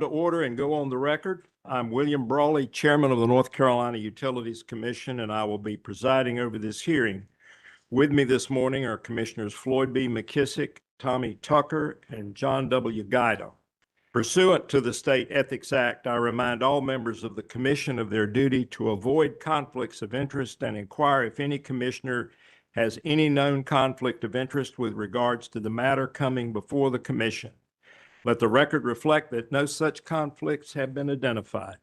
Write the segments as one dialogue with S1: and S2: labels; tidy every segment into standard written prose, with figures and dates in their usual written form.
S1: To order and go on the record. I'm William Brawley, Chairman of the North Carolina Utilities Commission, and I will be presiding over this hearing. With me this morning are Commissioners Floyd B. McKissick, Tommy Tucker, and John W. Guido. Pursuant to the State Ethics Act, I remind all members of the Commission of their duty to avoid conflicts of interest and inquire if any commissioner has any known conflict of interest with regards to the matter coming before the Commission. Let the record reflect that no such conflicts have been identified.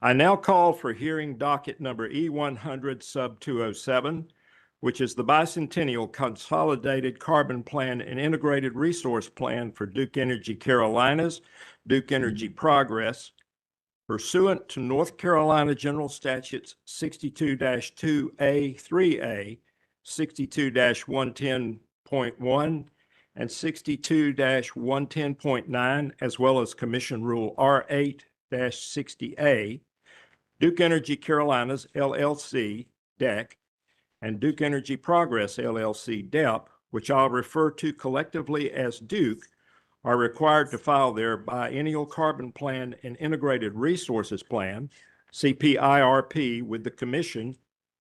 S1: I now call for hearing docket number E-100 sub 207, which is the Bicentennial Consolidated Carbon Plan and Integrated Resource Plan for Duke Energy Carolinas, Duke Energy Progress, pursuant to North Carolina General Statutes 62-2A, 3A, 62-110.1, and 62-110.9, as well as Commission Rule R8-60A, Duke Energy Carolinas, LLC, DEC, and Duke Energy Progress, LLC, DEP, which I'll refer to collectively as Duke, are required to file their Biennial Carbon Plan and Integrated Resources Plan, CPIRP, with the Commission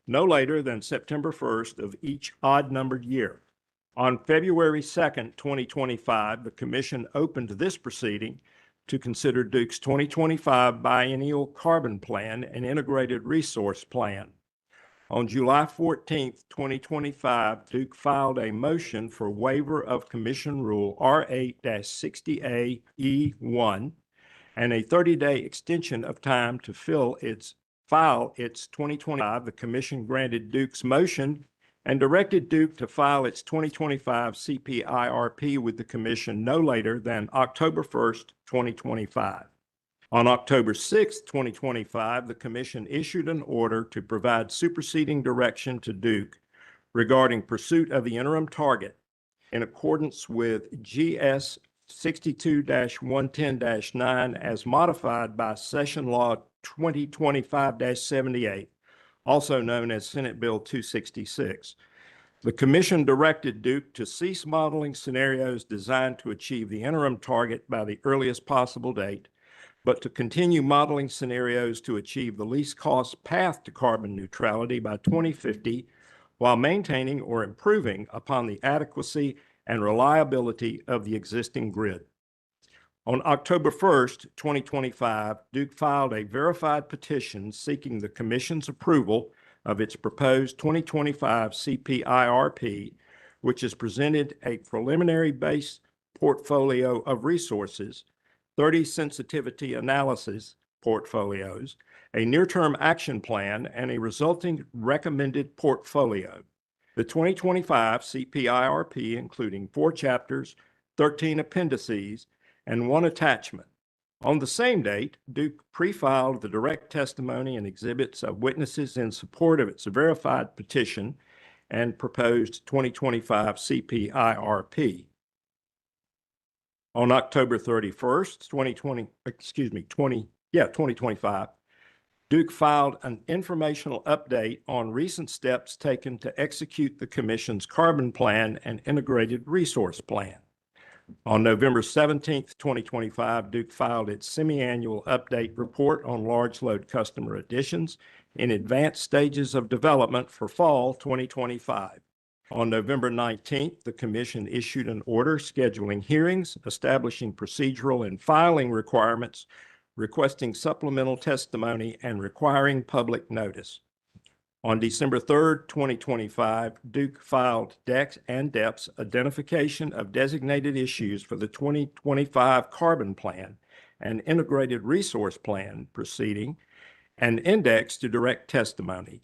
S1: no later than September 1st of each odd-numbered year. On February 2nd, 2025, the Commission opened this proceeding to consider Duke's 2025 Biennial Carbon Plan and Integrated Resource Plan. On July 14th, 2025, Duke filed a motion for waiver of Commission Rule R8-60A E1 and a 30-day extension of time to file its 2025. The Commission granted Duke's motion and directed Duke to file its 2025 CPIRP with the Commission no later than October 1st, 2025. On October 6th, 2025, the Commission issued an order to provide superseding direction to Duke regarding pursuit of the interim target in accordance with GS 62-110-9 as modified by Session Law 2025-78. Also known as Senate Bill 266. The Commission directed Duke to cease modeling scenarios designed to achieve the interim target by the earliest possible date, but to continue modeling scenarios to achieve the least cost path to carbon neutrality by 2050, while maintaining or improving upon the adequacy and reliability of the existing grid. On October 1st, 2025, Duke filed a verified petition seeking the Commission's approval of its proposed 2025 CPIRP, which has presented a preliminary base portfolio of resources, 30 sensitivity analysis portfolios, a near-term action plan, and a resulting recommended portfolio. The 2025 CPIRP, including 4 chapters, 13 appendices, and 1 attachment. On the same date, Duke pre-filed the direct testimony and exhibits of witnesses in support of its verified petition and proposed 2025 CPIRP. On October 31st, 2025, Duke filed an informational update on recent steps taken to execute the Commission's Carbon Plan and Integrated Resource Plan. On November 17th, 2025, Duke filed its semi-annual update report on large load customer additions in advanced stages of development for fall 2025. On November 19th, the Commission issued an order scheduling hearings, establishing procedural and filing requirements, requesting supplemental testimony, and requiring public notice. On December 3rd, 2025, Duke filed DEC's and DEP's identification of designated issues for the 2025 Carbon Plan and Integrated Resource Plan proceeding and index to direct testimony.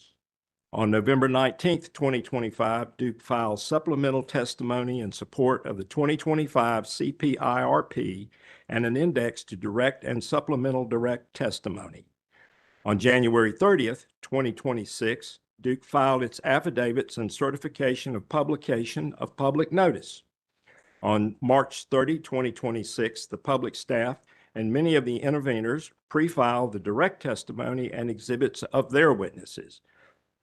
S1: On November 19th, 2025, Duke filed supplemental testimony in support of the 2025 CPIRP and an index to direct and supplemental direct testimony. On January 30th, 2026, Duke filed its affidavits and certification of publication of public notice. On March 30, 2026, the public staff and many of the interveners pre-filed the direct testimony and exhibits of their witnesses.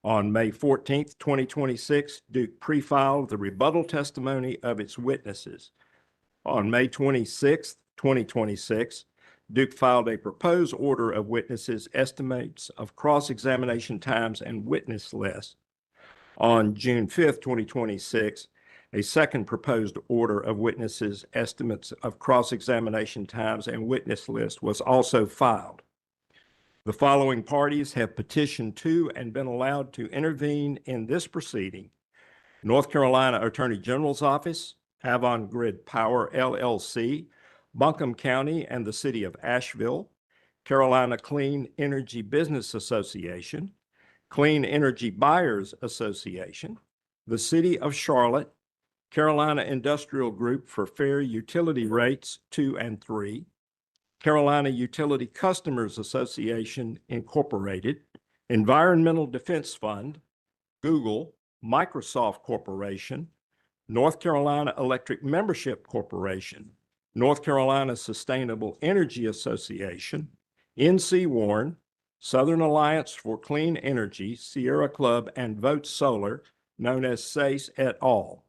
S1: On May 14th, 2026, Duke pre-filed the rebuttal testimony of its witnesses. On May 26th, 2026, Duke filed a proposed order of witnesses, estimates of cross-examination times, and witness list. On June 5th, 2026, a second proposed order of witnesses, estimates of cross-examination times, and witness list was also filed. The following parties have petitioned to and been allowed to intervene in this proceeding: North Carolina Attorney General's Office, Avon Grid Power LLC, Buncombe County and the City of Asheville, Carolina Clean Energy Business Association, Clean Energy Buyers Association, the City of Charlotte, Carolina Industrial Group for Fair Utility Rates 2 and 3, Carolina Utility Customers Association Incorporated, Environmental Defense Fund, Google, Microsoft Corporation, North Carolina Electric Membership Corporation, North Carolina Sustainable Energy Association, NC Warren, Southern Alliance for Clean Energy, Sierra Club, and Vote Solar, known as SACE et al.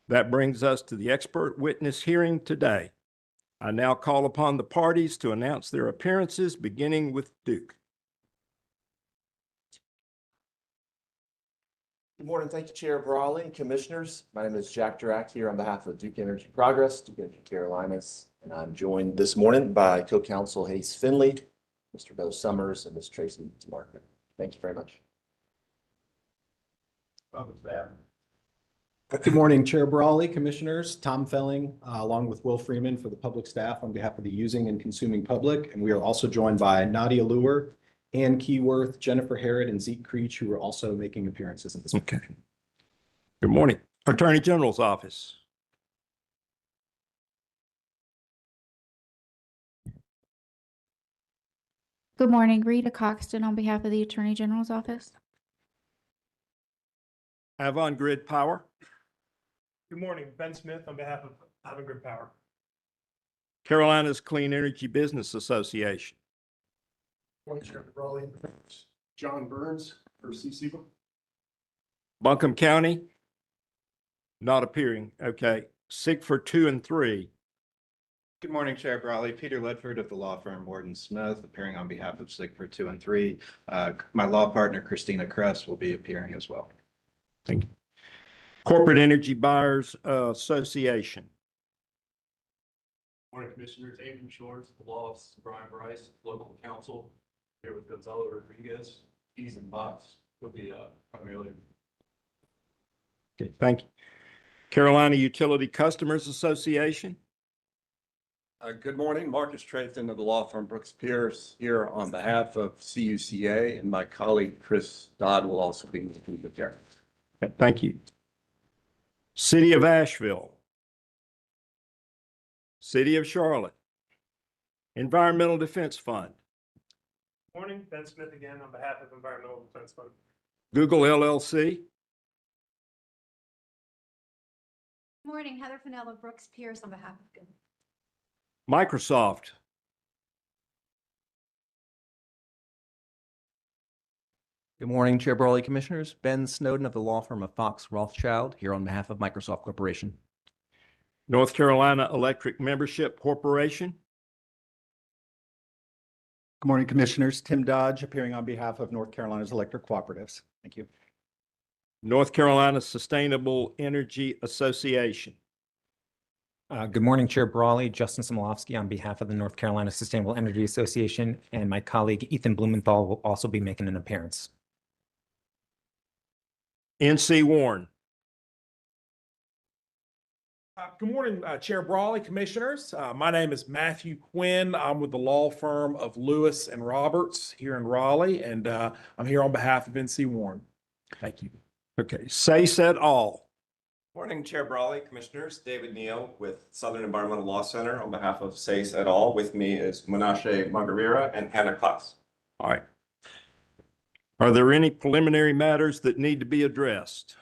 S1: That brings us to the expert witness hearing today. I now call upon the parties to announce their appearances, beginning with Duke.
S2: Good morning. Thank you, Chair Brawley and Commissioners. My name is Jack Durack here on behalf of Duke Energy Progress, Duke Energy Carolinas, and I'm joined this morning by Co-Counsel Hayes Finley, Mr. Bo Summers, and Ms. Tracy Marker. Thank you very much.
S3: Good morning, Chair Brawley, Commissioners. Tom Felling, along with Will Freeman for the public staff on behalf of the using and consuming public. And we are also joined by Nadia Lure, Ann Keyworth, Jennifer Harrod, and Zeke Creech, who are also making appearances in this.
S1: Okay. Good morning. Attorney General's Office.
S4: Good morning, Rita Coxton on behalf of the Attorney General's Office.
S1: Avon Grid Power.
S5: Good morning, Ben Smith on behalf of Avon Grid Power.
S1: Carolina's Clean Energy Business Association.
S5: Morning, Chair Brawley. John Burns for CCBA.
S1: Buncombe County. Not appearing. Okay. Sigford 2 and 3.
S6: Good morning, Chair Brawley. Peter Ledford of the law firm Warden Smith, appearing on behalf of Sigford 2 and 3. My law partner, Christina Kress, will be appearing as well.
S1: Thank you. Corporate Energy Buyers Association.
S7: Morning, Commissioners. Andrew Shores, the law office, Brian Bryce, local counsel, here with Gonzalo Rodriguez. Keys and Box will be primarily.
S1: Okay, thank you. Carolina Utility Customers Association.
S8: Good morning, Marcus Trathon of the law firm Brooks Pierce, here on behalf of CUCA, and my colleague Chris Dodd will also be there.
S1: Okay, thank you. City of Asheville. City of Charlotte. Environmental Defense Fund.
S5: Morning, Ben Smith again on behalf of Environmental Defense Fund.
S1: Google LLC.
S9: Morning, Heather Fennell of Brooks Pierce on behalf of Google.
S1: Microsoft.
S10: Good morning, Chair Brawley, Commissioners. Ben Snowden of the law firm of Fox Rothschild, here on behalf of Microsoft Corporation.
S1: North Carolina Electric Membership Corporation.
S3: Good morning, Commissioners. Tim Dodge, appearing on behalf of North Carolina's Electric Cooperatives. Thank you.
S1: North Carolina Sustainable Energy Association.
S11: Good morning, Chair Brawley. Justin Smolovsky on behalf of the North Carolina Sustainable Energy Association, and my colleague Ethan Blumenthal will also be making an appearance.
S1: NC Warren.
S12: Good morning, Chair Brawley, Commissioners. My name is Matthew Quinn. I'm with the law firm of Lewis and Roberts here in Raleigh, and I'm here on behalf of NC Warren.
S1: Thank you. Okay, SACE et al.
S13: Morning, Chair Brawley, Commissioners. David Neal with Southern Environmental Law Center on behalf of SACE et al. With me is Menashe Margarira and Hannah Klaus.
S1: All right. Are there any preliminary matters that need to be addressed?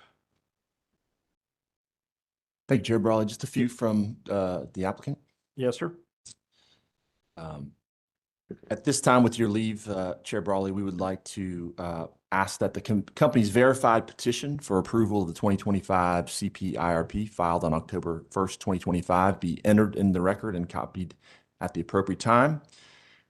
S2: Thank you, Chair Brawley. Just a few from the applicant.
S1: Yes, sir.
S2: At this time, with your leave, Chair Brawley, we would like to ask that the company's verified petition for approval of the 2025 CPIRP filed on October 1st, 2025 be entered in the record and copied at the appropriate time.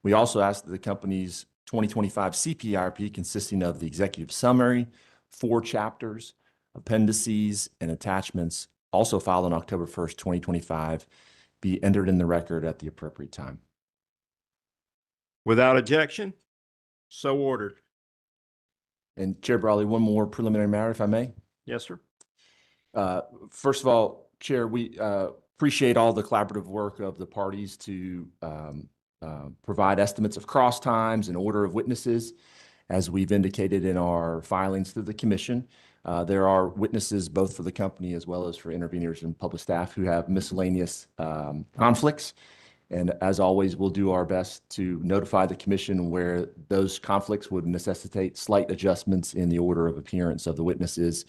S2: We also ask that the company's 2025 CPIRP, consisting of the executive summary, 4 chapters, appendices, and attachments, also filed on October 1st, 2025, be entered in the record at the appropriate time.
S1: Without objection, so ordered.
S2: And Chair Brawley, one more preliminary matter, if I may.
S1: Yes, sir.
S2: First of all, Chair, we appreciate all the collaborative work of the parties to provide estimates of cross times and order of witnesses. As we've indicated in our filings to the commission, there are witnesses both for the company as well as for interveners and public staff who have miscellaneous conflicts. And as always, we'll do our best to notify the commission where those conflicts would necessitate slight adjustments in the order of appearance of the witnesses.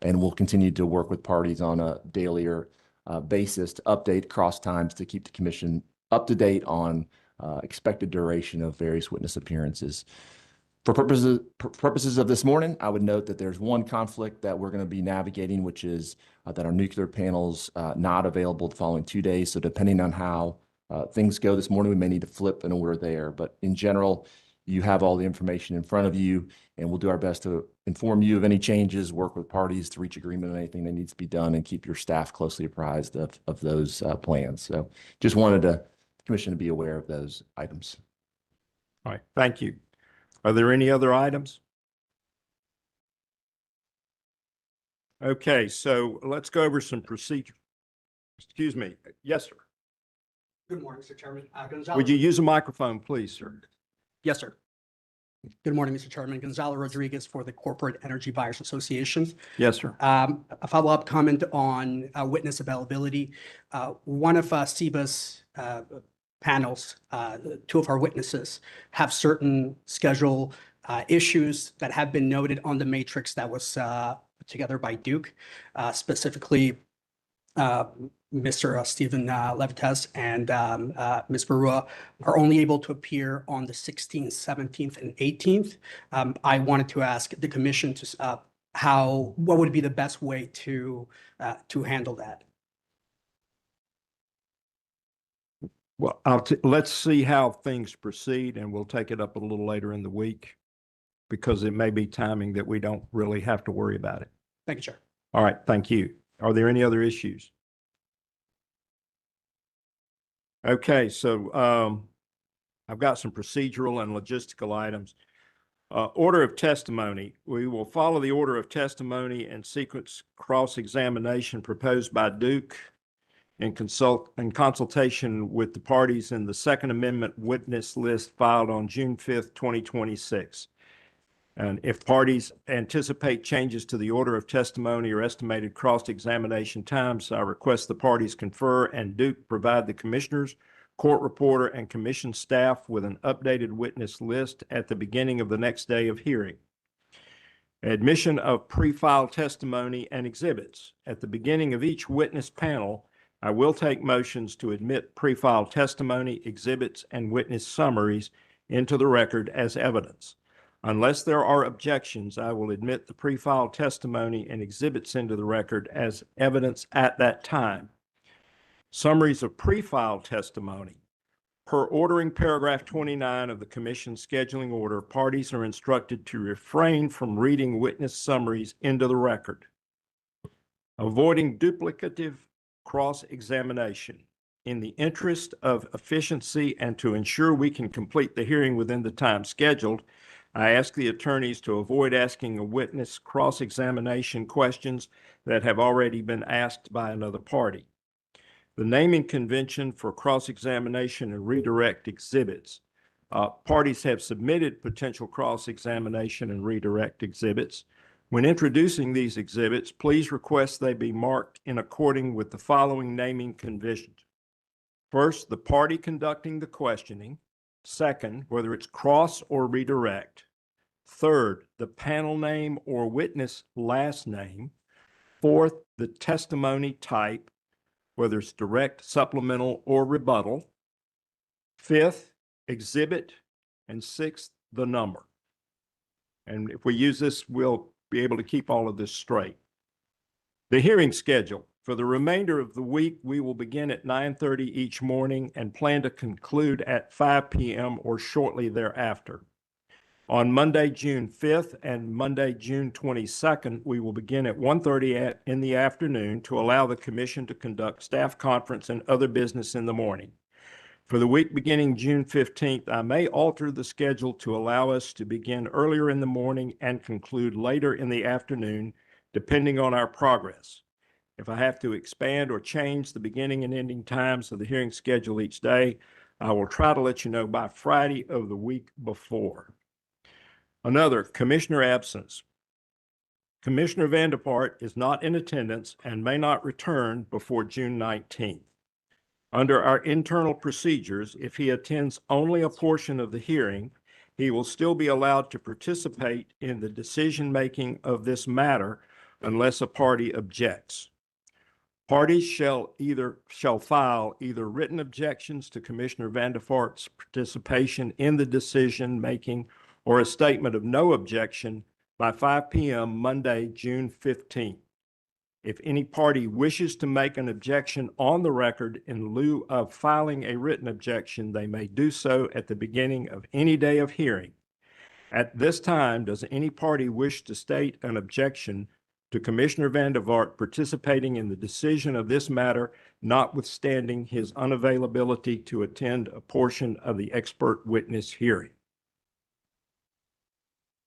S2: And we'll continue to work with parties on a daily basis to update cross times to keep the commission up to date on expected duration of various witness appearances. For purposes of this morning, I would note that there's one conflict that we're going to be navigating, which is that our nuclear panel's not available the following 2 days. So depending on how things go this morning, we may need to flip an order there. But in general, you have all the information in front of you, and we'll do our best to inform you of any changes, work with parties to reach agreement on anything that needs to be done, and keep your staff closely apprised of those plans. So just wanted the commission to be aware of those items.
S1: All right, thank you. Are there any other items? Okay, so let's go over some procedure. Excuse me. Yes, sir.
S5: Good morning, Mr. Chairman. Gonzalo.
S1: Would you use a microphone, please, sir?
S5: Yes, sir. Good morning, Mr. Chairman. Gonzalo Rodriguez for the Corporate Energy Buyers Association.
S1: Yes, sir.
S5: A follow-up comment on witness availability. One of CBA's panels, 2 of our witnesses have certain schedule issues that have been noted on the matrix that was put together by Duke, specifically Mr. Stephen Levitas and Ms. Barua are only able to appear on the 16th, 17th, and 18th. I wanted to ask the commission to what would be the best way to handle that?
S1: Well, let's see how things proceed, and we'll take it up a little later in the week because it may be timing that we don't really have to worry about it.
S5: Thank you, Chair.
S1: All right, thank you. Are there any other issues? Okay, so I've got some procedural and logistical items. Order of testimony. We will follow the order of testimony and sequence cross-examination proposed by Duke in consultation with the parties in the Second Amendment witness list filed on June 5th, 2026. And if parties anticipate changes to the order of testimony or estimated cross-examination times, I request the parties confer and Duke provide the commissioners, court reporter, and commission staff with an updated witness list at the beginning of the next day of hearing. Admission of pre-filed testimony and exhibits. At the beginning of each witness panel, I will take motions to admit pre-filed testimony, exhibits, and witness summaries into the record as evidence. Unless there are objections, I will admit the pre-filed testimony and exhibits into the record as evidence at that time. Summaries of pre-filed testimony. Per ordering paragraph 29 of the Commission's scheduling order, parties are instructed to refrain from reading witness summaries into the record. Avoiding duplicative cross-examination. In the interest of efficiency and to ensure we can complete the hearing within the time scheduled, I ask the attorneys to avoid asking a witness cross-examination questions that have already been asked by another party. The naming convention for cross-examination and redirect exhibits. Parties have submitted potential cross-examination and redirect exhibits. When introducing these exhibits, please request they be marked in accordance with the following naming conventions. First, the party conducting the questioning. Second, whether it's cross or redirect. Third, the panel name or witness last name. Fourth, the testimony type, whether it's direct, supplemental, or rebuttal. Fifth, exhibit. And sixth, the number. And if we use this, we'll be able to keep all of this straight. The hearing schedule. For the remainder of the week, we will begin at 9:30 each morning and plan to conclude at 5 p.m. or shortly thereafter. On Monday, June 5th and Monday, June 22nd, we will begin at 1:30 in the afternoon to allow the commission to conduct staff conference and other business in the morning. For the week beginning June 15th, I may alter the schedule to allow us to begin earlier in the morning and conclude later in the afternoon, depending on our progress. If I have to expand or change the beginning and ending times of the hearing schedule each day, I will try to let you know by Friday of the week before. Another, commissioner absence. Commissioner Vandepart is not in attendance and may not return before June 19th. Under our internal procedures, if he attends only a portion of the hearing, he will still be allowed to participate in the decision-making of this matter unless a party objects. Parties shall file either written objections to Commissioner Vandevart's participation in the decision-making or a statement of no objection by 5 p.m. Monday, June 15th. If any party wishes to make an objection on the record in lieu of filing a written objection, they may do so at the beginning of any day of hearing. At this time, does any party wish to state an objection to Commissioner Vandevart participating in the decision of this matter, notwithstanding his unavailability to attend a portion of the expert witness hearing?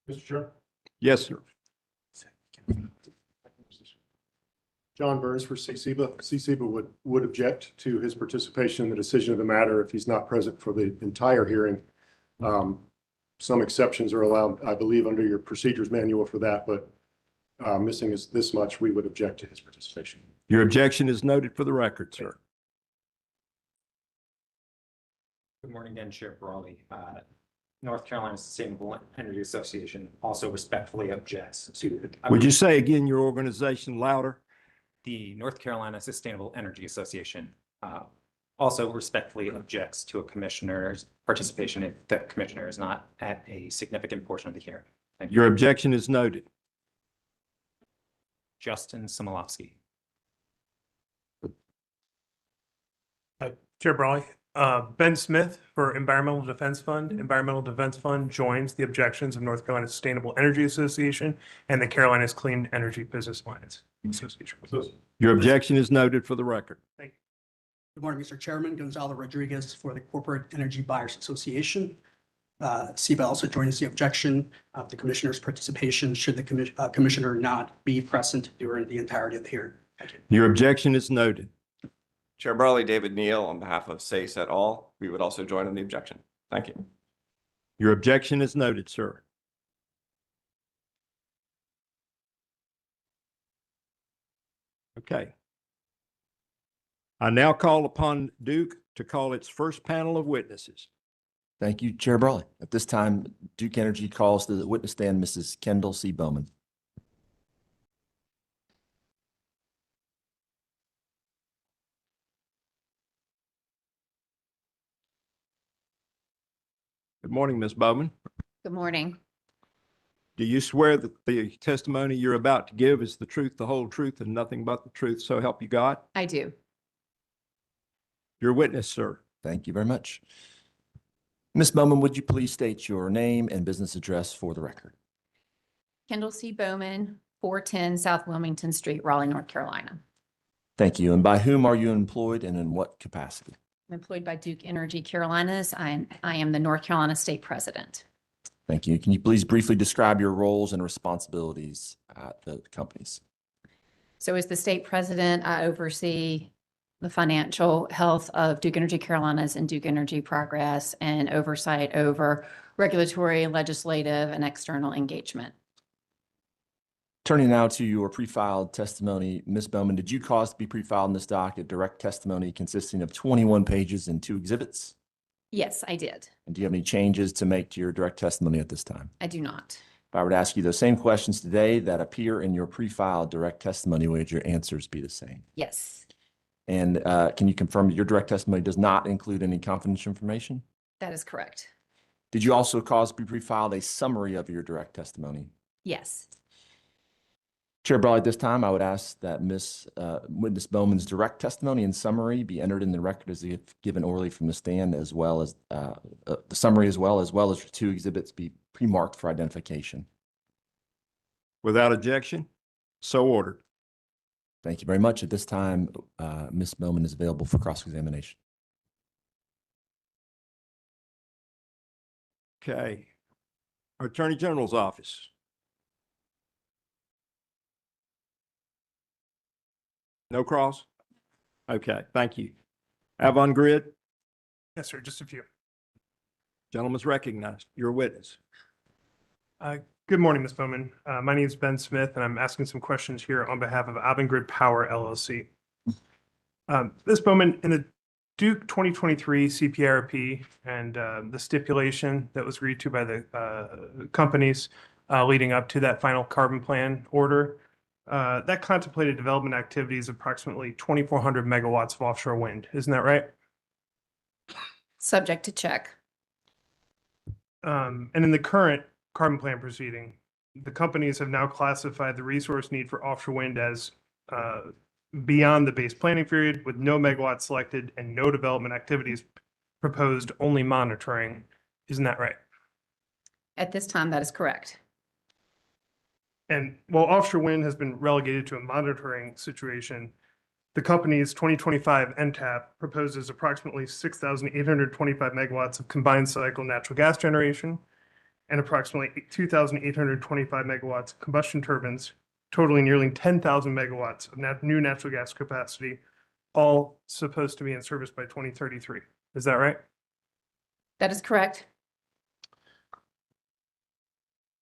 S14: Mr. Chair.
S1: Yes, sir.
S14: John Burns for CCBA. CCBA would object to his participation in the decision of the matter if he's not present for the entire hearing. Some exceptions are allowed, I believe, under your procedures manual for that, but missing is this much, we would object to his participation.
S1: Your objection is noted for the record, sir.
S11: Good morning again, Chair Brawley. North Carolina Sustainable Energy Association also respectfully objects to.
S1: Would you say again your organization louder?
S11: The North Carolina Sustainable Energy Association also respectfully objects to a commissioner's participation if the commissioner is not at a significant portion of the hearing. Thank you.
S1: Your objection is noted.
S11: Justin Simolovsky.
S15: Chair Brawley, Ben Smith for Environmental Defense Fund. Environmental Defense Fund joins the objections of North Carolina Sustainable Energy Association and the Carolinas Clean Energy Business Alliance Association.
S1: Your objection is noted for the record.
S15: Thank you.
S5: Good morning, Mr. Chairman. Gonzalo Rodriguez for the Corporate Energy Buyers Association. CBA also joins the objection of the commissioner's participation should the commissioner not be present during the entirety of the hearing. Thank you.
S1: Your objection is noted.
S13: Chair Brawley, David Neal, on behalf of SACE et al., we would also join in the objection. Thank you.
S1: Your objection is noted, sir. Okay. I now call upon Duke to call its first panel of witnesses.
S2: Thank you, Chair Brawley. At this time, Duke Energy calls to the witness stand Mrs. Kendall C. Bowman.
S1: Good morning, Ms. Bowman.
S16: Good morning.
S1: Do you swear that the testimony you're about to give is the truth, the whole truth, and nothing but the truth, so help you God?
S16: I do.
S1: Your witness, sir.
S2: Thank you very much. Ms. Bowman, would you please state your name and business address for the record?
S16: Kendall C. Bowman, 410 South Wilmington Street, Raleigh, North Carolina.
S2: Thank you. And by whom are you employed and in what capacity?
S16: I'm employed by Duke Energy Carolinas. I am the North Carolina State President.
S2: Thank you. Can you please briefly describe your roles and responsibilities at the companies?
S16: So as the state president, I oversee the financial health of Duke Energy Carolinas and Duke Energy Progress and oversight over regulatory, legislative, and external engagement.
S2: Turning now to your pre-filed testimony, Ms. Bowman, did you cause to be pre-filed in this docket direct testimony consisting of 21 pages and 2 exhibits?
S16: Yes, I did.
S2: And do you have any changes to make to your direct testimony at this time?
S16: I do not.
S2: If I were to ask you those same questions today that appear in your pre-filed direct testimony, would your answers be the same?
S16: Yes,
S2: And can you confirm that your direct testimony does not include any confidential information?
S16: that is correct.
S2: Did you also cause to be pre-filed a summary of your direct testimony?
S16: Yes.
S10: Chair Brawley, at this time, I would ask that Witness Bowman's direct testimony and summary be entered in the record as if given orally from the stand, as well as the summary as well as your two exhibits be pre-marked for identification.
S1: Without objection, so ordered.
S10: Thank you very much. At this time, Ms. Bowman is available for cross-examination.
S1: Okay. Attorney General's office. No cross? Okay, thank you. Avon Grid,
S15: Yes, sir, just a few.
S1: gentleman's recognized. You're a witness.
S15: Good morning, Ms. Bowman. My name is Ben Smith, and I'm asking some questions here on behalf of Avangrid Power LLC. Ms. Bowman, in the Duke 2023 CPIRP and the stipulation that was agreed to by the companies leading up to that final carbon plan order, that contemplated development activities of approximately 2,400 megawatts of offshore wind. Isn't that right?
S16: Subject to check.
S15: And in the current carbon plan proceeding, the companies have now classified the resource need for offshore wind as beyond the base planning period, with no megawatts selected and no development activities proposed, only monitoring. Isn't that right?
S16: At this time, that is correct.
S15: And while offshore wind has been relegated to a monitoring situation, the company's 2025 NTAP proposes approximately 6,825 megawatts of combined cycle natural gas generation and approximately 2,825 megawatts of combustion turbines, totaling nearly 10,000 megawatts of new natural gas capacity, all supposed to be in service by 2033. Is that right?
S16: That is correct.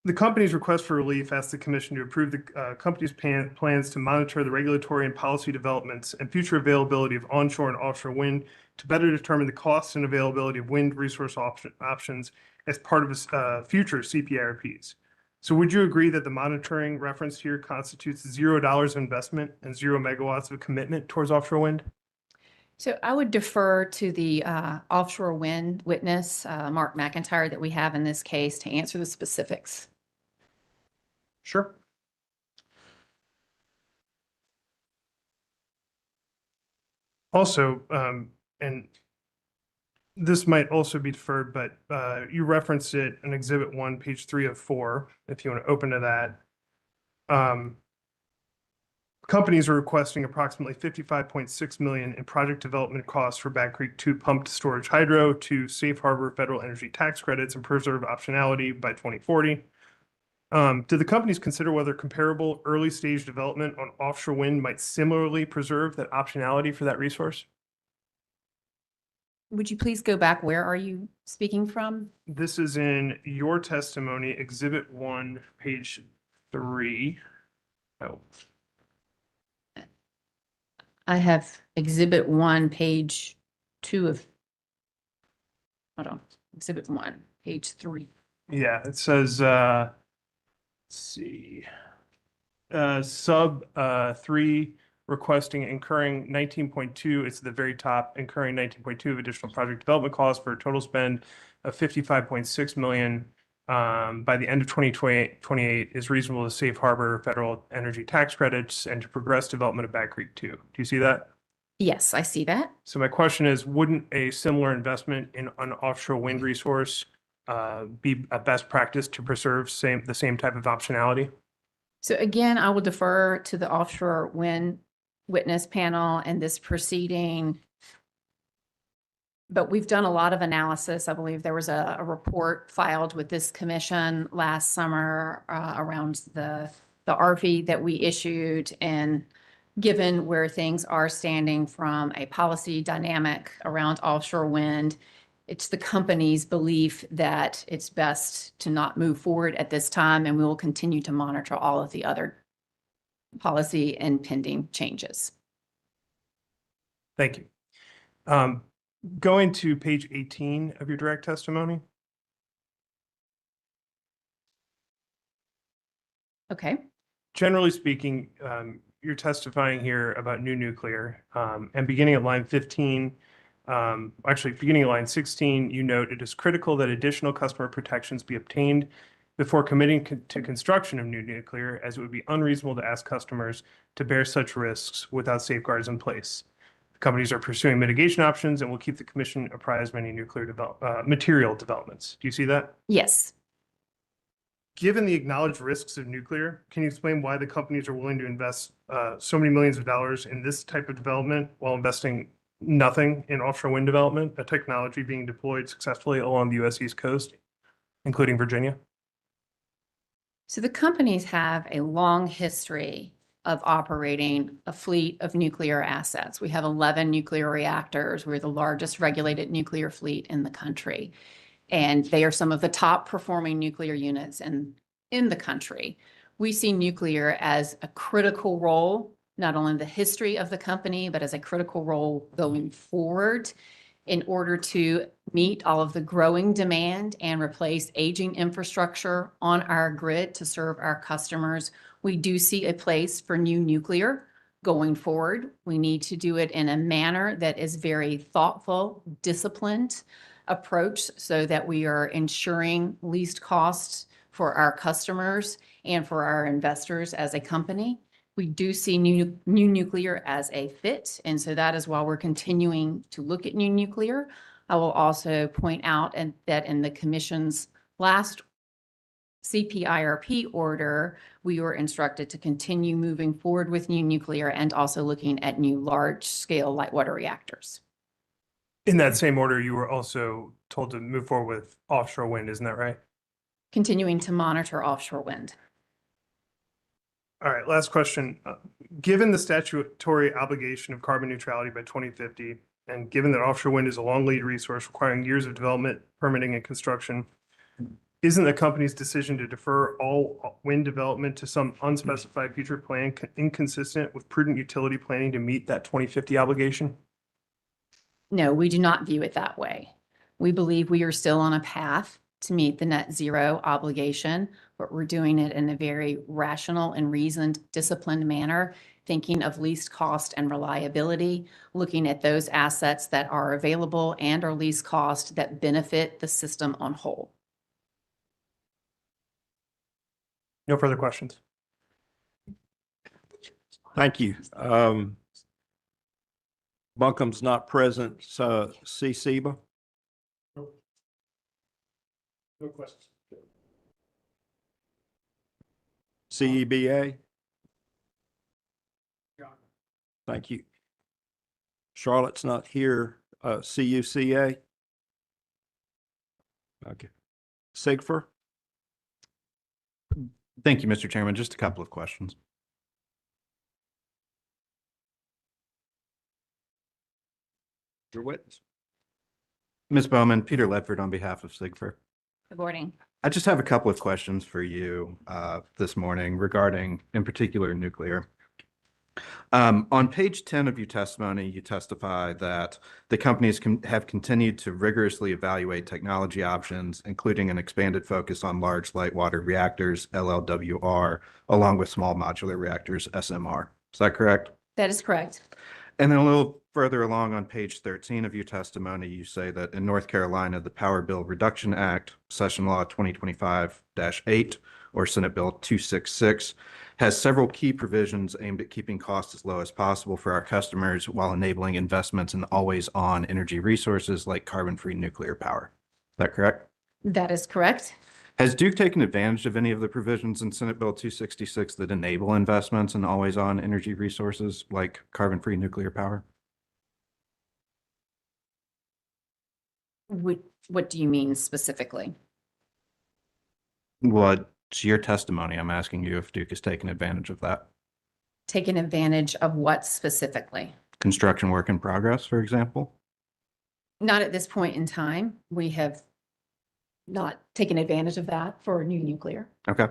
S15: The company's request for relief asks the commission to approve the company's plans to monitor the regulatory and policy developments and future availability of onshore and offshore wind to better determine the costs and availability of wind resource options as part of future CPIRPs. So would you agree that the monitoring referenced here constitutes $0 of investment and 0 megawatts of commitment towards offshore wind?
S16: So I would defer to the offshore wind witness, Mark McIntyre, that we have in this case to answer the specifics.
S15: Sure. Also, and this might also be deferred, but you referenced it in Exhibit 1, page 3 of 4, if you want to open to that. Companies are requesting approximately $55.6 million in project development costs for Bat Creek 2 pumped storage hydro to safe harbor federal energy tax credits and preserve optionality by 2040. Do the companies consider whether comparable early stage development on offshore wind might similarly preserve that optionality for that resource?
S16: Would you please go back? Where are you speaking from?
S15: This is in your testimony, Exhibit 1, page 3. Oh,
S16: I have Exhibit 1, page 2 of, hold on, Exhibit 1, page 3.
S15: yeah, it says, let's see, sub 3 requesting incurring 19.2, it's at the very top, incurring 19.2 of additional project development costs for a total spend of 55.6 million by the end of 2028 is reasonable to safe harbor federal energy tax credits and to progress development of Bat Creek 2. Do you see that?
S16: Yes, I see that.
S15: So my question is, wouldn't a similar investment in an offshore wind resource be a best practice to preserve the same type of optionality?
S16: So again, I will defer to the offshore wind witness panel and this proceeding. But we've done a lot of analysis. I believe there was a report filed with this commission last summer around the RFE that we issued. And given where things are standing from a policy dynamic around offshore wind, it's the company's belief that it's best to not move forward at this time, and we will continue to monitor all of the other policy and pending changes.
S15: Thank you. Going to page 18 of your direct testimony.
S16: Okay.
S15: Generally speaking, you're testifying here about new nuclear, and beginning at line 15, actually beginning at line 16, you note it is critical that additional customer protections be obtained before committing to construction of new nuclear, as it would be unreasonable to ask customers to bear such risks without safeguards in place. Companies are pursuing mitigation options and will keep the commission apprised of any nuclear material developments. Do you see that?
S16: Yes.
S15: Given the acknowledged risks of nuclear, can you explain why the companies are willing to invest so many millions of dollars in this type of development while investing nothing in offshore wind development, a technology being deployed successfully along the U.S. East Coast, including Virginia?
S16: So the companies have a long history of operating a fleet of nuclear assets. We have 11 nuclear reactors. We're the largest regulated nuclear fleet in the country. And they are some of the top performing nuclear units in the country. We see nuclear as a critical role, not only in the history of the company, but as a critical role going forward in order to meet all of the growing demand and replace aging infrastructure on our grid to serve our customers. We do see a place for new nuclear going forward. We need to do it in a manner that is very thoughtful, disciplined approach so that we are ensuring least costs for our customers and for our investors as a company. We do see new nuclear as a fit, and so that is why we're continuing to look at new nuclear. I will also point out that in the Commission's last CPIRP order, we were instructed to continue moving forward with new nuclear and also looking at new large-scale light water reactors.
S15: In that same order, you were also told to move forward with offshore wind, isn't that right?
S16: Continuing to monitor offshore wind.
S15: All right, last question. Given the statutory obligation of carbon neutrality by 2050, and given that offshore wind is a long lead resource requiring years of development, permitting, and construction, isn't the company's decision to defer all wind development to some unspecified future plan inconsistent with prudent utility planning to meet that 2050 obligation?
S16: No, we do not view it that way. We believe we are still on a path to meet the net zero obligation, but we're doing it in a very rational and reasoned, disciplined manner, thinking of least cost and reliability, looking at those assets that are available and are least cost that benefit the system on whole.
S15: No further questions.
S1: Thank you. Buncombe's not present, so CCBA?
S14: No questions.
S1: CEBA? Thank you. Charlotte's not here. CUCA? Okay. Sigfer?
S6: Thank you, Mr. Chairman. Just a couple of questions.
S1: Your witness.
S6: Ms. Bowman, Peter Ledford on behalf of Sigfer.
S16: Good morning.
S6: I just have a couple of questions for you this morning regarding, in particular, nuclear. On page 10 of your testimony, you testify that the companies have continued to rigorously evaluate technology options, including an expanded focus on large light water reactors, LLWR, along with small modular reactors, SMR. Is that correct?
S16: That is correct.
S6: And then a little further along on page 13 of your testimony, you say that in North Carolina, the Power Bill Reduction Act, Session Law 2025-8, or Senate Bill 266, has several key provisions aimed at keeping costs as low as possible for our customers while enabling investments in always-on energy resources like carbon-free nuclear power. Is that correct?
S16: That is correct.
S6: Has Duke taken advantage of any of the provisions in Senate Bill 266 that enable investments in always-on energy resources like carbon-free nuclear power?
S16: What do you mean specifically?
S6: What's your testimony? I'm asking you if Duke has taken advantage of that.
S16: Taken advantage of what specifically?
S6: Construction work in progress, for example?
S16: Not at this point in time. We have not taken advantage of that for new nuclear.
S6: Okay.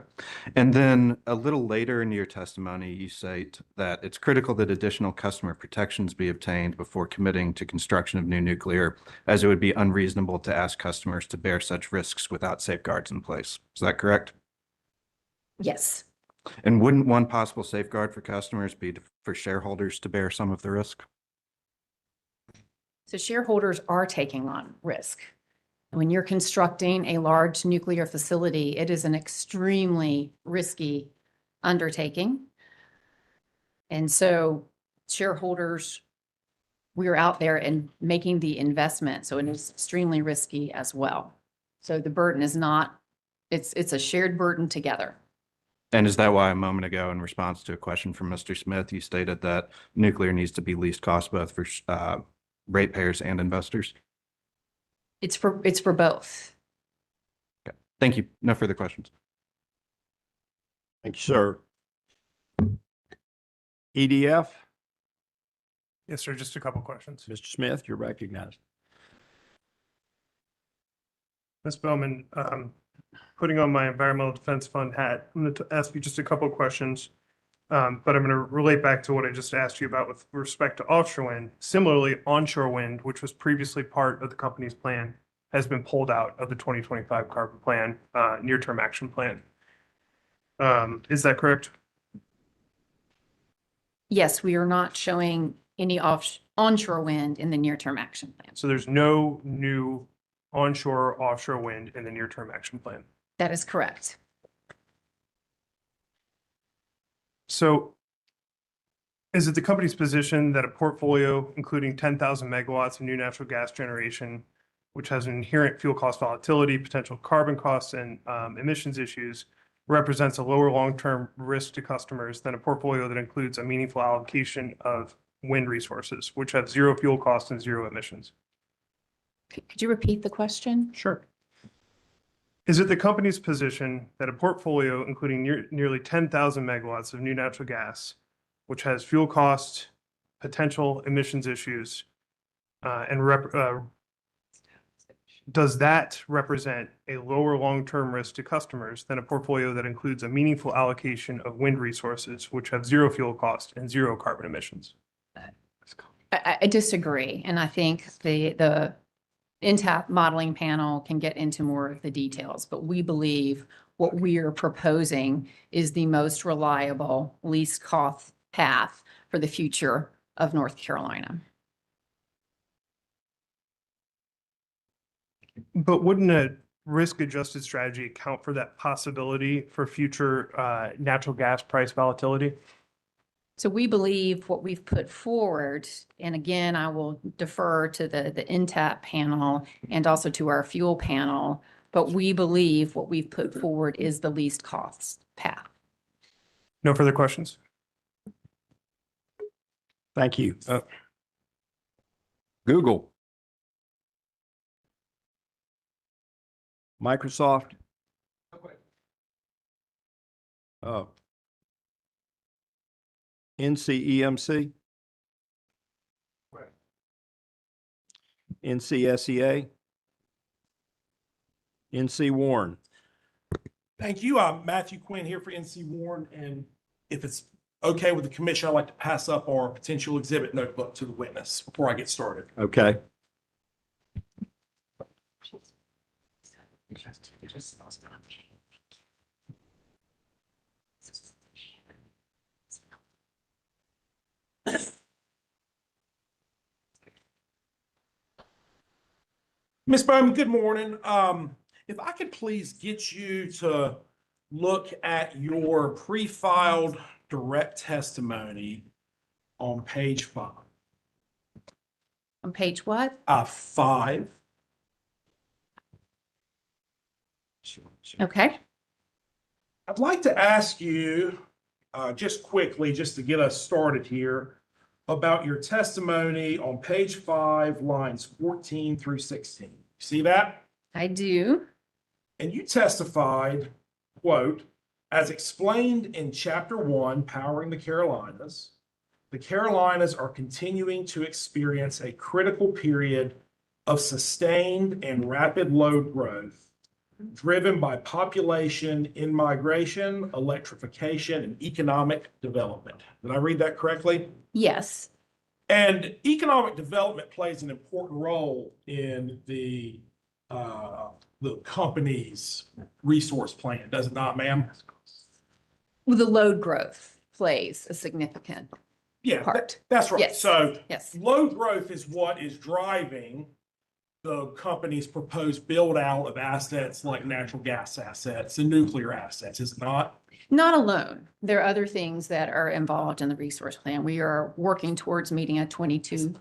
S6: And then a little later in your testimony, you state that it's critical that additional customer protections be obtained before committing to construction of new nuclear, as it would be unreasonable to ask customers to bear such risks without safeguards in place. Is that correct?
S16: Yes.
S6: And wouldn't one possible safeguard for customers be for shareholders to bear some of the risk?
S16: So shareholders are taking on risk. When you're constructing a large nuclear facility, it is an extremely risky undertaking. And so shareholders, we're out there and making the investment, so it is extremely risky as well. So the burden is not, it's a shared burden together.
S6: And is that why a moment ago, in response to a question from Mr. Smith, you stated that nuclear needs to be least cost both for ratepayers and investors?
S16: It's for both.
S6: Okay. Thank you. No further questions.
S1: Thank you, sir. EDF,
S15: Yes, sir. Just a couple questions.
S1: Mr. Smith, you're recognized.
S15: Ms. Bowman, putting on my Environmental Defense Fund hat, I'm going to ask you just a couple of questions. But I'm going to relate back to what I just asked you about with respect to offshore wind. Similarly, onshore wind, which was previously part of the company's plan, has been pulled out of the 2025 carbon plan, near-term action plan. Is that correct?
S16: Yes, we are not showing any onshore wind in the near-term action plan.
S15: So there's no new onshore or offshore wind in the near-term action plan.
S16: That is correct.
S15: So is it the company's position that a portfolio including 10,000 megawatts of new natural gas generation, which has an inherent fuel cost volatility, potential carbon costs, and emissions issues, represents a lower long-term risk to customers than a portfolio that includes a meaningful allocation of wind resources, which have zero fuel costs and zero emissions?
S16: Could you repeat the question?
S15: Sure. Is it the company's position that a portfolio including nearly 10,000 megawatts of new natural gas, which has fuel cost, potential emissions issues, does that represent a lower long-term risk to customers than a portfolio that includes a meaningful allocation of wind resources, which have zero fuel cost and zero carbon emissions?
S16: I disagree, and I think the NTAP modeling panel can get into more of the details, but we believe what we are proposing is the most reliable, least cost path for the future of North Carolina.
S15: But wouldn't a risk-adjusted strategy account for that possibility for future natural gas price volatility?
S16: So we believe what we've put forward, and again, I will defer to the NTAP panel and also to our fuel panel, but we believe what we've put forward is the least cost path.
S15: No further questions.
S1: Thank you.
S10: Google.
S1: Microsoft. Oh. NCEMC. NCSEA. NC Warren.
S12: Thank you. I'm Matthew Quinn here for NC Warren, and if it's okay with the commission, I'd like to pass up our potential exhibit notebook to the witness before I get started.
S1: Okay.
S12: Ms. Bowman, good morning. If I could please get you to look at your pre-filed direct testimony on page 5.
S16: On page what?
S12: 5.
S16: Okay.
S12: I'd like to ask you, just quickly, just to get us started here, about your testimony on page 5, lines 14 through 16. See that?
S16: I do.
S12: And you testified, quote, as explained in Chapter 1, Powering the Carolinas are continuing to experience a critical period of sustained and rapid load growth driven by population in-migration, electrification, and economic development. Did I read that correctly?
S16: Yes.
S12: And economic development plays an important role in the company's resource plan, does it not, ma'am?
S16: Well, the load growth plays a significant part.
S12: That's right.
S16: Yes.
S12: So
S16: yes.
S12: load growth is what is driving the company's proposed build out of assets like natural gas assets and nuclear assets, is it not?
S16: Not alone. There are other things that are involved in the resource plan. We are working towards meeting a 22%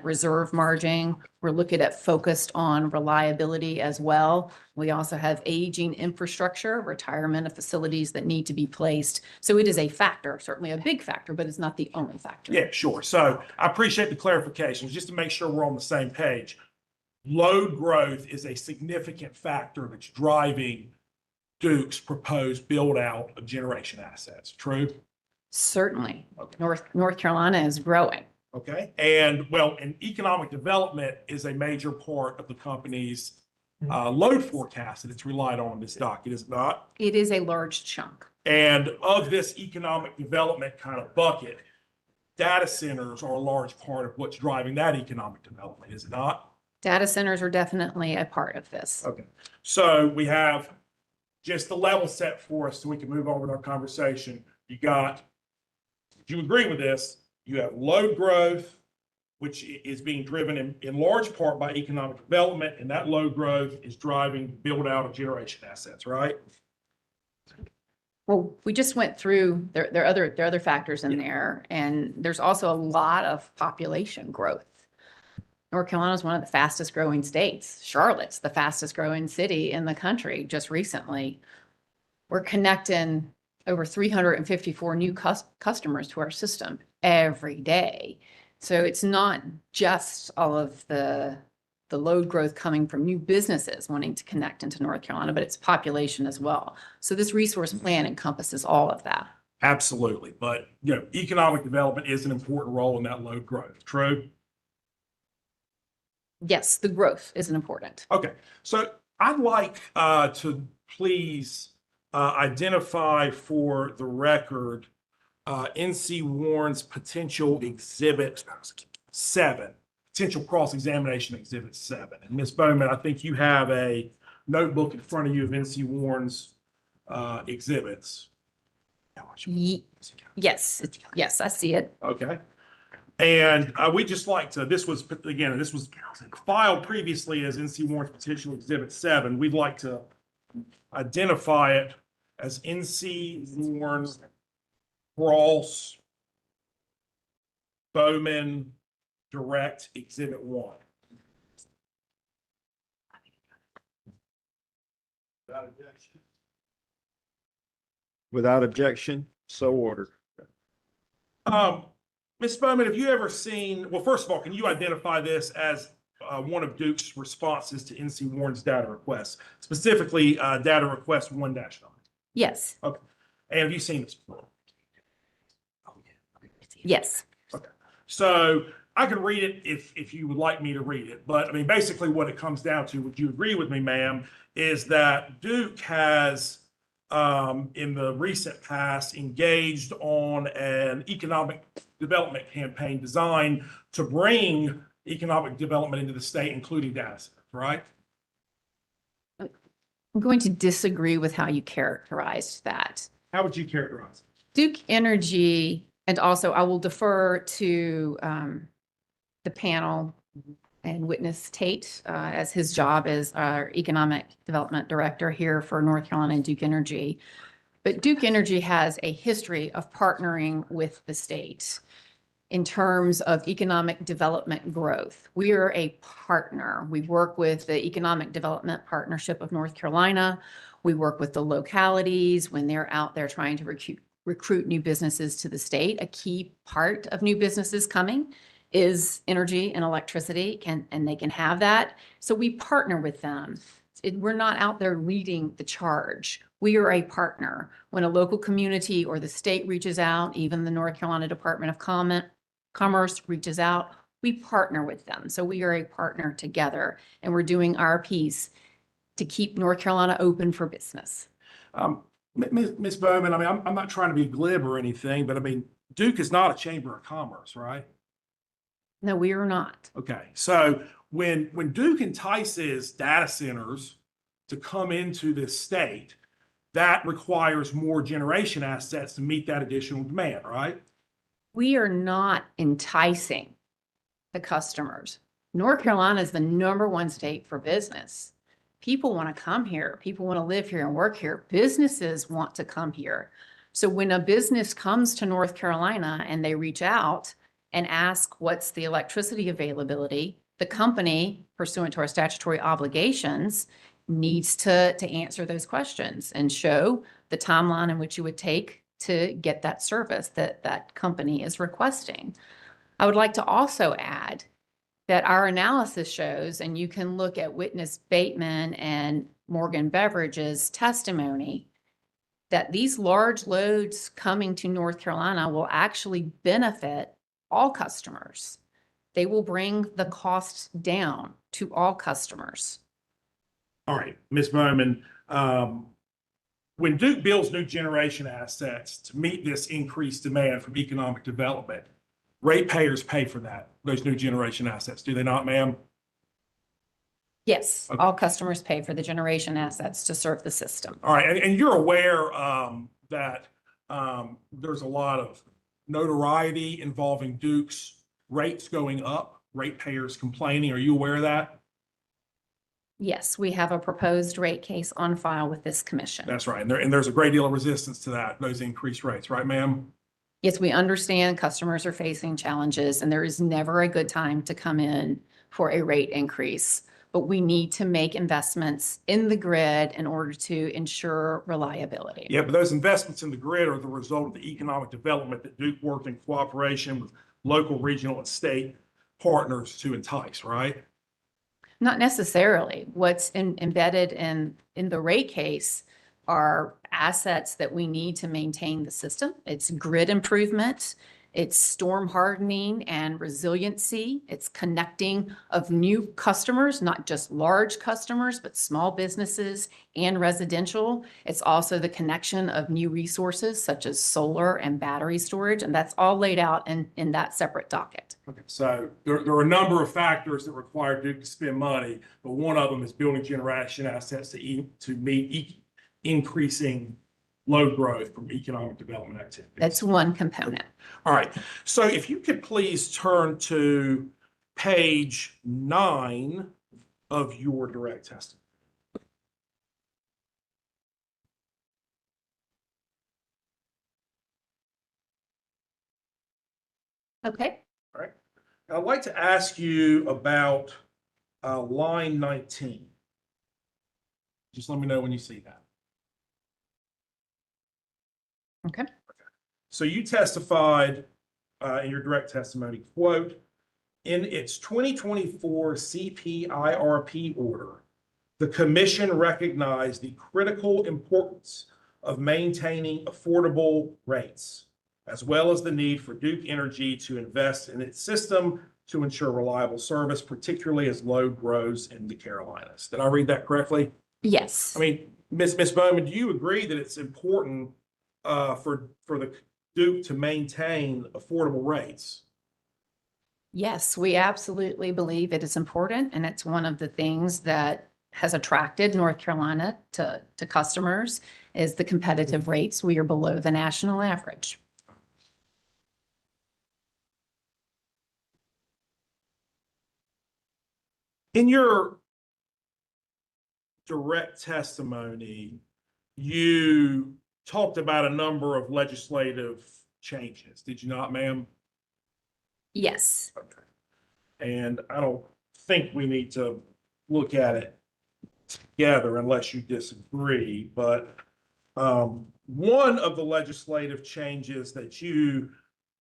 S16: reserve margin. We're looking at focused on reliability as well. We also have aging infrastructure, retirement of facilities that need to be placed. So it is a factor, certainly a big factor, but it's not the only factor.
S12: Yeah, sure. So I appreciate the clarifications, just to make sure we're on the same page. Load growth is a significant factor that's driving Duke's proposed build out of generation assets. True?
S16: Certainly. North Carolina is growing.
S12: Okay. And well, and economic development is a major part of the company's load forecast that it's relied on in this docket, is it not?
S16: It is a large chunk.
S12: And of this economic development kind of bucket, data centers are a large part of what's driving that economic development, is it not?
S16: Data centers are definitely a part of this.
S12: Okay. So we have just the level set for us so we can move on with our conversation. You got, do you agree with this? You have load growth, which is being driven in large part by economic development, and that load growth is driving build out of generation assets, right?
S16: Well, we just went through, there are other factors in there, and there's also a lot of population growth. North Carolina is one of the fastest growing states. Charlotte's the fastest growing city in the country just recently. We're connecting over 354 new customers to our system every day. So it's not just all of the load growth coming from new businesses wanting to connect into North Carolina, but it's population as well. So this resource plan encompasses all of that.
S12: Absolutely. But, you know, economic development is an important role in that load growth. True?
S16: Yes, the growth is important.
S12: Okay. So I'd like to please identify for the record NC Warren's potential exhibit 7, potential cross-examination exhibit 7. And Ms. Bowman, I think you have a notebook in front of you of NC Warren's exhibits.
S16: Yes, yes, I see it.
S12: Okay. And we just like to, this was filed previously as NC Warren's potential exhibit 7. We'd like to identify it as NC Warren's Cross Bowman Direct Exhibit 1.
S1: Without objection, so ordered.
S12: Ms. Bowman, have you ever seen, well, first of all, can you identify this as one of Duke's responses to NC Warren's data requests, specifically data request 1-9?
S16: Yes.
S12: Okay. And have you seen this before?
S16: Yes.
S12: Okay. So I can read it if you would like me to read it. But I mean, basically what it comes down to, would you agree with me, ma'am, is that Duke has in the recent past engaged on an economic development campaign designed to bring economic development into the state, including data centers, right?
S16: I'm going to disagree with how you characterized that.
S12: How would you characterize it?
S16: Duke Energy, and also I will defer to the panel and witness Tate as his job is our economic development director here for North Carolina and Duke Energy. But Duke Energy has a history of partnering with the state in terms of economic development growth. We are a partner. We work with the Economic Development Partnership of North Carolina. We work with the localities when they're out there trying to recruit new businesses to the state. A key part of new businesses coming is energy and electricity, and they can have that. So we partner with them. We're not out there leading the charge. We are a partner. When a local community or the state reaches out, even the North Carolina Department of Commerce reaches out, we partner with them. So we are a partner together, and we're doing our piece to keep North Carolina open for business.
S12: Ms. Bowman, I mean, I'm not trying to be glib or anything, but I mean, Duke is not a chamber of commerce, right?
S16: No, we are not.
S12: Okay, so when Duke entices data centers to come into this state, that requires more generation assets to meet that additional demand, right?
S16: We are not enticing the customers. North Carolina is the #1 state for business. People want to come here. People want to live here and work here. Businesses want to come here. So when a business comes to North Carolina and they reach out and ask, what's the electricity availability? The company, pursuant to our statutory obligations, needs to answer those questions and show the timeline in which you would take to get that service that that company is requesting. I would like to also add that our analysis shows, and you can look at witness Bateman and Morgan Beverage's testimony, that these large loads coming to North Carolina will actually benefit all customers. They will bring the costs down to all customers.
S12: All right, Ms. Bowman, when Duke builds new generation assets to meet this increased demand from economic development, ratepayers pay for that, those new generation assets, do they not, ma'am?
S16: Yes,
S12: Okay.
S16: all customers pay for the generation assets to serve the system.
S12: All right, and you're aware that there's a lot of notoriety involving Duke's rates going up, ratepayers complaining. Are you aware of that?
S16: Yes, we have a proposed rate case on file with this commission.
S12: That's right, and there's a great deal of resistance to that, those increased rates, right, ma'am?
S16: Yes, we understand customers are facing challenges, and there is never a good time to come in for a rate increase. But we need to make investments in the grid in order to ensure reliability.
S12: Yeah, but those investments in the grid are the result of the economic development that Duke worked in cooperation with local, regional, and state partners to entice, right?
S16: Not necessarily. What's embedded in the rate case are assets that we need to maintain the system. It's grid improvement, it's storm hardening and resiliency, it's connecting of new customers, not just large customers, but small businesses and residential. It's also the connection of new resources such as solar and battery storage, and that's all laid out in that separate docket.
S12: Okay, so there are a number of factors that require Duke to spend money, but one of them is building generation assets to meet increasing load growth from economic development activities.
S16: That's one component.
S12: All right, so if you could please turn to page 9 of your direct testimony.
S16: Okay.
S12: All right. I'd like to ask you about line 19. Just let me know when you see that.
S16: Okay.
S12: So you testified in your direct testimony, quote, in its 2024 CPIRP order, the commission recognized the critical importance of maintaining affordable rates, as well as the need for Duke Energy to invest in its system to ensure reliable service, particularly as load grows in the Carolinas. Did I read that correctly?
S16: Yes.
S12: I mean, Ms. Bowman, do you agree that it's important for the Duke to maintain affordable rates?
S16: Yes, we absolutely believe it is important, and it's one of the things that has attracted North Carolina to customers is the competitive rates. We are below the national average.
S12: In your direct testimony, you talked about a number of legislative changes, did you not, ma'am?
S16: Yes.
S12: Okay. And I don't think we need to look at it together unless you disagree, but one of the legislative changes that you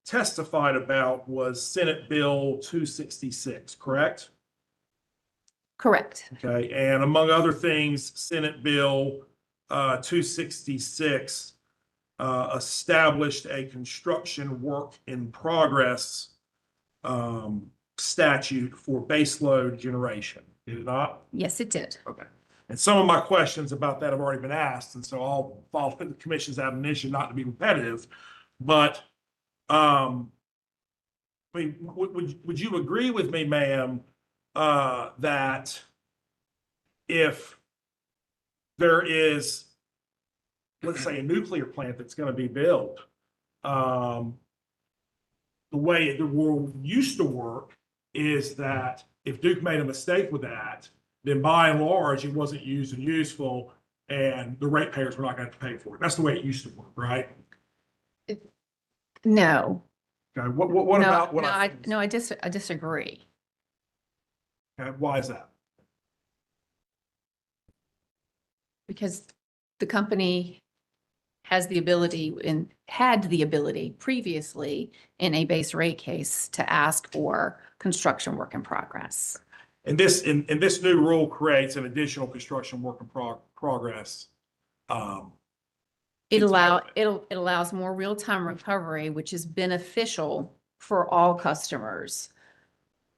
S12: testified about was Senate Bill 266, correct?
S16: Correct.
S12: Okay, and among other things, Senate Bill 266 established a construction work in progress statute for baseload generation. Did it not?
S16: Yes, it did.
S12: Okay. And some of my questions about that have already been asked, and so I'll follow the commission's admonition not to be repetitive. But I mean, would you agree with me, ma'am, that if there is, let's say, a nuclear plant that's going to be built, the way the world used to work is that if Duke made a mistake with that, then by and large, it wasn't used and useful, and the ratepayers were not going to pay for it. That's the way it used to work, right?
S16: No.
S12: Okay, what
S16: No,
S12: about what
S16: no,
S12: I?
S16: I disagree.
S12: Okay, why is that?
S16: Because the company has the ability and had the ability previously in a base rate case to ask for construction work in progress.
S12: And this new rule creates an additional construction work in progress.
S16: It allows more real-time recovery, which is beneficial for all customers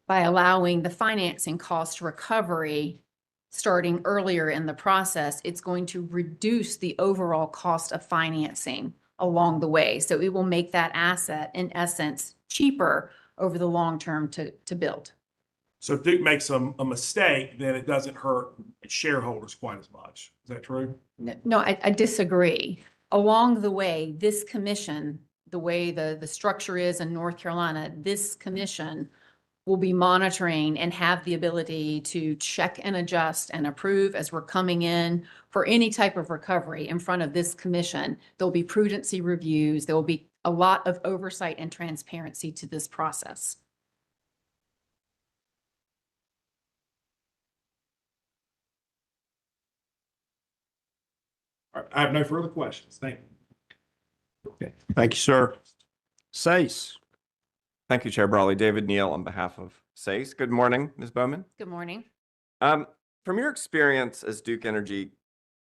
S16: by allowing the financing cost recovery starting earlier in the process. It's going to reduce the overall cost of financing along the way. So it will make that asset, in essence, cheaper over the long term to build.
S12: So if Duke makes a mistake, then it doesn't hurt its shareholders quite as much. Is that true?
S16: No, I disagree. Along the way, this commission, the way the structure is in North Carolina, this commission will be monitoring and have the ability to check and adjust and approve as we're coming in for any type of recovery in front of this commission. There'll be prudency reviews. There will be a lot of oversight and transparency to this process.
S12: All right, I have no further questions. Thank you.
S1: Okay, thank you, sir. SACE.
S13: Thank you, Chair Brawley. David Neal on behalf of SACE. Good morning, Ms. Bowman.
S16: Good morning.
S13: From your experience as Duke Energy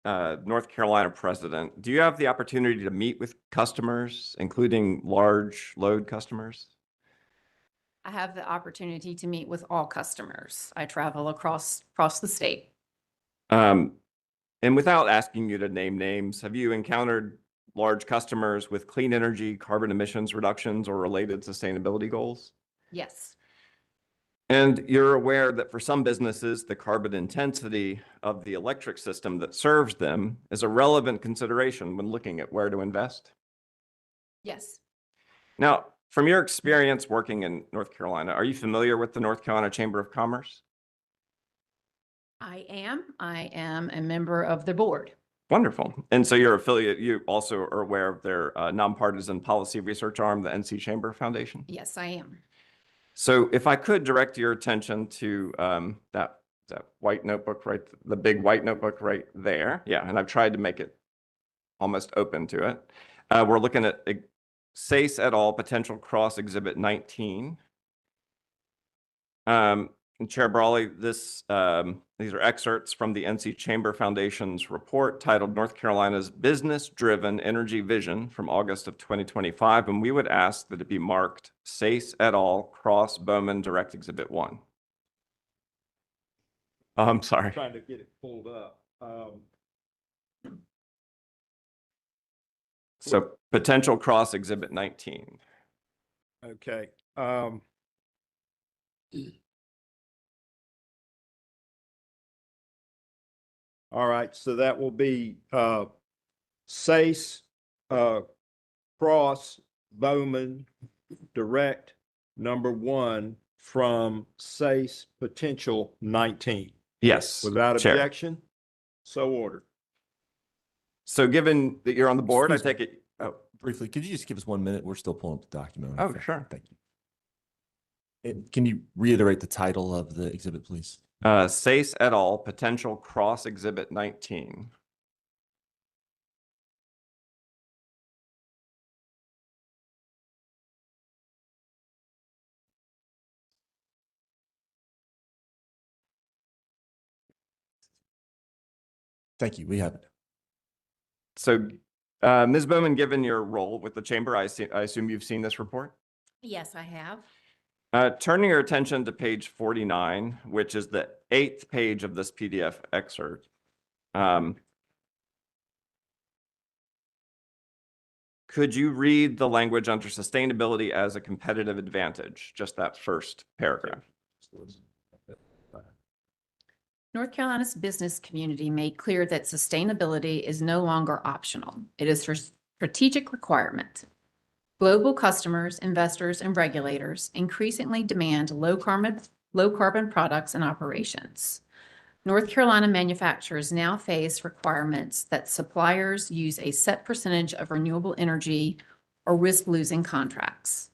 S13: North Carolina president, do you have the opportunity to meet with customers, including large load customers?
S16: I have the opportunity to meet with all customers. I travel across the state.
S13: And without asking you to name names, have you encountered large customers with clean energy, carbon emissions reductions, or related sustainability goals?
S16: Yes.
S13: And you're aware that for some businesses, the carbon intensity of the electric system that serves them is a relevant consideration when looking at where to invest?
S16: Yes.
S13: Now, from your experience working in North Carolina, are you familiar with the North Carolina Chamber of Commerce?
S16: I am a member of the board.
S13: Wonderful. And so you're affiliate, you also are aware of their nonpartisan policy research arm, the NC Chamber Foundation?
S16: Yes, I am.
S13: So if I could direct your attention to that white notebook, right, the big white notebook right there. Yeah, and I've tried to make it almost open to it. We're looking at SACE et al. Potential Cross Exhibit 19. And Chair Brawley, these are excerpts from the NC Chamber Foundation's report titled North Carolina's Business-Driven Energy Vision from August of 2025, and we would ask that it be marked SACE et al. Cross Bowman Direct Exhibit 1. Oh, I'm sorry.
S1: Trying to get it pulled up.
S13: So potential cross Exhibit 19.
S1: Okay. All right, so that will be SACE Cross Bowman Direct number 1 from SACE Potential 19.
S13: Yes,
S1: Without
S13: Chair.
S1: objection, so ordered.
S13: So given that you're on the board, I take it. Oh,
S10: Briefly, could you just give us 1 minute? We're still pulling up the document.
S13: Oh, sure.
S10: Thank you. And can you reiterate the title of the exhibit, please?
S13: SACE et al. Potential Cross Exhibit 19.
S10: Thank you. We have it.
S13: So, Ms. Bowman, given your role with the chamber, I assume you've seen this report?
S16: Yes, I have.
S13: Turning your attention to page 49, which is the 8th page of this PDF excerpt. Could you read the language under sustainability as a competitive advantage? Just that first paragraph.
S16: North Carolina's business community made clear that sustainability is no longer optional. It is a strategic requirement. Global customers, investors, and regulators increasingly demand low carbon low carbon products and operations. North Carolina manufacturers now face requirements that suppliers use a set percentage of renewable energy or risk losing contracts.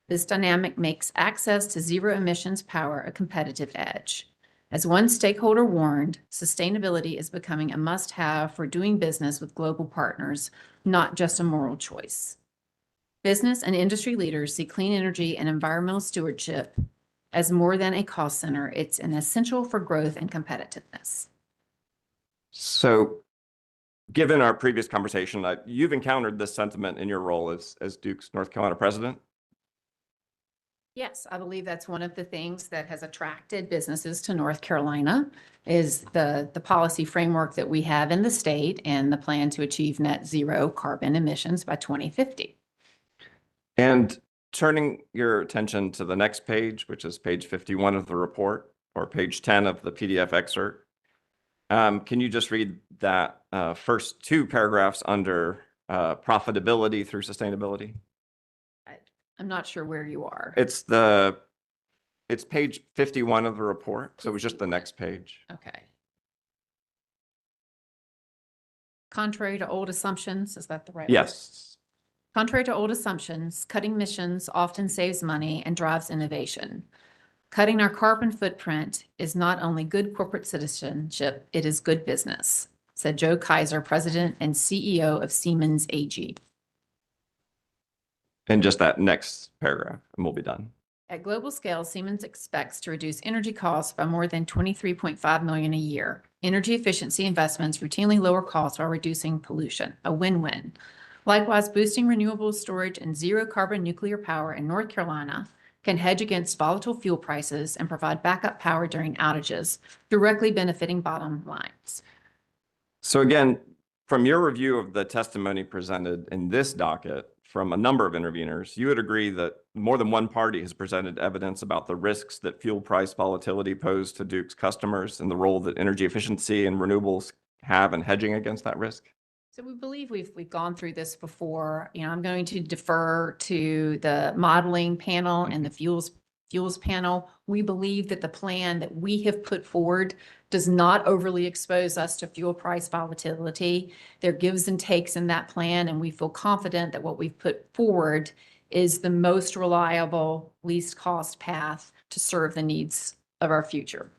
S16: This dynamic makes access to zero emissions power a competitive edge. As one stakeholder warned, sustainability is becoming a must-have for doing business with global partners, not just a moral choice. Business and industry leaders see clean energy and environmental stewardship as more than a cost center. It's an essential for growth and competitiveness.
S13: So given our previous conversation, you've encountered this sentiment in your role as Duke's North Carolina president?
S16: Yes, I believe that's one of the things that has attracted businesses to North Carolina is the policy framework that we have in the state and the plan to achieve net zero carbon emissions by 2050.
S13: And turning your attention to the next page, which is page 51 of the report, or page 10 of the PDF excerpt, can you just read that first two paragraphs under profitability through sustainability?
S16: I'm not sure where you are.
S13: It's page 51 of the report, so it was just the next page.
S16: Okay. Contrary to old assumptions, is that the right word?
S13: Yes.
S16: Contrary to old assumptions, cutting emissions often saves money and drives innovation. Cutting our carbon footprint is not only good corporate citizenship, it is good business, said Joe Kaiser, President and CEO of Siemens AG.
S13: And just that next paragraph, and we'll be done.
S16: At global scale, Siemens expects to reduce energy costs by more than $23.5 million a year. Energy efficiency investments routinely lower costs while reducing pollution, a win-win. Likewise, boosting renewable storage and zero carbon nuclear power in North Carolina can hedge against volatile fuel prices and provide backup power during outages, directly benefiting bottom lines.
S13: So again, from your review of the testimony presented in this docket from a number of interveners, you would agree that more than one party has presented evidence about the risks that fuel price volatility pose to Duke's customers and the role that energy efficiency and renewables have in hedging against that risk?
S16: So we believe we've gone through this before. I'm going to defer to the modeling panel and the fuels panel. We believe that the plan that we have put forward does not overly expose us to fuel price volatility. There are gives and takes in that plan, and we feel confident that what we've put forward is the most reliable, least cost path to serve the needs of our future.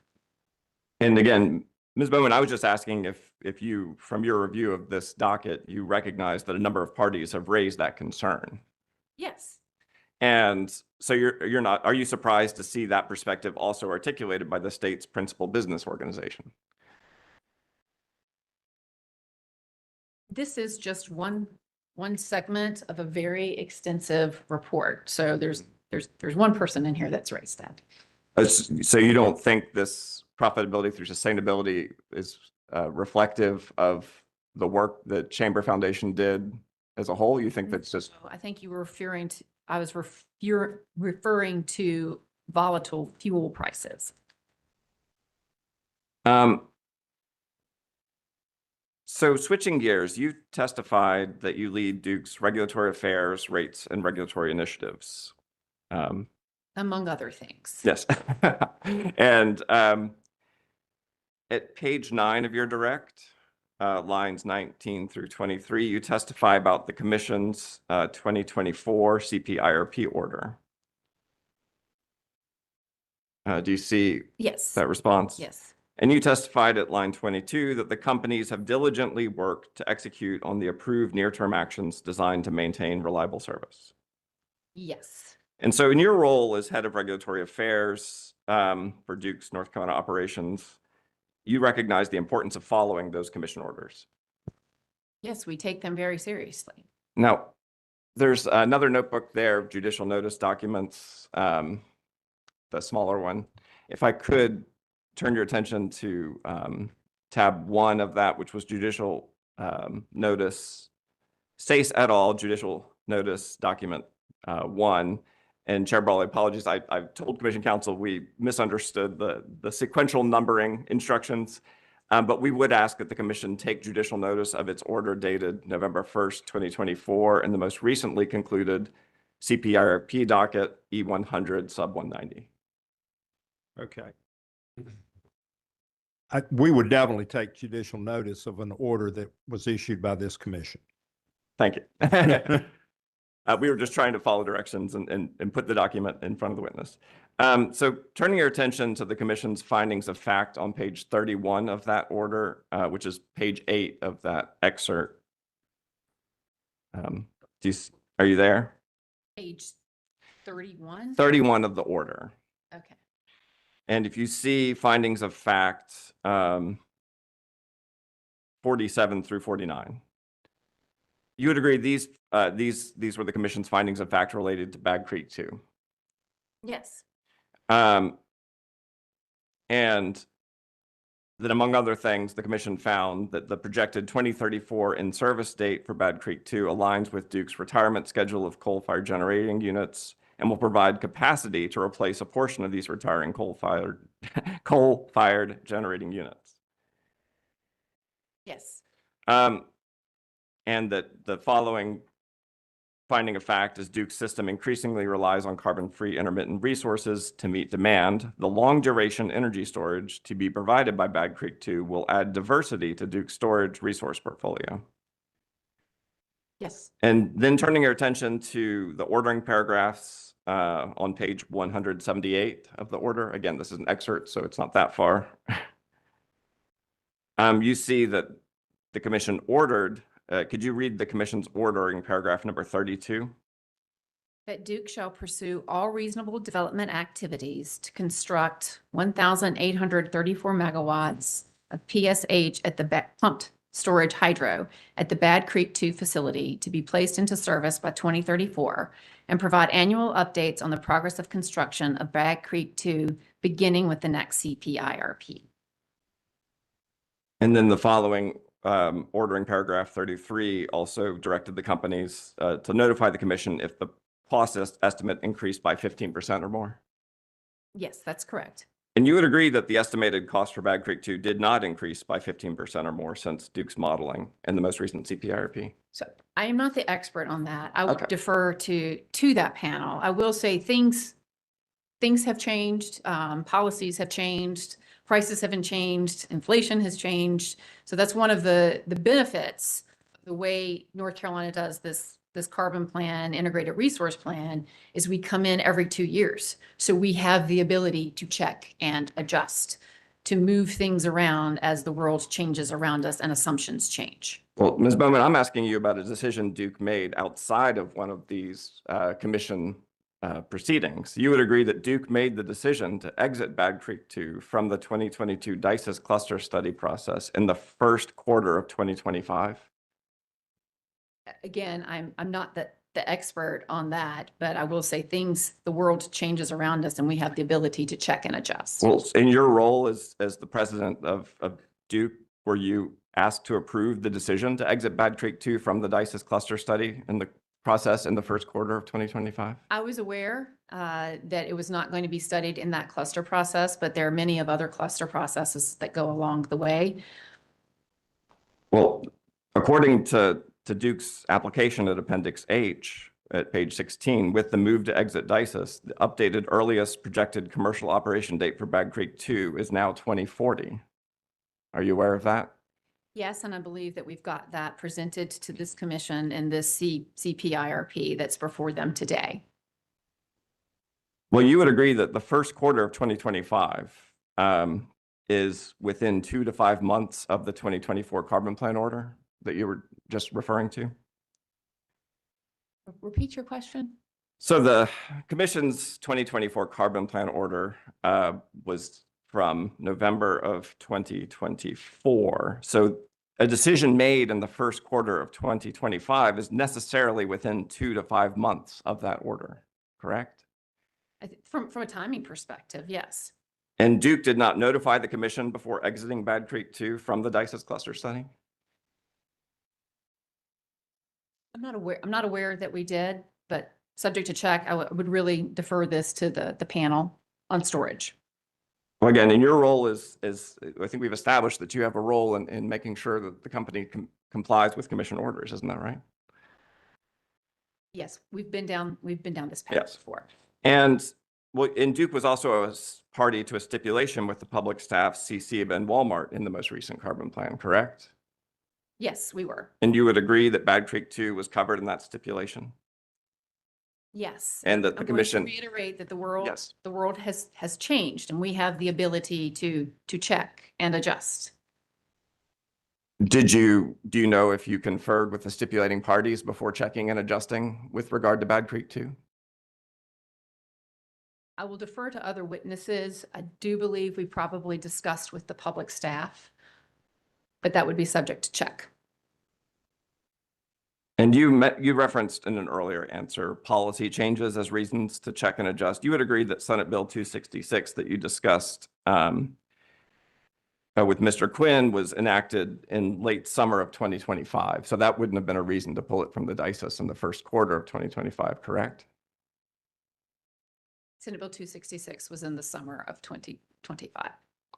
S13: And again, Ms. Bowman, I was just asking if you, from your review of this docket, you recognize that a number of parties have raised that concern.
S16: Yes.
S13: And so are you surprised to see that perspective also articulated by the state's principal business organization?
S16: This is just one segment of a very extensive report. So there's one person in here that's raised that.
S13: So you don't think this profitability through sustainability is reflective of the work that Chamber Foundation did as a whole? You think that's just...
S16: I think you were referring to, I was referring to volatile fuel prices.
S13: So switching gears, you testified that you lead Duke's regulatory affairs, rates, and regulatory initiatives.
S16: Among other things.
S13: Yes. And at page 9 of your direct, lines 19 through 23, you testify about the Commission's 2024 CPIRP order. Do you see that response?
S16: Yes.
S13: And you testified at line 22 that the companies have diligently worked to execute on the approved near-term actions designed to maintain reliable service.
S16: Yes.
S13: And so in your role as head of regulatory affairs for Duke's North Carolina operations, you recognize the importance of following those commission orders.
S16: Yes, we take them very seriously.
S13: Now, there's another notebook there, judicial notice documents, the smaller one. If I could turn your attention to tab 1 of that, which was judicial notice, Stace et al. Judicial notice document 1. And Chair Brawley, apologies, I've told Commission Counsel we misunderstood the sequential numbering instructions, but we would ask that the Commission take judicial notice of its order dated November 1st, 2024, and the most recently concluded CPIRP docket E-100 sub 190.
S1: Okay. We would definitely take judicial notice of an order that was issued by this commission.
S13: Thank you. We were just trying to follow directions and put the document in front of the witness. So turning your attention to the commission's findings of fact on page 31 of that order, which is page 8 of that excerpt. Are you there?
S16: Page 31?
S13: 31 of the order.
S16: Okay.
S13: And if you see findings of fact 47 through 49, you would agree these were the commission's findings of fact related to Bad Creek 2.
S16: Yes.
S13: And that among other things, the commission found that the projected 2034 in-service date for Bad Creek 2 aligns with Duke's retirement schedule of coal-fired generating units and will provide capacity to replace a portion of these retiring coal-fired generating units.
S16: Yes.
S13: And that the following finding of fact is Duke's system increasingly relies on carbon-free intermittent resources to meet demand. The long-duration energy storage to be provided by Bad Creek 2 will add diversity to Duke's storage resource portfolio.
S16: Yes.
S13: And then turning your attention to the ordering paragraphs on page 178 of the order. Again, this is an excerpt, so it's not that far. You see that the commission ordered. Could you read the commission's ordering paragraph number 32?
S16: That Duke shall pursue all reasonable development activities to construct 1,834 megawatts of PSH at the pumped storage hydro at the Bad Creek 2 facility to be placed into service by 2034 and provide annual updates on the progress of construction of Bad Creek 2 beginning with the next CPIRP.
S13: And then the following ordering paragraph 33 also directed the companies to notify the commission if the cost estimate increased by 15% or more.
S16: Yes, that's correct.
S13: And you would agree that the estimated cost for Bad Creek 2 did not increase by 15% or more since Duke's modeling and the most recent CPIRP?
S16: So I am not the expert on that. I would
S13: Okay.
S16: defer to that panel. I will say things have changed, policies have changed, prices haven't changed, inflation has changed. So that's one of the benefits, the way North Carolina does this carbon plan, integrated resource plan, is we come in every 2 years. So we have the ability to check and adjust, to move things around as the world changes around us and assumptions change.
S13: Well, Ms. Bowman, I'm asking you about a decision Duke made outside of one of these commission proceedings. You would agree that Duke made the decision to exit Bad Creek 2 from the 2022 DICES cluster study process in the first quarter of 2025?
S16: Again, I'm not the expert on that, but I will say the world changes around us and we have the ability to check and adjust.
S13: Well, in your role as the president of Duke, were you asked to approve the decision to exit Bad Creek 2 from the DICES cluster study in the process in the first quarter of 2025?
S16: I was aware that it was not going to be studied in that cluster process, but there are many of other cluster processes that go along the way.
S13: Well, according to Duke's application at Appendix H at page 16, with the move to exit DICES, the updated earliest projected commercial operation date for Bad Creek 2 is now 2040. Are you aware of that?
S16: Yes, and I believe that we've got that presented to this commission in this CPIRP that's before them today.
S13: Well, you would agree that the first quarter of 2025 is within 2 to 5 months of the 2024 carbon plan order that you were just referring to?
S16: Repeat your question.
S13: So the commission's 2024 carbon plan order was from November of 2024. So a decision made in the first quarter of 2025 is necessarily within 2 to 5 months of that order, correct?
S16: From a timing perspective, yes.
S13: And Duke did not notify the commission before exiting Bad Creek 2 from the DICES cluster study?
S16: I'm not aware that we did, but subject to check, I would really defer this to the panel on storage.
S13: Well, again, in your role is I think we've established that you have a role in making sure that the company complies with commission orders, isn't that right?
S16: Yes, we've been down this path before.
S13: And Well, and Duke was also a party to a stipulation with the public staff, CCBA, and Walmart in the most recent carbon plan, correct?
S16: Yes, we were.
S13: And you would agree that Bad Creek 2 was covered in that stipulation?
S16: Yes.
S13: And that the
S16: I'm going to
S13: commission,
S16: reiterate that the world,
S13: yes,
S16: the world has changed and we have the ability to check and adjust.
S13: do you know if you conferred with the stipulating parties before checking and adjusting with regard to Bad Creek 2?
S16: I will defer to other witnesses. I do believe we probably discussed with the public staff, but that would be subject to check.
S13: And you referenced in an earlier answer policy changes as reasons to check and adjust. You would agree that Senate Bill 266 that you discussed with Mr. Quinn was enacted in late summer of 2025. So that wouldn't have been a reason to pull it from the DICES in the first quarter of 2025, correct?
S16: Senate Bill 266 was in the summer of 2025.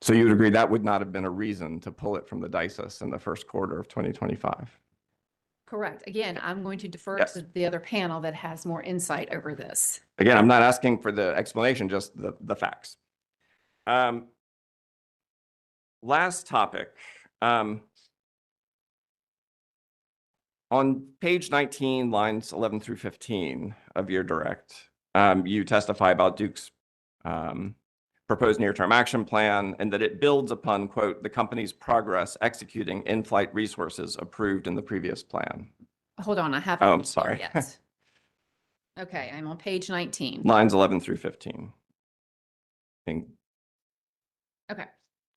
S13: So you would agree that would not have been a reason to pull it from the DICES in the first quarter of 2025?
S16: Correct. Again, I'm going to defer
S13: Yes.
S16: to the other panel that has more insight over this.
S13: Again, I'm not asking for the explanation, just the facts. Last topic. On page 19, lines 11 through 15 of your direct, you testify about Duke's proposed near-term action plan and that it builds upon, quote, the company's progress executing in-flight resources approved in the previous plan.
S16: Hold on, I haven't.
S13: Oh, I'm
S16: reached there
S13: sorry.
S16: yet. Okay, I'm on page 19.
S13: Lines 11 through 15.
S16: Okay.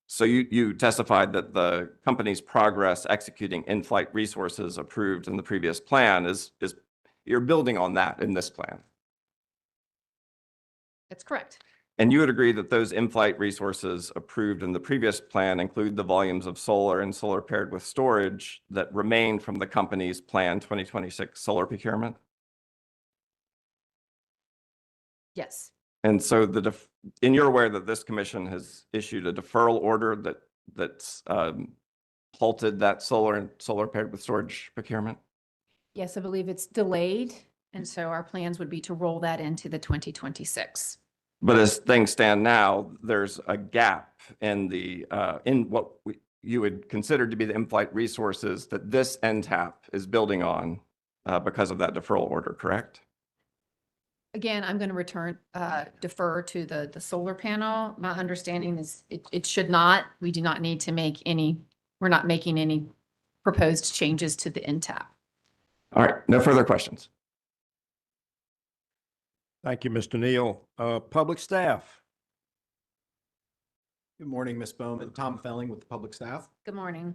S13: So you testified that the company's progress executing in-flight resources approved in the previous plan is you're building on that in this plan.
S16: That's correct.
S13: And you would agree that those in-flight resources approved in the previous plan include the volumes of solar and solar paired with storage that remain from the company's planned 2026 solar procurement?
S16: Yes.
S13: And so and you're aware that this commission has issued a deferral order that's halted that solar and solar paired with storage procurement?
S16: Yes, I believe it's delayed. And so our plans would be to roll that into the 2026.
S13: But as things stand now, there's a gap in what you would consider to be the in-flight resources that this NTAP is building on because of that deferral order, correct?
S16: Again, I'm going to defer to the solar panel. My understanding is it should not, we do not need to make we're not making any proposed changes to the NTAP.
S13: All right, no further questions.
S1: Thank you, Mr. Neal. Public staff.
S3: Good morning, Ms. Bowman. Tom Felling with the public staff.
S16: Good morning.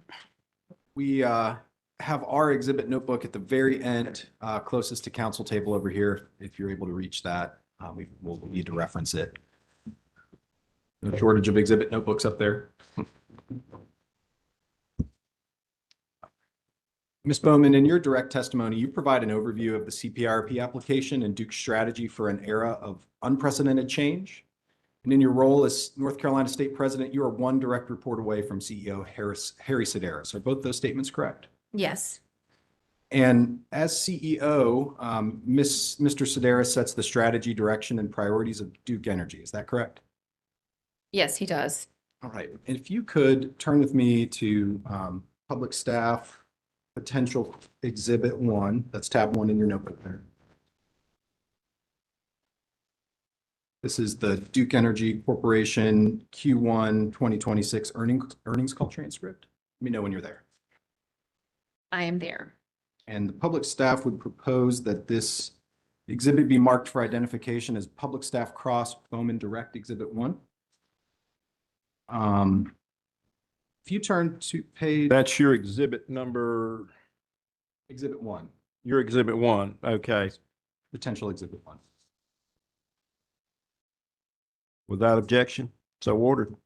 S3: We have our exhibit notebook at the very end, closest to council table over here. If you're able to reach that, we will need to reference it. No shortage of exhibit notebooks up there. Ms. Bowman, in your direct testimony, you provide an overview of the CPIRP application and Duke's strategy for an era of unprecedented change. And in your role as North Carolina State President, you are one direct report away from CEO Harry Sedaris. Are both those statements correct?
S16: Yes.
S3: And as CEO, Mr. Sedaris sets the strategy, direction, and priorities of Duke Energy. Is that correct?
S16: Yes, he does.
S3: All right. And if you could turn with me to public staff, potential exhibit 1. That's tab 1 in your notebook there. This is the Duke Energy Corporation Q1 2026 earnings call transcript. Let me know when you're there.
S16: I am there.
S3: And the public staff would propose that this exhibit be marked for identification as Public Staff Cross Bowman Direct Exhibit 1. If you turn to page.
S1: That's your exhibit number.
S3: Exhibit 1.
S1: Your exhibit 1. Okay.
S3: Potential exhibit 1.
S1: Without objection, so ordered.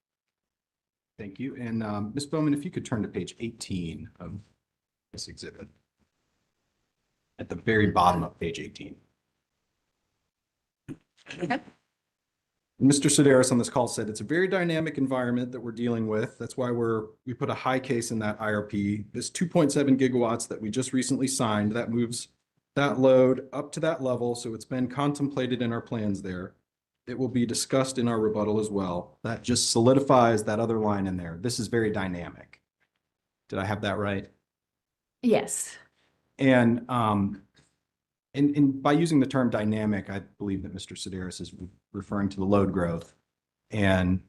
S3: Thank you. And Ms. Bowman, if you could turn to page 18 of this exhibit. At the very bottom of page 18.
S16: Okay.
S3: Mr. Sedaris on this call said it's a very dynamic environment that we're dealing with. That's why we put a high case in that IRP. This 2.7 gigawatts that we just recently signed, that moves that load up to that level. So it's been contemplated in our plans there. it will be discussed in our rebuttal as well. That just solidifies that other line in there. This is very dynamic. Did I have that right?
S16: Yes.
S3: And by using the term dynamic, I believe that Mr. Sedaris is referring to the load growth. And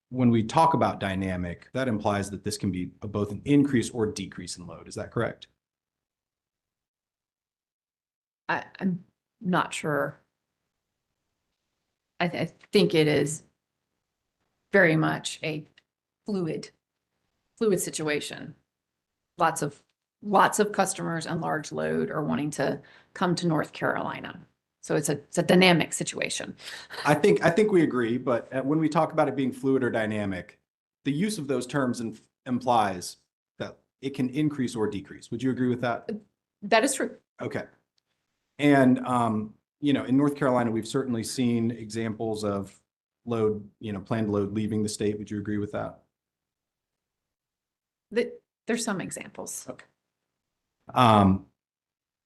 S3: when we talk about dynamic, that implies that this can be both an increase or decrease in load. Is that correct?
S16: I'm not sure. I think it is very much a fluid situation. Lots of customers and large load are wanting to come to North Carolina. So it's a dynamic situation.
S3: I think we agree, but when we talk about it being fluid or dynamic, the use of those terms implies that it can increase or decrease. Would you agree with that?
S16: That is true.
S3: Okay. And, in North Carolina, we've certainly seen examples of load, planned load leaving the state. Would you agree with that?
S16: There's some examples.
S3: Okay. I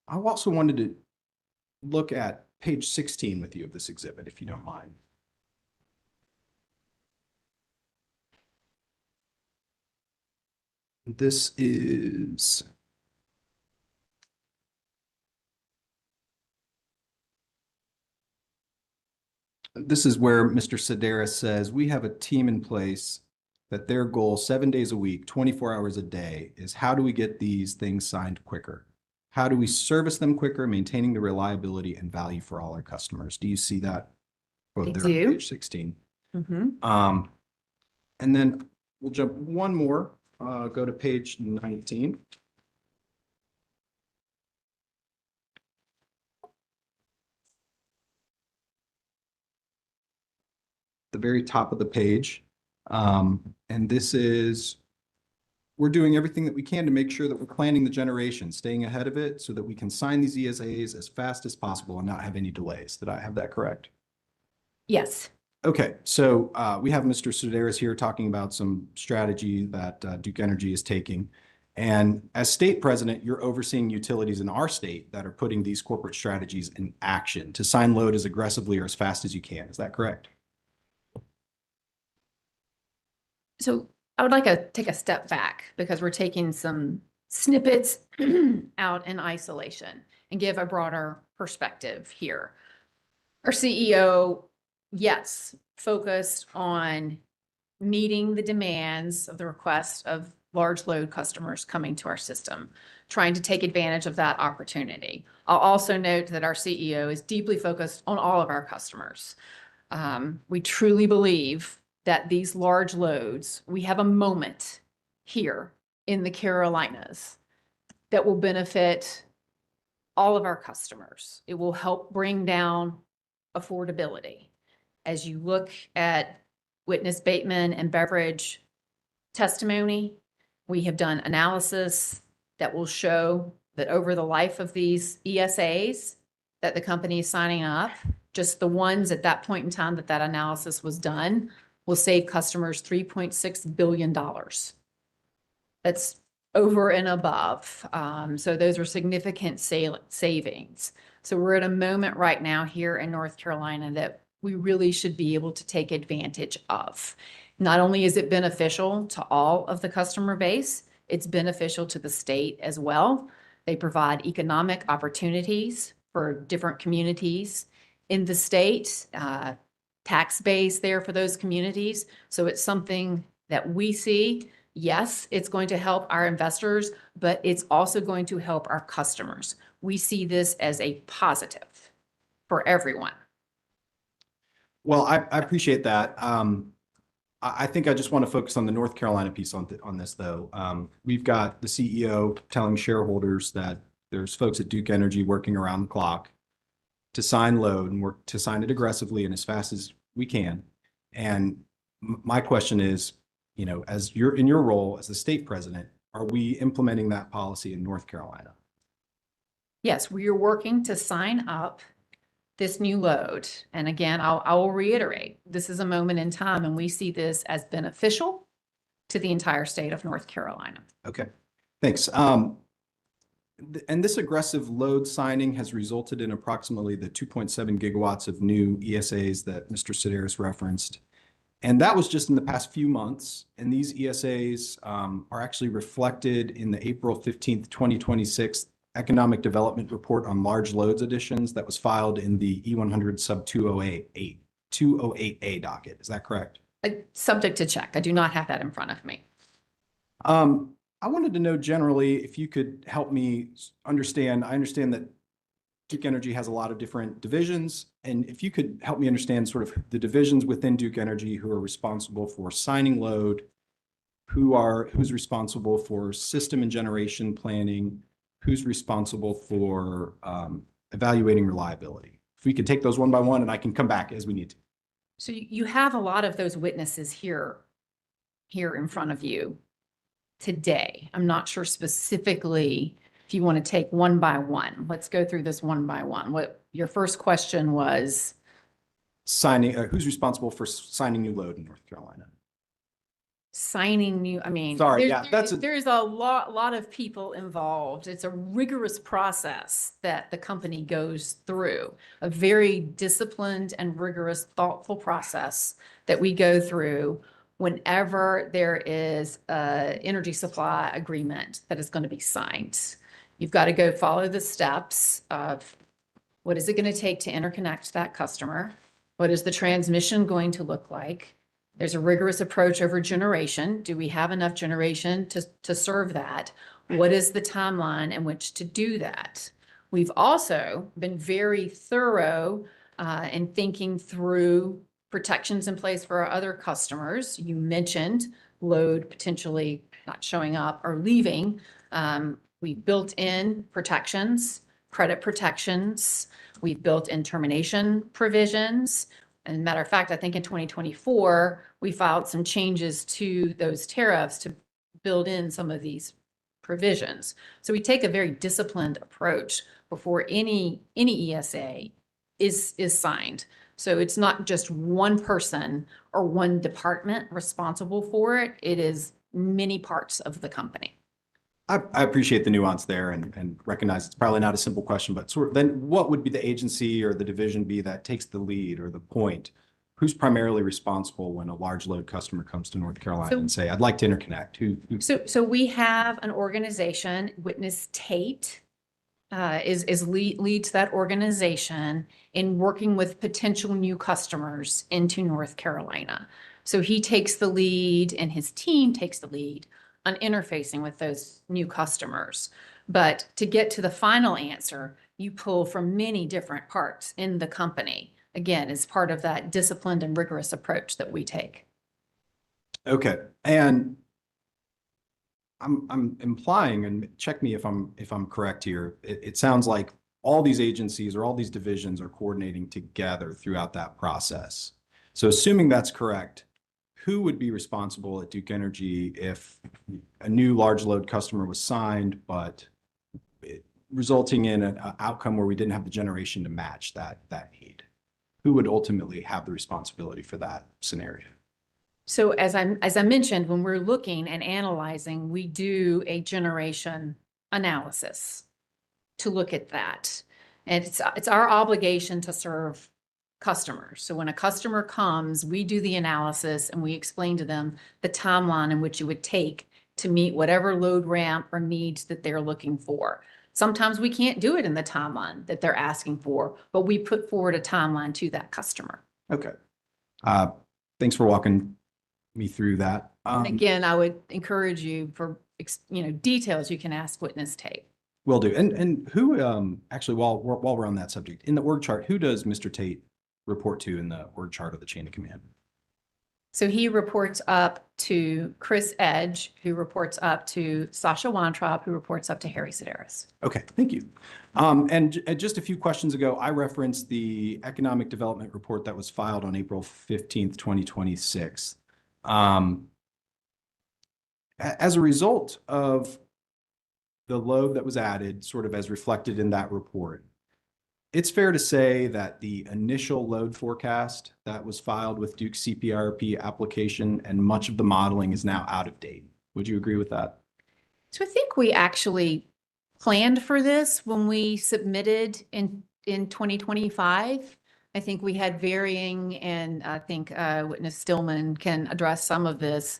S3: also wanted to look at page 16 with you of this exhibit, if you don't mind. This is where Mr. Sedaris says, we have a team in place that their goal 7 days a week, 24 hours a day is how do we get these things signed quicker? How do we service them quicker, maintaining the reliability and value for all our customers? Do you see that?
S16: I
S3: There
S16: do.
S3: on page 16.
S16: Mm-hmm.
S3: And then we'll jump one more, go to page 19. The very top of the page. And this is, we're doing everything that we can to make sure that we're planning the generation, staying ahead of it so that we can sign these ESAs as fast as possible and not have any delays. Did I have that correct?
S16: Yes.
S3: Okay, so we have Mr. Sedaris here talking about some strategy that Duke Energy is taking. And as state president, you're overseeing utilities in our state that are putting these corporate strategies in action to sign load as aggressively or as fast as you can. Is that correct?
S16: So I would like to take a step back because we're taking some snippets out in isolation and give a broader perspective here. Our CEO, yes, focused on meeting the demands of the request of large load customers coming to our system, trying to take advantage of that opportunity. I'll also note that our CEO is deeply focused on all of our customers. We truly believe that these large loads, we have a moment here in the Carolinas that will benefit all of our customers. It will help bring down affordability. As you look at witness Bateman and Beveridge testimony, we have done analysis that will show that over the life of these ESAs that the company is signing up, just the ones at that point in time that that analysis was done, will save customers $3.6 billion. That's over and above. So those are significant savings. So we're at a moment right now here in North Carolina that we really should be able to take advantage of. Not only is it beneficial to all of the customer base, it's beneficial to the state as well. They provide economic opportunities for different communities in the state, tax base there for those communities. So it's something that we see. Yes, it's going to help our investors, but it's also going to help our customers. We see this as a positive for everyone.
S3: Well, I appreciate that. I think I just want to focus on the North Carolina piece on this, though. We've got the CEO telling shareholders that there's folks at Duke Energy working around the clock to sign load and work to sign it aggressively and as fast as we can. And my question is, as you're in your role as the state president, are we implementing that policy in North Carolina?
S16: Yes, we are working to sign up this new load. And again, I will reiterate, this is a moment in time and we see this as beneficial to the entire state of North Carolina.
S3: Okay, thanks. and this aggressive load signing has resulted in approximately the 2.7 gigawatts of new ESAs that Mr. Sideris referenced. And that was just in the past few months. And these ESAs are actually reflected in the April 15th, 2026 Economic Development Report on Large Loads Additions that was filed in the E-100 sub 208A docket. Is that correct?
S16: Subject to check. I do not have that in front of me.
S3: I wanted to know generally if you could help me understand. I understand that Duke Energy has a lot of different divisions, and if you could help me understand sort of the divisions within Duke Energy who are responsible for signing load, who's responsible for system and generation planning, who's responsible for evaluating reliability. If we could take those one by one, and I can come back as we need to.
S16: So you have a lot of those witnesses here in front of you today. I'm not sure specifically if you want to take one by one. Let's go through this one by one. What your first question was?
S3: Signing, who's responsible for signing new load in North Carolina?
S16: Signing new,
S3: Sorry,
S16: there's a lot of people involved. It's a rigorous process that the company goes through, a very disciplined and rigorous, thoughtful process that we go through whenever there is an energy supply agreement that is going to be signed. You've got to go follow the steps of what is it going to take to interconnect that customer? What is the transmission going to look like? There's a rigorous approach over generation. Do we have enough generation to serve that? What is the timeline in which to do that? We've also been very thorough in thinking through protections in place for our other customers. You mentioned load potentially not showing up or leaving. We've built in protections, credit protections. We've built in termination provisions. And matter of fact, I think in 2024, we filed some changes to those tariffs to build in some of these provisions. So we take a very disciplined approach before any ESA is signed. So it's not just one person or one department responsible for it. It is many parts of the company.
S3: I appreciate the nuance there and recognize it's probably not a simple question, but sort of then what would be the agency or the division be that takes the lead or the point? Who's primarily responsible when a large load customer comes to North Carolina and say, I'd like to interconnect?
S16: So we have an organization, Witness Tate leads that organization in working with potential new customers into North Carolina. So he takes the lead and his team takes the lead on interfacing with those new customers. But to get to the final answer, you pull from many different parts in the company. Again, as part of that disciplined and rigorous approach that we take.
S3: Okay. And I'm implying, and check me if I'm correct here, it sounds like all these agencies or all these divisions are coordinating together throughout that process. So assuming that's correct, who would be responsible at Duke Energy if a new large load customer was signed, but resulting in an outcome where we didn't have the generation to match that need? Who would ultimately have the responsibility for that scenario?
S16: So as I mentioned, when we're looking and analyzing, we do a generation analysis to look at that. And it's our obligation to serve customers. So when a customer comes, we do the analysis and we explain to them the timeline in which it would take to meet whatever load ramp or needs that they're looking for. Sometimes we can't do it in the timeline that they're asking for, but we put forward a timeline to that customer.
S3: Okay. Thanks for walking me through that.
S16: And again, I would encourage you for details, you can ask Witness Tate.
S3: Will do. And who actually, while we're on that subject, in the org chart, who does Mr. Tate report to in the org chart of the chain of command?
S16: So he reports up to Chris Edge, who reports up to Sasha Weintraub, who reports up to Harry Sideris.
S3: Okay, thank you. And just a few questions ago, I referenced the economic development report that was filed on April 15th, 2026. As a result of the load that was added, sort of as reflected in that report, it's fair to say that the initial load forecast that was filed with Duke's CPIRP application and much of the modeling is now out of date. Would you agree with that?
S16: So I think we actually planned for this when we submitted in 2025. I think we had varying, and I think Witness Stillman can address some of this.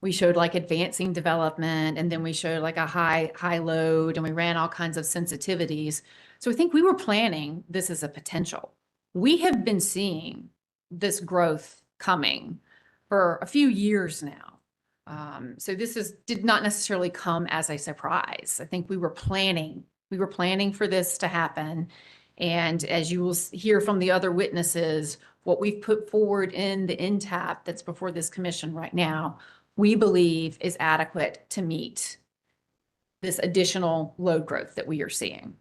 S16: We showed like advancing development, and then we showed like a high load, and we ran all kinds of sensitivities. So I think we were planning this as a potential. We have been seeing this growth coming for a few years now. So this did not necessarily come as a surprise. I think we were planning for this to happen. And as you will hear from the other witnesses, what we've put forward in the NTAP that's before this commission right now, we believe is adequate to meet this additional load growth that we are seeing.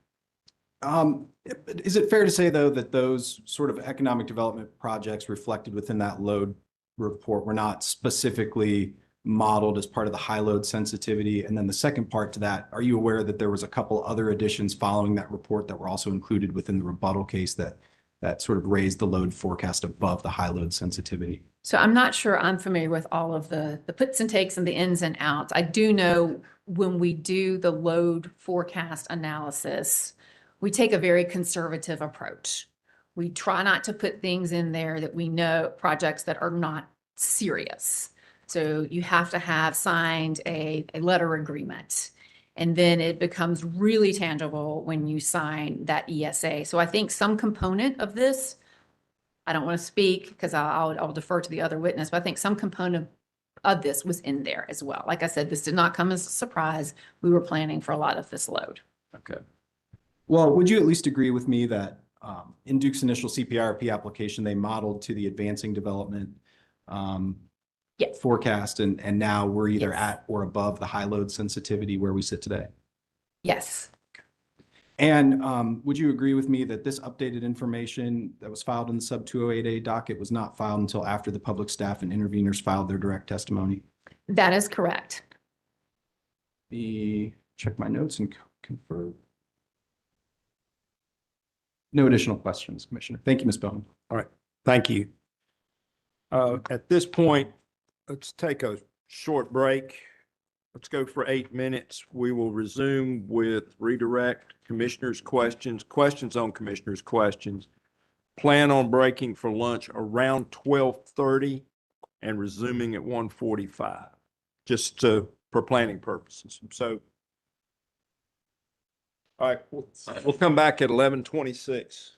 S3: Is it fair to say, though, that those sort of economic development projects reflected within that load report were not specifically modeled as part of the high load sensitivity? And then the second part to that, are you aware that there was a couple other additions following that report that were also included within the rebuttal case that sort of raised the load forecast above the high load sensitivity?
S16: So I'm not sure I'm familiar with all of the puts and takes and the ins and outs. I do know when we do the load forecast analysis, we take a very conservative approach. We try not to put things in there that we know, projects that are not serious. So you have to have signed a letter agreement, and then it becomes really tangible when you sign that ESA. So I think some component of this, I don't want to speak because I'll defer to the other witness, but I think some component of this was in there as well. Like I said, this did not come as a surprise. We were planning for a lot of this load.
S3: Okay. Well, would you at least agree with me that in Duke's initial CPIRP application, they modeled to the advancing development forecast, and now we're either at or above the high load sensitivity where we sit today?
S16: Yes.
S3: And would you agree with me that this updated information that was filed in the sub 208A docket was not filed until after the public staff and interveners filed their direct testimony?
S16: That is correct.
S3: Let me check my notes and confirm. No additional questions, Commissioner. Thank you, Ms. Bowman.
S1: All right, thank you. At this point, let's take a short break. Let's go for 8 minutes. We will resume with redirect commissioners' questions, questions on commissioners' questions. Plan on breaking for lunch around 12:30 and resuming at 1:45, just for planning purposes. So, all right, we'll come back at 11:26.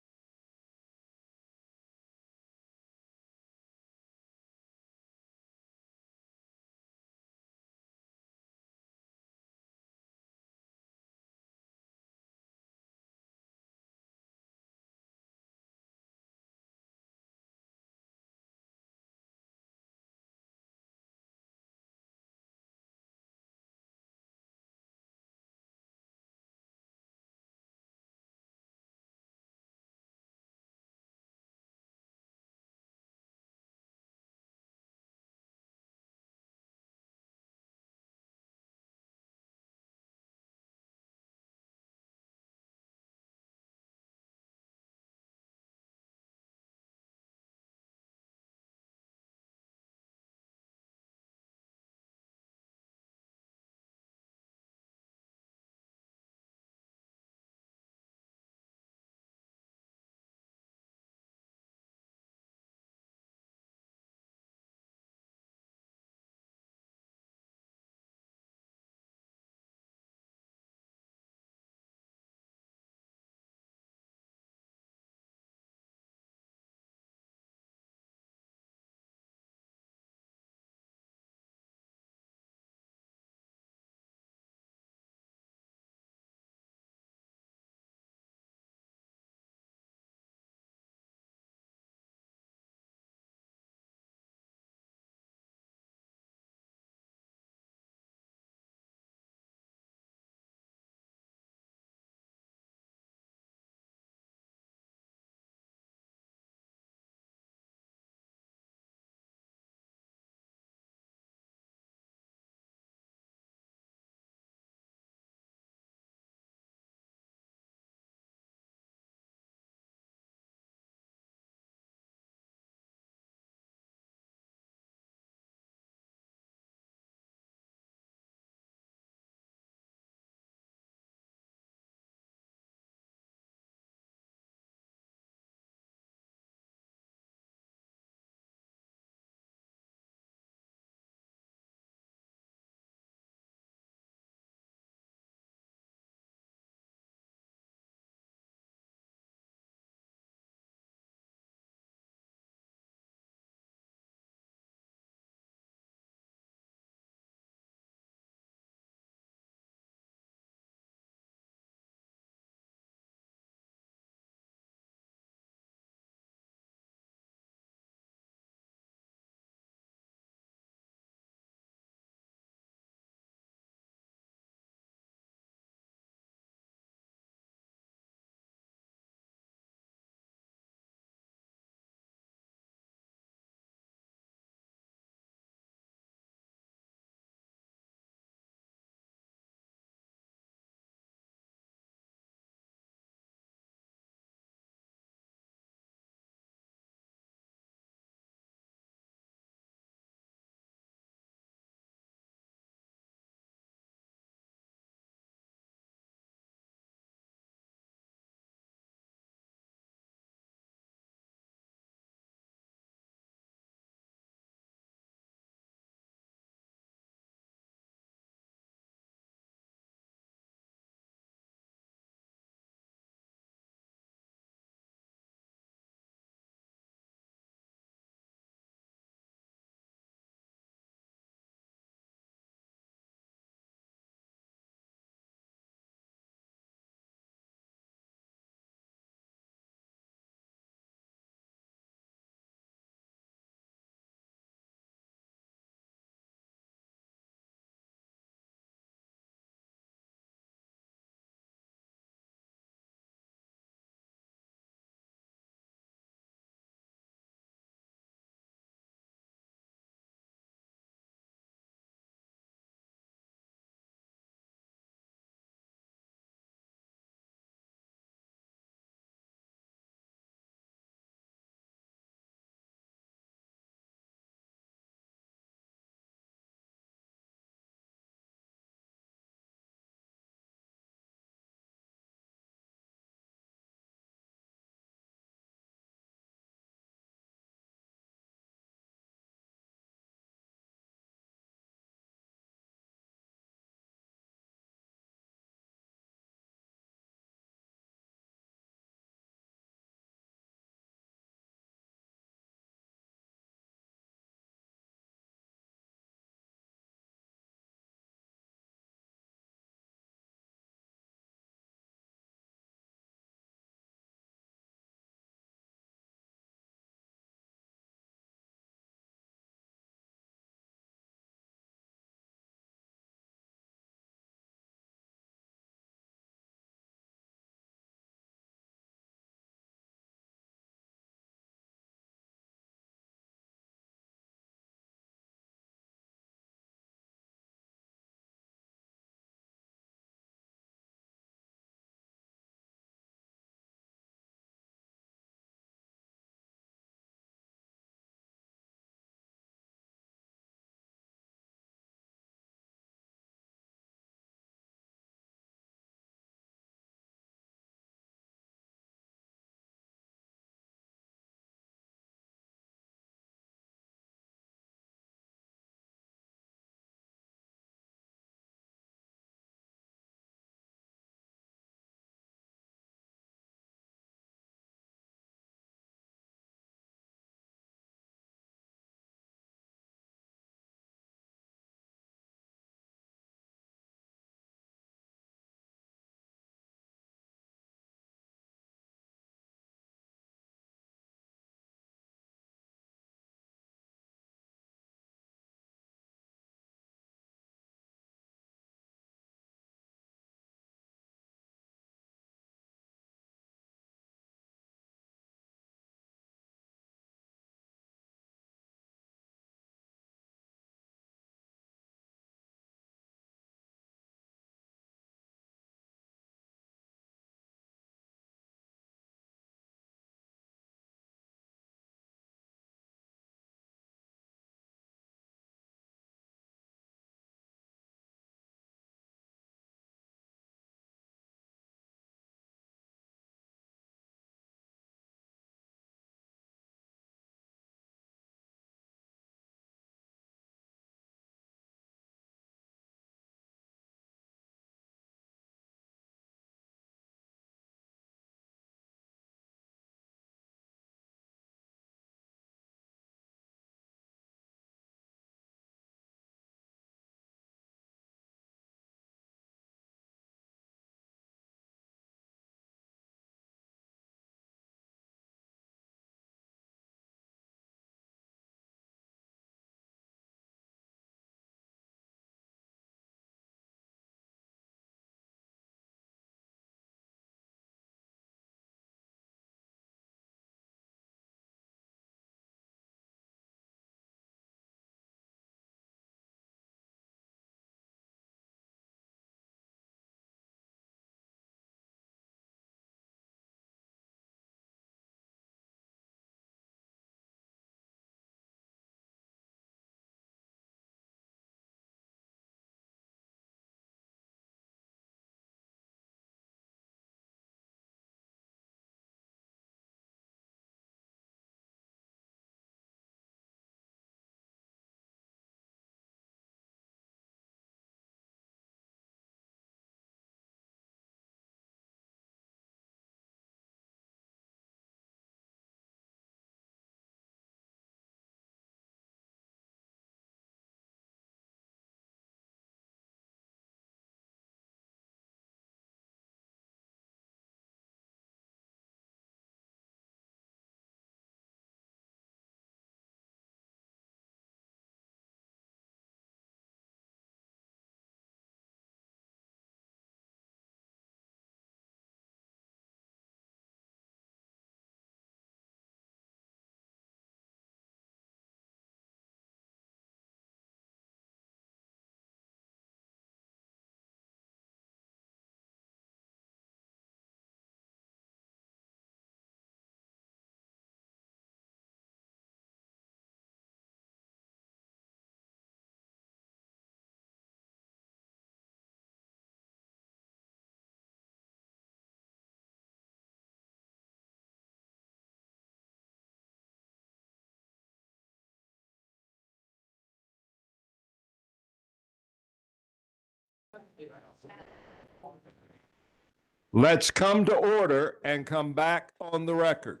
S1: Let's come to order and come back on the record.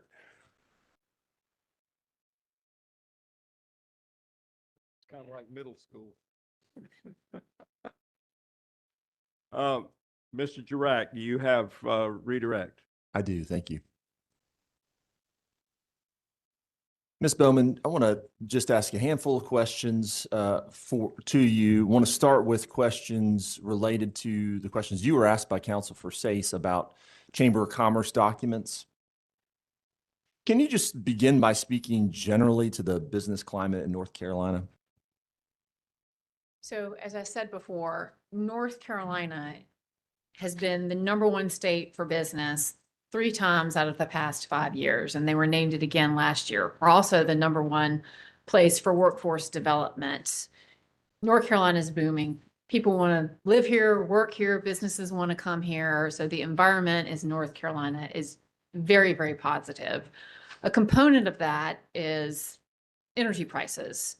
S1: It's kind of like middle school. Mr. Jurack, do you have redirect?
S10: I do, thank you. Ms. Bowman, I want to just ask a handful of questions to you. I want to start with questions related to the questions you were asked by Counsel for SACE about Chamber of Commerce documents. Can you just begin by speaking generally to the business climate in North Carolina?
S16: So as I said before, North Carolina has been the #1 state for business 3 times out of the past 5 years, and they were named it again last year. We're also the #1 place for workforce development. North Carolina is booming. People want to live here, work here, businesses want to come here. So the environment in North Carolina is very, very positive. A component of that is energy prices.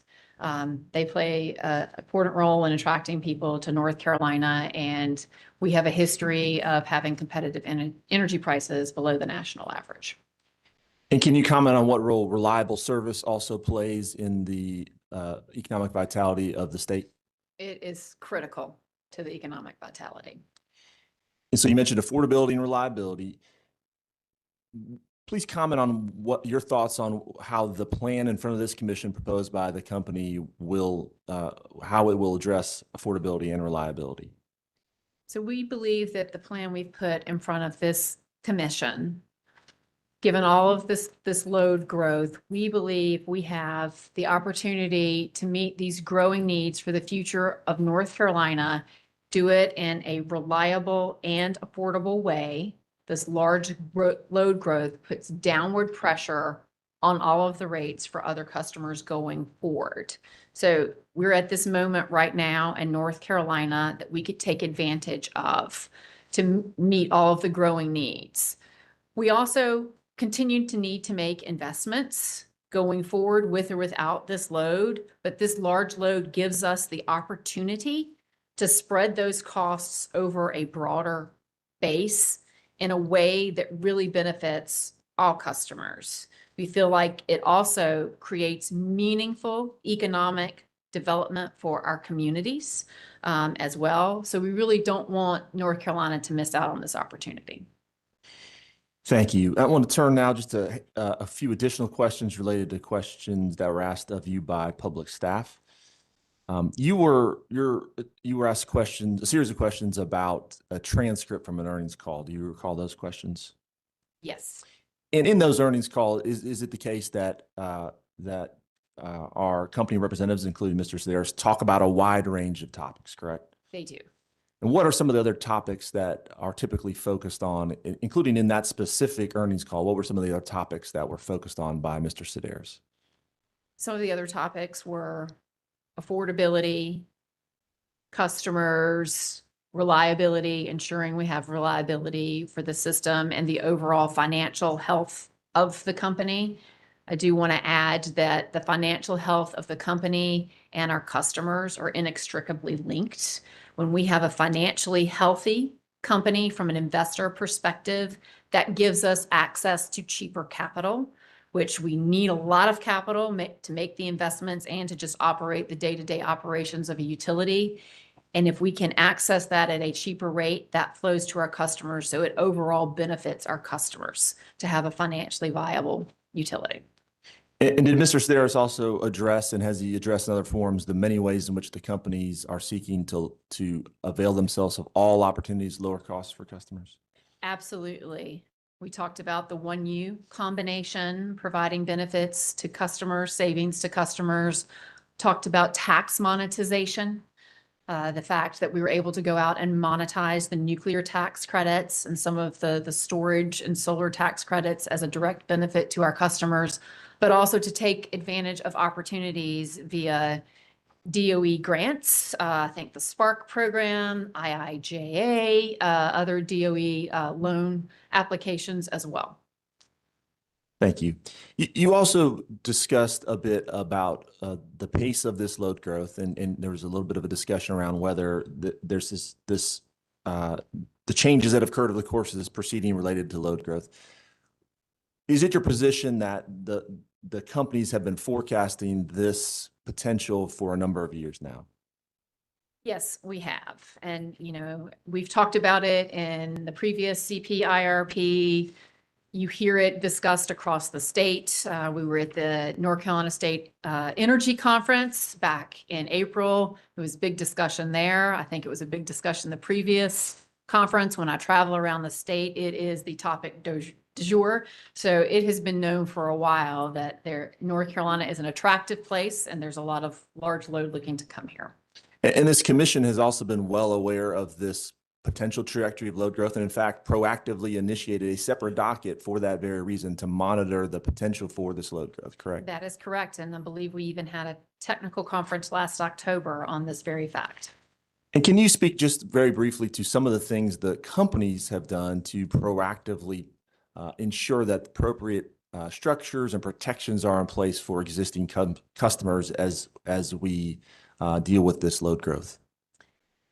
S16: They play an important role in attracting people to North Carolina, and we have a history of having competitive energy prices below the national average.
S10: And can you comment on what role reliable service also plays in the economic vitality of the state?
S16: It is critical to the economic vitality.
S10: And so you mentioned affordability and reliability. Please comment on what your thoughts on how the plan in front of this commission proposed by the company will, how it will address affordability and reliability.
S16: So we believe that the plan we've put in front of this commission, given all of this load growth, we believe we have the opportunity to meet these growing needs for the future of North Carolina, do it in a reliable and affordable way. This large load growth puts downward pressure on all of the rates for other customers going forward. So we're at this moment right now in North Carolina that we could take advantage of to meet all of the growing needs. We also continue to need to make investments going forward with or without this load, but this large load gives us the opportunity to spread those costs over a broader base in a way that really benefits all customers. We feel like it also creates meaningful economic development for our communities as well. So we really don't want North Carolina to miss out on this opportunity.
S10: Thank you. I want to turn now just to a few additional questions related to questions that were asked of you by public staff. You were asked questions, a series of questions about a transcript from an earnings call. Do you recall those questions?
S16: Yes.
S10: And in those earnings calls, is it the case that our company representatives, including Mr. Sedaris, talk about a wide range of topics, correct?
S16: They do.
S10: And what are some of the other topics that are typically focused on, including in that specific earnings call? What were some of the other topics that were focused on by Mr. Sedaris?
S16: Some of the other topics were affordability, customers, reliability, ensuring we have reliability for the system, and the overall financial health of the company. I do want to add that the financial health of the company and our customers are inextricably linked. When we have a financially healthy company from an investor perspective, that gives us access to cheaper capital, which we need a lot of capital to make the investments and to just operate the day-to-day operations of a utility. And if we can access that at a cheaper rate, that flows to our customers. So it overall benefits our customers to have a financially viable utility.
S10: And did Mr. Sedaris also address, and has he addressed in other forums, the many ways in which the companies are seeking to avail themselves of all opportunities, lower costs for customers?
S16: Absolutely. We talked about the 1U combination, providing benefits to customers, savings to customers, talked about tax monetization, the fact that we were able to go out and monetize the nuclear tax credits and some of the storage and solar tax credits as a direct benefit to our customers, but also to take advantage of opportunities via DOE grants, I think the Spark program, IIJA, other DOE loan applications as well.
S10: Thank you. You also discussed a bit about the pace of this load growth, and there was a little bit of a discussion around whether there's the changes that have occurred over the course of this proceeding related to load growth. Is it your position that the companies have been forecasting this potential for a number of years now?
S16: Yes, we have. And, we've talked about it in the previous CPIRP. You hear it discussed across the state. We were at the North Carolina State Energy Conference back in April. It was a big discussion there. I think it was a big discussion the previous conference. When I travel around the state, it is the topic du jour. So it has been known for a while that North Carolina is an attractive place and there's a lot of large load looking to come here.
S10: And this commission has also been well aware of this potential trajectory of load growth, and in fact, proactively initiated a separate docket for that very reason to monitor the potential for this load growth, correct?
S16: That is correct. And I believe we even had a technical conference last October on this very fact.
S10: And can you speak just very briefly to some of the things the companies have done to proactively ensure that appropriate structures and protections are in place for existing customers as we deal with this load growth?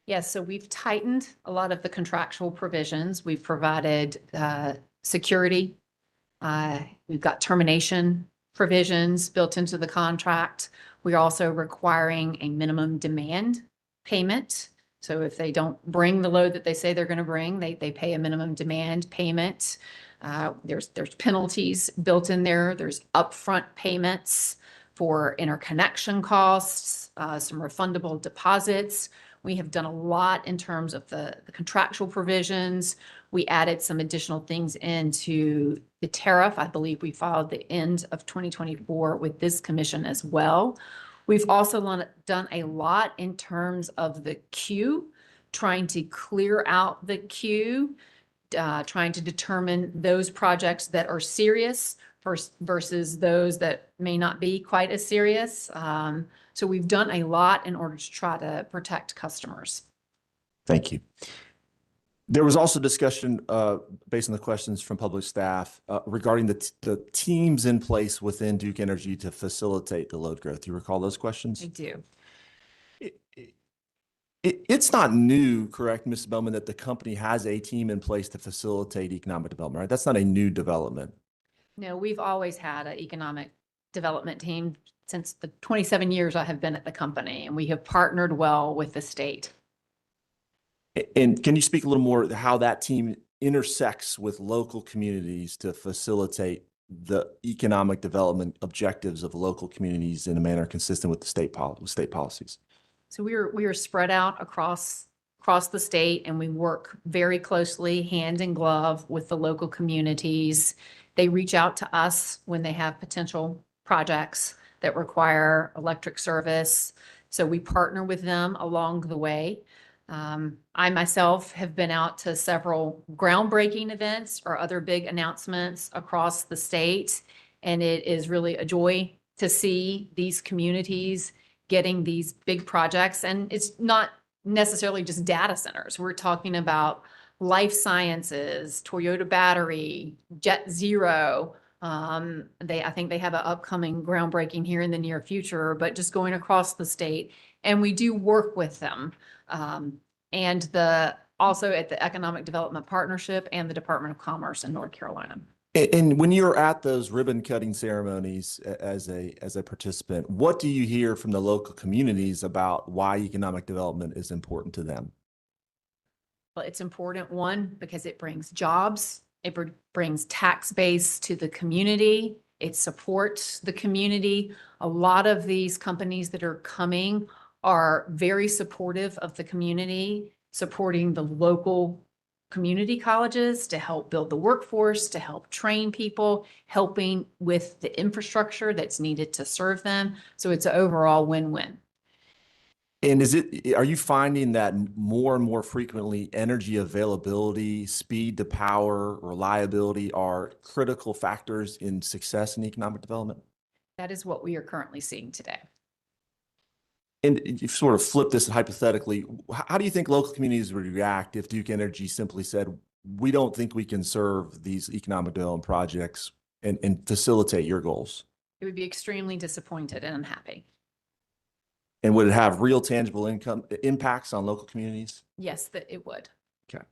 S16: Yes, so we've tightened a lot of the contractual provisions. We've provided security. We've got termination provisions built into the contract. We're also requiring a minimum demand payment. So if they don't bring the load that they say they're going to bring, they pay a minimum demand payment. There's penalties built in there. There's upfront payments for interconnection costs, some refundable deposits. We have done a lot in terms of the contractual provisions. We added some additional things into the tariff. I believe we filed the end of 2024 with this commission as well. We've also done a lot in terms of the queue, trying to clear out the queue, trying to determine those projects that are serious versus those that may not be quite as serious. So we've done a lot in order to try to protect customers.
S10: Thank you. There was also discussion based on the questions from public staff regarding the teams in place within Duke Energy to facilitate the load growth. Do you recall those questions?
S16: I do.
S10: It's not new, correct, Ms. Bowman, that the company has a team in place to facilitate economic development, right? That's not a new development.
S16: No, we've always had an economic development team since the 27 years I have been at the company, and we have partnered well with the state.
S10: And can you speak a little more how that team intersects with local communities to facilitate the economic development objectives of local communities in a manner consistent with the state policies?
S16: So we are spread out across the state, and we work very closely hand in glove with the local communities. They reach out to us when they have potential projects that require electric service. So we partner with them along the way. I myself have been out to several groundbreaking events or other big announcements across the state, and it is really a joy to see these communities getting these big projects. And it's not necessarily just data centers. We're talking about life sciences, Toyota battery, Jet Zero. I think they have an upcoming groundbreaking here in the near future, but just going across the state. And we do work with them. And also at the Economic Development Partnership and the Department of Commerce in North Carolina.
S10: And when you're at those ribbon cutting ceremonies as a participant, what do you hear from the local communities about why economic development is important to them?
S16: Well, it's important, one, because it brings jobs. It brings tax base to the community. It supports the community. A lot of these companies that are coming are very supportive of the community, supporting the local community colleges to help build the workforce, to help train people, helping with the infrastructure that's needed to serve them. So it's an overall win-win.
S10: And are you finding that more and more frequently energy availability, speed to power, reliability are critical factors in success in economic development?
S16: That is what we are currently seeing today.
S10: And you sort of flip this hypothetically, how do you think local communities would react if Duke Energy simply said, we don't think we can serve these economic development projects and facilitate your goals?
S16: It would be extremely disappointed and unhappy.
S10: And would it have real tangible impacts on local communities?
S16: Yes, that it would.
S10: Okay.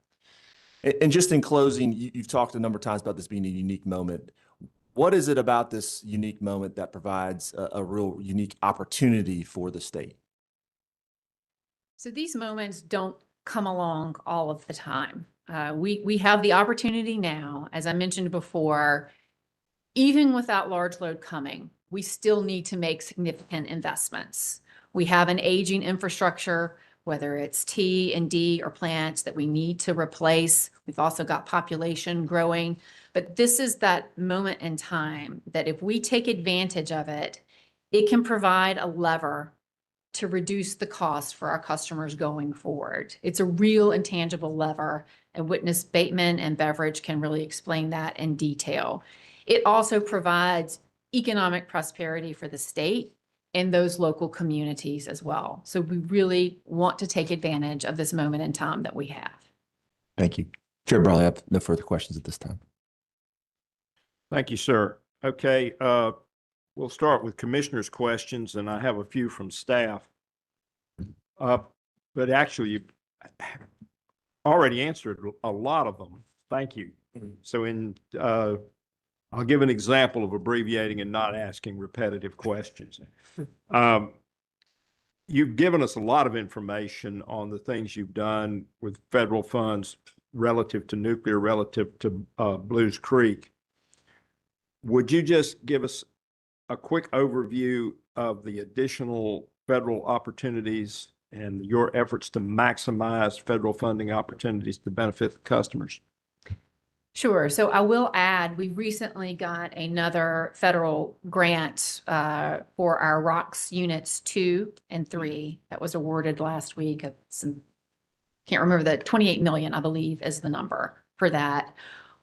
S10: And just in closing, you've talked a number of times about this being a unique moment. What is it about this unique moment that provides a real unique opportunity for the state?
S16: So these moments don't come along all of the time. We have the opportunity now, as I mentioned before, even without large load coming, we still need to make significant investments. We have an aging infrastructure, whether it's T and D or plants that we need to replace. We've also got population growing, but this is that moment in time that if we take advantage of it, it can provide a lever to reduce the cost for our customers going forward. It's a real and tangible lever, and Witness Bateman and Beveridge can really explain that in detail. It also provides economic prosperity for the state and those local communities as well. So we really want to take advantage of this moment in time that we have.
S10: Thank you. Chair Brawley, I have no further questions at this time.
S1: Thank you, sir. Okay, we'll start with commissioners' questions, and I have a few from staff. But actually, you already answered a lot of them. Thank you. So I'll give an example of abbreviating and not asking repetitive questions. You've given us a lot of information on the things you've done with federal funds relative to nuclear, relative to Blues Creek. Would you just give us a quick overview of the additional federal opportunities and your efforts to maximize federal funding opportunities to benefit the customers?
S16: Sure. So I will add, we recently got another federal grant for our ROCKS units 2 and 3 that was awarded last week. Can't remember the 28 million, I believe, is the number for that.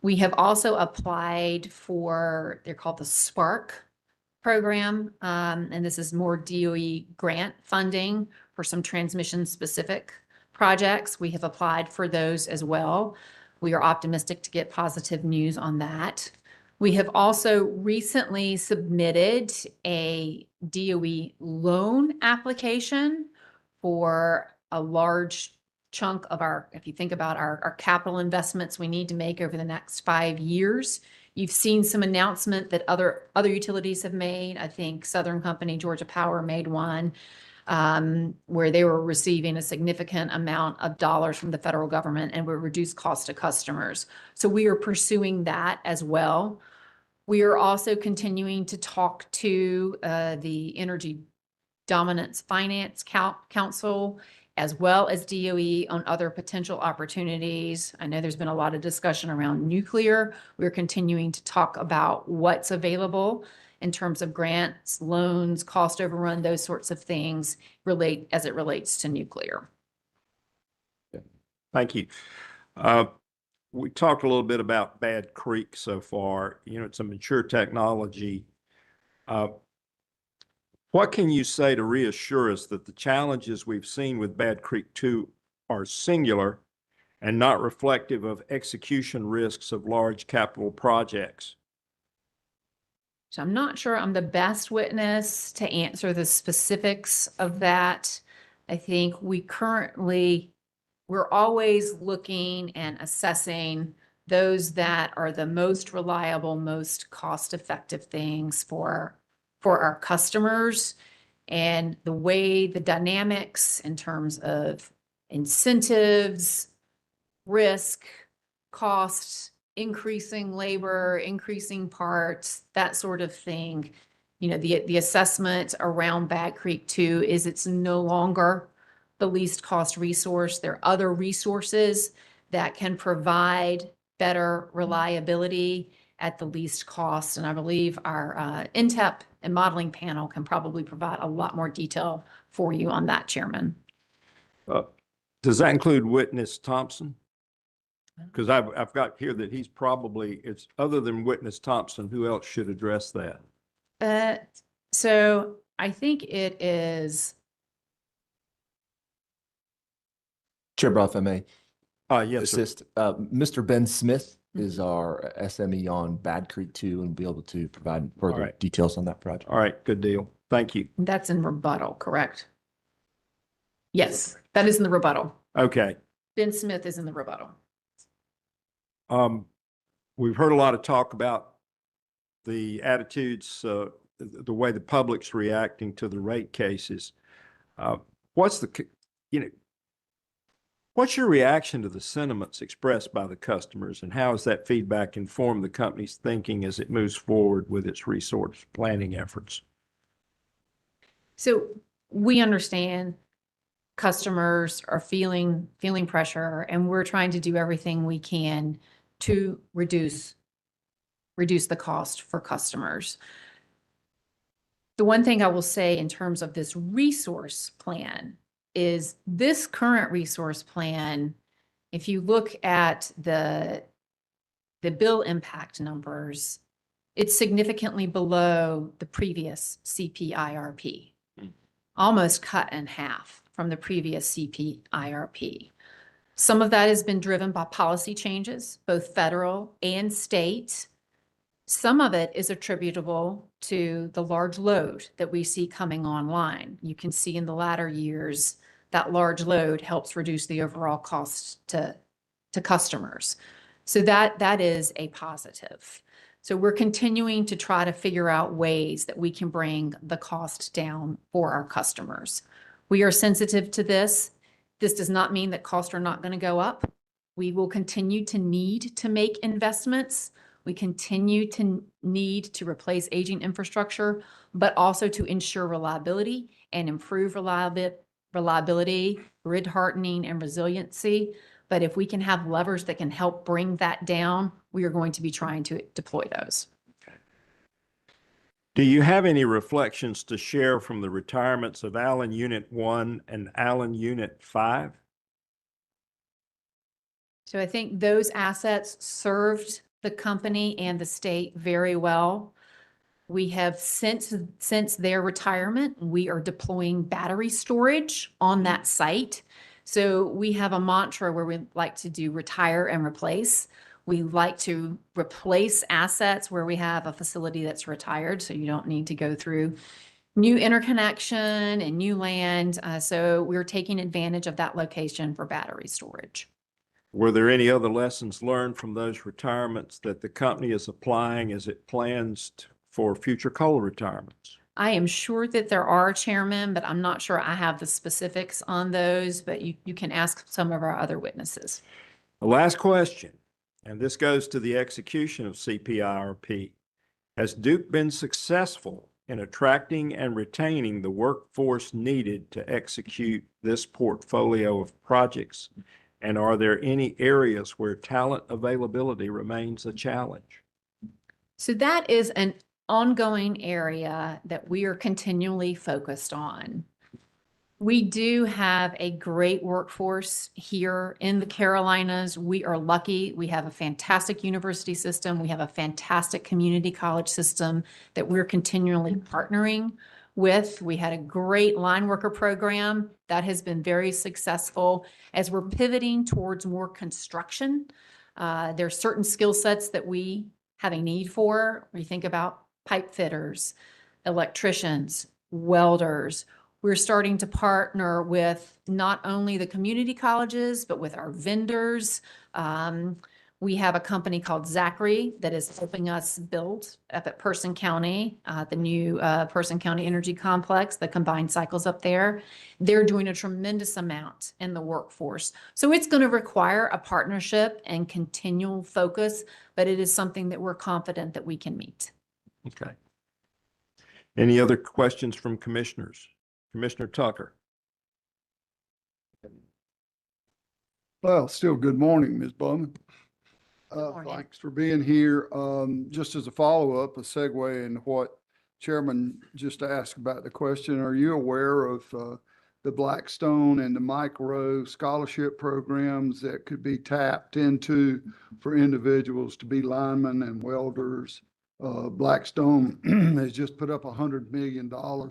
S16: We have also applied for, they're called the SPARK program, and this is more DOE grant funding for some transmission specific projects. We have applied for those as well. We are optimistic to get positive news on that. We have also recently submitted a DOE loan application for a large chunk of our, if you think about our capital investments we need to make over the next 5 years. You've seen some announcement that other utilities have made. I think Southern Company, Georgia Power made one where they were receiving a significant amount of dollars from the federal government and would reduce cost to customers. So we are pursuing that as well. We are also continuing to talk to the Energy Dominance Finance Council as well as DOE on other potential opportunities. I know there's been a lot of discussion around nuclear. We're continuing to talk about what's available in terms of grants, loans, cost overrun, those sorts of things as it relates to nuclear.
S1: Thank you. We talked a little bit about Bad Creek so far. You know, it's a mature technology. What can you say to reassure us that the challenges we've seen with Bad Creek 2 are singular and not reflective of execution risks of large capital projects?
S16: So I'm not sure I'm the best witness to answer the specifics of that. I think we're always looking and assessing those that are the most reliable, most cost-effective things for our customers, and the way the dynamics in terms of incentives, risk, costs, increasing labor, increasing parts, that sort of thing. You know, the assessment around Bad Creek 2 is it's no longer the least cost resource. There are other resources that can provide better reliability at the least cost. And I believe our NTEP and modeling panel can probably provide a lot more detail for you on that, Chairman.
S1: Does that include Witness Thompson? Because I've got here that he's probably, it's other than Witness Thompson, who else should address that?
S16: So I think it is.
S10: Chair Brown, if I may
S1: Yes,
S10: assist, Mr. Ben Smith is our SME on Bad Creek 2 and be able to provide further
S1: right.
S10: details on that project.
S1: All right, good deal. Thank you.
S16: That's in rebuttal, correct? Yes, that is in the rebuttal.
S1: Okay.
S16: Ben Smith is in the rebuttal.
S1: We've heard a lot of talk about the attitudes, the way the public's reacting to the rate cases. What's your reaction to the sentiments expressed by the customers, and how has that feedback informed the company's thinking as it moves forward with its resource planning efforts?
S16: So we understand customers are feeling pressure, and we're trying to do everything we can to reduce the cost for customers. The one thing I will say in terms of this resource plan is this current resource plan, if you look at the bill impact numbers, it's significantly below the previous CPIRP, almost cut in half from the previous CPIRP. Some of that has been driven by policy changes, both federal and state. Some of it is attributable to the large load that we see coming online. You can see in the latter years that large load helps reduce the overall cost to customers. So that is a positive. So we're continuing to try to figure out ways that we can bring the cost down for our customers. We are sensitive to this. This does not mean that costs are not going to go up. We will continue to need to make investments. We continue to need to replace aging infrastructure, but also to ensure reliability and improve reliability, grid hardening, and resiliency. But if we can have levers that can help bring that down, we are going to be trying to deploy those.
S1: Do you have any reflections to share from the retirements of Allen Unit 1 and Allen Unit 5?
S16: So I think those assets served the company and the state very well. We have since their retirement, we are deploying battery storage on that site. So we have a mantra where we like to do retire and replace. We like to replace assets where we have a facility that's retired, so you don't need to go through new interconnection and new land. So we're taking advantage of that location for battery storage.
S1: Were there any other lessons learned from those retirements that the company is applying as it plans for future coal retirements?
S16: I am sure that there are, Chairman, but I'm not sure I have the specifics on those, but you can ask some of our other witnesses.
S1: The last question, and this goes to the execution of CPIRP. Has Duke been successful in attracting and retaining the workforce needed to execute this portfolio of projects? And are there any areas where talent availability remains a challenge?
S16: So that is an ongoing area that we are continually focused on. We do have a great workforce here in the Carolinas. We are lucky. We have a fantastic university system. We have a fantastic community college system that we're continually partnering with. We had a great line worker program that has been very successful. As we're pivoting towards more construction, there are certain skill sets that we have a need for. We think about pipe fitters, electricians, welders. We're starting to partner with not only the community colleges, but with our vendors. We have a company called Zachary that is helping us build up at Person County, the new Person County Energy Complex, the combined cycles up there. They're doing a tremendous amount in the workforce. So it's going to require a partnership and continual focus, but it is something that we're confident that we can meet.
S1: Okay. Any other questions from commissioners? Commissioner Tucker.
S17: Well, still good morning, Ms. Bowman.
S16: morning.
S17: Thanks for being here. Just as a follow-up, a segue in what Chairman just asked about the question, are you aware of the Blackstone and the Mike Rowe scholarship programs that could be tapped into for individuals to be linemen and welders? Blackstone has just put up $100 million for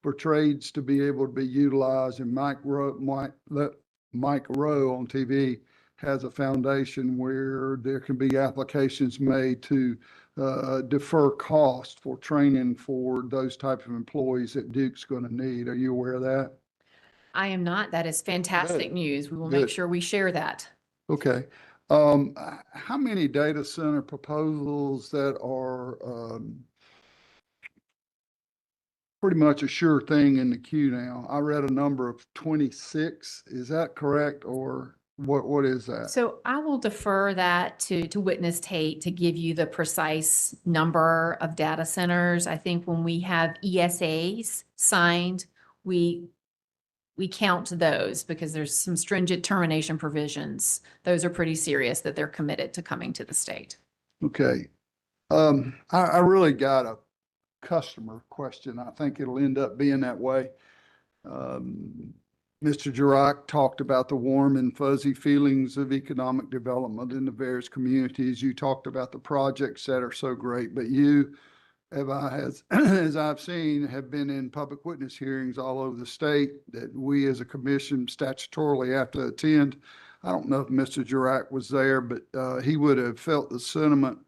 S16: Wow.
S17: trades to be able to be utilized, and Mike Rowe on TV has a foundation where there can be applications made to defer cost for training for those type of employees that Duke's going to need. Are you aware of that?
S16: I am not. That is fantastic news. We will make
S17: Good.
S16: sure we share that.
S17: Okay. How many data center proposals that are pretty much a sure thing in the queue now? I read a number of 26. Is that correct, or what is that?
S16: So I will defer that to Witness Tate to give you the precise number of data centers. I think when we have ESAs signed, we count those because there's some stringent termination provisions. Those are pretty serious that they're committed to coming to the state.
S17: Okay. I really got a customer question. I think it'll end up being that way. Mr. Girock talked about the warm and fuzzy feelings of economic development in the various communities. You talked about the projects that are so great, but you, as I've seen, have been in public witness hearings all over the state that we as a commission statutorily have to attend. I don't know if Mr. Girock was there, but he would have felt the sentiment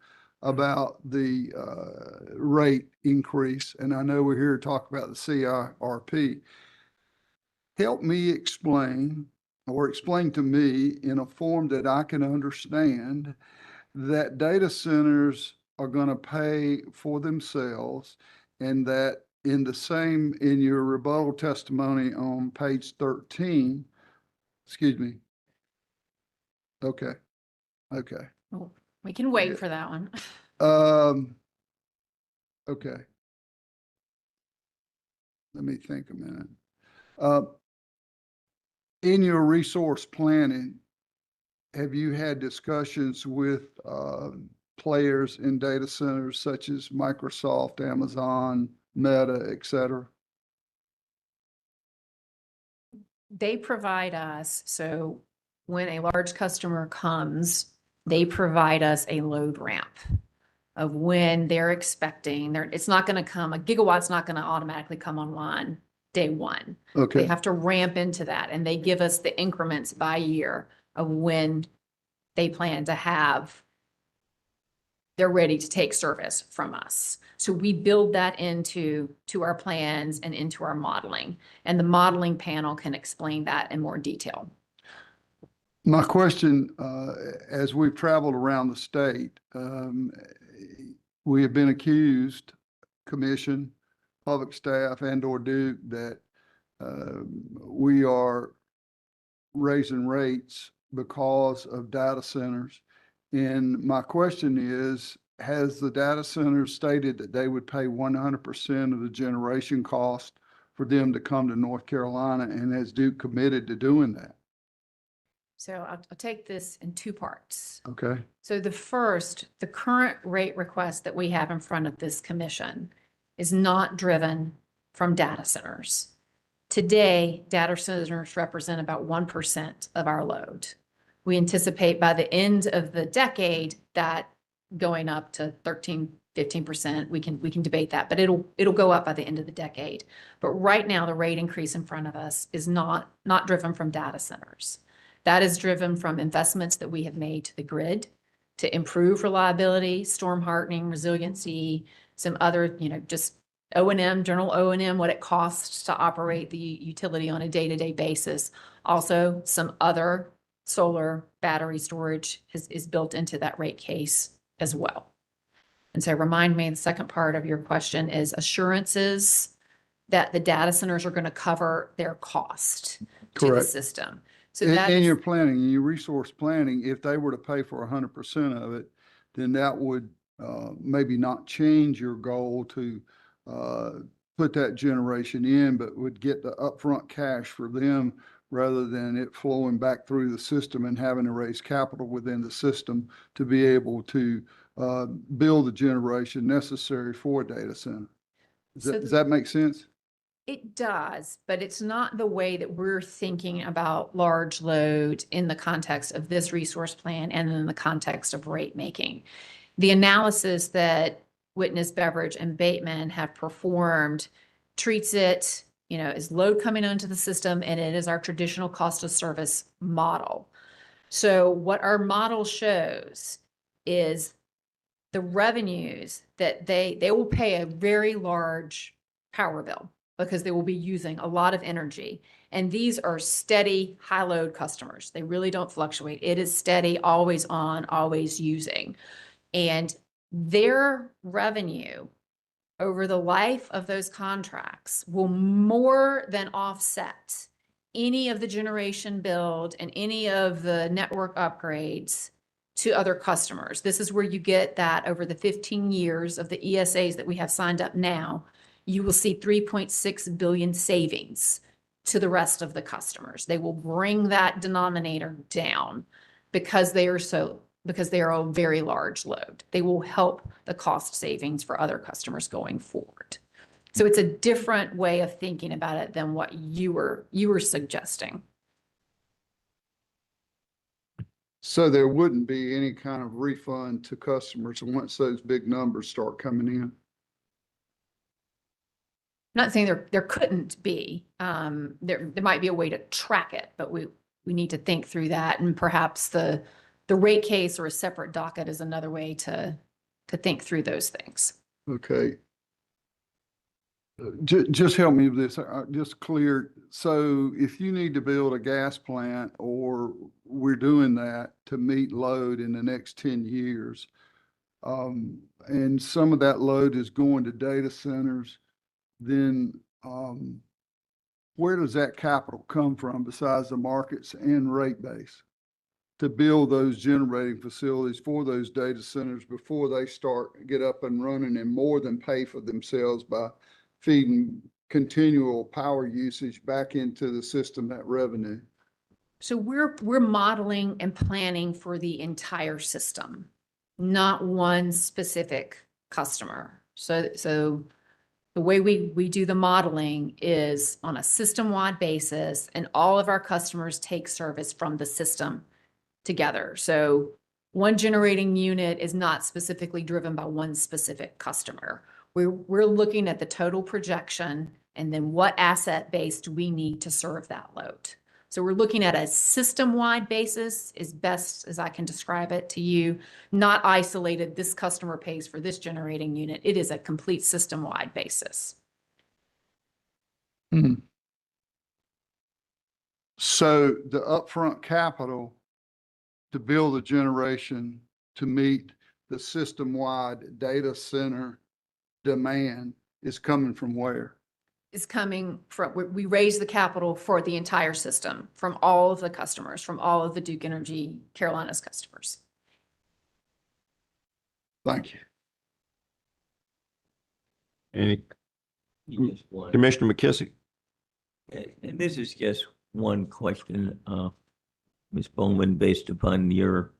S17: about the rate increase. And I know we're here to talk about the CIRP. Help me explain, or explain to me in a form that I can understand, that data centers are going to pay for themselves, and that in your rebuttal testimony on page 13, excuse me. Okay.
S16: Well, we can wait for that one.
S17: Okay. Let me think a minute. In your resource planning, have you had discussions with players in data centers such as Microsoft, Amazon, Meta, et cetera?
S16: They provide us, so when a large customer comes, they provide us a load ramp of when they're expecting. It's not going to come, a gigawatt's not going to automatically come online day one.
S17: Okay.
S16: They have to ramp into that, and they give us the increments by year of when they plan to have, they're ready to take service from us. So we build that into our plans and into our modeling, and the modeling panel can explain that in more detail.
S17: My question, as we've traveled around the state, we have been accused, commission, public staff, and/or Duke, that we are raising rates because of data centers. And my question is, has the data center stated that they would pay 100% of the generation cost for them to come to North Carolina, and has Duke committed to doing that?
S16: So I'll take this in two parts.
S17: Okay.
S16: So the first, the current rate request that we have in front of this commission is not driven from data centers. Today, data centers represent about 1% of our load. We anticipate by the end of the decade that going up to 13, 15%. We can debate that, but it'll go up by the end of the decade. But right now, the rate increase in front of us is not driven from data centers. That is driven from investments that we have made to the grid to improve reliability, storm hardening, resiliency, some other, just O&M, general O&M, what it costs to operate the utility on a day-to-day basis. Also, some other solar battery storage is built into that rate case as well. And so remind me, the second part of your question is assurances that the data centers are going to cover their cost to the system. So
S17: in your planning, in your resource planning, if they were to pay for 100% of it, then that would maybe not change your goal to put that generation in, but would get the upfront cash for them rather than it flowing back through the system and having to raise capital within the system to be able to build the generation necessary for a data center. Does that make sense?
S16: It does, but it's not the way that we're thinking about large load in the context of this resource plan and in the context of rate making. The analysis that Witness, Beveridge, and Bateman have performed treats it, as load coming onto the system, and it is our traditional cost of service model. So what our model shows is the revenues that they will pay a very large power bill because they will be using a lot of energy. And these are steady, high load customers. They really don't fluctuate. It is steady, always on, always using. And their revenue over the life of those contracts will more than offset any of the generation build and any of the network upgrades to other customers. This is where you get that over the 15 years of the ESAs that we have signed up now, you will see 3.6 billion savings to the rest of the customers. They will bring that denominator down because they are a very large load. They will help the cost savings for other customers going forward. So it's a different way of thinking about it than what you were suggesting.
S17: So there wouldn't be any kind of refund to customers once those big numbers start coming in?
S16: I'm not saying there couldn't be. There might be a way to track it, but we need to think through that, and perhaps the rate case or a separate docket is another way to think through those things.
S17: Okay. Just help me with this, just clear. So if you need to build a gas plant, or we're doing that to meet load in the next 10 years, and some of that load is going to data centers, then where does that capital come from besides the markets and rate base to build those generating facilities for those data centers before they get up and running and more than pay for themselves by feeding continual power usage back into the system, that revenue?
S16: So we're modeling and planning for the entire system, not one specific customer. So the way we do the modeling is on a system-wide basis, and all of our customers take service from the system together. So one generating unit is not specifically driven by one specific customer. We're looking at the total projection and then what asset base do we need to serve that load. So we're looking at a system-wide basis, as best as I can describe it to you, not isolated, this customer pays for this generating unit. It is a complete system-wide basis.
S17: So the upfront capital to build a generation to meet the system-wide data center demand is coming from where?
S16: Is coming from, we raise the capital for the entire system from all of the customers, from all of the Duke Energy Carolinas customers.
S17: Thank you.
S1: Any, Commissioner McKissick?
S18: And this is just one question, Ms. Bowman, based upon your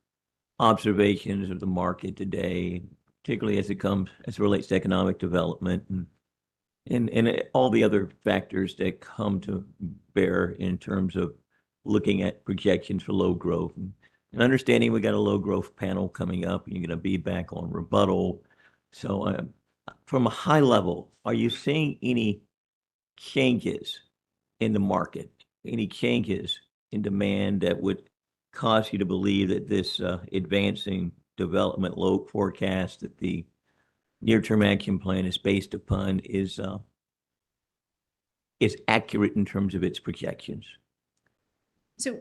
S18: observations of the market today, particularly as it relates to economic development and all the other factors that come to bear in terms of looking at projections for low growth. And understanding we got a low growth panel coming up, and you're going to be back on rebuttal. So from a high level, are you seeing any changes in the market, any changes in demand that would cause you to believe that this advancing development load forecast that the near-term action plan is based upon is accurate in terms of its projections?
S16: So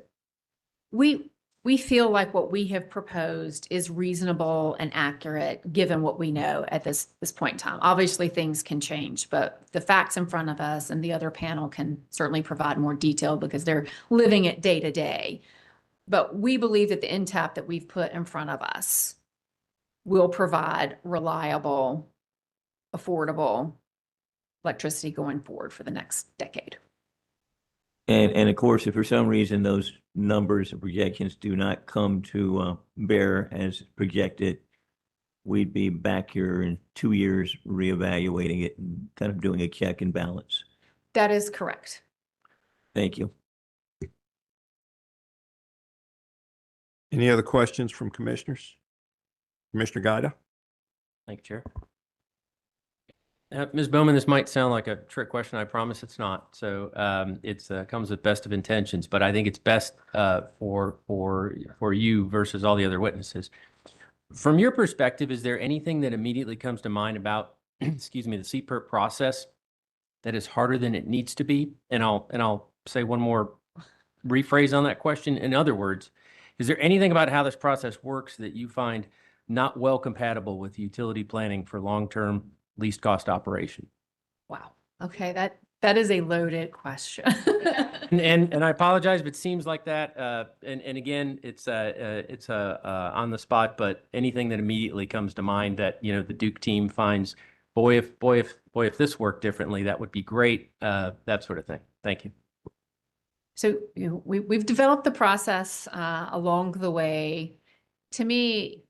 S16: we feel like what we have proposed is reasonable and accurate given what we know at this point in time. Obviously, things can change, but the facts in front of us and the other panel can certainly provide more detail because they're living it day to day. But we believe that the NTAP that we've put in front of us will provide reliable, affordable electricity going forward for the next decade.
S18: And of course, if for some reason those numbers and projections do not come to bear as projected, we'd be back here in 2 years reevaluating it and kind of doing a check and balance.
S16: That is correct.
S18: Thank you.
S1: Any other questions from commissioners? Commissioner Gaida?
S11: Thank you, Chair.
S19: Ms. Bowman, this might sound like a trick question. I promise it's not. So it's comes with best of intentions, but I think it's best for you versus all the other witnesses. From your perspective, is there anything that immediately comes to mind about, excuse me, the CPIRP process that is harder than it needs to be? And I'll say one more rephrase on that question. In other words, is there anything about how this process works that you find not well compatible with utility planning for long-term least cost operation?
S16: Wow. Okay, that is a loaded question.
S19: And I apologize if it seems like that. And again, it's on the spot, but anything that immediately comes to mind that, you know, the Duke team finds, boy, if this worked differently, that would be great. That sort of thing. Thank you.
S16: So, you know, we've developed the process along the way. To me,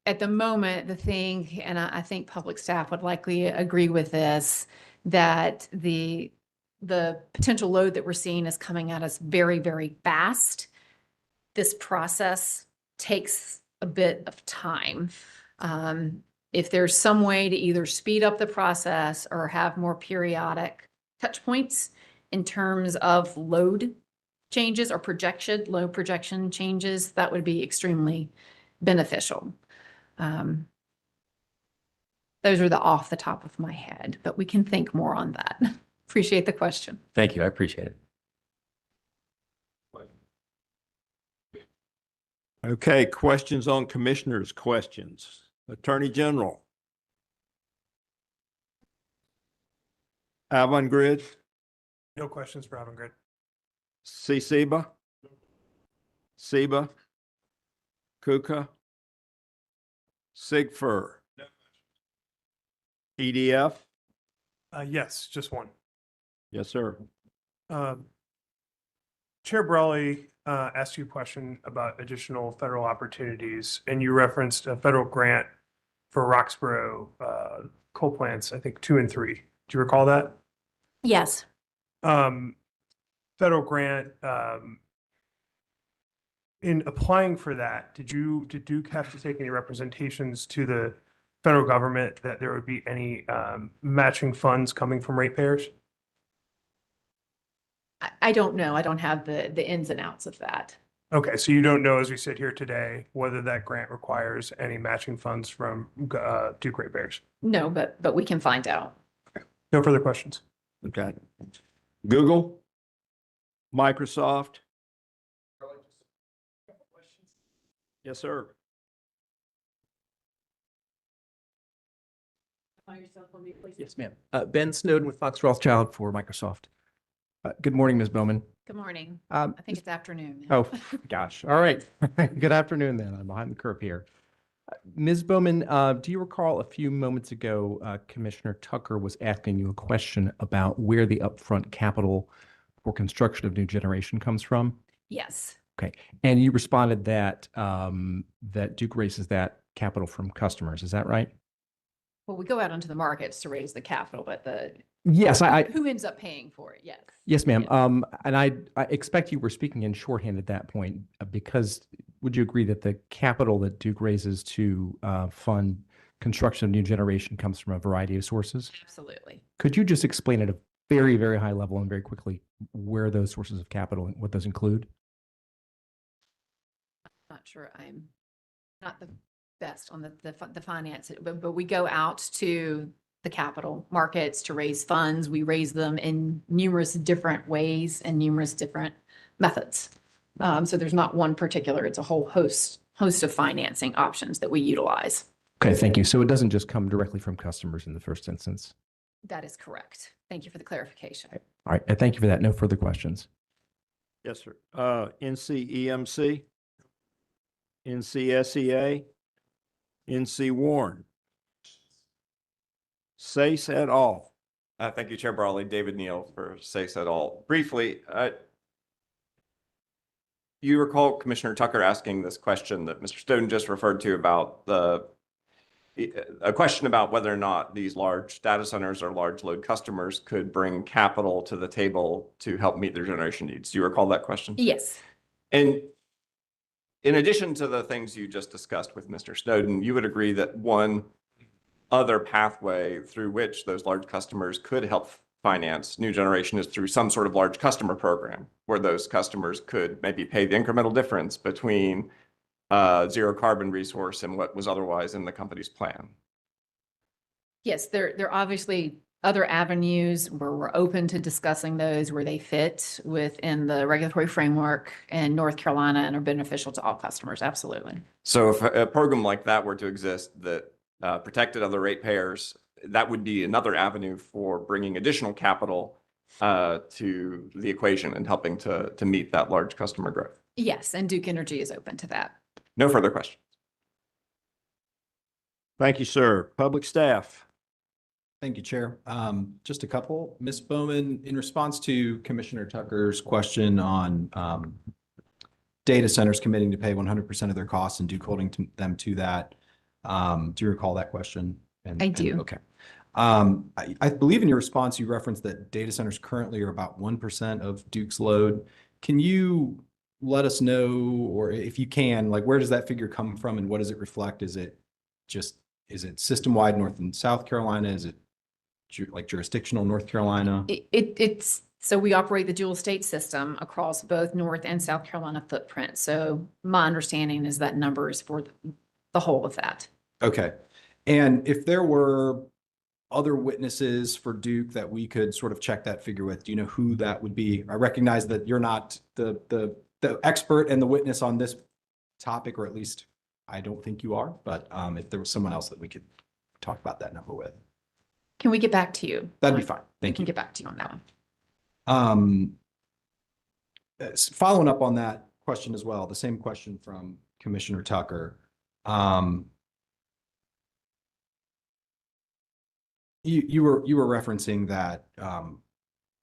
S16: at the moment, the thing, and I think public staff would likely agree with this, that the potential load that we're seeing is coming at us very, very fast. This process takes a bit of time. If there's some way to either speed up the process or have more periodic touch points in terms of load changes or load projection changes, that would be extremely beneficial. Those are off the top of my head, but we can think more on that. Appreciate the question.
S19: Thank you. I appreciate it.
S1: Okay, questions on commissioners' questions. Attorney General. Avangrid,
S15: No questions for Avangrid.
S1: CCBA, SEBA, KUKA, SIGFUR, EDF.
S15: Yes, just one.
S1: Yes, sir.
S15: Chair Brawley asked you a question about additional federal opportunities, and you referenced a federal grant for Roxborough coal plants, I think 2 and 3. Do you recall that?
S16: Yes.
S15: Federal grant, in applying for that, did Duke have to take any representations to the federal government that there would be any matching funds coming from ratepayers?
S16: I don't know. I don't have the ins and outs of that.
S15: Okay, so you don't know, as we sit here today, whether that grant requires any matching funds from Duke ratepayers?
S16: No, but we can find out.
S15: No further questions.
S1: Okay. Google, Microsoft. Yes, sir.
S20: Yes, ma'am. Ben Snowden with Fox Rothschild for Microsoft. Good morning, Ms. Bowman.
S16: Good morning. I think it's afternoon.
S20: Oh, gosh. All right. Good afternoon then. I'm behind the curve here. Ms. Bowman, do you recall a few moments ago, Commissioner Tucker was asking you a question about where the upfront capital for construction of new generation comes from?
S16: Yes.
S20: Okay. And you responded that that Duke raises that capital from customers. Is that right?
S16: Well, we go out onto the markets to raise the capital, but
S20: Yes,
S16: who ends up paying for it? Yes.
S20: Yes, ma'am. And I expect you were speaking in shorthand at that point, because would you agree that the capital that Duke raises to fund construction of new generation comes from a variety of sources?
S16: Absolutely.
S20: Could you just explain at a very, very high level and very quickly where those sources of capital and what those include?
S16: Not sure I'm not the best on the finance, but we go out to the capital markets to raise funds. We raise them in numerous different ways and numerous different methods. So there's not one particular, it's a whole host of financing options that we utilize.
S20: Okay, thank you. So it doesn't just come directly from customers in the first instance?
S16: That is correct. Thank you for the clarification.
S20: All right, thank you for that. No further questions.
S1: Yes, sir. NCEMC, NCSEA, NC Warren. SACE et al.
S13: Thank you, Chair Brawley. David Neal for SACE et al. Briefly, you recall Commissioner Tucker asking this question that Mr. Snowden just referred to about a question about whether or not these large data centers or large load customers could bring capital to the table to help meet their generation needs. Do you recall that question?
S16: Yes.
S13: And in addition to the things you just discussed with Mr. Snowden, you would agree that one, other pathway through which those large customers could help finance new generation is through some sort of large customer program where those customers could maybe pay the incremental difference between zero carbon resource and what was otherwise in the company's plan.
S16: Yes, there are obviously other avenues where we're open to discussing those, where they fit within the regulatory framework in North Carolina and are beneficial to all customers. Absolutely.
S13: So if a program like that were to exist that protected other ratepayers, that would be another avenue for bringing additional capital to the equation and helping to meet that large customer growth.
S16: Yes, and Duke Energy is open to that.
S13: No further questions.
S1: Thank you, sir. Public staff.
S3: Thank you, Chair. Just a couple. Ms. Bowman, in response to Commissioner Tucker's question on data centers committing to pay 100% of their costs and Duke holding them to that, do you recall that question?
S16: I do.
S3: Okay. I believe in your response, you referenced that data centers currently are about 1% of Duke's load. Can you let us know, or if you can, like, where does that figure come from and what does it reflect? Is it system-wide North and South Carolina? Is it like jurisdictional North Carolina?
S16: So we operate the dual state system across both North and South Carolina footprint. So my understanding is that number is for the whole of that.
S3: Okay. And if there were other witnesses for Duke that we could sort of check that figure with, do you know who that would be? I recognize that you're not the expert and the witness on this topic, or at least I don't think you are, but if there was someone else that we could talk about that number with.
S16: Can we get back to you?
S3: That'd be fine. Thank
S16: We can
S3: you.
S16: get back to you on that one.
S3: Following up on that question as well, the same question from Commissioner Tucker. You were referencing that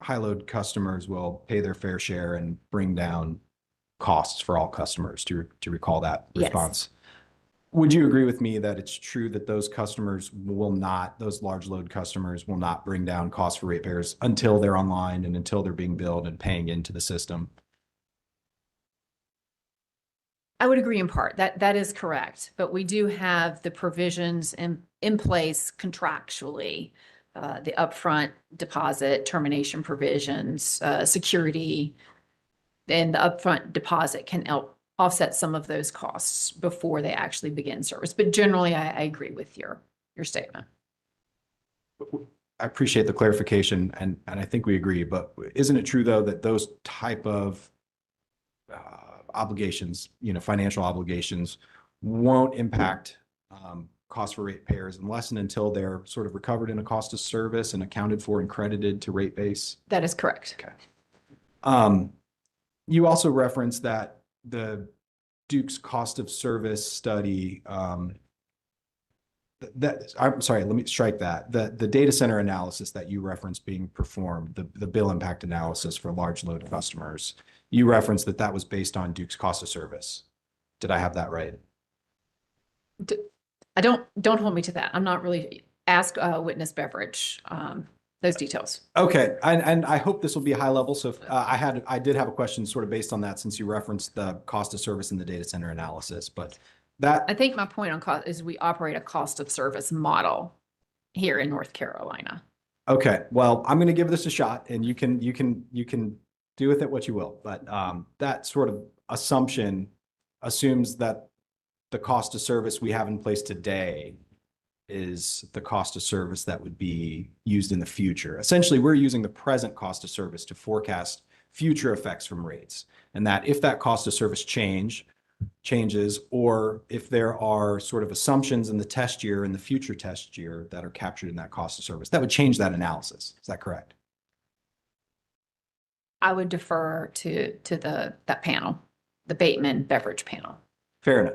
S3: high load customers will pay their fair share and bring down costs for all customers. Do you recall that response?
S16: Yes.
S3: Would you agree with me that it's true that those customers will not, those large load customers will not bring down costs for ratepayers until they're online and until they're being billed and paying into the system?
S16: I would agree in part. That is correct. But we do have the provisions in place contractually, the upfront deposit, termination provisions, security, and the upfront deposit can help offset some of those costs before they actually begin service. But generally, I agree with your statement.
S3: I appreciate the clarification, and I think we agree, but isn't it true, though, that those type of obligations, financial obligations, won't impact cost for ratepayers unless and until they're sort of recovered in a cost of service and accounted for and credited to rate base?
S16: That is correct.
S3: Okay. You also referenced that the Duke's cost of service study, I'm sorry, let me strike that. The data center analysis that you referenced being performed, the bill impact analysis for large load customers, you referenced that was based on Duke's cost of service. Did I have that right?
S16: Don't hold me to that. I'm not really ask witness Beveridge those details.
S3: Okay, and I hope this will be high level. So I did have a question sort of based on that, since you referenced the cost of service in the data center analysis, but that.
S16: I think my point on cost is we operate a cost of service model here in North Carolina.
S3: Okay, well, I'm going to give this a shot, and you can do with it what you will. But that sort of assumption assumes that the cost of service we have in place today is the cost of service that would be used in the future. Essentially, we're using the present cost of service to forecast future effects from rates. And that if that cost of service changes, or if there are sort of assumptions in the test year and the future test year that are captured in that cost of service, that would change that analysis. Is that correct?
S16: I would defer to that panel, the Bateman Beveridge panel.
S3: Fair enough.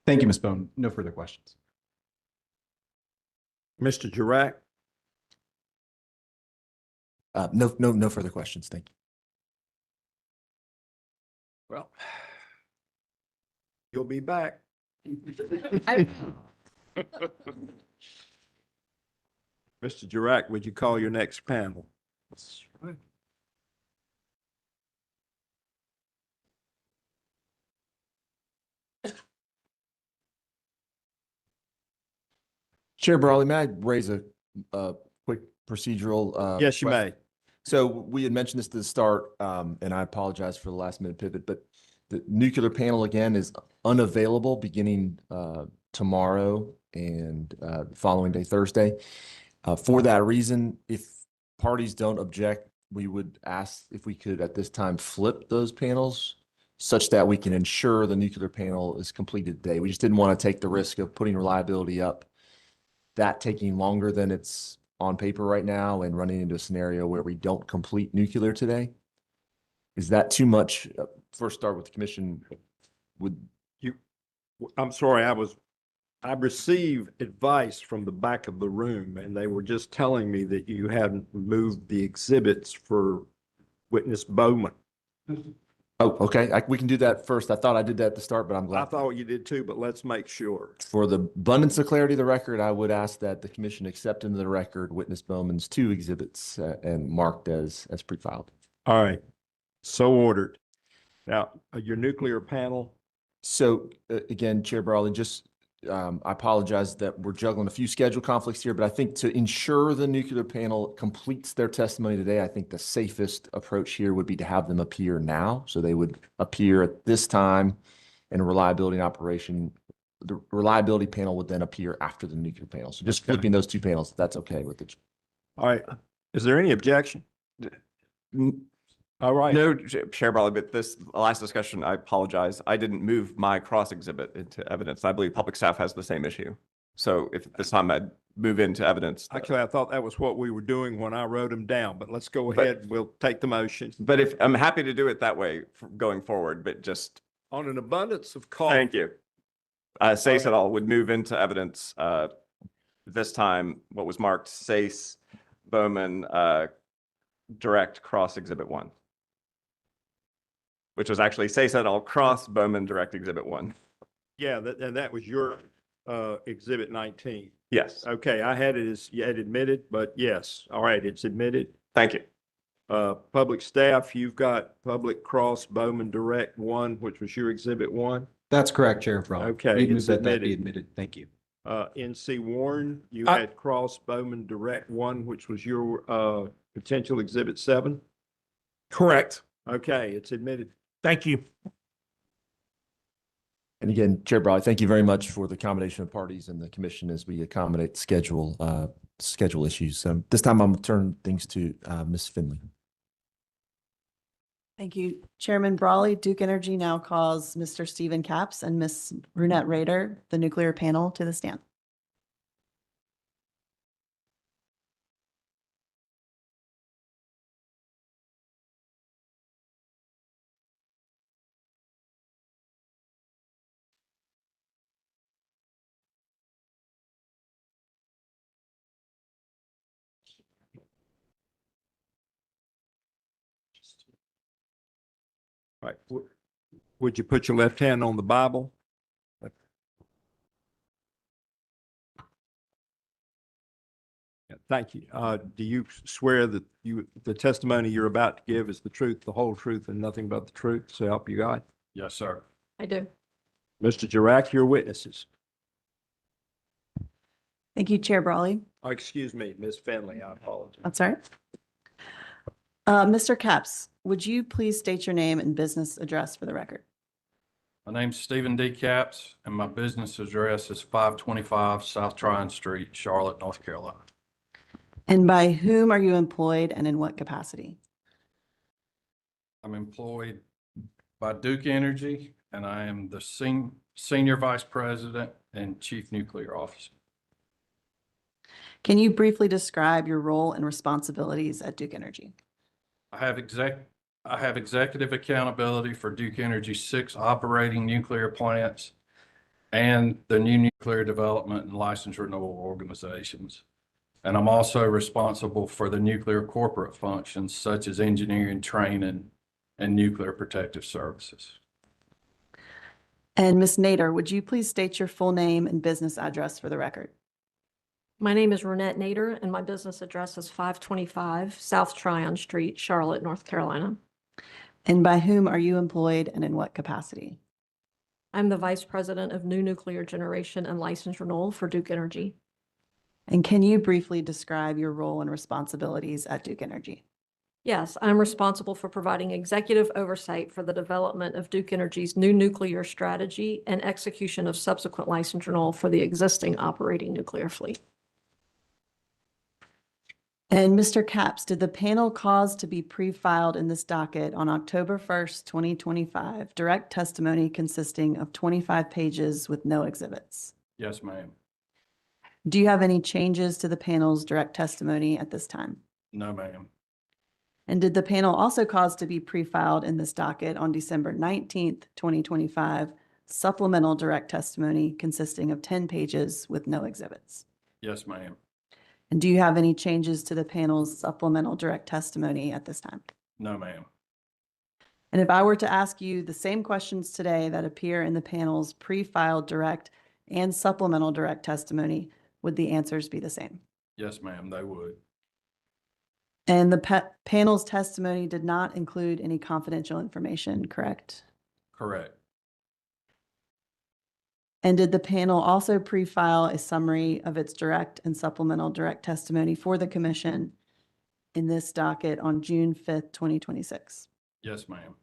S3: Thank you, Ms. Bone. No further questions.
S1: Mr. Jurack?
S10: No further questions. Thank you.
S1: Well, you'll be back. Mr. Jurack, would you call your next panel?
S10: Chair Brawley, may I raise a quick procedural?
S1: Yes, you
S10: question?
S1: may.
S10: So we had mentioned this to the start, and I apologize for the last minute pivot, but the nuclear panel again is unavailable beginning tomorrow and the following day, Thursday. For that reason, if parties don't object, we would ask if we could at this time flip those panels such that we can ensure the nuclear panel is completed today. We just didn't want to take the risk of putting reliability up, that taking longer than it's on paper right now and running into a scenario where we don't complete nuclear today. Is that too much? First start with the commission.
S1: I'm sorry, I received advice from the back of the room and they were just telling me that you hadn't moved the exhibits for witness Bowman.
S10: Oh, okay. We can do that first. I thought I did that at the start, but I'm glad.
S1: I thought you did too, but let's make sure.
S10: For the abundance of clarity of the record, I would ask that the commission accept into the record witness Bowman's 2 exhibits and marked as pre-filed.
S1: All right. So ordered. Now, your nuclear panel.
S10: So again, Chair Brawley, just I apologize that we're juggling a few schedule conflicts here, but I think to ensure the nuclear panel completes their testimony today, I think the safest approach here would be to have them appear now. So they would appear at this time and reliability and operation. The reliability panel would then appear after the nuclear panel. So just flipping those 2 panels, that's okay with it.
S1: All right. Is there any objection? All right.
S13: No, Chair Brawley, but this last discussion, I apologize. I didn't move my cross exhibit into evidence. I believe public staff has the same issue. So if this time I'd move into evidence.
S1: Actually, I thought that was what we were doing when I wrote them down, but let's go ahead. We'll take the motion.
S13: But if I'm happy to do it that way going forward, but just.
S1: On an abundance of caution.
S13: Thank you. Sace et al. Would move into evidence this time, what was marked Sace Bowman direct cross exhibit 1. Which was actually Sace et al. Cross Bowman direct exhibit 1.
S1: Yeah, and that was your exhibit 19.
S13: Yes.
S1: Okay, I had it as you had admitted, but yes. All right, it's admitted.
S13: Thank you.
S1: Public staff, you've got public cross Bowman direct 1, which was your exhibit 1.
S3: That's correct, Chair Brawley.
S1: Okay,
S3: We move
S1: it's
S3: that be
S1: admitted.
S3: admitted. Thank you.
S1: NC Warren, you had cross Bowman direct 1, which was your potential exhibit 7.
S12: Correct.
S1: Okay, it's admitted.
S12: Thank you.
S10: And again, Chair Brawley, thank you very much for the accommodation of parties and the commission as we accommodate schedule issues. This time I'm going to turn things to Ms. Finley.
S21: Thank you, Chairman Brawley. Duke Energy now calls Mr. Stephen Capps and Ms. Brunette Rader, the nuclear panel, to the stand.
S1: All right. Would you put your left hand on the Bible? Yeah, thank you. Do you swear that the testimony you're about to give is the truth, the whole truth, and nothing but the truth? So help you God?
S12: Yes, sir.
S21: I do.
S1: Mr. Jurack, your witnesses.
S21: Thank you, Chair Brawley.
S1: Oh, excuse me, Ms. Finley, I apologize.
S21: That's all right. Mr. Capps, would you please state your name and business address for the record?
S7: My name's Stephen D. Capps, and my business address is 525 South Tryon Street, Charlotte, North Carolina.
S21: And by whom are you employed and in what capacity?
S7: I'm employed by Duke Energy, and I am the Senior Vice President and Chief Nuclear Officer.
S21: Can you briefly describe your role and responsibilities at Duke Energy?
S7: I have executive accountability for Duke Energy's 6 operating nuclear plants and the new nuclear development and licensed renewable organizations. And I'm also responsible for the nuclear corporate functions such as engineering, training, and nuclear protective services.
S21: And Ms. Nader, would you please state your full name and business address for the record?
S4: My name is Renette Nader, and my business address is 525 South Tryon Street, Charlotte, North Carolina.
S21: And by whom are you employed and in what capacity?
S4: I'm the Vice President of New Nuclear Generation and License Renewal for Duke Energy.
S21: And can you briefly describe your role and responsibilities at Duke Energy?
S4: Yes, I'm responsible for providing executive oversight for the development of Duke Energy's new nuclear strategy and execution of subsequent license renewal for the existing operating nuclear fleet.
S21: And Mr. Capps, did the panel cause to be pre-filed in this docket on October 1st, 2025, direct testimony consisting of 25 pages with no exhibits?
S7: Yes, ma'am.
S21: Do you have any changes to the panel's direct testimony at this time?
S7: No, ma'am.
S21: And did the panel also cause to be pre-filed in this docket on December 19th, 2025, supplemental direct testimony consisting of 10 pages with no exhibits?
S7: Yes, ma'am.
S21: And do you have any changes to the panel's supplemental direct testimony at this time?
S7: No, ma'am.
S21: And if I were to ask you the same questions today that appear in the panel's pre-filed direct and supplemental direct testimony, would the answers be the same?
S7: Yes, ma'am, they would.
S21: And the panel's testimony did not include any confidential information, correct?
S7: Correct.
S21: And did the panel also pre-file a summary of its direct and supplemental direct testimony for the commission in this docket on June 5th, 2026?
S7: Yes, ma'am.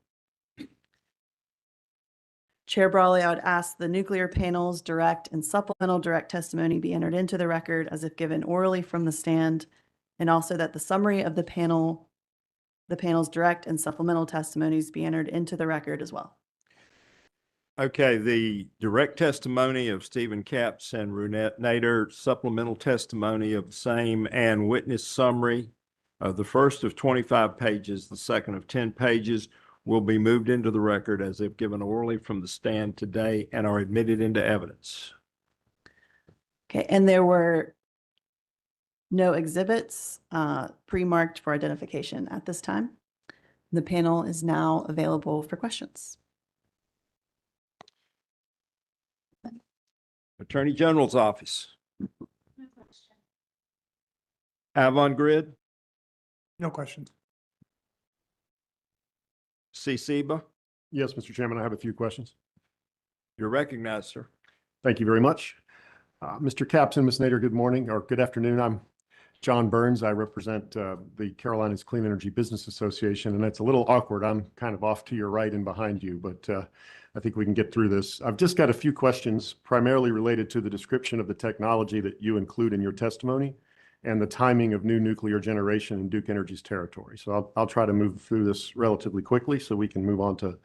S21: Chair Brawley, I would ask the nuclear panel's direct and supplemental direct testimony be entered into the record as if given orally from the stand, and also that the summary of the panel's direct and supplemental testimonies be entered into the record as well.
S1: Okay, the direct testimony of Stephen Capps and Renette Nader, supplemental testimony of the same, and witness summary of the first of 25 pages, the second of 10 pages, will be moved into the record as if given orally from the stand today and are admitted into evidence.
S21: Okay, and there were no exhibits pre-marked for identification at this time. The panel is now available for questions.
S1: Attorney General's Office. Avon Grid,
S15: No questions.
S1: CCBA,
S14: Yes, Mr. Chairman, I have a few questions.
S1: you're recognized, sir.
S14: Thank you very much. Mr. Capps and Ms. Nader, good morning or good afternoon. I'm John Burns. I represent the Carolinas Clean Energy Business Association, and it's a little awkward. I'm kind of off to your right and behind you, but I think we can get through this. I've just got a few questions primarily related to the description of the technology that you include in your testimony and the timing of new nuclear generation in Duke Energy's territory. So I'll try to move through this relatively quickly so we can move on to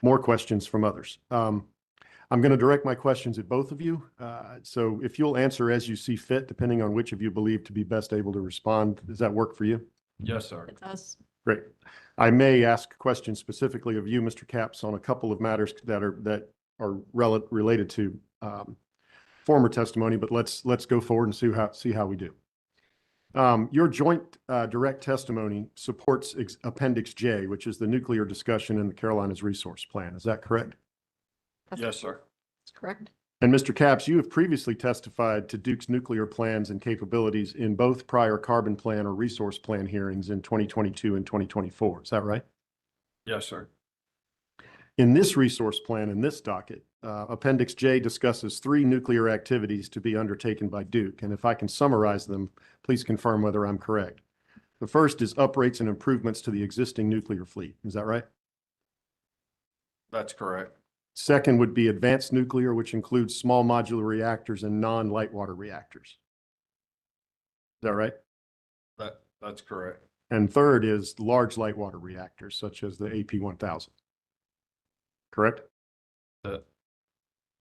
S14: more questions from others. I'm going to direct my questions at both of you. So if you'll answer as you see fit, depending on which of you believe to be best able to respond, does that work for you?
S7: Yes, sir.
S4: It does.
S14: Great. I may ask questions specifically of you, Mr. Capps, on a couple of matters that are related to former testimony, but let's go forward and see how we do. Your joint direct testimony supports Appendix J, which is the nuclear discussion in the Carolinas Resource Plan. Is that correct?
S7: Yes, sir.
S4: That's correct.
S14: And Mr. Capps, you have previously testified to Duke's nuclear plans and capabilities in both prior carbon plan or resource plan hearings in 2022 and 2024. Is that right?
S7: Yes, sir.
S14: In this resource plan, in this docket, Appendix J discusses 3 nuclear activities to be undertaken by Duke. And if I can summarize them, please confirm whether I'm correct. The first is uprates and improvements to the existing nuclear fleet. Is that right?
S7: That's correct.
S14: Second would be advanced nuclear, which includes small modular reactors and non-light water reactors. Is that right?
S7: That's correct.
S14: And third is large light water reactors, such as the AP1000. Correct?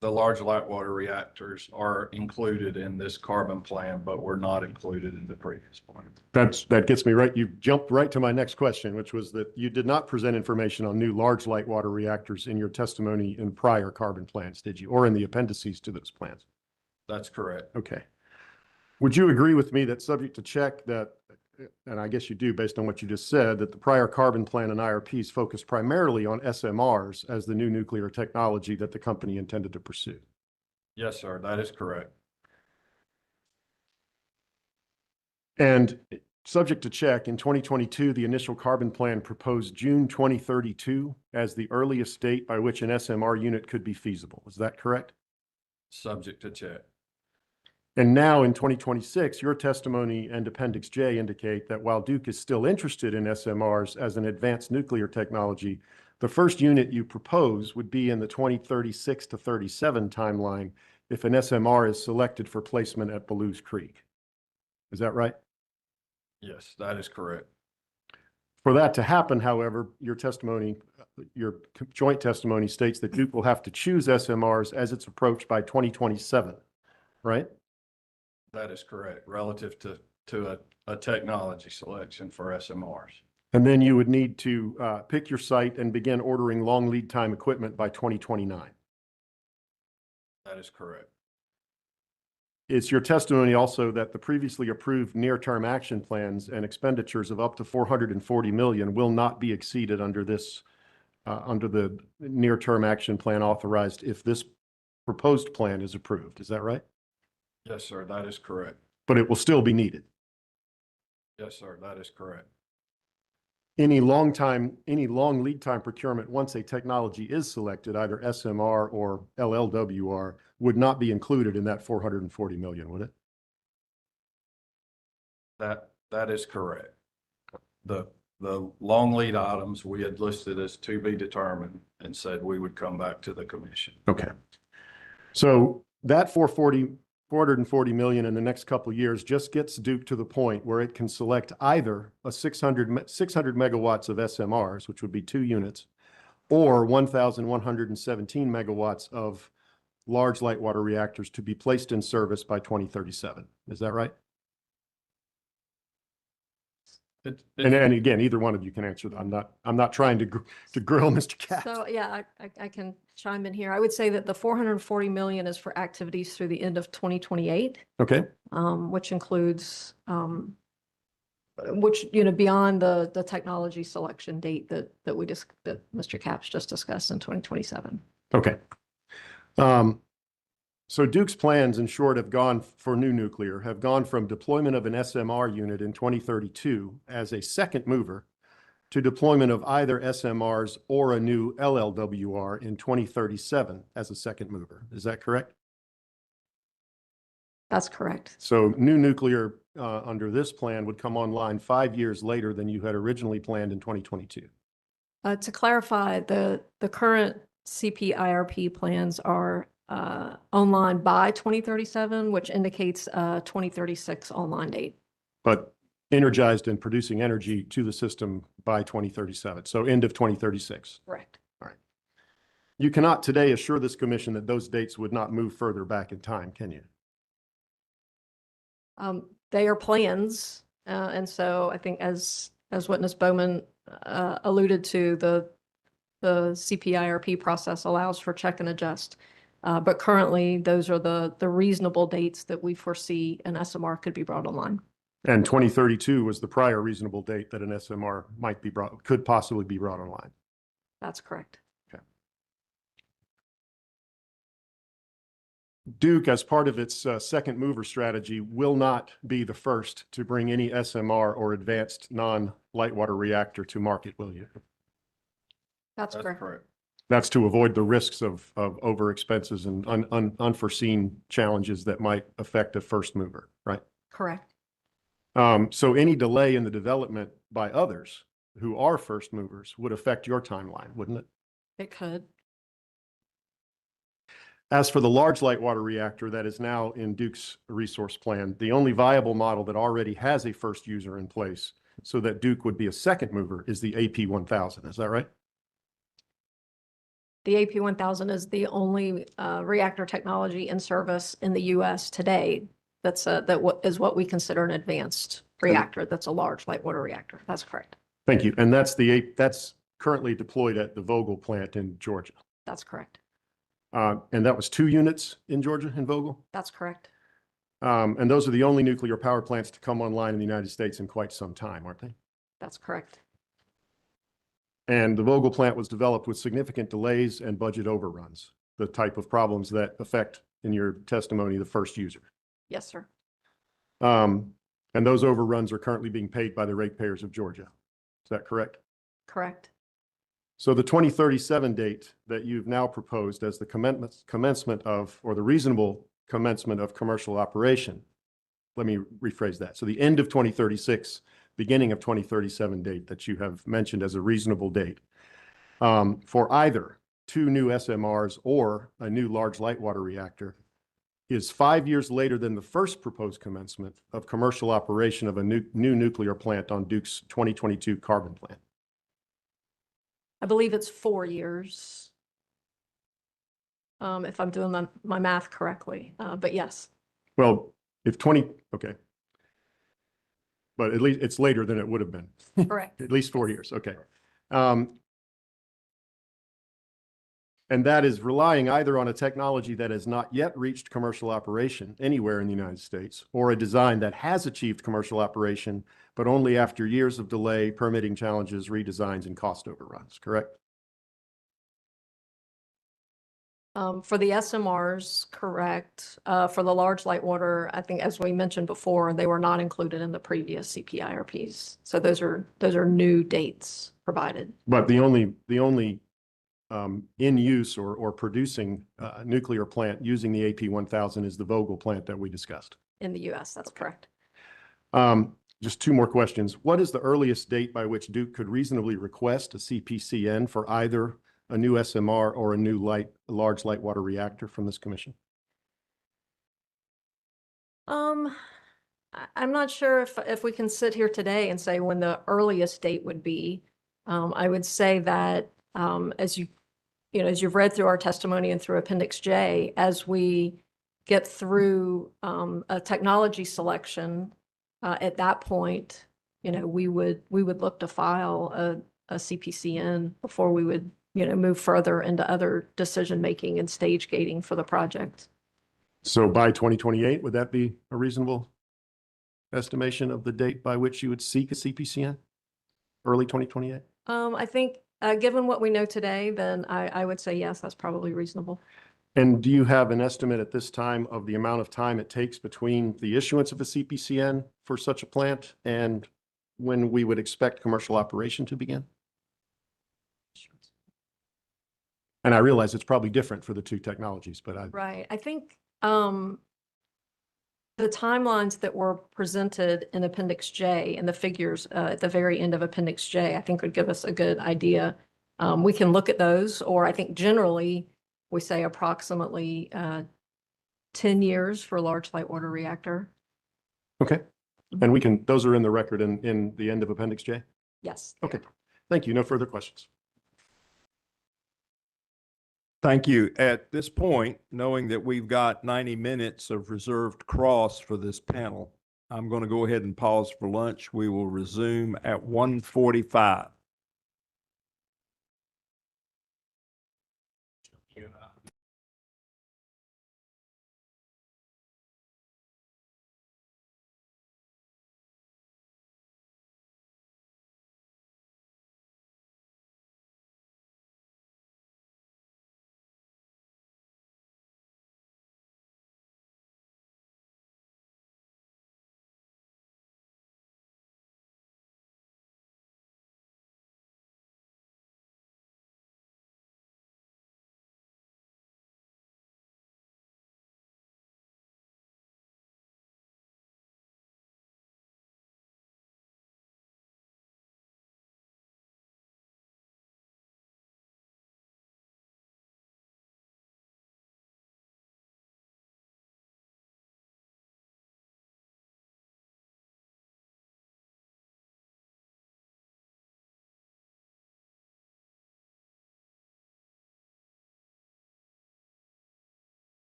S7: The large light water reactors are included in this carbon plan, but were not included in the previous plan.
S14: That gets me right. You jumped right to my next question, which was that you did not present information on new large light water reactors in your testimony in prior carbon plans, did you? Or in the appendices to those plans?
S7: That's correct.
S14: Okay. Would you agree with me that subject to check that, and I guess you do based on what you just said, that the prior carbon plan and IRPs focused primarily on SMRs as the new nuclear technology that the company intended to pursue?
S7: Yes, sir. That is correct.
S14: And subject to check, in 2022, the initial carbon plan proposed June 2032 as the earliest date by which an SMR unit could be feasible. Is that correct?
S7: Subject to check.
S14: And now in 2026, your testimony and Appendix J indicate that while Duke is still interested in SMRs as an advanced nuclear technology, the first unit you propose would be in the 2036 to 37 timeline if an SMR is selected for placement at Belews Creek. Is that right?
S7: Yes, that is correct.
S14: For that to happen, however, your testimony, your joint testimony states that Duke will have to choose SMRs as it's approached by 2027, right?
S7: That is correct, relative to a technology selection for SMRs.
S14: And then you would need to pick your site and begin ordering long lead time equipment by 2029.
S7: That is correct.
S14: It's your testimony also that the previously approved near-term action plans and expenditures of up to $440 million will not be exceeded under this, under the near-term action plan authorized if this proposed plan is approved. Is that right?
S7: Yes, sir, that is correct.
S14: But it will still be needed.
S7: Yes, sir, that is correct.
S14: Any long lead time procurement, once a technology is selected, either SMR or LLWR, would not be included in that $440 million, would it?
S7: That is correct. The long lead items we had listed as to be determined and said we would come back to the commission.
S14: Okay. So that $440 million in the next couple of years just gets Duke to the point where it can select either a 600 megawatts of SMRs, which would be 2 units, or 1,117 megawatts of large light water reactors to be placed in service by 2037. Is that right? And again, either one of you can answer that. I'm not trying to grill Mr. Katz.
S4: So yeah, I can chime in here. I would say that the 440 million is for activities through the end of 2028.
S14: Okay.
S4: Which includes, which, beyond the technology selection date that Mr. Capps just discussed in 2027.
S14: Okay. So Duke's plans, in short, have gone for new nuclear, have gone from deployment of an SMR unit in 2032 as a second mover to deployment of either SMRs or a new LLWR in 2037 as a second mover. Is that correct?
S4: That's correct.
S14: So new nuclear under this plan would come online 5 years later than you had originally planned in 2022.
S4: To clarify, the current CPIRP plans are online by 2037, which indicates a 2036 online date.
S14: But energized and producing energy to the system by 2037, so end of 2036.
S4: Correct.
S14: All right. You cannot today assure this commission that those dates would not move further back in time, can you?
S4: They are plans, and so I think as Witness Bowman alluded to, the CPIRP process allows for check and adjust. But currently, those are the reasonable dates that we foresee an SMR could be brought online.
S14: And 2032 was the prior reasonable date that an SMR could possibly be brought online.
S4: That's correct.
S14: Okay. Duke, as part of its second mover strategy, will not be the first to bring any SMR or advanced non-light water reactor to market, will you?
S4: That's correct.
S14: That's to avoid the risks of over expenses and unforeseen challenges that might affect a first mover, right?
S4: Correct.
S14: So any delay in the development by others who are first movers would affect your timeline, wouldn't it?
S4: It could.
S14: As for the large light water reactor that is now in Duke's resource plan, the only viable model that already has a first user in place so that Duke would be a second mover is the AP1000. Is that right?
S4: The AP1000 is the only reactor technology in service in the U.S. today that is what we consider an advanced reactor. That's a large light water reactor. That's correct.
S14: Thank you. And that's currently deployed at the Vogel plant in Georgia.
S4: That's correct.
S14: And that was 2 units in Georgia, in Vogel?
S4: That's correct.
S14: And those are the only nuclear power plants to come online in the United States in quite some time, aren't they?
S4: That's correct.
S14: And the Vogel plant was developed with significant delays and budget overruns, the type of problems that affect, in your testimony, the first user.
S4: Yes, sir.
S14: And those overruns are currently being paid by the ratepayers of Georgia. Is that correct?
S4: Correct.
S14: So the 2037 date that you've now proposed as the commencement of, or the reasonable commencement of commercial operation, let me rephrase that. So the end of 2036, beginning of 2037 date that you have mentioned as a reasonable date for either 2 new SMRs or a new large light water reactor is 5 years later than the first proposed commencement of commercial operation of a new nuclear plant on Duke's 2022 carbon plan.
S4: I believe it's 4 years. If I'm doing my math correctly, but yes.
S14: Well, if 20, okay. But at least it's later than it would have been.
S4: Correct.
S14: At least 4 years, okay. And that is relying either on a technology that has not yet reached commercial operation anywhere in the United States, or a design that has achieved commercial operation, but only after years of delay, permitting challenges, redesigns, and cost overruns, correct?
S4: For the SMRs, correct. For the large light water, I think as we mentioned before, they were not included in the previous CPIRPs. So those are new dates provided.
S14: But the only in use or producing nuclear plant using the AP1000 is the Vogtle plant that we discussed.
S4: In the US, that's correct.
S14: Just 2 more questions. What is the earliest date by which Duke could reasonably request a CPCN for either a new SMR or a new large light water reactor from this commission?
S4: I'm not sure if we can sit here today and say when the earliest date would be. I would say that as you've read through our testimony and through Appendix J, as we get through a technology selection, at that point, we would look to file a CPCN before we would, move further into other decision-making and stage gating for the project.
S14: So by 2028, would that be a reasonable estimation of the date by which you would seek a CPCN? Early 2028?
S4: I think, given what we know today, then I would say yes, that's probably reasonable.
S14: And do you have an estimate at this time of the amount of time it takes between the issuance of a CPCN for such a plant and when we would expect commercial operation to begin? And I realize it's probably different for the 2 technologies, but
S4: Right. I think the timelines that were presented in Appendix J and the figures at the very end of Appendix J, I think would give us a good idea. We can look at those, or I think generally we say approximately 10 years for a large light water reactor.
S14: Okay. And those are in the record in the end of Appendix J?
S4: Yes.
S14: Okay. Thank you. No further questions.
S1: Thank you. At this point, knowing that we've got 90 minutes of reserved cross for this panel, I'm going to go ahead and pause for lunch. We will resume at 1:45.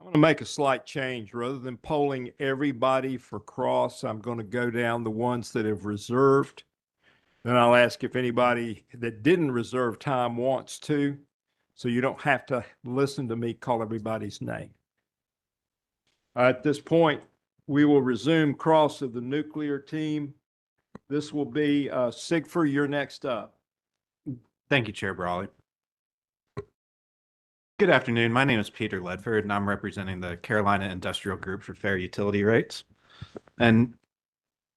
S1: I'm going to make a slight change. Rather than polling everybody for cross, I'm going to go down the ones that have reserved. Then I'll ask if anybody that didn't reserve time wants to, so you don't have to listen to me call everybody's name. At this point, we will resume cross of the nuclear team. This will be Sigford, you're next up.
S6: Thank you, Chair Brawley. Good afternoon. My name is Peter Ledford, and I'm representing the Carolina Industrial Group for Fair Utility Rates. And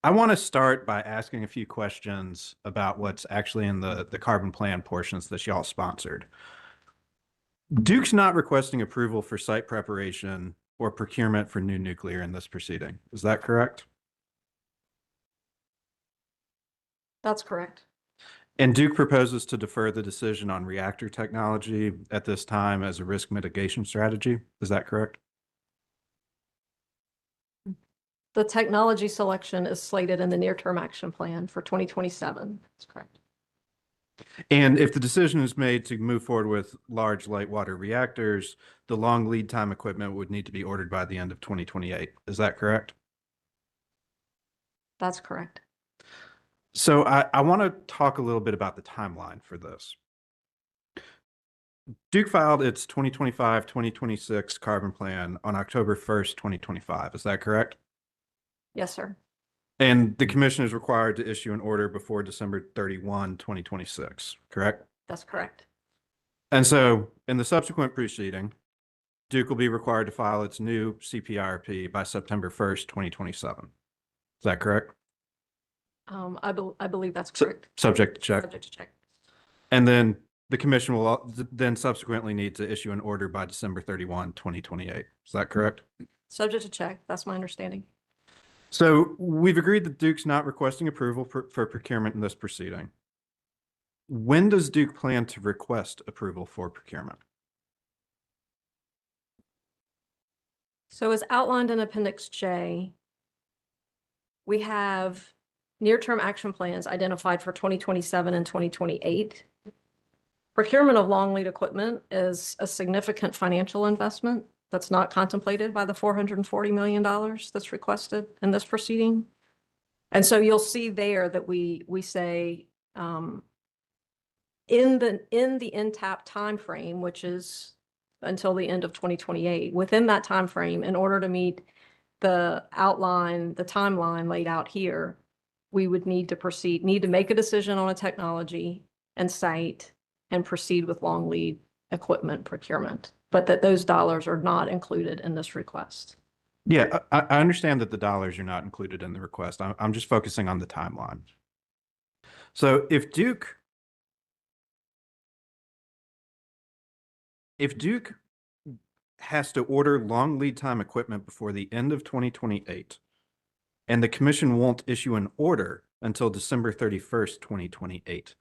S6: I want to start by asking a few questions about what's actually in the carbon plan portions that y'all sponsored. Duke's not requesting approval for site preparation or procurement for new nuclear in this proceeding. Is that correct?
S4: That's correct.
S6: And Duke proposes to defer the decision on reactor technology at this time as a risk mitigation strategy. Is that correct?
S4: The technology selection is slated in the near-term action plan for 2027. That's correct.
S6: And if the decision is made to move forward with large light water reactors, the long lead time equipment would need to be ordered by the end of 2028. Is that correct?
S4: That's correct.
S6: So I want to talk a little bit about the timeline for this. Duke filed its 2025-2026 carbon plan on October 1st, 2025. Is that correct?
S4: Yes, sir.
S6: And the commission is required to issue an order before December 31, 2026, correct?
S4: That's correct.
S6: And so in the subsequent proceeding, Duke will be required to file its new CPIRP by September 1st, 2027. Is that correct?
S4: I believe that's correct.
S6: Subject to check.
S4: Subject to check.
S6: And then the commission will then subsequently need to issue an order by December 31, 2028. Is that correct?
S4: Subject to check. That's my understanding.
S6: So we've agreed that Duke's not requesting approval for procurement in this proceeding. When does Duke plan to request approval for procurement?
S4: So as outlined in Appendix J, we have near-term action plans identified for 2027 and 2028. Procurement of long lead equipment is a significant financial investment that's not contemplated by the $440 million that's requested in this proceeding. And so you'll see there that we say in the NTAP timeframe, which is until the end of 2028, within that timeframe, in order to meet the timeline laid out here, we would need to make a decision on a technology and site and proceed with long lead equipment procurement, but that those dollars are not included in this request.
S6: Yeah, I understand that the dollars are not included in the request. I'm just focusing on the timeline. So if Duke has to order long lead time equipment before the end of 2028, and the commission won't issue an order until December 31st, 2028,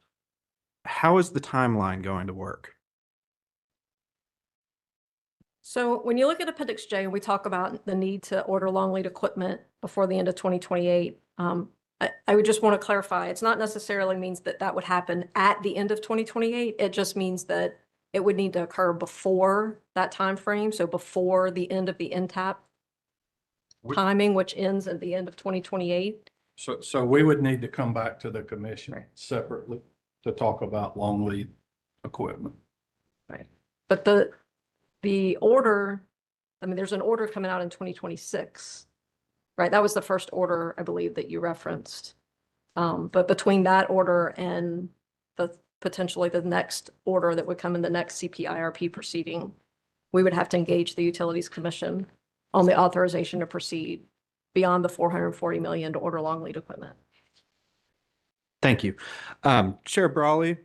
S6: how is the timeline going to work?
S4: So when you look at Appendix J, and we talk about the need to order long lead equipment before the end of 2028, I would just want to clarify, it's not necessarily means that that would happen at the end of 2028. It just means that it would need to occur before that time frame, so before the end of the NTAP timing, which ends at the end of 2028.
S7: So we would need to come back to the commission separately to talk about long lead equipment.
S4: Right. But the order, I mean, there's an order coming out in 2026, right? That was the first order, I believe, that you referenced. But between that order and potentially the next order that would come in the next CPIRP proceeding, we would have to engage the Utilities Commission on the authorization to proceed beyond the $440 million to order long lead equipment.
S6: Thank you. Chair Brawley,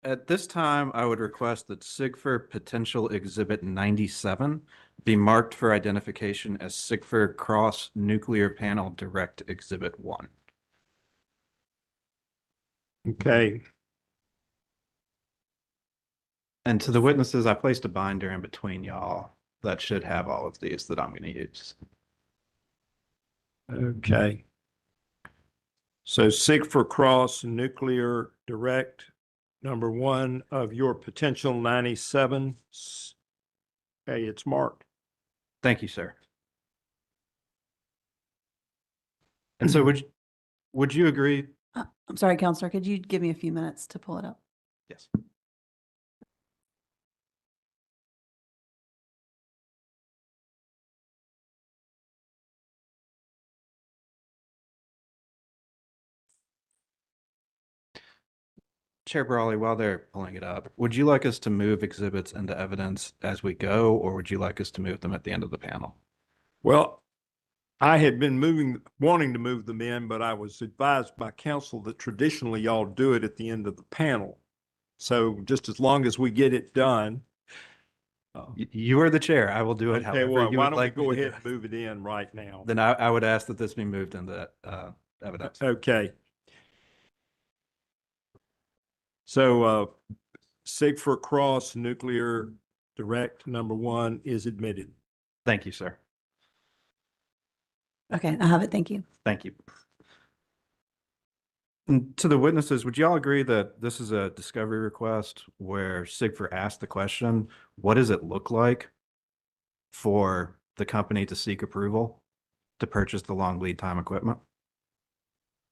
S6: at this time, I would request that Sigford Potential Exhibit 97 be marked for identification as Sigford Cross Nuclear Panel Direct Exhibit 1.
S1: Okay.
S6: And to the witnesses, I placed a binder in between y'all that should have all of these that I'm going to use.
S1: Okay. So Sigford Cross Nuclear Direct, number 1 of your potential 97. Okay, it's marked.
S6: Thank you, sir. And so would you agree?
S21: I'm sorry, Counselor, could you give me a few minutes to pull it up?
S6: Yes. Chair Brawley, while they're pulling it up, would you like us to move exhibits into evidence as we go, or would you like us to move them at the end of the panel?
S1: Well, I had been wanting to move them in, but I was advised by counsel that traditionally y'all do it at the end of the panel. So just as long as we get it done.
S6: You are the chair. I will do it
S1: Okay,
S6: however
S1: well,
S6: you
S1: why
S6: would
S1: don't we
S6: like me
S1: go
S6: to do
S1: ahead and
S6: it.
S1: move it in right now?
S6: Then I would ask that this be moved into evidence.
S1: Okay. So Sigford Cross Nuclear Direct #1 is admitted.
S6: Thank you, sir.
S21: Okay, I have it. Thank you.
S6: Thank you. And to the witnesses, would y'all agree that this is a discovery request where Sigford asked the question, what does it look like for the company to seek approval to purchase the long lead time equipment?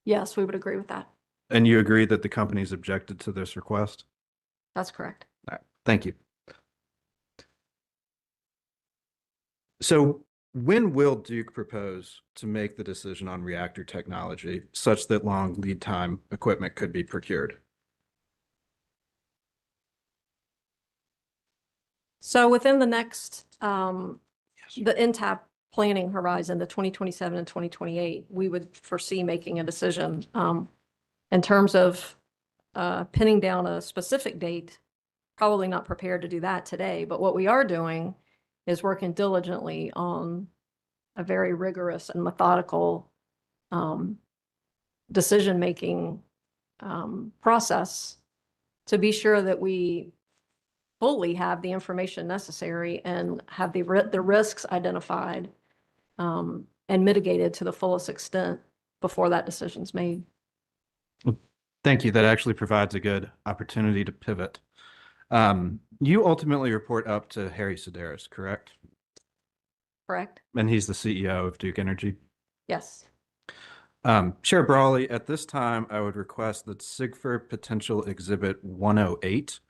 S4: Yes, we would agree with that.
S6: And you agree that the company's objected to this request?
S4: That's correct.
S6: All right, thank you. So when will Duke propose to make the decision on reactor technology such that long lead time equipment could be procured?
S4: So within the next, the NTAP planning horizon, the 2027 and 2028, we would foresee making a decision. In terms of pinning down a specific date, probably not prepared to do that today, but what we are doing is working diligently on a very rigorous and methodical decision-making process to be sure that we fully have the information necessary and have the risks identified and mitigated to the fullest extent before that decision's made.
S6: Thank you. That actually provides a good opportunity to pivot. You ultimately report up to Harry Sedaris, correct?
S4: Correct?
S6: And he's the CEO of Duke Energy.
S4: Yes.
S6: Chair Brawley, at this time, I would request that Sigford Potential Exhibit 108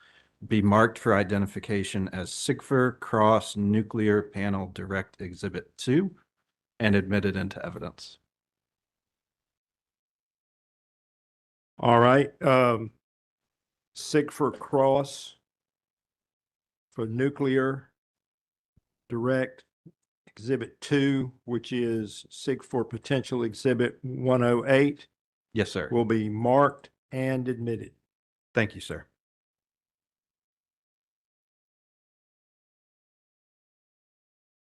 S6: be marked for identification as Sigford Cross Nuclear Panel Direct Exhibit 2 and admitted into evidence.
S1: All right. Sigford Cross for Nuclear Direct Exhibit 2, which is Sigford Potential Exhibit 108.
S6: Yes, sir.
S1: Will be marked and admitted.
S6: Thank you, sir.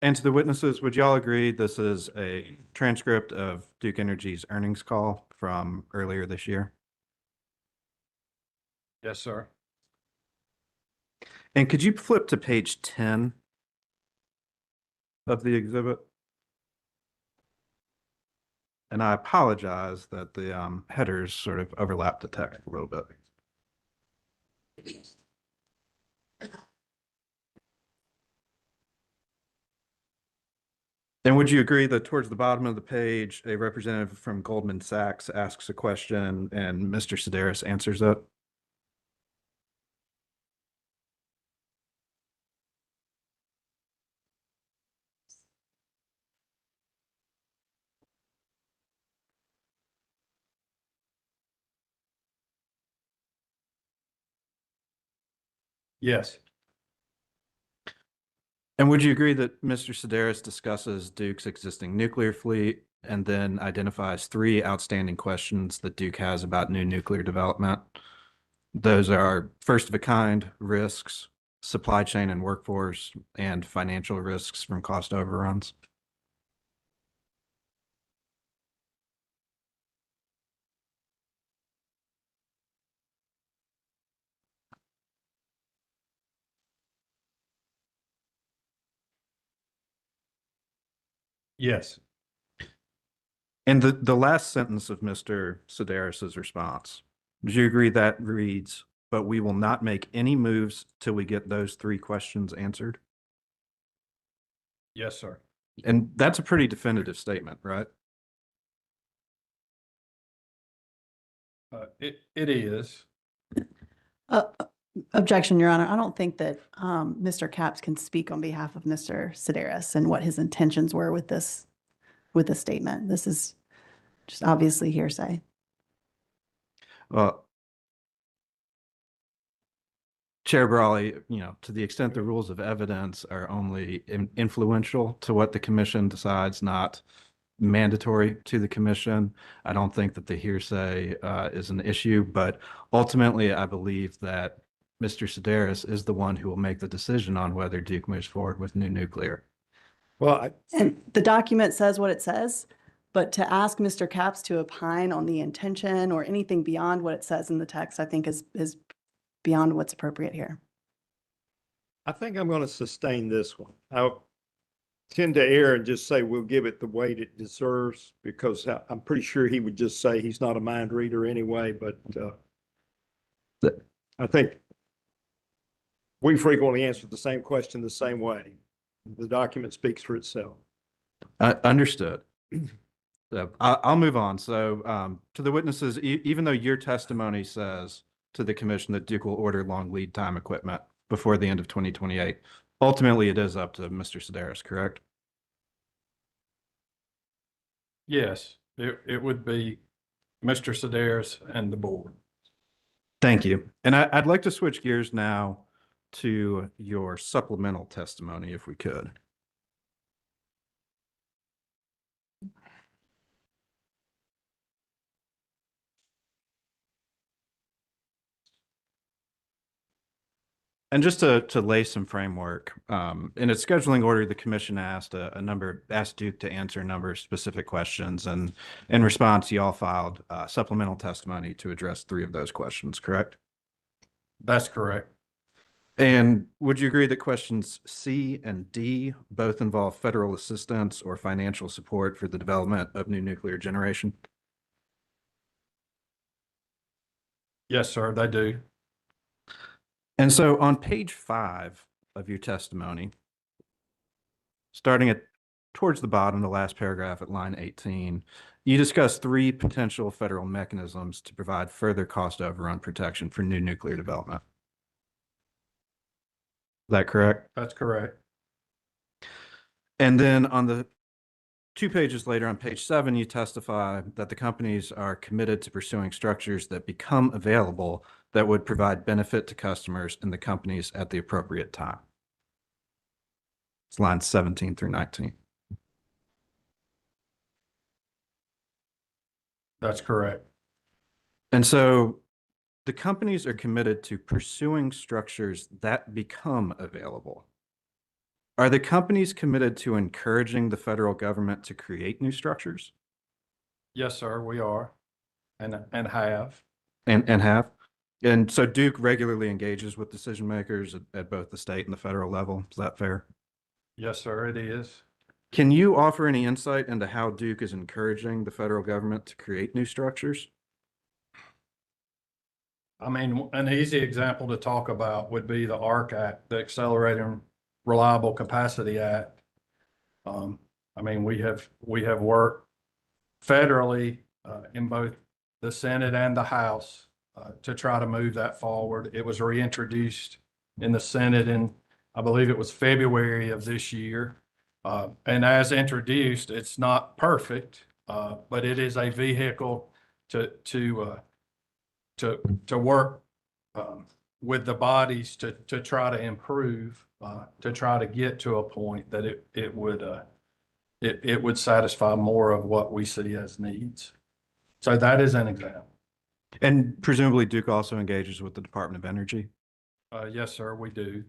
S6: And to the witnesses, would y'all agree this is a transcript of Duke Energy's earnings call from earlier this year?
S7: Yes, sir.
S6: And could you flip to page 10 of the exhibit? And I apologize that the headers sort of overlap the text a little bit. And would you agree that towards the bottom of the page, a representative from Goldman Sachs asks a question and Mr. Sedaris answers it?
S7: Yes.
S6: And would you agree that Mr. Sedaris discusses Duke's existing nuclear fleet and then identifies 3 outstanding questions that Duke has about new nuclear development? Those are first of a kind risks, supply chain and workforce, and financial risks from cost overruns.
S7: Yes.
S6: And the last sentence of Mr. Sedaris's response, do you agree that reads, but we will not make any moves till we get those 3 questions answered?
S7: Yes, sir.
S6: And that's a pretty definitive statement, right?
S7: It is.
S21: Objection, Your Honor. I don't think that Mr. Capps can speak on behalf of Mr. Sedaris and what his intentions were with this statement. This is just obviously hearsay.
S6: Well, Chair Brawley, to the extent the rules of evidence are only influential to what the commission decides, not mandatory to the commission, I don't think that the hearsay is an issue. But ultimately, I believe that Mr. Sedaris is the one who will make the decision on whether Duke moves forward with new nuclear.
S1: Well,
S21: And the document says what it says, but to ask Mr. Capps to opine on the intention or anything beyond what it says in the text, I think is beyond what's appropriate here.
S1: I think I'm going to sustain this one. I tend to err and just say we'll give it the weight it deserves, because I'm pretty sure he would just say he's not a mind reader anyway. But I think we frequently answer the same question the same way. The document speaks for itself.
S6: Understood. So I'll move on. So to the witnesses, even though your testimony says to the commission that Duke will order long lead time equipment before the end of 2028, ultimately it is up to Mr. Sedaris, correct?
S7: Yes, it would be Mr. Sedaris and the board.
S6: Thank you. And I'd like to switch gears now to your supplemental testimony, if we could. And just to lay some framework, in its scheduling order, the commission asked Duke to answer a number of specific questions, and in response, y'all filed supplemental testimony to address 3 of those questions, correct?
S7: That's correct.
S6: And would you agree that questions C and D both involve federal assistance or financial support for the development of new nuclear generation?
S7: Yes, sir, they do.
S6: And so on page 5 of your testimony, starting towards the bottom, the last paragraph at line 18, you discuss 3 potential federal mechanisms to provide further cost overrun protection for new nuclear development. Is that correct?
S7: That's correct.
S6: And then on the 2 pages later, on page 7, you testify that the companies are committed to pursuing structures that become available that would provide benefit to customers and the companies at the appropriate time. It's lines 17 through 19.
S7: That's correct.
S6: And so the companies are committed to pursuing structures that become available. Are the companies committed to encouraging the federal government to create new structures?
S7: Yes, sir, we are, and have.
S6: And have? And so Duke regularly engages with decision makers at both the state and the federal level. Is that fair?
S7: Yes, sir, it is.
S6: Can you offer any insight into how Duke is encouraging the federal government to create new structures?
S7: I mean, an easy example to talk about would be the ARC Act, the Accelerating Reliable Capacity Act. I mean, we have worked federally in both the Senate and the House to try to move that forward. It was reintroduced in the Senate in, I believe it was February of this year. And as introduced, it's not perfect, but it is a vehicle to work with the bodies to try to improve, to try to get to a point that it would satisfy more of what we see as needs. So that is an example.
S6: And presumably Duke also engages with the Department of Energy?
S7: Yes, sir, we do.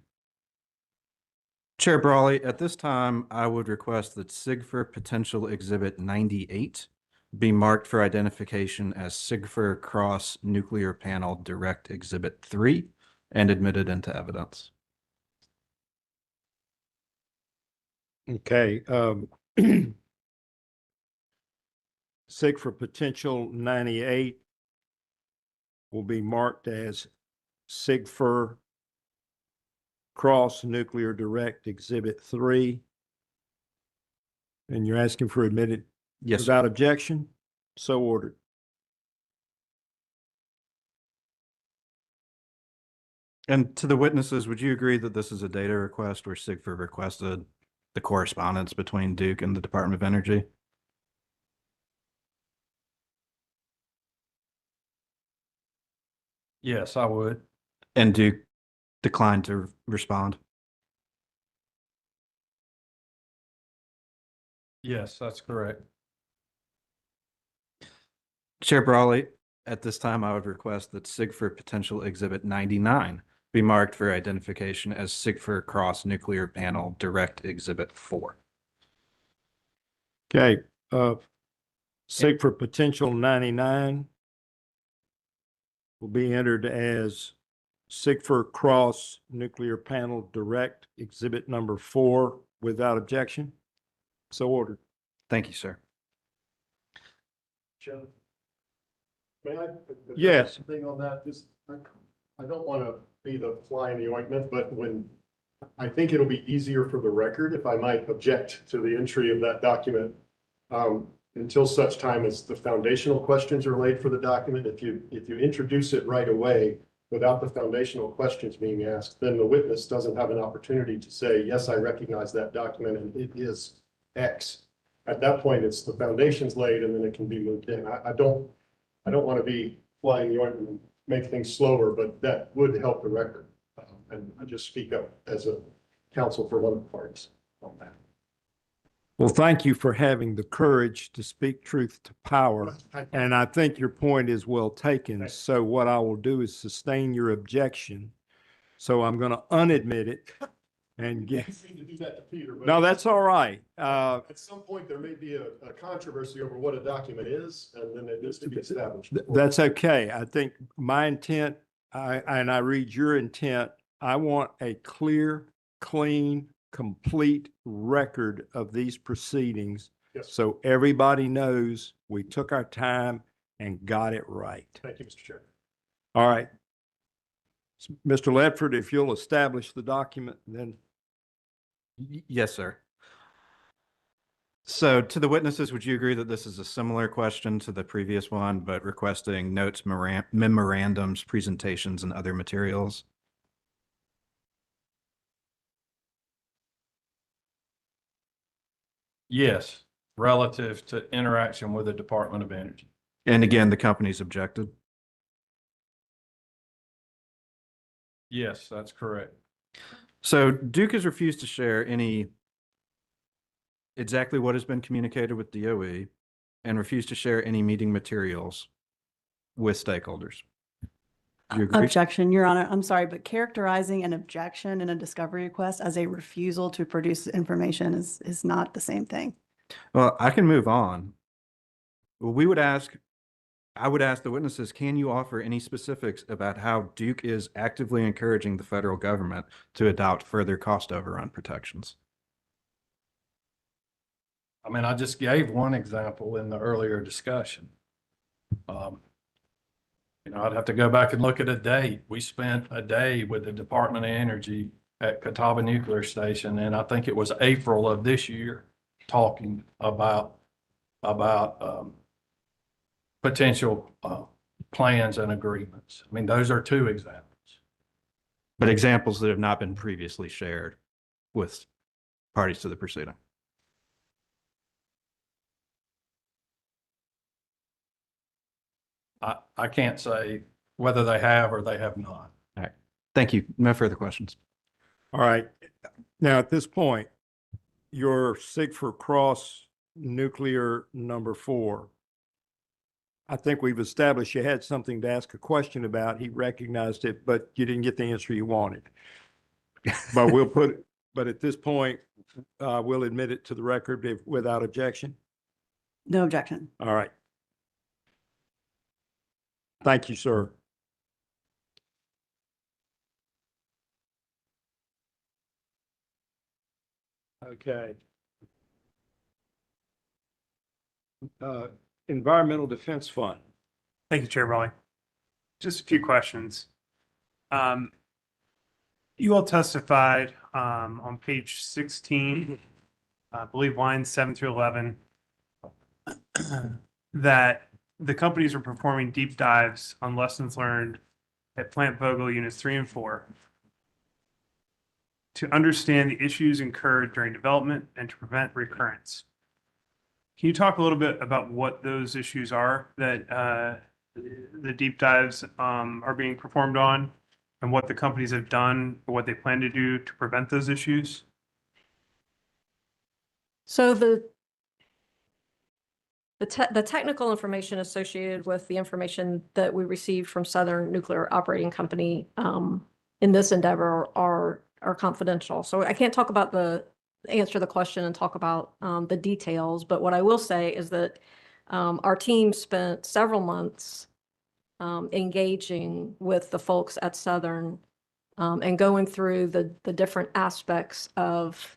S6: Chair Brawley, at this time, I would request that SIGFR Potential Exhibit 98 be marked for identification as SIGFR Cross Nuclear Panel Direct Exhibit 3 and admitted into evidence.
S1: Okay. SIGFR Potential 98 will be marked as SIGFR Cross Nuclear Direct Exhibit 3 And you're asking for admitted
S6: Yes, sir.
S1: without objection? So ordered.
S6: And to the witnesses, would you agree that this is a data request where Sigford requested the correspondence between Duke and the Department of Energy?
S7: Yes, I would.
S6: And Duke declined to respond?
S7: Yes, that's correct.
S6: Chair Brawley, at this time, I would request that Sigford Potential Exhibit 99 be marked for identification as Sigford Cross Nuclear Panel Direct Exhibit 4.
S1: Okay, SIG for potential 99 will be entered as Sigford Cross Nuclear Panel Direct Exhibit number 4 without objection. So ordered.
S6: Thank you, sir.
S14: Joe, may I?
S1: Yes.
S14: Thing on that, just, I don't want to be the fly in the ointment, but I think it'll be easier for the record if I might object to the entry of that document until such time as the foundational questions are laid for the document. If you introduce it right away without the foundational questions being asked, then the witness doesn't have an opportunity to say, yes, I recognize that document and it is X. At that point, it's the foundations laid and then it can be moved in. I don't want to be flying the ointment and make things slower, but that would help the record. And I just speak up as a counsel for one of the parties on that.
S1: Well, thank you for having the courage to speak truth to power. And I think your point is well taken. So what I will do is sustain your objection. So I'm going to unadmit it and
S14: I
S1: get.
S14: didn't mean to do that to Peter, but
S1: No, that's all right.
S14: at some point, there may be a controversy over what a document is, and then it needs to be established.
S1: That's okay. I think my intent, and I read your intent, I want a clear, clean, complete record of these proceedings.
S14: Yes.
S1: So everybody knows we took our time and got it right.
S14: Thank you, Mr. Chair.
S1: All right. Mr. Ledford, if you'll establish the document, then.
S6: Yes, sir. So to the witnesses, would you agree that this is a similar question to the previous one, but requesting notes, memorandums, presentations, and other materials?
S7: Yes, relative to interaction with the Department of Energy.
S6: And again, the company's objected?
S7: Yes, that's correct.
S6: So Duke has refused to share exactly what has been communicated with DOE and refused to share any meeting materials with stakeholders. Do you agree?
S21: Objection, Your Honor. I'm sorry, but characterizing an objection in a discovery request as a refusal to produce information is not the same thing.
S6: Well, I can move on. Well, I would ask the witnesses, can you offer any specifics about how Duke is actively encouraging the federal government to adopt further cost overrun protections?
S7: I mean, I just gave one example in the earlier discussion. I'd have to go back and look at a date. We spent a day with the Department of Energy at Catawba Nuclear Station, and I think it was April of this year, talking about potential plans and agreements. I mean, those are two examples.
S6: But examples that have not been previously shared with parties to the proceeding.
S7: I can't say whether they have or they have not.
S6: All right. Thank you. No further questions.
S1: All right. Now, at this point, your Sigford Cross nuclear number 4, I think we've established you had something to ask a question about. He recognized it, but you didn't get the answer you wanted. But at this point, we'll admit it to the record without objection.
S21: No objection.
S1: All right. Thank you, sir. Okay. Environmental Defense Fund.
S8: Thank you, Chair Raleigh. Just a few questions. You all testified on page 16 I believe lines 7 through 11, that the companies are performing deep dives on lessons learned at Plant Vogtle Units 3 and 4 to understand the issues incurred during development and to prevent recurrence. Can you talk a little bit about what those issues are that the deep dives are being performed on, and what the companies have done or what they plan to do to prevent those issues?
S4: So the technical information associated with the information that we received from Southern Nuclear Operating Company in this endeavor are confidential. So I can't talk about answer the question and talk about the details. But what I will say is that our team spent several months engaging with the folks at Southern and going through the different aspects of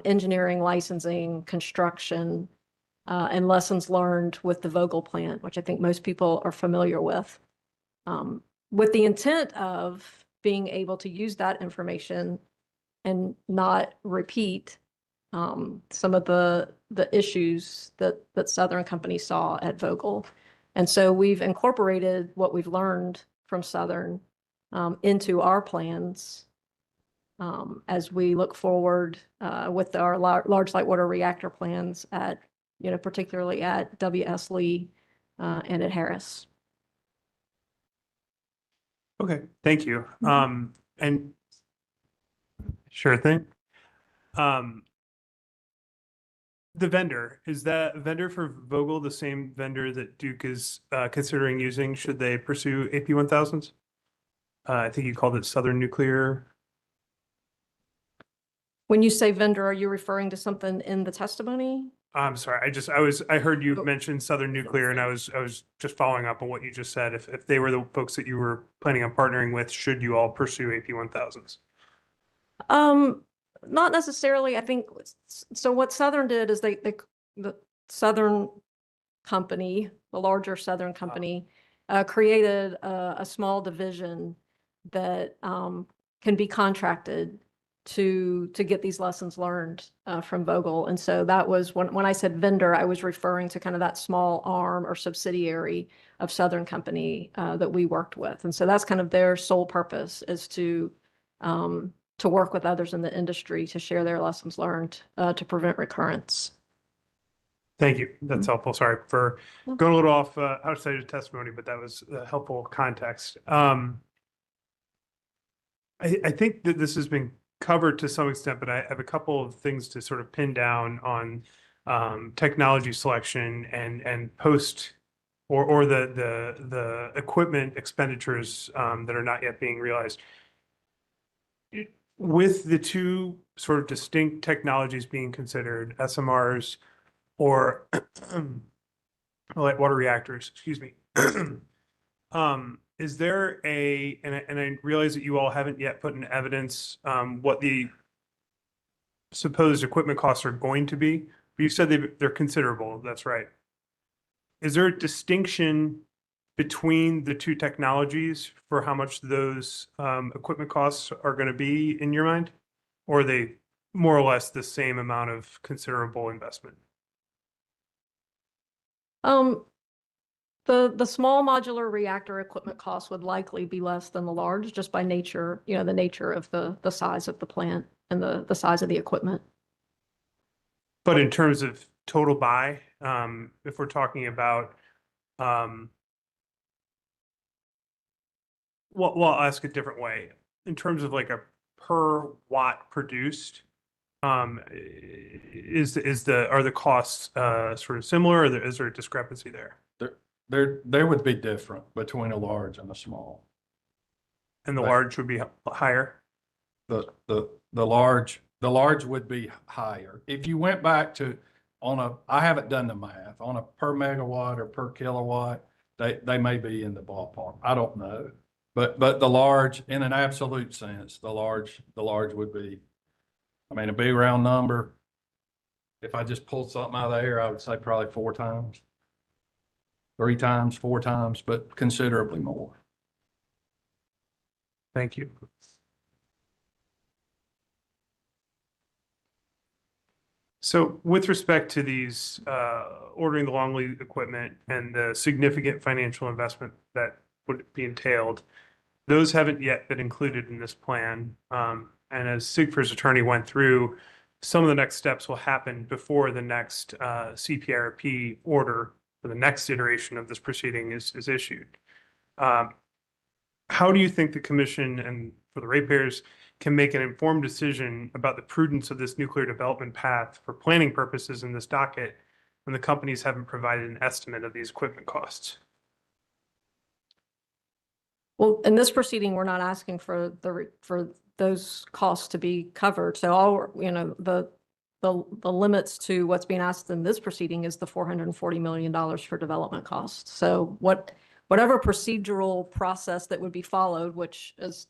S4: engineering, licensing, construction, and lessons learned with the Vogtle plant, which I think most people are familiar with the intent of being able to use that information and not repeat some of the issues that Southern Company saw at Vogtle. And so we've incorporated what we've learned from Southern into our plans as we look forward with our large light water reactor plans at, particularly at W.S. Lee and at Harris.
S8: Okay, thank you. And sure thing. The vendor, is that vendor for Vogtle the same vendor that Duke is considering using should they pursue AP1000s? I think you called it Southern Nuclear.
S4: When you say vendor, are you referring to something in the testimony?
S8: I'm sorry, I heard you mention Southern Nuclear, and I was just following up on what you just said. If they were the folks that you were planning on partnering with, should you all pursue AP1000s?
S4: Not necessarily. I think so. What Southern did is the Southern company, the larger Southern company, created a small division that can be contracted to get these lessons learned from Vogtle. And so that was when I said vendor, I was referring to kind of that small arm or subsidiary of Southern Company that we worked with. And so that's kind of their sole purpose, is to work with others in the industry to share their lessons learned to prevent recurrence.
S8: Thank you. That's helpful. Sorry for going a little off outside of testimony, but that was helpful context. I think that this has been covered to some extent, but I have a couple of things to sort of pin down on technology selection and post or the equipment expenditures that are not yet being realized. With the two sort of distinct technologies being considered, SMRs or light water reactors, excuse me. Is there and I realize that you all haven't yet put in evidence what the supposed equipment costs are going to be, but you said they're considerable. That's right. Is there a distinction between the two technologies for how much those equipment costs are going to be in your mind? Or are they more or less the same amount of considerable investment?
S4: The small modular reactor equipment costs would likely be less than the large, just by nature, the nature of the size of the plant and the size of the equipment.
S8: But in terms of total buy, if we're talking about, well, I'll ask a different way. In terms of like a per watt produced, are the costs sort of similar, or is there a discrepancy there?
S7: There would be different between a large and a small.
S8: And the large would be higher?
S7: The large would be higher. If you went back to I haven't done the math, on a per megawatt or per kilowatt, they may be in the ballpark. I don't know. But the large, in an absolute sense, the large would be, I mean, a big round number. If I just pulled something out of the air, I would say probably 4 times, 3 times, 4 times, but considerably more.
S8: Thank you. So with respect to these, ordering the long lead equipment and the significant financial investment that would be entailed, those haven't yet been included in this plan. And as Sigfrid's attorney went through, some of the next steps will happen before the next CPIRP order for the next iteration of this proceeding is issued. How do you think the commission and for the ratepayers can make an informed decision about the prudence of this nuclear development path for planning purposes in this docket when the companies haven't provided an estimate of these equipment costs?
S4: Well, in this proceeding, we're not asking for for those costs to be covered. So all, the limits to what's being asked in this proceeding is the $440 million for development costs. So whatever procedural process that would be followed, which is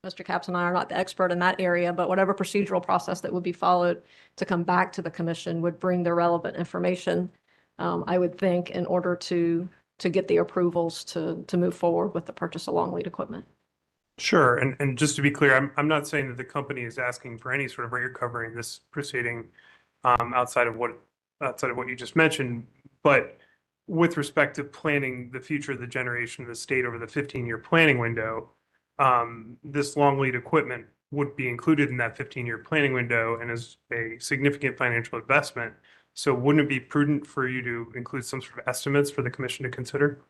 S4: Mr. Capps and I are not the expert in that area, but whatever procedural process that would be followed to come back to the commission would bring the relevant information, I would think, in order to get the approvals to move forward with the purchase of long lead equipment.
S8: Sure. And just to be clear, I'm not saying that the company is asking for any sort of rate recovery in this proceeding outside of what you just mentioned. But with respect to planning the future of the generation of the state over the 15-year planning window, this long lead equipment would be included in that 15-year planning window and is a significant financial investment. So wouldn't it be prudent for you to include some sort of estimates for the commission to consider?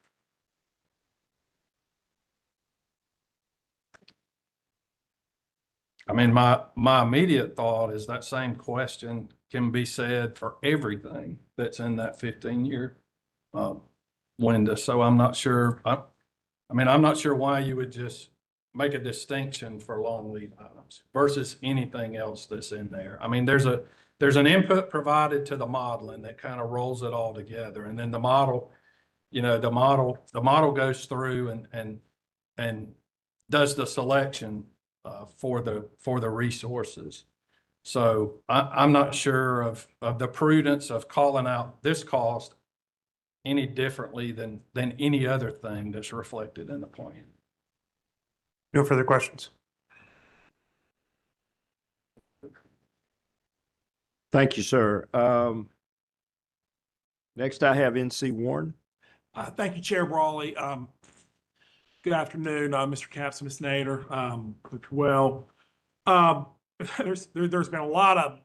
S7: I mean, my immediate thought is that same question can be said for everything that's in that 15-year window. So I'm not sure. I'm not sure why you would just make a distinction for long lead items versus anything else that's in there. I mean, there's an input provided to the modeling that kind of rolls it all together, and then the model, the model goes through and does the selection for the resources. So I'm not sure of the prudence of calling out this cost any differently than any other thing that's reflected in the plan.
S8: No further questions.
S1: Thank you, sir. Next, I have NC Warren.
S12: Thank you, Chair Brawley. Good afternoon, Mr. Capps, Ms. Nader. Well, there's been a lot of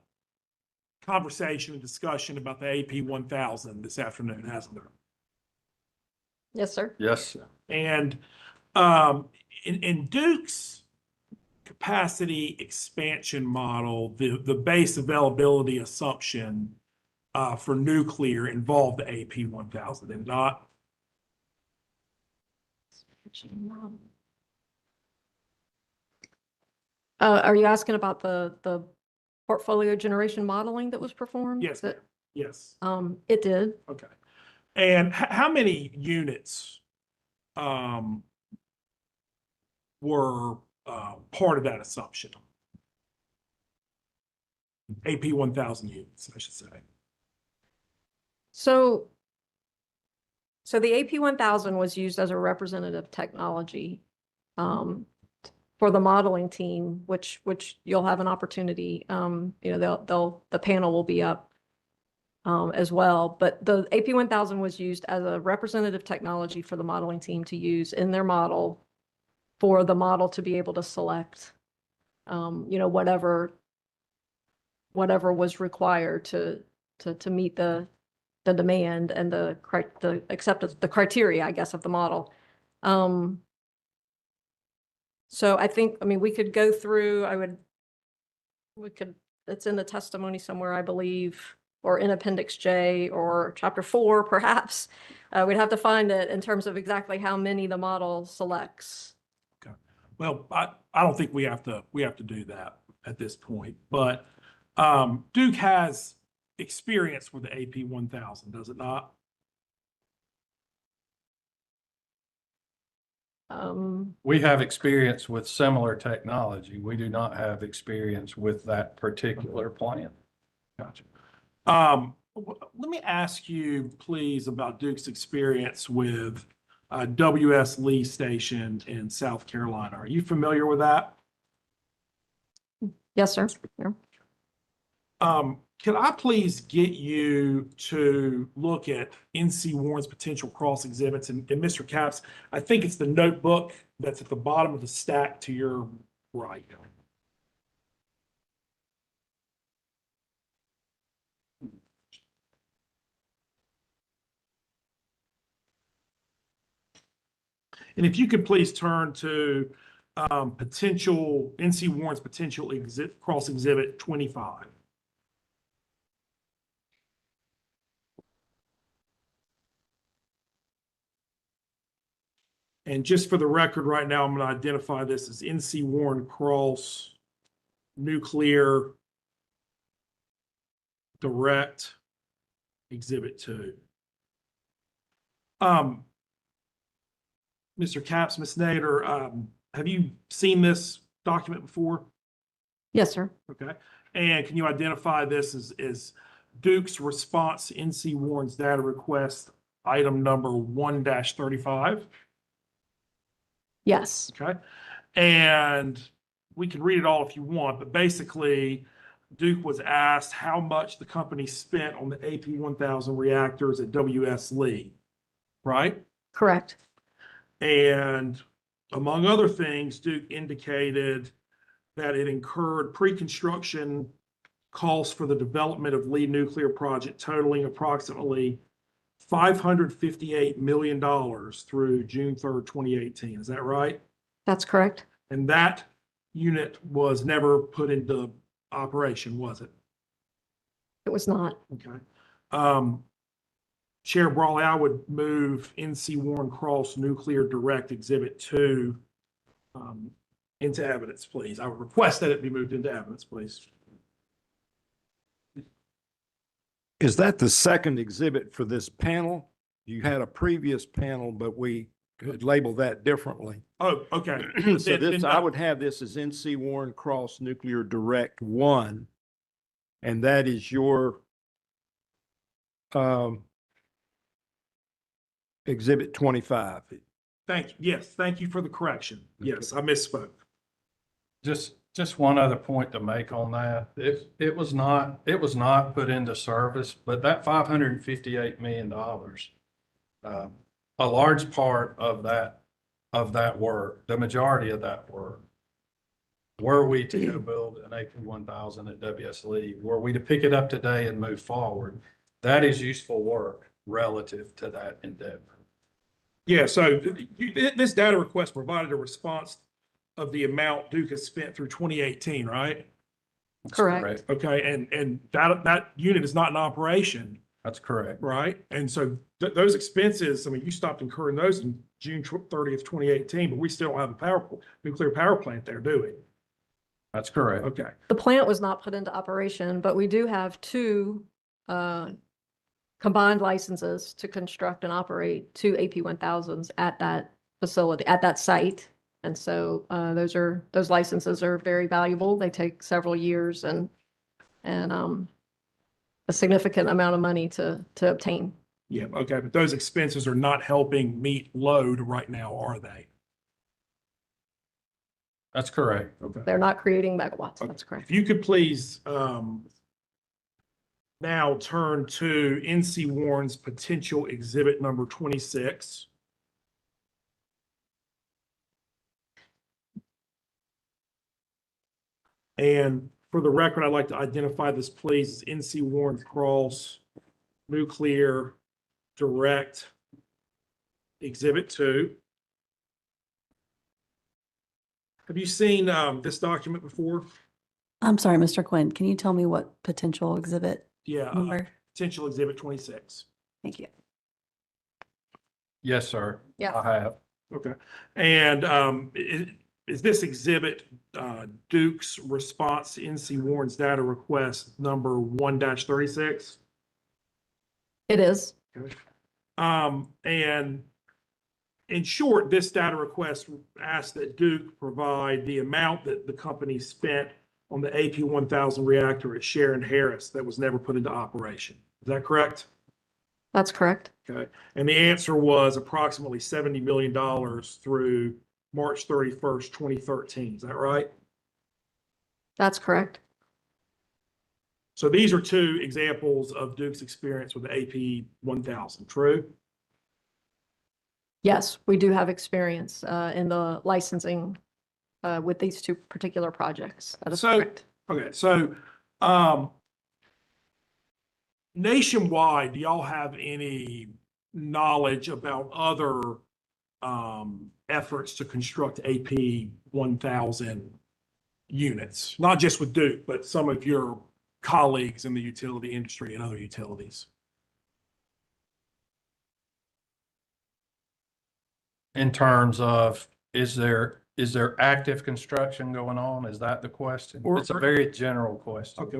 S12: conversation and discussion about the AP 1000 this afternoon, hasn't there?
S4: Yes, sir.
S7: Yes.
S12: And in Duke's capacity expansion model, the base availability assumption for nuclear involved the AP 1000 and not.
S4: Are you asking about the portfolio generation modeling that was performed?
S12: Yes, ma'am. Yes.
S4: It did.
S12: Okay. And how many units were part of that assumption? AP 1000 units, I should say.
S4: So the AP 1000 was used as a representative technology for the modeling team, which you'll have an opportunity. The panel will be up as well. But the AP 1000 was used as a representative technology for the modeling team to use in their model for the model to be able to select, whatever was required to meet the demand and the acceptance, the criteria, I guess, of the model. So I think, we could go through, it's in the testimony somewhere, I believe, or in Appendix J or Chapter 4, perhaps. We'd have to find it in terms of exactly how many the model selects.
S12: Okay. Well, I don't think we have to do that at this point, but Duke has experience with the AP 1000, does it not?
S7: We have experience with similar technology. We do not have experience with that particular plant.
S12: Gotcha. Let me ask you, please, about Duke's experience with WS Lee Station in South Carolina. Are you familiar with that?
S4: Yes, sir. Yeah.
S12: Can I please get you to look at NC Warren's potential cross exhibits? And Mr. Capps, I think it's the notebook that's at the bottom of the stack to your right. And if you could please turn to potential NC Warren's potential cross exhibit 25. And just for the record, right now, I'm going to identify this as NC Warren Cross Nuclear Direct Exhibit 2. Mr. Capps, Ms. Nader, have you seen this document before?
S4: Yes, sir.
S12: Okay. And can you identify this as Duke's response to NC Warren's data request, item number 1-35?
S4: Yes.
S12: Okay. And we can read it all if you want, but basically Duke was asked how much the company spent on the AP1000 reactors at WS Lee, right?
S4: Correct.
S12: And among other things, Duke indicated that it incurred pre-construction costs for the development of Lee Nuclear Project totaling approximately $558 million through June 3rd, 2018. Is that right?
S4: That's correct.
S12: And that unit was never put into operation, was it?
S4: It was not.
S12: Okay. Chair Brawley, I would move NC Warren Cross Nuclear Direct Exhibit 2 into evidence, please. I would request that it be moved into evidence, please.
S1: Is that the second exhibit for this panel? You had a previous panel, but we could label that differently.
S12: Oh, okay.
S1: So this, I would have this as NC Warren Cross Nuclear Direct 1, and that is your Exhibit 25.
S12: Thank you. Yes, thank you for the correction. Yes, I misspoke.
S7: Just one other point to make on that. It was not put into service, but that $558 million, a large part of that work, the majority of that work, were we to go build an AP1000 at WS Lee, were we to pick it up today and move forward, that is useful work relative to that endeavor.
S12: Yeah, so this data request provided a response of the amount Duke has spent through 2018, right?
S4: Correct.
S12: Okay, and that unit is not in operation.
S7: That's correct.
S12: Right? And so those expenses, I mean, you stopped incurring those in June 30th, 2018, but we still don't have a nuclear power plant there, do we?
S7: That's correct.
S12: Okay.
S4: The plant was not put into operation, but we do have two combined licenses to construct and operate two AP1000s at that facility, at that site. And so those licenses are very valuable. They take several years and a significant amount of money to obtain.
S12: Yeah, okay, but those expenses are not helping meet load right now, are they?
S7: That's correct.
S12: Okay.
S4: They're not creating megawatts. That's correct.
S12: If you could please now turn to NC Warren's potential exhibit number 26. And for the record, I'd like to identify this, please, as NC Warren Cross Nuclear Direct Exhibit 2. Have you seen this document before?
S21: I'm sorry, Mr. Quinn, can you tell me what potential exhibit
S12: Yeah,
S21: number?
S12: potential exhibit 26.
S21: Thank you.
S7: Yes, sir.
S4: Yeah.
S7: I have.
S12: Okay. And is this exhibit Duke's response to NC Warren's data request number 1-36?
S4: It is.
S12: Okay. And in short, this data request asked that Duke provide the amount that the company spent on the AP1000 reactor at Sharon Harris that was never put into operation. Is that correct?
S4: That's correct.
S12: Okay. And the answer was approximately $70 million through March 31st, 2013. Is that right?
S4: That's correct.
S12: So these are two examples of Duke's experience with the AP 1000, true?
S4: Yes, we do have experience in the licensing with these two particular projects. That is correct.
S12: Okay, so nationwide, do y'all have any knowledge about other efforts to construct AP 1000 units? Not just with Duke, but some of your colleagues in the utility industry and other utilities.
S7: In terms of, is there active construction going on? Is that the question? It's a very general question.
S12: Okay,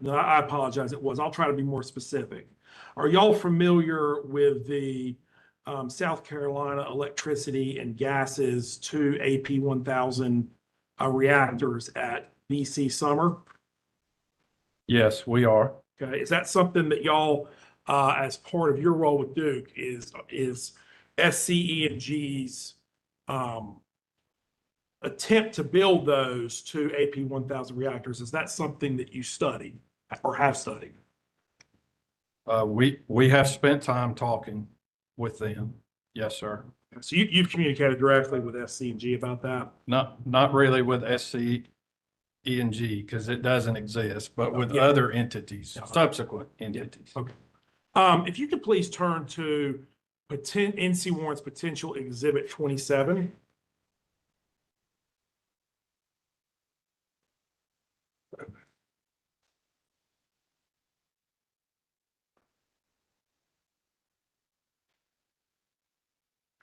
S12: I apologize. It was. I'll try to be more specific. Are y'all familiar with the South Carolina Electricity and Gases two AP 1000 reactors at BC Summer?
S7: Yes, we are.
S12: Okay, is that something that y'all, as part of your role with Duke, is SCE&G's attempt to build those two AP 1000 reactors? Is that something that you studied or have studied?
S7: We have spent time talking with them. Yes, sir.
S12: So you've communicated directly with SC&G about that?
S7: Not really with SCE&G because it doesn't exist, but with other entities, subsequent entities.
S12: Okay. If you could please turn to NC Warrant's potential exhibit 27.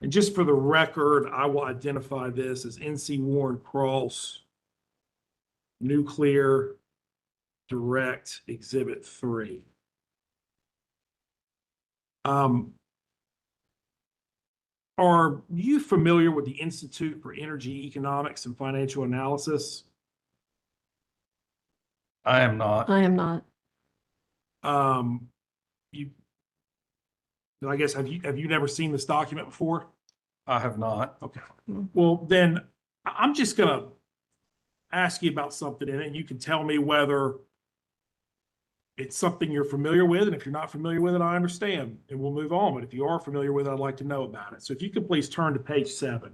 S12: And just for the record, I will identify this as NC Warren Cross Nuclear Direct Exhibit 3. Are you familiar with the Institute for Energy Economics and Financial Analysis?
S7: I am not.
S4: I am not.
S12: I guess, have you never seen this document before?
S7: I have not.
S12: Okay. Well, then I'm just gonna ask you about something in it, and you can tell me whether it's something you're familiar with, and if you're not familiar with it, I understand, and we'll move on. But if you are familiar with it, I'd like to know about it. So if you could please turn to page 7.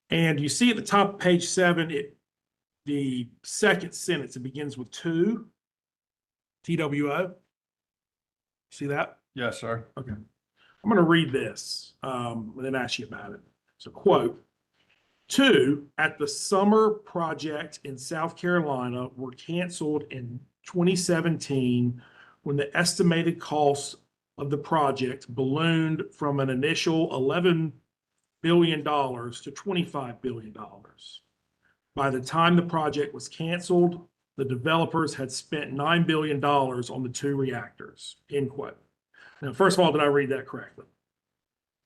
S12: And you see at the top of page 7, the second sentence, it begins with TWO. See that?
S7: Yes, sir.
S12: Okay. I'm going to read this and then ask you about it. So, quote, 2 at the summer project in South Carolina were canceled in 2017 when the estimated cost of the project ballooned from an initial $11 billion to $25 billion. By the time the project was canceled, the developers had spent $9 billion on the 2 reactors, end quote. Now, first of all, did I read that correctly?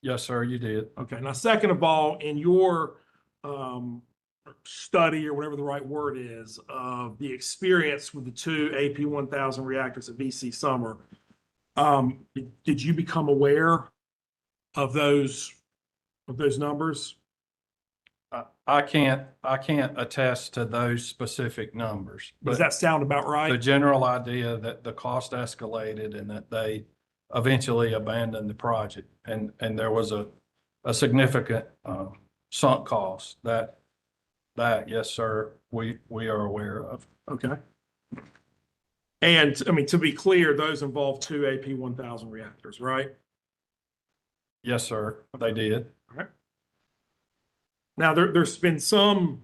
S7: Yes, sir, you did.
S12: Okay. Now, second of all, in your study or whatever the right word is of the experience with the 2 AP 1000 reactors at BC Summer, did you become aware of those numbers?
S7: I can't attest to those specific numbers.
S12: Does that sound about right?
S7: The general idea that the cost escalated and that they eventually abandoned the project and there was a significant sunk cost that yes, sir, we are aware of.
S12: Okay. And I mean, to be clear, those involve 2 AP 1000 reactors, right?
S7: Yes, sir, they did.
S12: All right. Now, there's been some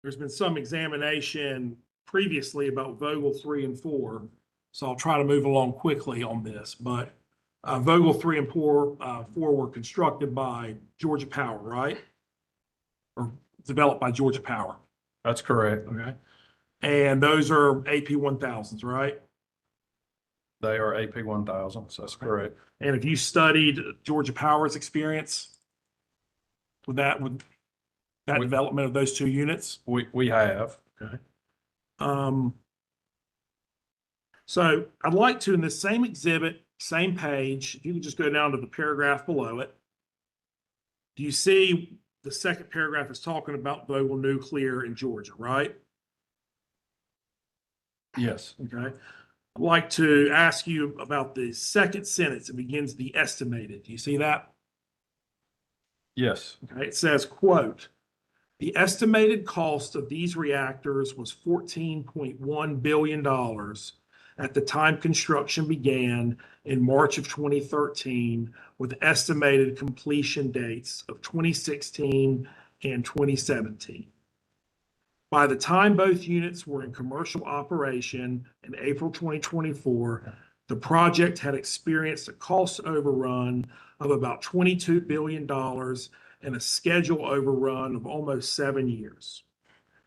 S12: examination previously about Vogtle 3 and 4, so I'll try to move along quickly on this. But Vogtle 3 and 4 were constructed by Georgia Power, right? Or developed by Georgia Power.
S7: That's correct.
S12: Okay. And those are AP 1000s, right?
S7: They are AP 1000s. That's correct.
S12: And if you studied Georgia Power's experience with that development of those 2 units?
S7: We have.
S12: Okay. So I'd like to, in this same exhibit, same page, if you can just go down to the paragraph below it. Do you see the second paragraph is talking about Vogtle Nuclear in Georgia, right?
S7: Yes.
S12: Okay. I'd like to ask you about the second sentence. It begins the estimated. Do you see that?
S7: Yes.
S12: Okay. It says, quote, the estimated cost of these reactors was $14.1 billion at the time construction began in March of 2013, with estimated completion dates of 2016 and 2017. By the time both units were in commercial operation in April 2024, the project had experienced a cost overrun of about $22 billion and a schedule overrun of almost 7 years.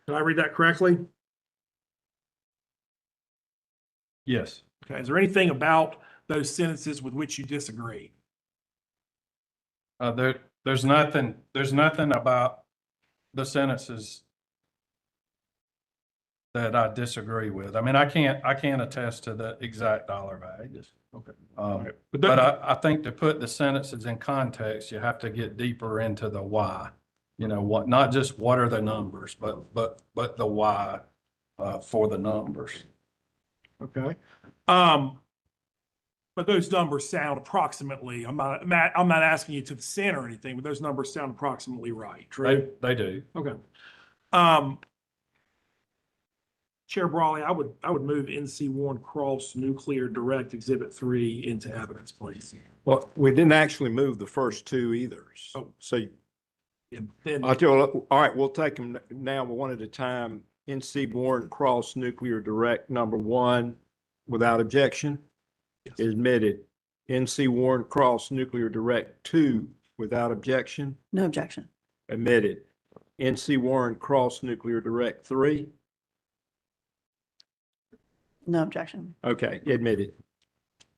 S12: Did I read that correctly?
S7: Yes.
S12: Okay. Is there anything about those sentences with which you disagree?
S7: There's nothing about the sentences that I disagree with. I mean, I can't attest to the exact dollar values.
S12: Okay.
S7: But I think to put the sentences in context, you have to get deeper into the why. You know, what, not just what are the numbers, but the why for the numbers.
S12: Okay. But those numbers sound approximately, I'm not asking you to the cent or anything, but those numbers sound approximately right, true?
S7: They do.
S12: Okay. Chair Brawley, I would move NC Warren Cross Nuclear Direct Exhibit 3 into evidence, please.
S1: Well, we didn't actually move the first two either. So
S12: Then,
S1: I'll tell you, all right, we'll take them now one at a time. NC Warren Cross Nuclear Direct number 1 without objection.
S12: Yes.
S1: Admitted. NC Warren Cross Nuclear Direct 2 without objection.
S21: No objection.
S1: Admitted. NC Warren Cross Nuclear Direct 3.
S21: No objection.
S1: Okay, admitted.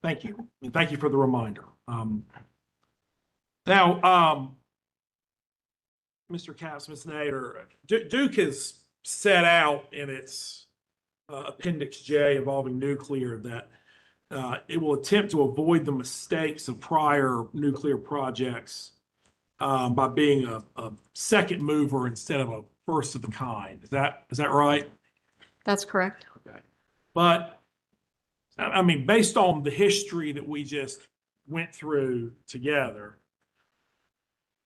S12: thank you. And thank you for the reminder. Now, Mr. Capps, Ms. Nader, Duke has set out in its Appendix J involving nuclear that it will attempt to avoid the mistakes of prior nuclear projects by being a second mover instead of a first of the kind. Is that right?
S4: That's correct.
S12: Okay. But I mean, based on the history that we just went through together,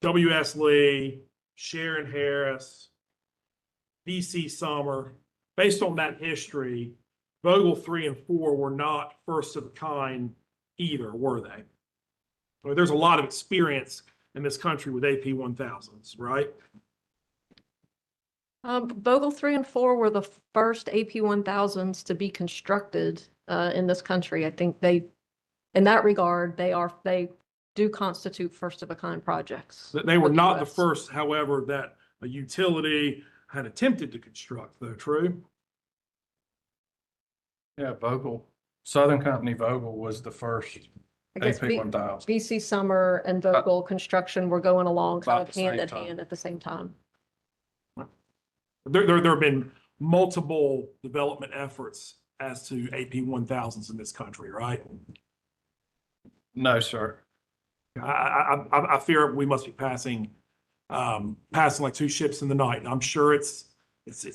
S12: W.S. Lee, Sharon Harris, V.C. Summer, based on that history, Vogtle 3 and 4 were not first of a kind either, were they? I mean, there's a lot of experience in this country with AP 1000s, right?
S4: Vogtle 3 and 4 were the first AP 1000s to be constructed in this country. I think in that regard, they do constitute first of a kind projects.
S12: They were
S4: for the
S12: not the
S4: US.
S12: first, however, that a utility had attempted to construct, though, true?
S7: Yeah, Vogtle, Southern Company Vogtle was the first
S4: I guess
S7: AP 1000.
S4: VC Summer and Vogtle construction were going along kind
S7: About
S4: of
S7: the
S4: hand
S7: same
S4: in
S7: time.
S4: hand at the same time.
S12: There have been multiple development efforts as to AP 1000s in this country, right?
S7: No, sir.
S12: I fear we must be passing like two ships in the night. And I'm sure it's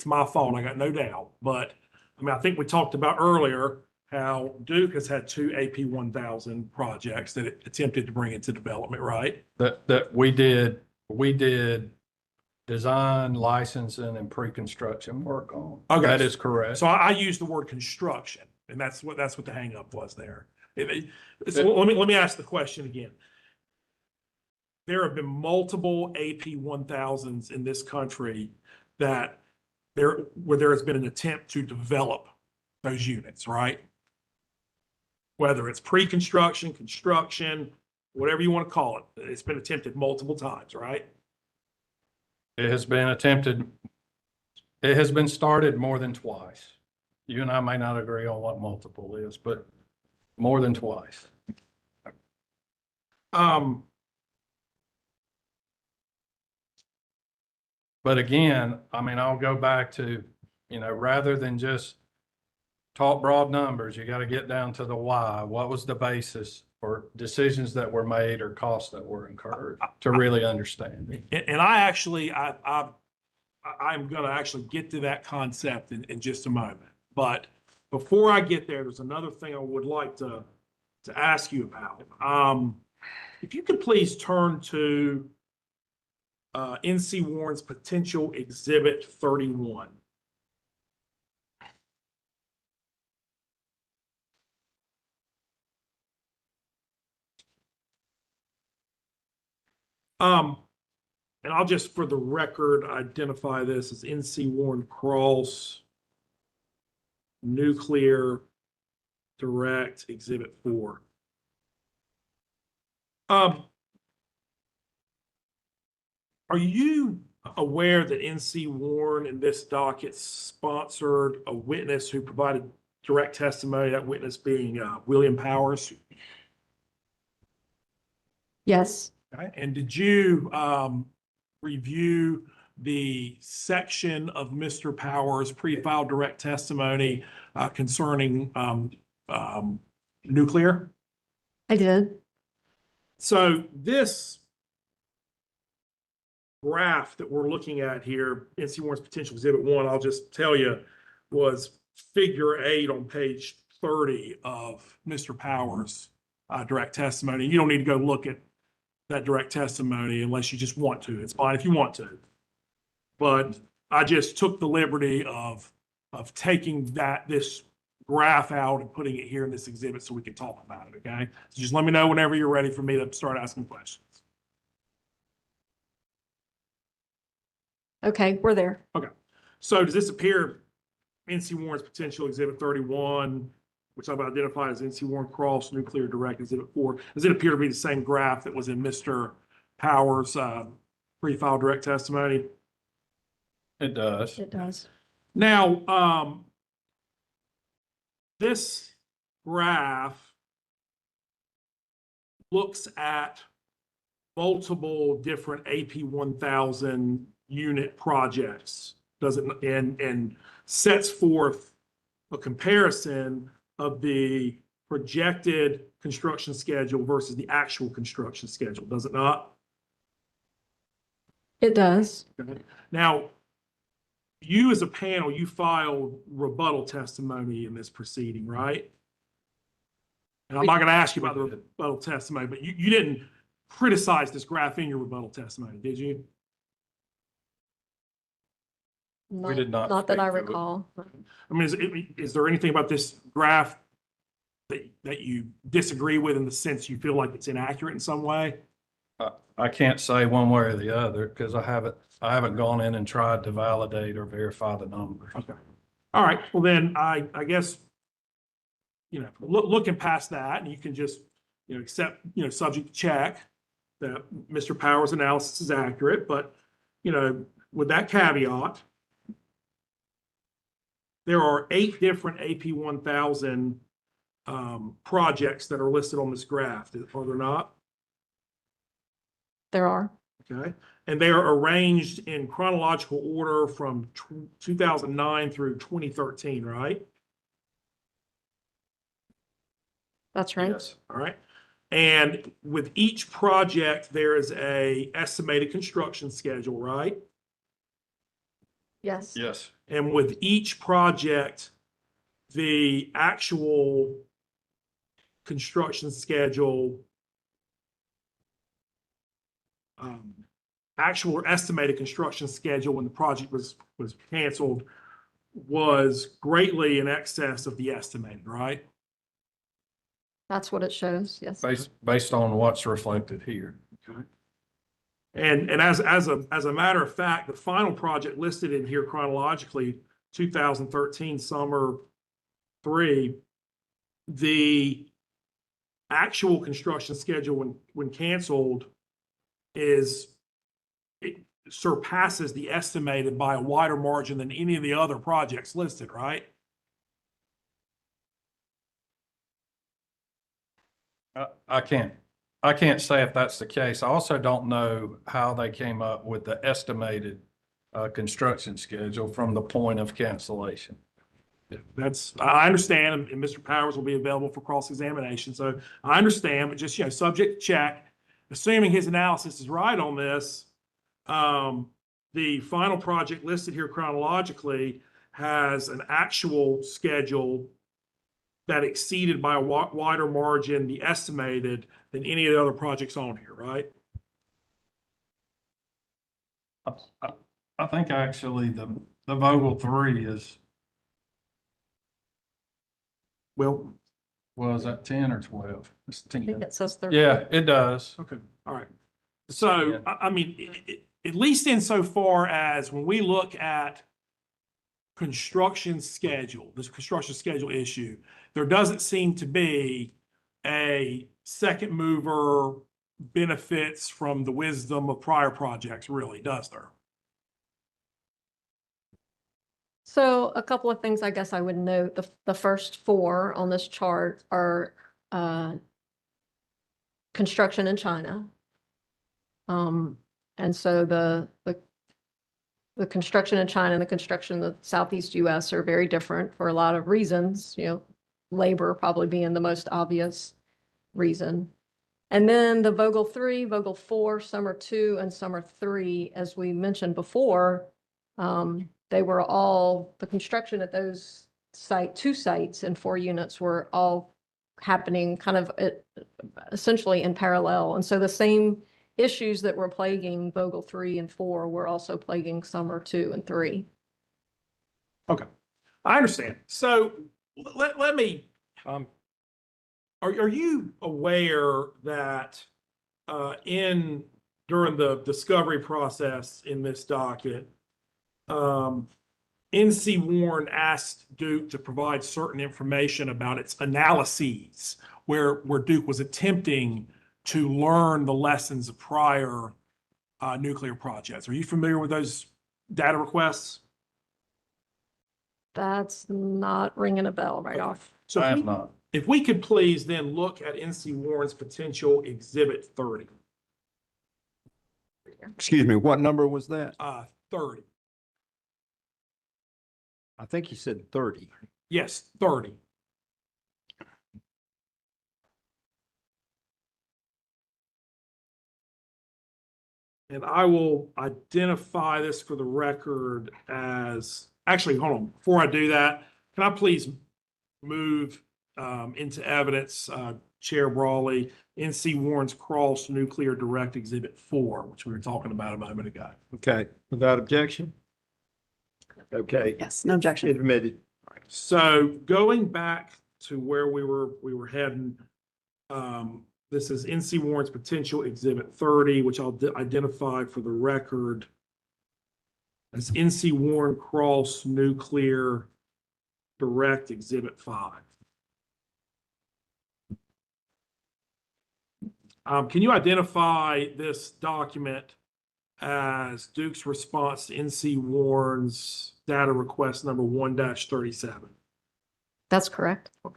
S12: my fault. I got no doubt. But I mean, I think we talked about earlier how Duke has had two AP 1000 projects that it attempted to bring into development, right?
S7: That we did design, licensing, and pre-construction work on.
S12: Okay.
S7: That is correct.
S12: So I used the word construction, and that's what the hangup was there. So let me ask the question again. There have been multiple AP 1000s in this country where there has been an attempt to develop those units, right? Whether it's pre-construction, construction, whatever you want to call it, it's been attempted multiple times, right?
S7: It has been attempted, it has been started more than twice. You and I may not agree on what multiple is, but more than twice. But again, I mean, I'll go back to, rather than just talk broad numbers, you got to get down to the why. What was the basis or decisions that were made or costs that were incurred to really understand it.
S12: And I actually, I'm going to actually get to that concept in just a moment. But before I get there, there's another thing I would like to ask you about. If you could please turn to NC Warren's potential exhibit 31. And I'll just, for the record, identify this as NC Warren Cross Nuclear Direct Exhibit 4. Are you aware that NC Warren in this docket sponsored a witness who provided direct testimony, that witness being William Powers?
S4: Yes.
S12: Okay. And did you review the section of Mr. Powers' pre-filed direct testimony concerning nuclear?
S4: I did.
S12: So this graph that we're looking at here, NC Warren's potential exhibit 1, I'll just tell you, was figure 8 on page 30 of Mr. Powers' direct testimony. You don't need to go look at that direct testimony unless you just want to. It's fine if you want to. But I just took the liberty of taking this graph out and putting it here in this exhibit so we can talk about it, okay? So just let me know whenever you're ready for me to start asking questions.
S4: Okay, we're there.
S12: Okay. So does this appear NC Warren's potential exhibit 31, which I've identified as NC Warren Cross Nuclear Direct exhibit 4, does it appear to be the same graph that was in Mr. Powers' pre-filed direct testimony?
S7: It does.
S4: It does.
S12: Now, this graph looks at multiple different AP 1000 unit projects, does it, and sets forth a comparison of the projected construction schedule versus the actual construction schedule, does it not?
S4: It does.
S12: Now, you as a panel, you filed rebuttal testimony in this proceeding, right? And I'm not going to ask you about the rebuttal testimony, but you didn't criticize this graph in your rebuttal testimony, did you?
S7: We did not
S4: Not that I
S7: speak to it.
S4: recall.
S12: I mean, is there anything about this graph that you disagree with in the sense you feel like it's inaccurate in some way?
S7: I can't say one way or the other because I haven't gone in and tried to validate or verify the numbers.
S12: Okay. All right. Well, then I guess, looking past that, and you can just, accept, subject to check that Mr. Powers' analysis is accurate. But, with that caveat, there are 8 different AP 1000 projects that are listed on this graph, are there not?
S4: There are.
S12: Okay. And they are arranged in chronological order from 2009 through 2013, right?
S4: That's right.
S12: Yes. All right. And with each project, there is a estimated construction schedule, right?
S4: Yes.
S7: Yes.
S12: And with each project, the actual construction schedule, actual or estimated construction schedule when the project was canceled was greatly in excess of the estimated, right?
S4: That's what it shows. Yes.
S7: Based on what's reflected here.
S12: And as a matter of fact, the final project listed in here chronologically, 2013 summer 3, the actual construction schedule when canceled it surpasses the estimated by a wider margin than any of the other projects listed, right?
S7: I can't say if that's the case. I also don't know how they came up with the estimated construction schedule from the point of cancellation.
S12: I understand, and Mr. Powers will be available for cross-examination, so I understand, but just, subject check. Assuming his analysis is right on this, the final project listed here chronologically has an actual schedule that exceeded by a wider margin the estimated than any of the other projects on here, right?
S7: I think actually the Vogel 3 is,
S12: Well,
S7: was that 10 or 12? It's
S4: I think
S7: 10.
S4: it says 13.
S7: Yeah, it does.
S12: okay, all right. So, I mean, at least insofar as when we look at construction schedule, this construction schedule issue, there doesn't seem to be a second mover benefits from the wisdom of prior projects, really, does there?
S4: So a couple of things I guess I would note. The first four on this chart are construction in China. And so the construction in China and the construction in the Southeast US are very different for a lot of reasons, labor probably being the most obvious reason. And then the Vogel 3, Vogel 4, Summer 2, and Summer 3, as we mentioned before, they were all, the construction at those two sites and 4 units were all happening kind of essentially in parallel. And so the same issues that were plaguing Vogel 3 and 4 were also plaguing Summer 2 and 3.
S12: Okay, I understand. So let me, are you aware that during the discovery process in this docket, NC Warren asked Duke to provide certain information about its analyses, where Duke was attempting to learn the lessons of prior nuclear projects. Are you familiar with those data requests?
S4: That's not ringing a bell right off.
S12: So
S7: I have not.
S12: if we could please then look at NC Warren's potential Exhibit 30.
S1: Excuse me, what number was that?
S12: 30.
S1: I think he said 30.
S12: Yes, 30. And I will identify this for the record as, actually, hold on, before I do that, can I please move into evidence, Chair Brawley, NC Warren's Cross Nuclear Direct Exhibit 4, which we were talking about a moment ago.
S1: Okay, without objection? Okay.
S21: Yes, no objection.
S1: Admitted.
S12: So going back to where we were heading, this is NC Warren's potential Exhibit 30, which I'll identify for the record as NC Warren Cross Nuclear Direct Exhibit 5. Can you identify this document as Duke's response to NC Warren's data request number 1-37?
S4: That's correct.
S12: And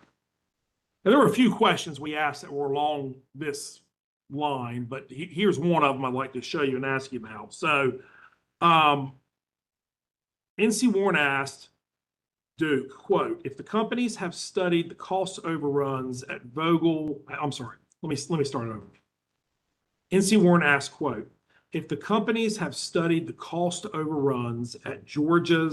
S12: there were a few questions we asked that were along this line, but here's one of them I'd like to show you and ask you about. So NC Warren asked Duke, quote, if the companies have studied the cost overruns at Vogel, I'm sorry, let me start over. NC Warren asked, quote, if the companies have studied the cost overruns at Georgia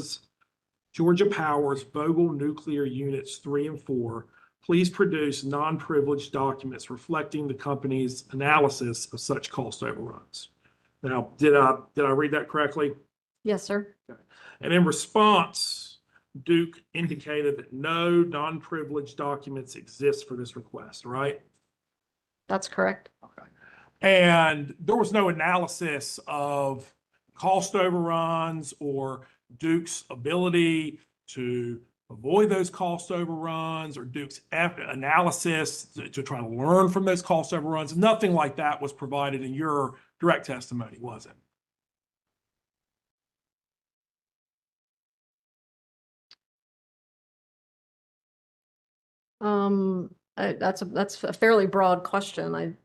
S12: Power's Vogel nuclear units 3 and 4, please produce non-privileged documents reflecting the company's analysis of such cost overruns. Now, did I read that correctly?
S4: Yes, sir.
S12: Okay. And in response, Duke indicated that no non-privileged documents exist for this request, right?
S4: That's correct.
S12: Okay. And there was no analysis of cost overruns or Duke's ability to avoid those cost overruns or Duke's analysis to try to learn from those cost overruns. Nothing like that was provided in your direct testimony, was it?
S4: That's a fairly broad question.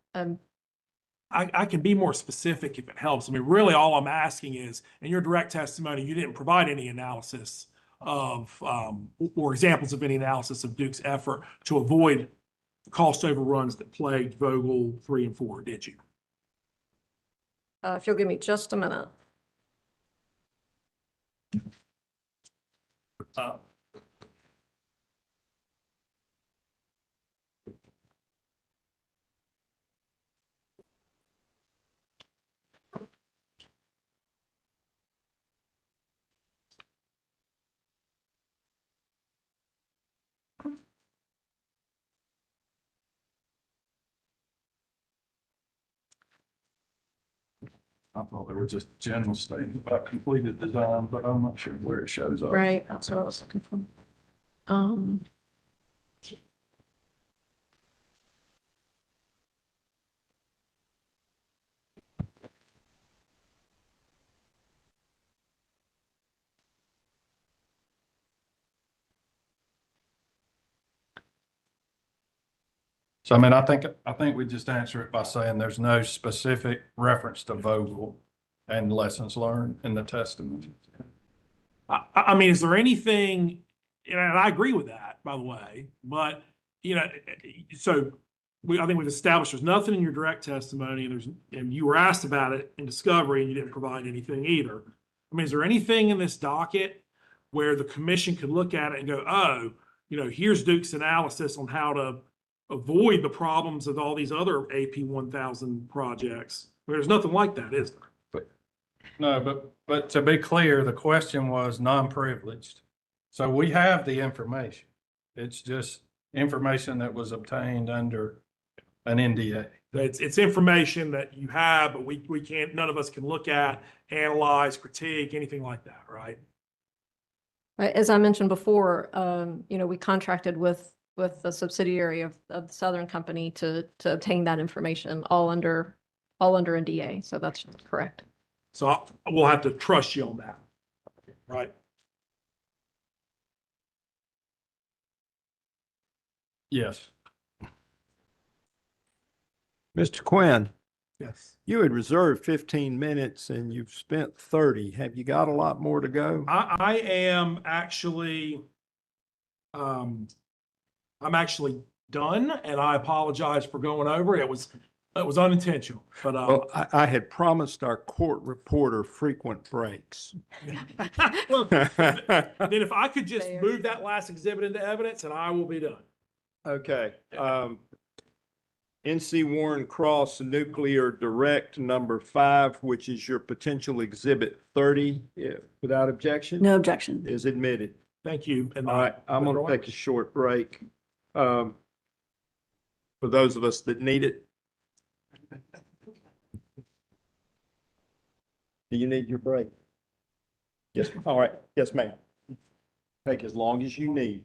S12: I can be more specific if it helps. I mean, really all I'm asking is, in your direct testimony, you didn't provide any analysis or examples of any analysis of Duke's effort to avoid cost overruns that plagued Vogel 3 and 4, did you?
S4: If you'll give me just a minute.
S7: I thought there was just general statement about completed design, but I'm not sure where it shows up.
S4: Right, that's what I was looking for. Um,
S7: So I mean, I think we just answer it by saying there's no specific reference to Vogel and lessons learned in the testimony.
S12: I mean, is there anything, and I agree with that, by the way, but, you know, so I think we've established there's nothing in your direct testimony, and you were asked about it in discovery and you didn't provide anything either. I mean, is there anything in this docket where the commission could look at it and go, oh, you know, here's Duke's analysis on how to avoid the problems of all these other AP 1000 projects? I mean, there's nothing like that, is there?
S7: No, but to be clear, the question was non-privileged. So we have the information. It's just information that was obtained under an NDA.
S12: It's information that you have, but we can't, none of us can look at, analyze, critique, anything like that, right?
S4: Right, as I mentioned before, you know, we contracted with the subsidiary of the Southern Company to obtain that information, all under NDA. So that's correct.
S12: So we'll have to trust you on that, right?
S7: Yes.
S1: Mr. Quinn,
S12: Yes.
S1: you had reserved 15 minutes and you've spent 30. Have you got a lot more to go?
S12: I am actually, I'm actually done, and I apologize for going over. It was unintentional, but
S1: Well, I had promised our court reporter frequent breaks.
S12: well, then if I could just move that last exhibit into evidence, and I will be done.
S1: Okay. NC Warren Cross Nuclear Direct number 5, which is your potential exhibit 30, without objection?
S21: No objection.
S1: Is admitted.
S12: Thank you. And
S1: All right, I'm going to take a short break. For those of us that need it. Do you need your break? Yes. All right. Yes, ma'am. Take as long as you need.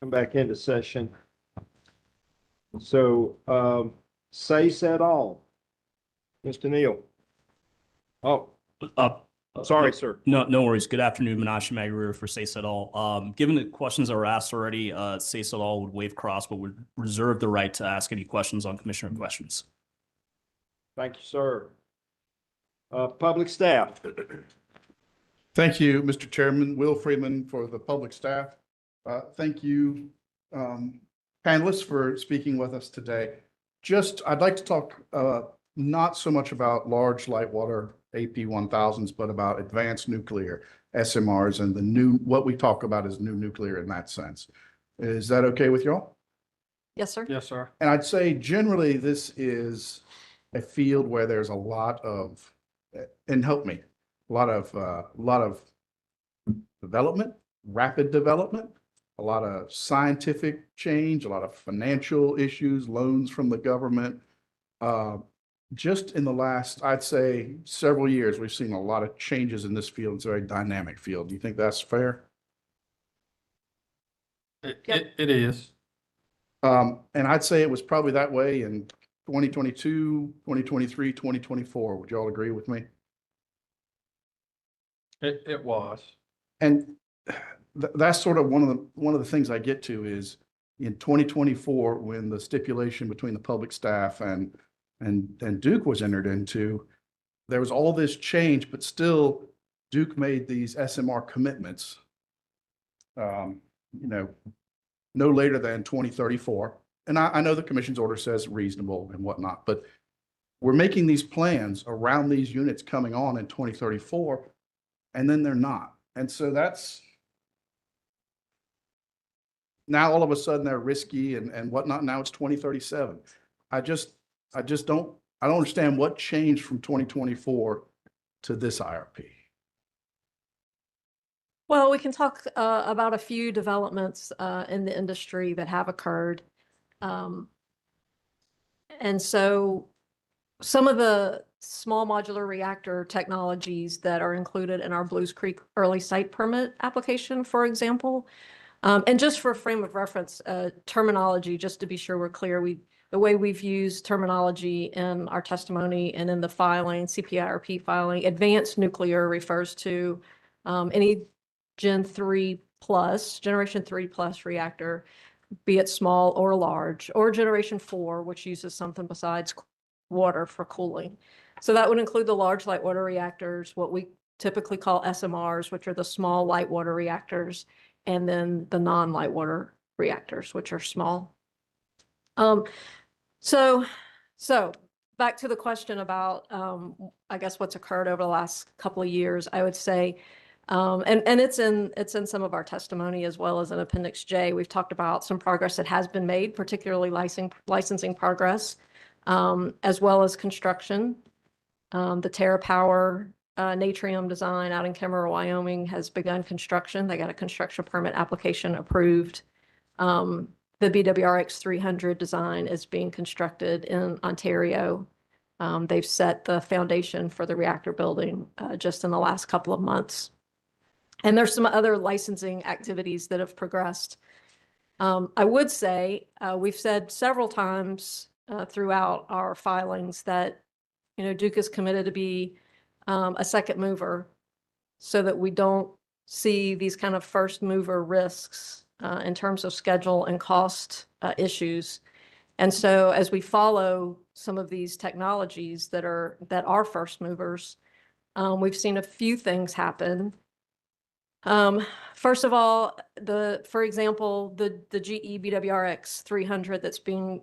S1: Come back into session. So, say said all. Mr. Neal. Oh, sorry, sir.
S9: No worries. Good afternoon, Menashe Magaru for Say Said All. Given the questions that were asked already, Say Said All would waive cross, but would reserve the right to ask any questions on commissioner questions.
S1: Thank you, sir. Public staff.
S22: Thank you, Mr. Chairman. Will Freeman for the public staff. Thank you, panelists, for speaking with us today. I'd like to talk not so much about large light water AP1000s, but about advanced nuclear SMRs and what we talk about as new nuclear in that sense. Is that okay with y'all?
S4: Yes, sir.
S7: Yes, sir.
S22: And I'd say generally this is a field where there's a lot of, and help me, a lot of development, rapid development, a lot of scientific change, a lot of financial issues, loans from the government. Just in the last, I'd say, several years, we've seen a lot of changes in this field. It's a very dynamic field. Do you think that's fair?
S7: It is.
S22: And I'd say it was probably that way in 2022, 2023, 2024. Would you all agree with me?
S7: It was.
S22: And that's sort of one of the things I get to is in 2024, when the stipulation between the public staff and Duke was entered into, there was all this change, but still Duke made these SMR commitments, no later than 2034. And I know the commission's order says reasonable and whatnot, but we're making these plans around these units coming on in 2034, and then they're not. And so that's now all of a sudden they're risky and whatnot. Now it's 2037. I don't understand what changed from 2024 to this IRP.
S4: Well, we can talk about a few developments in the industry that have occurred. And so some of the small modular reactor technologies that are included in our Blues Creek early site permit application, for example, and just for frame of reference, terminology, just to be sure we're clear, the way we've used terminology in our testimony and in the filing, CPIRP filing, advanced nuclear refers to any Generation 3 plus reactor, be it small or large, or Generation 4, which uses something besides water for cooling. So that would include the large light water reactors, what we typically call SMRs, which are the small light water reactors, and then the non-light water reactors, which are small. So back to the question about, I guess, what's occurred over the last couple of years, I would say, and it's in some of our testimony as well as in Appendix J. We've talked about some progress that has been made, particularly licensing progress, as well as construction. The TerraPower Natrium design out in Kemmerer, Wyoming has begun construction. They got a construction permit application approved. The BWRX 300 design is being constructed in Ontario. They've set the foundation for the reactor building just in the last couple of months. And there's some other licensing activities that have progressed. I would say we've said several times throughout our filings that Duke is committed to be a second mover so that we don't see these kind of first mover risks in terms of schedule and cost issues. And so as we follow some of these technologies that are first movers, we've seen a few things happen. First of all, for example, the GE BWRX 300 that's being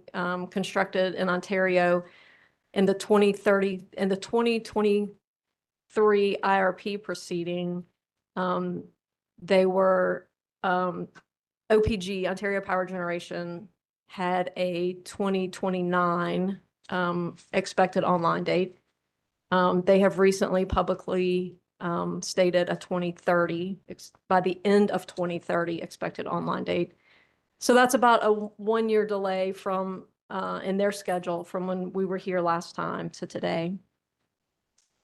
S4: constructed in Ontario in the 2023 IRP proceeding, they were OPG, Ontario Power Generation, had a 2029 expected online date. They have recently publicly stated a 2030, by the end of 2030 expected online date. So that's about a 1-year delay from in their schedule from when we were here last time to today.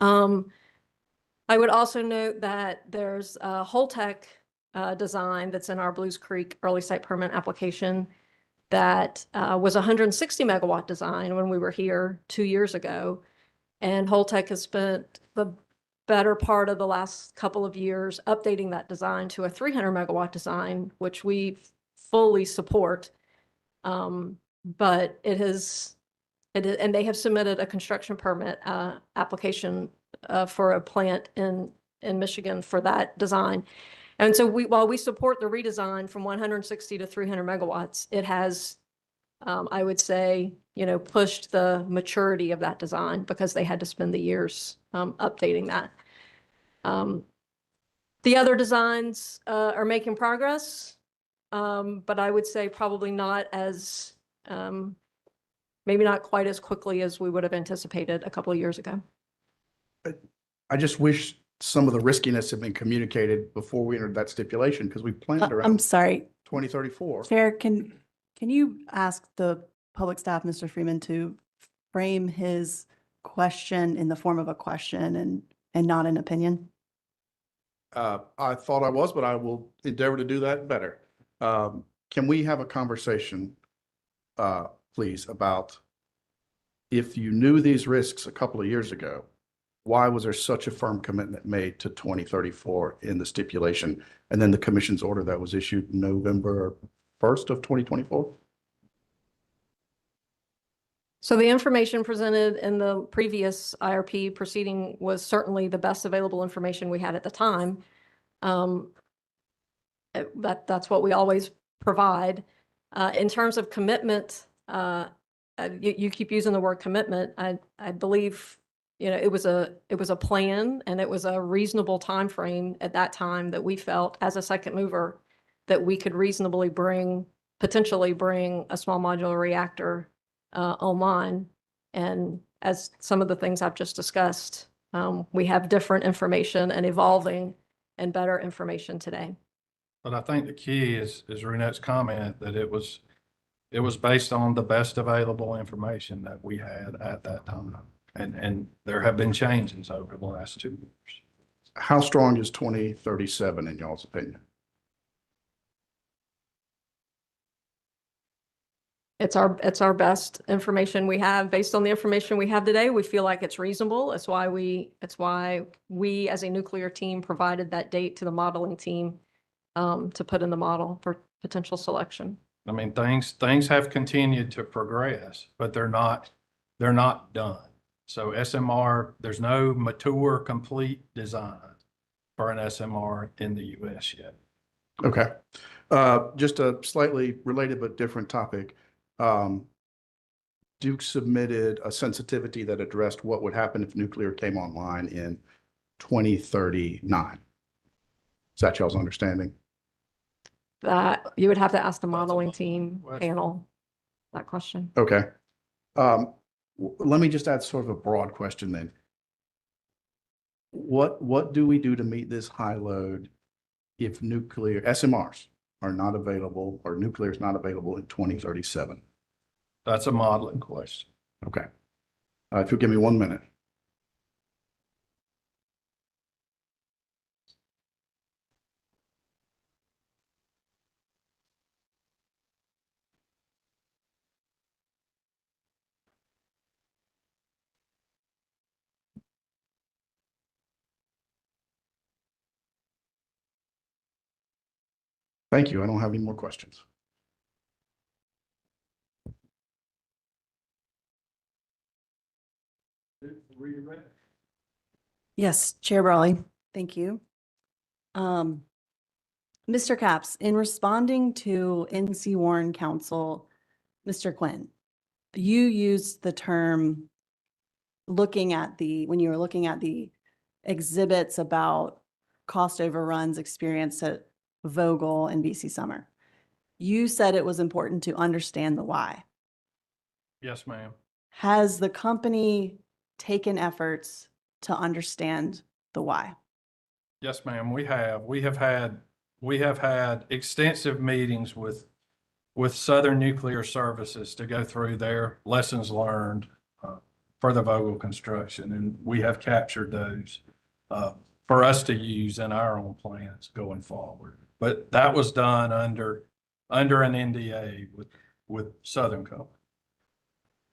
S4: I would also note that there's Holtec design that's in our Blues Creek early site permit application that was a 160 megawatt design when we were here 2 years ago. And Holtec has spent the better part of the last couple of years updating that design to a 300 megawatt design, which we fully support. But and they have submitted a construction permit application for a plant in Michigan for that design. And so while we support the redesign from 160 to 300 megawatts, it has, I would say, pushed the maturity of that design because they had to spend the years updating that. The other designs are making progress, but I would say probably not as, maybe not quite as quickly as we would have anticipated a couple of years ago.
S22: I just wish some of the riskiness had been communicated before we entered that stipulation, because we planned
S21: I'm
S22: around
S21: sorry,
S22: 2034.
S21: Chair, can you ask the public staff, Mr. Freeman, to frame his question in the form of a question and not an opinion?
S22: I thought I was, but I will endeavor to do that better. Can we have a conversation, please, about if you knew these risks a couple of years ago, why was there such a firm commitment made to 2034 in the stipulation? And then the commission's order that was issued November 1st of 2024?
S4: So the information presented in the previous IRP proceeding was certainly the best available information we had at the time. That's what we always provide. In terms of commitment, you keep using the word commitment. I believe, it was a plan, and it was a reasonable time frame at that time that we felt as a second mover that we could reasonably potentially bring a small modular reactor online. And as some of the things I've just discussed, we have different information and evolving and better information today.
S7: But I think the key is Runette's comment that it was based on the best available information that we had at that time. And there have been changes over the last 2 years.
S22: How strong is 2037 in y'all's opinion?
S4: It's our best information we have. Based on the information we have today, we feel like it's reasonable. It's why we as a nuclear team provided that date to the modeling team to put in the model for potential selection.
S7: I mean, things have continued to progress, but they're not done. So SMR, there's no mature, complete design for an SMR in the US yet.
S22: Okay. Just a slightly related but different topic. Duke submitted a sensitivity that addressed what would happen if nuclear came online in 2039. Is that y'all's understanding?
S4: That you would have to ask the modeling team panel that question.
S22: Okay. Let me just add sort of a broad question then. What do we do to meet this high load if nuclear SMRs are not available or nuclear is not available in 2037?
S7: That's a modeling question.
S22: Okay. If you'll give me 1 minute. Thank you. I don't have any more questions.
S21: Yes, Chair Brawley, thank you. Mr. Capps, in responding to NC Warren Council, Mr. Quinn, you used the term when you were looking at the exhibits about cost overruns experienced at Vogel and BC Summer. You said it was important to understand the why.
S7: Yes, ma'am.
S21: Has the company taken efforts to understand the why?
S7: Yes, ma'am. We have had extensive meetings with Southern Nuclear Services to go through their lessons learned for the Vogel construction, and we have captured those for us to use in our own plans going forward. But that was done under an NDA with Southern Company.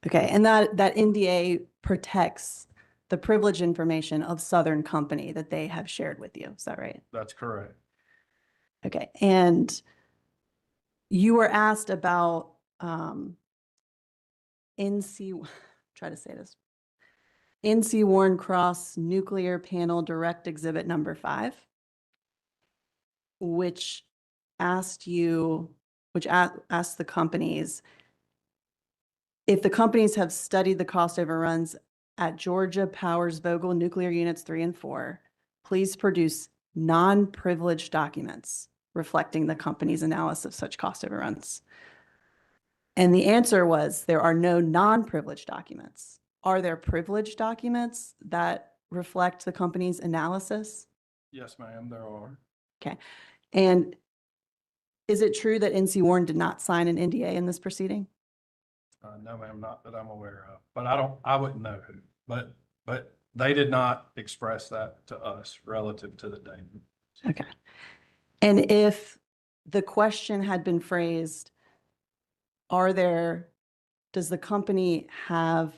S21: Okay, and that NDA protects the privileged information of Southern Company that they have shared with you. Is that right?
S7: That's correct.
S21: Okay, and you were asked about try to say this, NC Warren Cross Nuclear Panel Direct Exhibit number 5, which asked the companies if the companies have studied the cost overruns at Georgia Power's Vogtle Nuclear Units 3 and 4, please produce non-privileged documents reflecting the company's analysis of such cost overruns. And the answer was there are no non-privileged documents. Are there privileged documents that reflect the company's analysis?
S7: Yes, ma'am, there are.
S21: Okay. And is it true that NC Warren did not sign an NDA in this proceeding?
S7: No, ma'am, not that I'm aware of, but I wouldn't know who, but they did not express that to us relative to the data.
S21: Okay. And if the question had been phrased, does the company can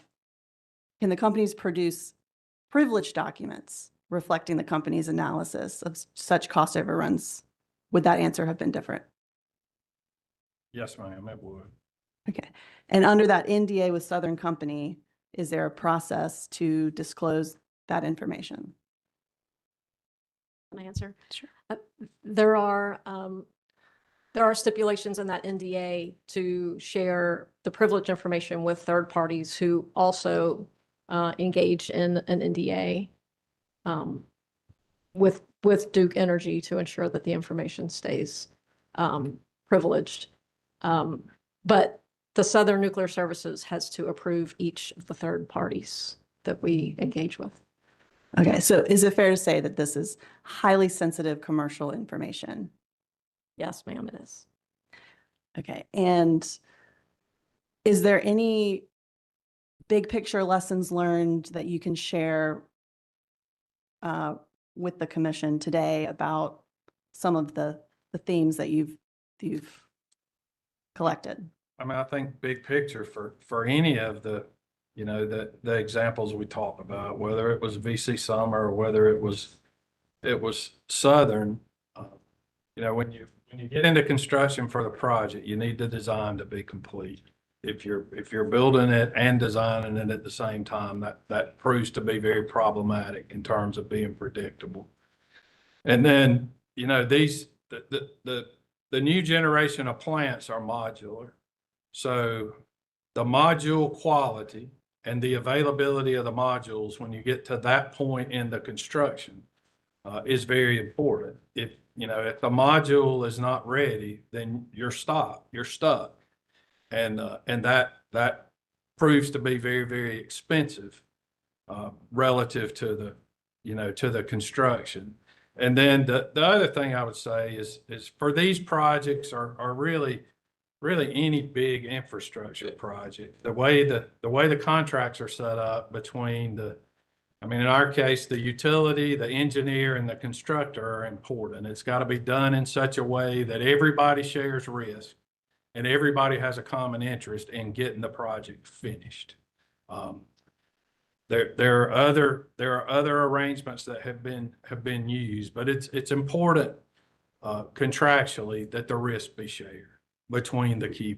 S21: the companies produce privileged documents reflecting the company's analysis of such cost overruns? Would that answer have been different?
S7: Yes, ma'am, it would.
S21: Okay. And under that NDA with Southern Company, is there a process to disclose that information?
S4: Can I answer?
S21: Sure.
S4: There are stipulations in that NDA to share the privileged information with third parties who also engage in an NDA with Duke Energy to ensure that the information stays privileged. But the Southern Nuclear Services has to approve each of the third parties that we engage with.
S21: Okay, so is it fair to say that this is highly sensitive commercial information?
S4: Yes, ma'am, it is.
S21: Okay, and is there any big picture lessons learned that you can share with the commission today about some of the themes that you've collected?
S7: I mean, I think big picture for any of the, the examples we talked about, whether it was VC Summer or whether it was Southern, when you get into construction for the project, you need the design to be complete. If you're building it and designing it at the same time, that proves to be very problematic in terms of being predictable. And then, the new generation of plants are modular. So the module quality and the availability of the modules when you get to that point in the construction is very important. If the module is not ready, then you're stuck. And that proves to be very, very expensive relative to the construction. And then the other thing I would say is for these projects are really any big infrastructure project, the way the contracts are set up between in our case, the utility, the engineer, and the constructor are important. It's got to be done in such a way that everybody shares risk and everybody has a common interest in getting the project finished. There are other arrangements that have been used, but it's important contractually that the risk be shared between the key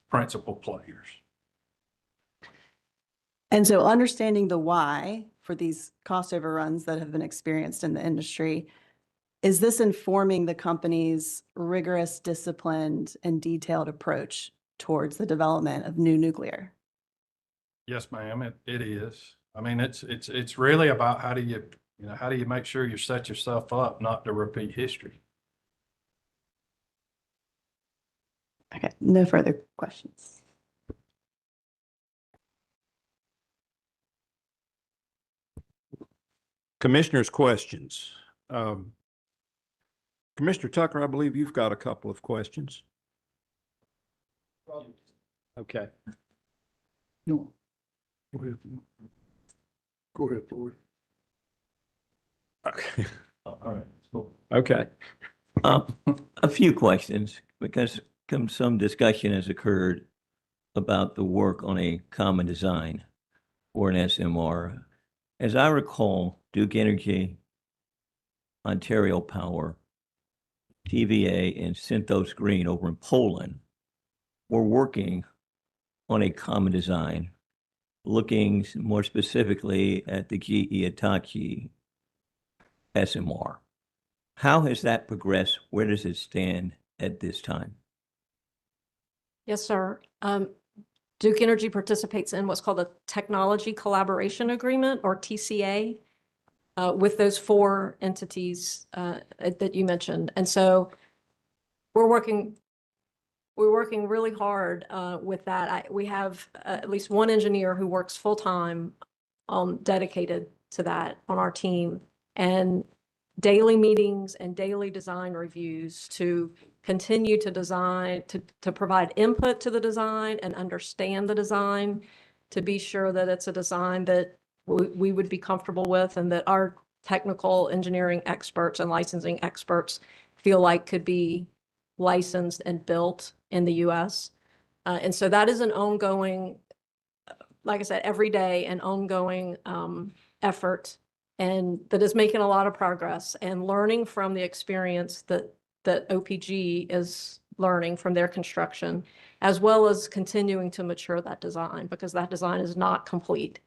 S7: principal players.
S21: And so understanding the why for these cost overruns that have been experienced in the industry, is this informing the company's rigorous, disciplined, and detailed approach towards the development of new nuclear?
S7: Yes, ma'am, it is. I mean, it's really about how do you make sure you set yourself up not to repeat history.
S21: Okay, no further questions.
S1: Commissioners' questions. Commissioner Tucker, I believe you've got a couple of questions. Okay.
S17: No. Go ahead. Go ahead, Floyd.
S1: Okay.
S7: All right. Cool.
S1: Okay.
S18: A few questions, because some discussion has occurred about the work on a common design or an SMR. As I recall, Duke Energy, Ontario Power, TVA, and Synthos Green over in Poland were working on a common design, looking more specifically at the GE Hitachi SMR. How has that progressed? Where does it stand at this time?
S4: Yes, sir. Duke Energy participates in what's called a Technology Collaboration Agreement, or TCA, with those four entities that you mentioned. And so we're working really hard with that. We have at least one engineer who works full-time dedicated to that on our team, and daily meetings and daily design reviews to continue to design, to provide input to the design and understand the design, to be sure that it's a design that we would be comfortable with and that our technical engineering experts and licensing experts feel like could be licensed and built in the US. And so that is an ongoing, like I said, every day, an ongoing effort, and that is making a lot of progress and learning from the experience that OPG is learning from their construction, as well as continuing to mature that design, because that design is not complete.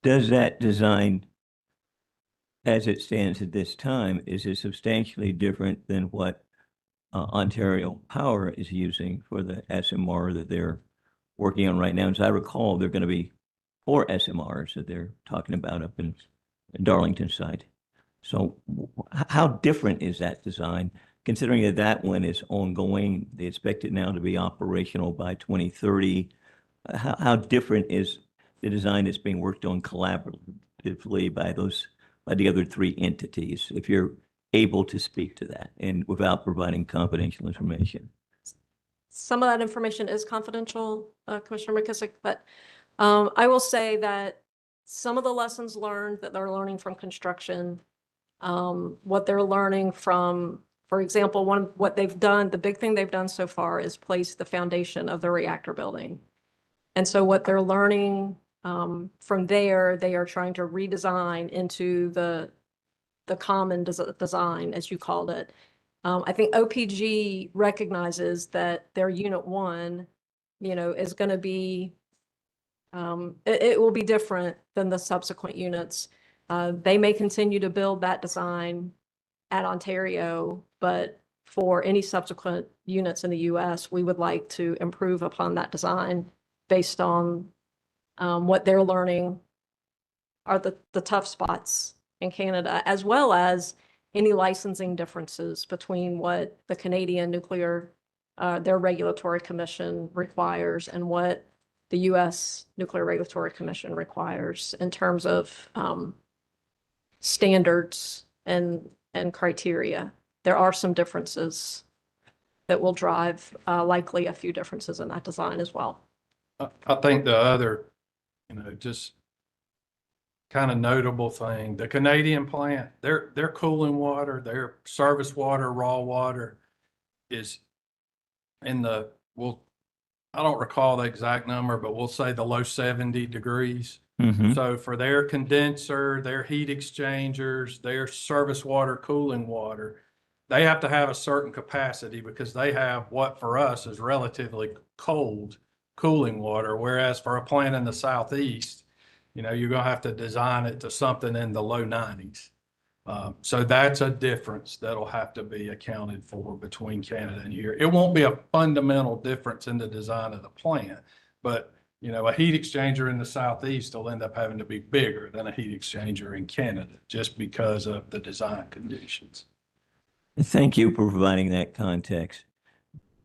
S18: Does that design, as it stands at this time, is it substantially different than what Ontario Power is using for the SMR that they're working on right now? As I recall, there are going to be 4 SMRs that they're talking about up in Darlington site. So how different is that design, considering that that one is ongoing? They expect it now to be operational by 2030. How different is the design that's being worked on collaboratively by the other 3 entities, if you're able to speak to that and without providing confidential information?
S4: Some of that information is confidential, Commissioner McKissick, but I will say that some of the lessons learned that they're learning from construction, what they're learning from, for example, what they've done, the big thing they've done so far is place the foundation of the reactor building. And so what they're learning from there, they are trying to redesign into the common design, as you called it. I think OPG recognizes that their Unit 1, is going to be, it will be different than the subsequent units. They may continue to build that design at Ontario, but for any subsequent units in the US, we would like to improve upon that design based on what they're learning are the tough spots in Canada, as well as any licensing differences between what the Canadian Nuclear, their regulatory commission requires and what the US Nuclear Regulatory Commission requires in terms of standards and criteria. There are some differences that will drive likely a few differences in that design as well.
S7: I think the other, just kind of notable thing, the Canadian plant, their cooling water, their service water, raw water is in the, I don't recall the exact number, but we'll say the low 70 degrees. So for their condenser, their heat exchangers, their service water, cooling water, they have to have a certain capacity because they have what for us is relatively cold cooling water, whereas for a plant in the Southeast, you're going to have to design it to something in the low 90s. So that's a difference that'll have to be accounted for between Canada and here. It won't be a fundamental difference in the design of the plant, but a heat exchanger in the Southeast will end up having to be bigger than a heat exchanger in Canada just because of the design conditions.
S18: Thank you for providing that context.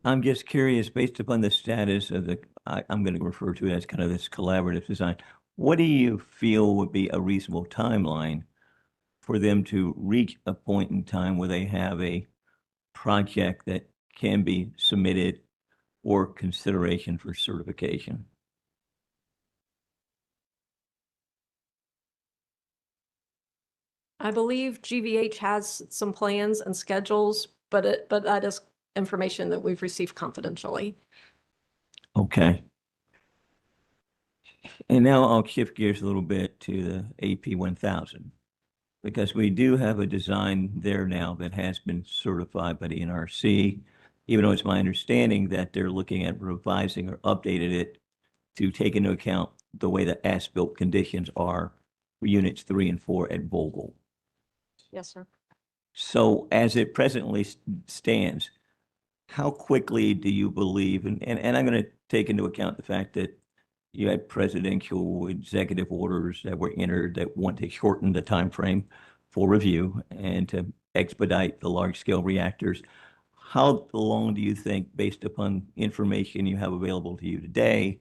S18: I'm just curious, based upon the status of I'm going to refer to it as kind of this collaborative design, what do you feel would be a reasonable timeline for them to reach a point in time where they have a project that can be submitted for consideration for certification?
S4: I believe GVH has some plans and schedules, but that is information that we've received confidentially.
S18: Okay. And now I'll shift gears a little bit to the AP 1000, because we do have a design there now that has been certified by the NRC, even though it's my understanding that they're looking at revising or updated it to take into account the way the as-built conditions are for units 3 and 4 at Vogel.
S4: Yes, sir.
S18: So as it presently stands, how quickly do you believe, and I'm going to take into account the fact that you had presidential executive orders that were entered that want to shorten the time frame for review and to expedite the large-scale reactors. How long do you think, based upon information you have available to you today,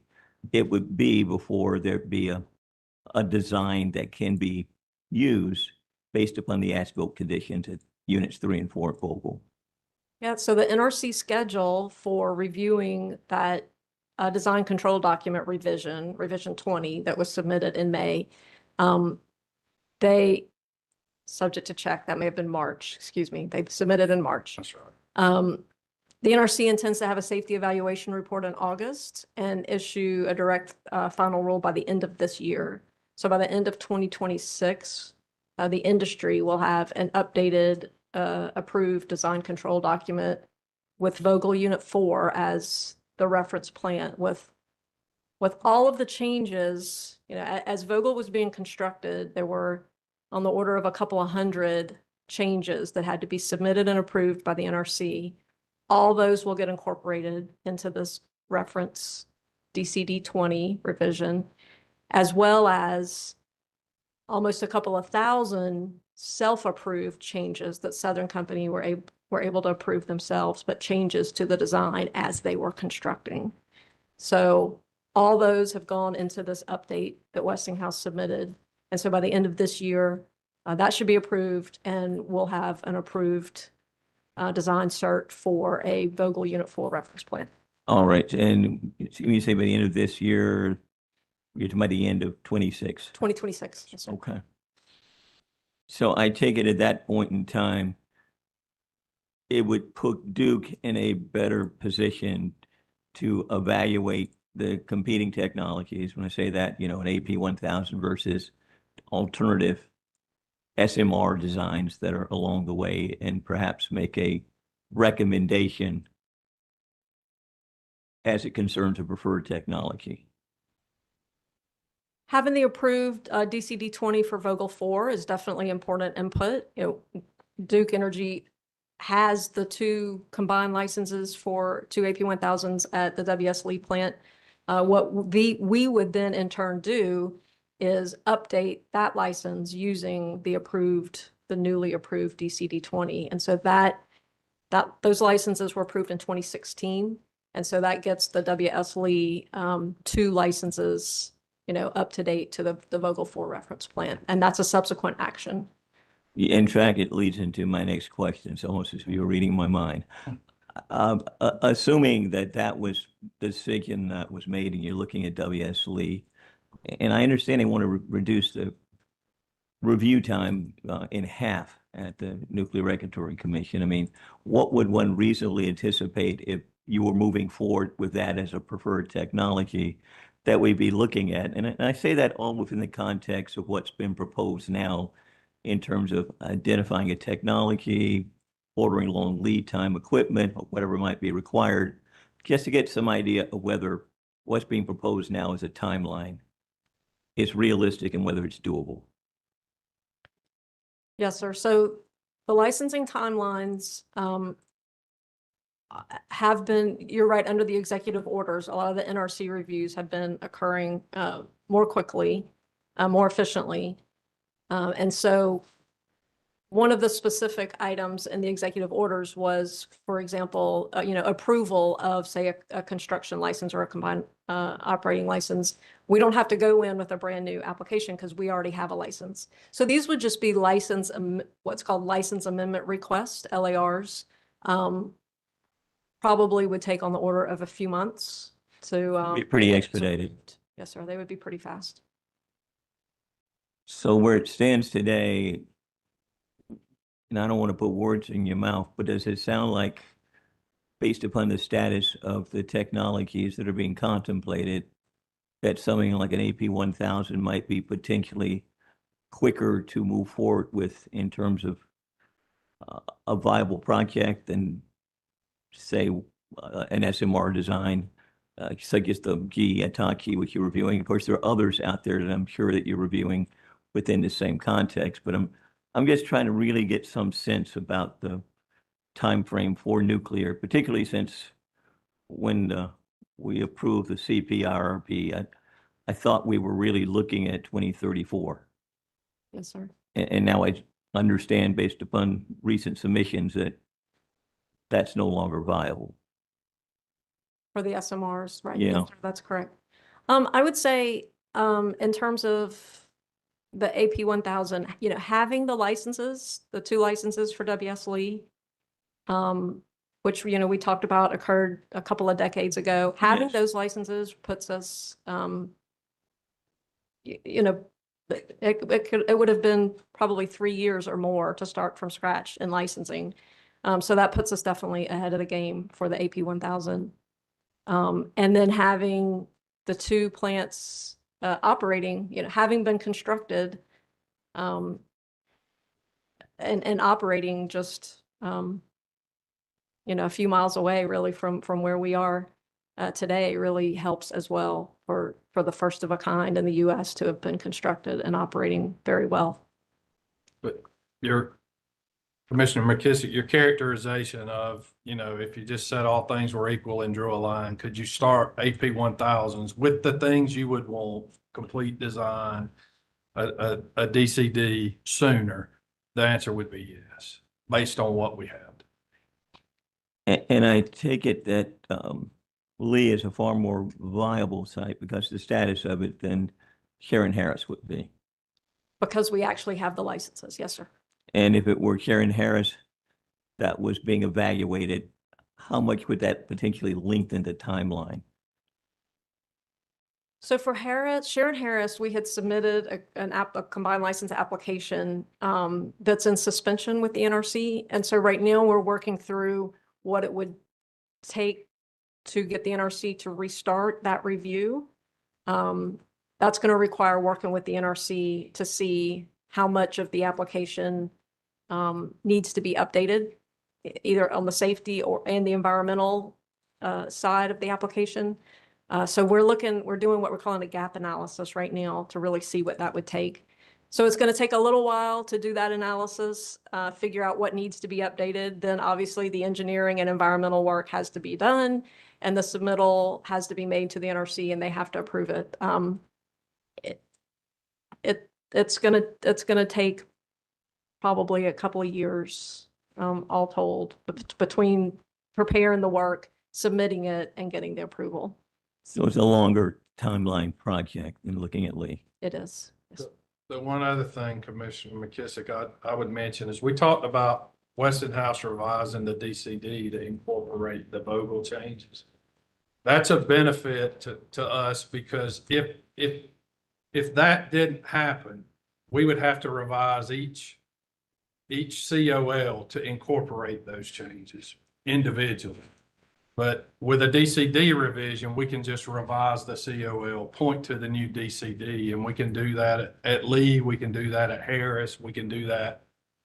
S18: it would be before there'd be a design that can be used based upon the as-built conditions at units 3 and 4 at Vogel?
S4: Yeah, so the NRC schedule for reviewing that design control document revision 20 that was submitted in May, they, subject to check, that may have been March, excuse me, they submitted in March.
S7: That's right.
S4: The NRC intends to have a safety evaluation report in August and issue a direct final rule by the end of this year. So by the end of 2026, the industry will have an updated approved design control document with Vogel Unit 4 as the reference plan with all of the changes. You know, as Vogel was being constructed, there were on the order of a couple of hundred changes that had to be submitted and approved by the NRC. All those will get incorporated into this reference DCD 20 revision, as well as almost a couple of thousand self-approved changes that Southern Company were able to approve themselves, but changes to the design as they were constructing. So all those have gone into this update that Westinghouse submitted. And so by the end of this year, that should be approved, and we'll have an approved design cert for a Vogel Unit 4 reference plan.
S18: All right, and when you say by the end of this year, you're talking about the end of 26?
S4: 2026, yes, sir.
S18: Okay. So I take it at that point in time, it would put Duke in a better position to evaluate the competing technologies. When I say that, you know, an AP 1000 versus alternative SMR designs that are along the way, and perhaps make a recommendation as it concerns a preferred technology.
S4: Having the approved DCD 20 for Vogel 4 is definitely important input. You know, Duke Energy has the 2 combined licenses for 2 AP 1000s at the WS Lee plant. What we would then in turn do is update that license using the newly approved DCD 20. And so those licenses were approved in 2016. And so that gets the WS Lee 2 licenses, you know, up to date to the Vogel 4 reference plan. And that's a subsequent action.
S18: In fact, it leads into my next question. It's almost as if you were reading my mind. Assuming that was the decision that was made and you're looking at WS Lee, and I understand they want to reduce the review time in half at the Nuclear Regulatory Commission. I mean, what would one reasonably anticipate if you were moving forward with that as a preferred technology that we'd be looking at? And I say that all within the context of what's been proposed now in terms of identifying a technology, ordering long lead time equipment, or whatever might be required, just to get some idea of whether what's being proposed now as a timeline is realistic and whether it's doable.
S4: Yes, sir. So the licensing timelines have been, you're right, under the executive orders, a lot of the NRC reviews have been occurring more quickly, more efficiently. And so one of the specific items in the executive orders was, for example, you know, approval of, say, a construction license or a combined operating license. We don't have to go in with a brand new application because we already have a license. So these would just be what's called license amendment requests, LARs. Probably would take on the order of a few months to
S18: Be pretty expedited.
S4: Yes, sir. They would be pretty fast.
S18: So where it stands today, and I don't want to put words in your mouth, but does it sound like, based upon the status of the technologies that are being contemplated, that something like an AP 1000 might be potentially quicker to move forward with in terms of a viable project than, say, an SMR design, such as the GE Hitachi, which you're reviewing? Of course, there are others out there that I'm sure that you're reviewing within the same context, but I'm just trying to really get some sense about the time frame for nuclear, particularly since when we approved the CPIRP, I thought we were really looking at 2034.
S4: Yes, sir.
S18: And now I understand, based upon recent submissions, that that's no longer viable.
S4: For the SMRs, right?
S18: Yeah.
S4: Yes, sir, that's correct. I would say, in terms of the AP 1000, having the licenses, the 2 licenses for WS Lee, which, we talked about occurred a couple of decades ago. Having
S18: Yes.
S4: those licenses puts us, it would have been probably 3 years or more to start from scratch in licensing. So that puts us definitely ahead of the game for the AP 1000. And then having the 2 plants operating, having been constructed, and operating just, a few miles away really from where we are today, really helps as well for the first of a kind in the U.S. to have been constructed and operating very well.
S7: But Commissioner McKissick, your characterization of, if you just said all things were equal and drew a line, could you start AP 1000s with the things you would want, complete design, a DCD sooner? The answer would be yes, based on what we have.
S18: And I take it that Lee is a far more viable site because of the status of it than Sharon Harris would be.
S4: Because we actually have the licenses. Yes, sir.
S18: And if it were Sharon Harris that was being evaluated, how much would that potentially lengthen the timeline?
S4: So for Sharon Harris, we had submitted a combined license application that's in suspension with the NRC. And so right now we're working through what it would take to get the NRC to restart that review. That's going to require working with the NRC to see how much of the application needs to be updated, either on the safety and the environmental side of the application. So we're doing what we're calling a gap analysis right now to really see what that would take. So it's going to take a little while to do that analysis, figure out what needs to be updated. Then obviously the engineering and environmental work has to be done, and the submittal has to be made to the NRC, and they have to approve it. It's gonna take probably a couple of years, all told, between preparing the work, submitting it, and getting the approval.
S18: So it's a longer timeline project than looking at Lee.
S4: It is.
S7: The one other thing, Commissioner McKissick, I would mention is we talked about Westinghouse revising the DCD to incorporate the Vogel changes. That's a benefit to us, because if that didn't happen, we would have to revise each COL to incorporate those changes individually. But with a DCD revision, we can just revise the COL, point to the new DCD, and we can do that at Lee, we can do that at Harris, we can do that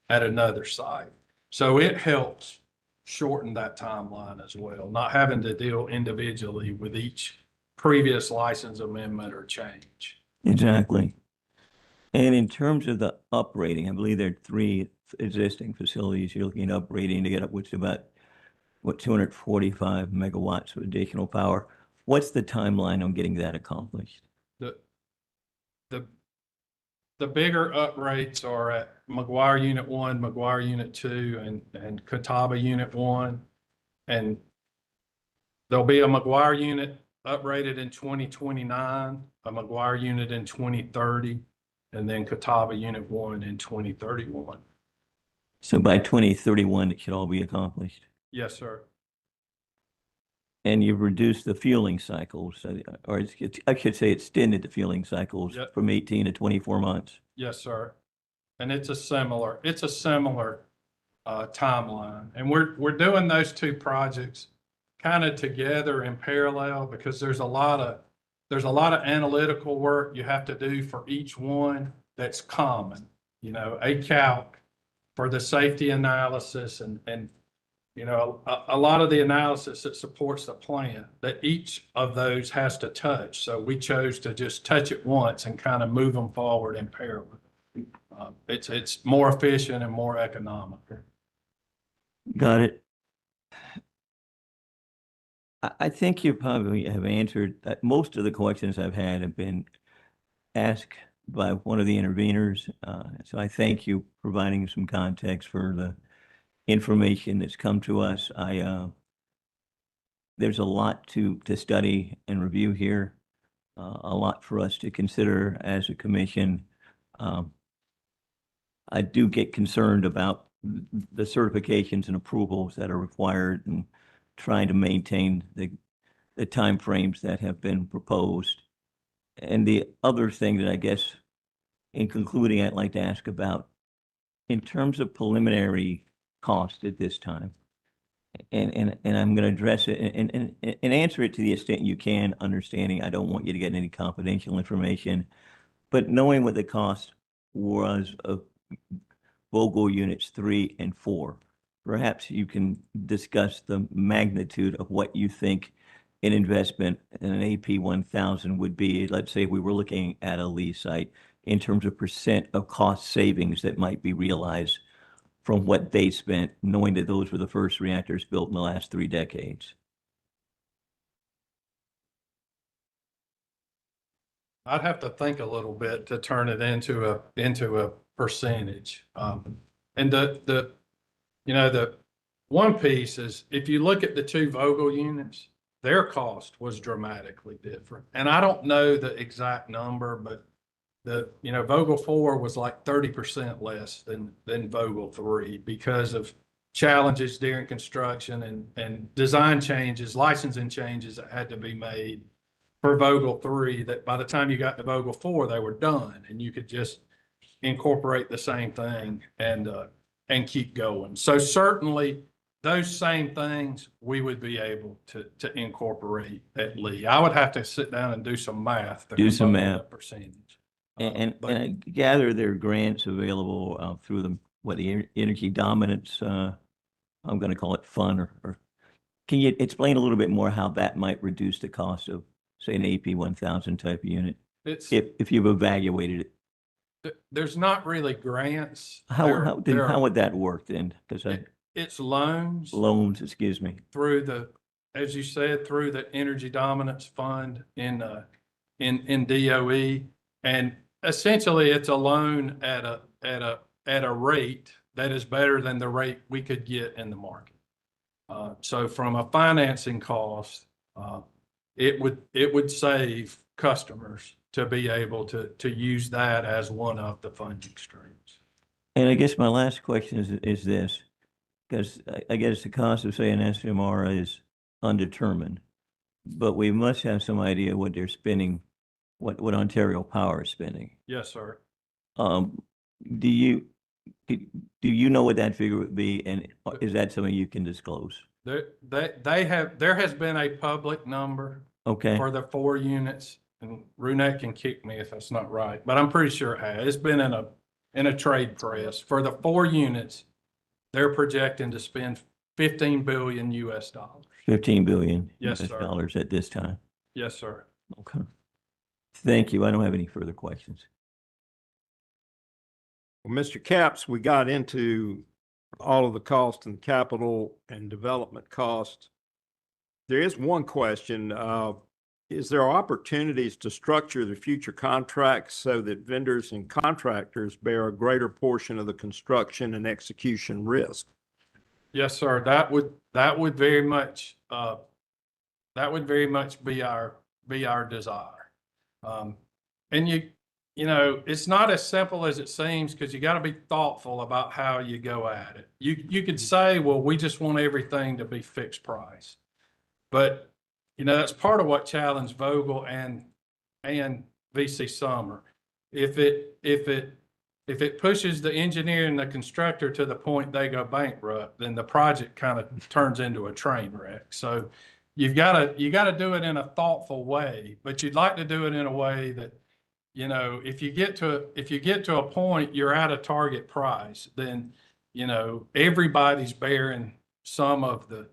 S7: at another site. So it helps shorten that timeline as well, not having to deal individually with each previous license amendment or change.
S18: Exactly. And in terms of the uprating, I believe there are 3 existing facilities you're looking at uprating to get upwards to about 245 megawatts of additional power. What's the timeline on getting that accomplished?
S7: The bigger uprates are at McGuire Unit 1, McGuire Unit 2, and Catawba Unit 1. And there'll be a McGuire unit uprated in 2029, a McGuire unit in 2030, and then Catawba Unit 1 in 2031.
S18: So by 2031, it should all be accomplished.
S7: Yes, sir.
S18: And you've reduced the fueling cycles, or I should say extended the fueling cycles
S7: Yep.
S18: from 18 to 24 months.
S7: Yes, sir. And it's a similar timeline. And we're doing those two projects kind of together in parallel because there's a lot of analytical work you have to do for each one that's common. You know, a calc for the safety analysis and you know, a lot of the analysis that supports the plan that each of those has to touch. So we chose to just touch it once and kind of move them forward in parallel. It's more efficient and more economical.
S18: Got it. I think you probably have answered most of the questions I've had have been asked by one of the interveners. So I thank you providing some context for the information that's come to us. There's a lot to study and review here, a lot for us to consider as a commission. I do get concerned about the certifications and approvals that are required and trying to maintain the timeframes that have been proposed. And the other thing that I guess in concluding, I'd like to ask about in terms of preliminary cost at this time, and I'm going to address it and answer it to the extent you can, understanding I don't want you to get any confidential information, but knowing what the cost was of Vogtle units 3 and 4, perhaps you can discuss the magnitude of what you think an investment in an AP1000 would be. Let's say we were looking at a lease site in terms of percent of cost savings that might be realized from what they spent, knowing that those were the first reactors built in the last 3 decades.
S7: I'd have to think a little bit to turn it into a percentage. And the one piece is if you look at the 2 Vogtle units, their cost was dramatically different. And I don't know the exact number, but Vogtle 4 was like 30% less than Vogtle 3 because of challenges during construction and design changes, licensing changes that had to be made for Vogtle 3, that by the time you got to Vogtle 4, they were done and you could just incorporate the same thing and keep going. So certainly those same things we would be able to incorporate at Lee. I would have to sit down and do some math.
S18: Do some math.
S7: Percentage.
S18: And I gather there are grants available through the Energy Dominance, I'm going to call it fund, or can you explain a little bit more how that might reduce the cost of, say, an AP1000 type of unit? If you've evaluated it.
S7: There's not really grants.
S18: How would that work then? Because
S7: it's loans.
S18: Loans, excuse me.
S7: Through as you said, through the Energy Dominance Fund in DOE. And essentially it's a loan at a rate that is better than the rate we could get in the market. So from a financing cost, it would save customers to be able to use that as one of the funding streams.
S18: And I guess my last question is this, because I guess the cost of, say, an SMR is undetermined, but we must have some idea what they're spending, what Ontario Power is spending.
S7: Yes, sir.
S18: Do you know what that figure would be, and is that something you can disclose?
S7: There has been a public number for the 4 units, and Runette can kick me if that's not right, but I'm pretty sure it has. It's been in a trade press. For the 4 units, they're projecting to spend $15 billion US.
S18: $15 billion
S7: US
S18: dollars at this time.
S7: Yes, sir.
S18: Okay. Thank you. I don't have any further questions.
S1: Well, Mr. Capps, we got into all of the cost and capital and development costs. There is one question. Is there opportunities to structure the future contracts so that vendors and contractors bear a greater portion of the construction and execution risk?
S7: Yes, sir. That would very much be our desire. And it's not as simple as it seems, because you got to be thoughtful about how you go at it. You could say, well, we just want everything to be fixed price, but that's part of what challenged Vogtle and VC Summer. If if it pushes the engineer and the constructor to the point they go bankrupt, then the project kind of turns into a train wreck. So you gotta do it in a thoughtful way, but you'd like to do it in a way that, you know, if you get to a point you're at a target price, then, you know, everybody's bearing some of the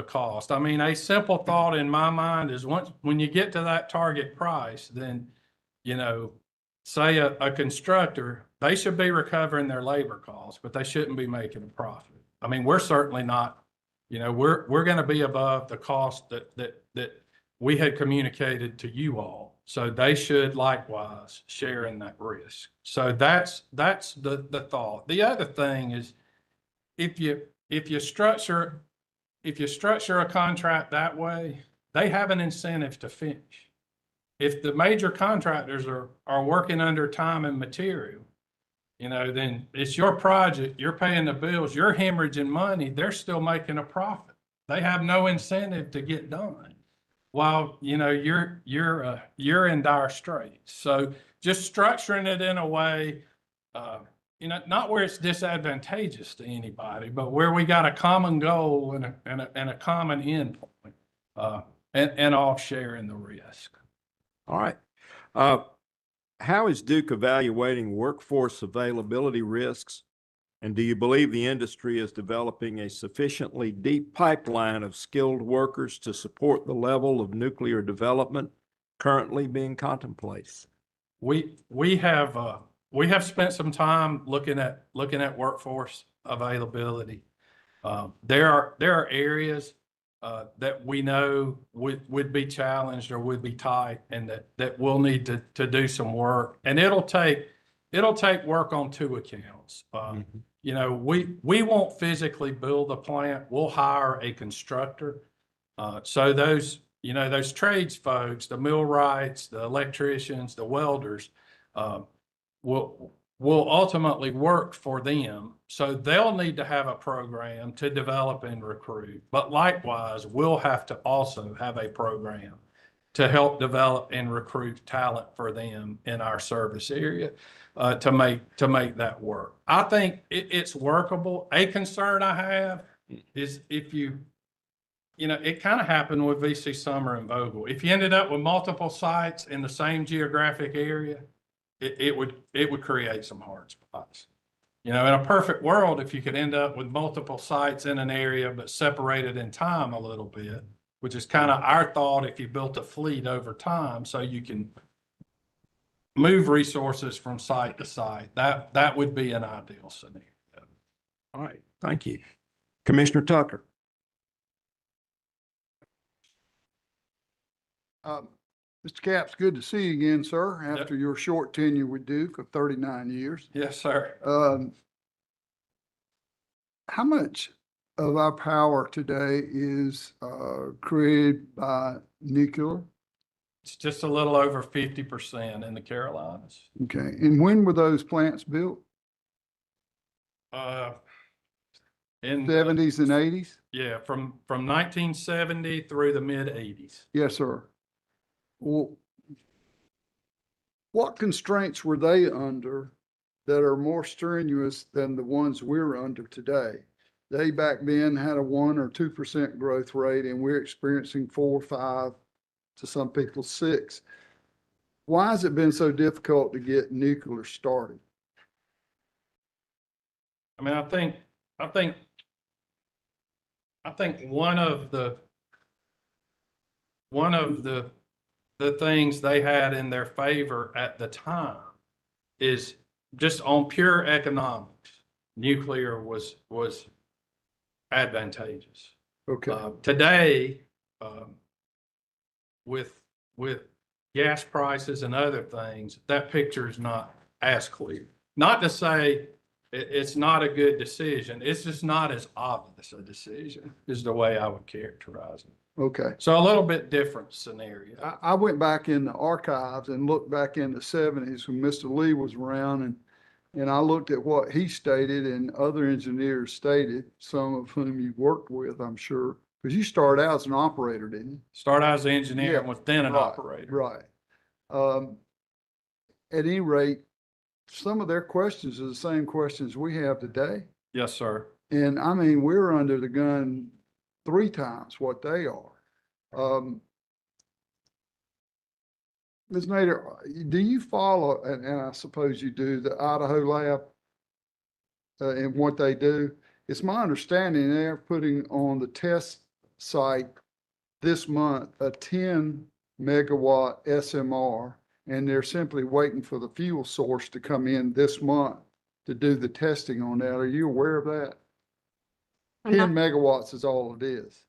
S7: cost. I mean, a simple thought in my mind is when you get to that target price, then, you know, say a constructor, they should be recovering their labor costs, but they shouldn't be making a profit. I mean, we're certainly not, you know, we're going to be above the cost that we had communicated to you all. So they should likewise share in that risk. So that's the thought. The other thing is if you structure a contract that way, they have an incentive to finish. If the major contractors are working under time and material, you know, then it's your project, you're paying the bills, you're hemorrhaging money, they're still making a profit. They have no incentive to get done while, you know, you're in dire straits. So just structuring it in a way, you know, not where it's disadvantageous to anybody, but where we got a common goal and a common endpoint, and all sharing the risk.
S1: All right. How is Duke evaluating workforce availability risks? And do you believe the industry is developing a sufficiently deep pipeline of skilled workers to support the level of nuclear development currently being contemplated?
S7: We have spent some time looking at workforce availability. There are areas that we know would be challenged or would be tight, and that we'll need to do some work. And it'll take work on two accounts. You know, we won't physically build the plant. We'll hire a constructor. So those, you know, those trades folks, the millwrights, the electricians, the welders, will ultimately work for them. So they'll need to have a program to develop and recruit. But likewise, we'll have to also have a program to help develop and recruit talent for them in our service area, to make that work. I think it's workable. A concern I have is if you know, it kind of happened with VC Summer and Vogel. If you ended up with multiple sites in the same geographic area, it would create some hard spots. You know, in a perfect world, if you could end up with multiple sites in an area but separated in time a little bit, which is kind of our thought if you built a fleet over time so you can move resources from site to site, that would be an ideal scenario.
S1: All right, thank you. Commissioner Tucker.
S17: Mr. Capps, good to see you again, sir, after your short tenure with Duke of 39 years.
S7: Yes, sir.
S17: How much of our power today is created by nuclear?
S7: It's just a little over 50% in the Carolinas.
S17: Okay, and when were those plants built?
S7: In
S17: 70s and 80s?
S7: Yeah, from 1970 through the mid 80s.
S17: Yes, sir. Well, what constraints were they under that are more strenuous than the ones we're under today? They back then had a 1 or 2% growth rate, and we're experiencing 4 or 5, to some people 6. Why has it been so difficult to get nuclear started?
S7: I mean, I think one of the things they had in their favor at the time is just on pure economics, nuclear was advantageous.
S17: Okay.
S7: Today, with gas prices and other things, that picture is not as clear. Not to say it's not a good decision. It's just not as obvious a decision is the way I would characterize it.
S17: Okay.
S7: So a little bit different scenario.
S17: I went back in the archives and looked back in the 70s when Mr. Lee was around, and I looked at what he stated and other engineers stated, some of whom you worked with, I'm sure, because you started out as an operator, didn't you?
S7: Started out as an engineer and was then an operator.
S17: Right. At any rate, some of their questions are the same questions we have today.
S7: Yes, sir.
S17: And I mean, we're under the gun 3 times what they are. Ms. Nader, do you follow, and I suppose you do, the Idaho lab and what they do? It's my understanding they're putting on the test site this month a 10 megawatt SMR, and they're simply waiting for the fuel source to come in this month to do the testing on that. Are you aware of that? 10 megawatts is all it is.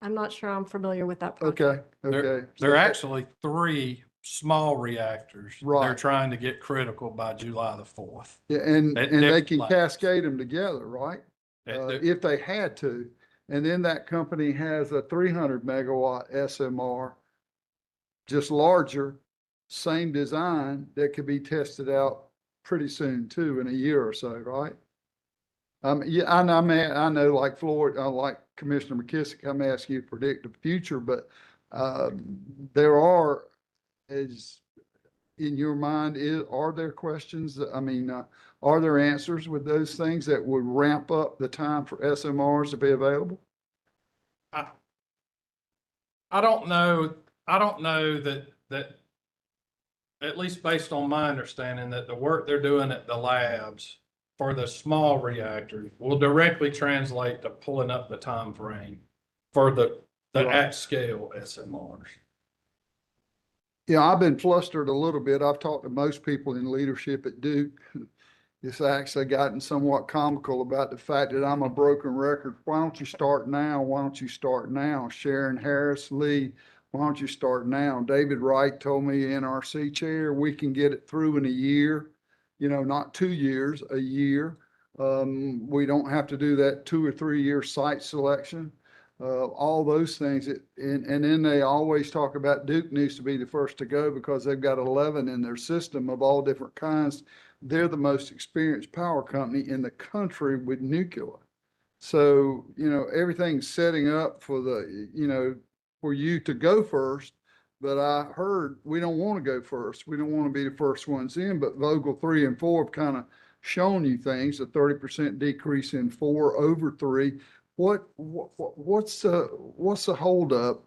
S4: I'm not sure I'm familiar with that project.
S17: Okay,
S7: There
S17: okay.
S7: there are actually 3 small reactors. They're
S17: Right.
S7: trying to get critical by July the 4th.
S17: Yeah, and
S7: At
S17: they
S7: different
S17: can
S7: labs.
S17: cascade them together, right? If they had to. And then that company has a 300 megawatt SMR, just larger, same design, that could be tested out pretty soon too, in a year or so, right? Yeah, I know like Floyd, like Commissioner McKissick, I'm asking you to predict the future, but there are, is in your mind, are there questions? I mean, are there answers with those things that would ramp up the time for SMRs to be available?
S7: I don't know that, at least based on my understanding, that the work they're doing at the labs for the small reactors will directly translate to pulling up the time frame for the
S17: Right.
S7: at-scale SMRs.
S17: Yeah, I've been flustered a little bit. I've talked to most people in leadership at Duke. It's actually gotten somewhat comical about the fact that I'm a broken record. Why don't you start now? Why don't you start now? Sharon Harris Lee, why don't you start now? David Wright told me, NRC chair, we can get it through in a year, not 2 years, a year. We don't have to do that 2 or 3 year site selection. All those things. And then they always talk about Duke needs to be the first to go because they've got 11 in their system of all different kinds. They're the most experienced power company in the country with nuclear. So, everything's setting up for for you to go first. But I heard we don't want to go first. We don't want to be the first ones in, but Vogtle 3 and 4 have kind of shown you things, a 30% decrease in 4 over 3. What's the holdup?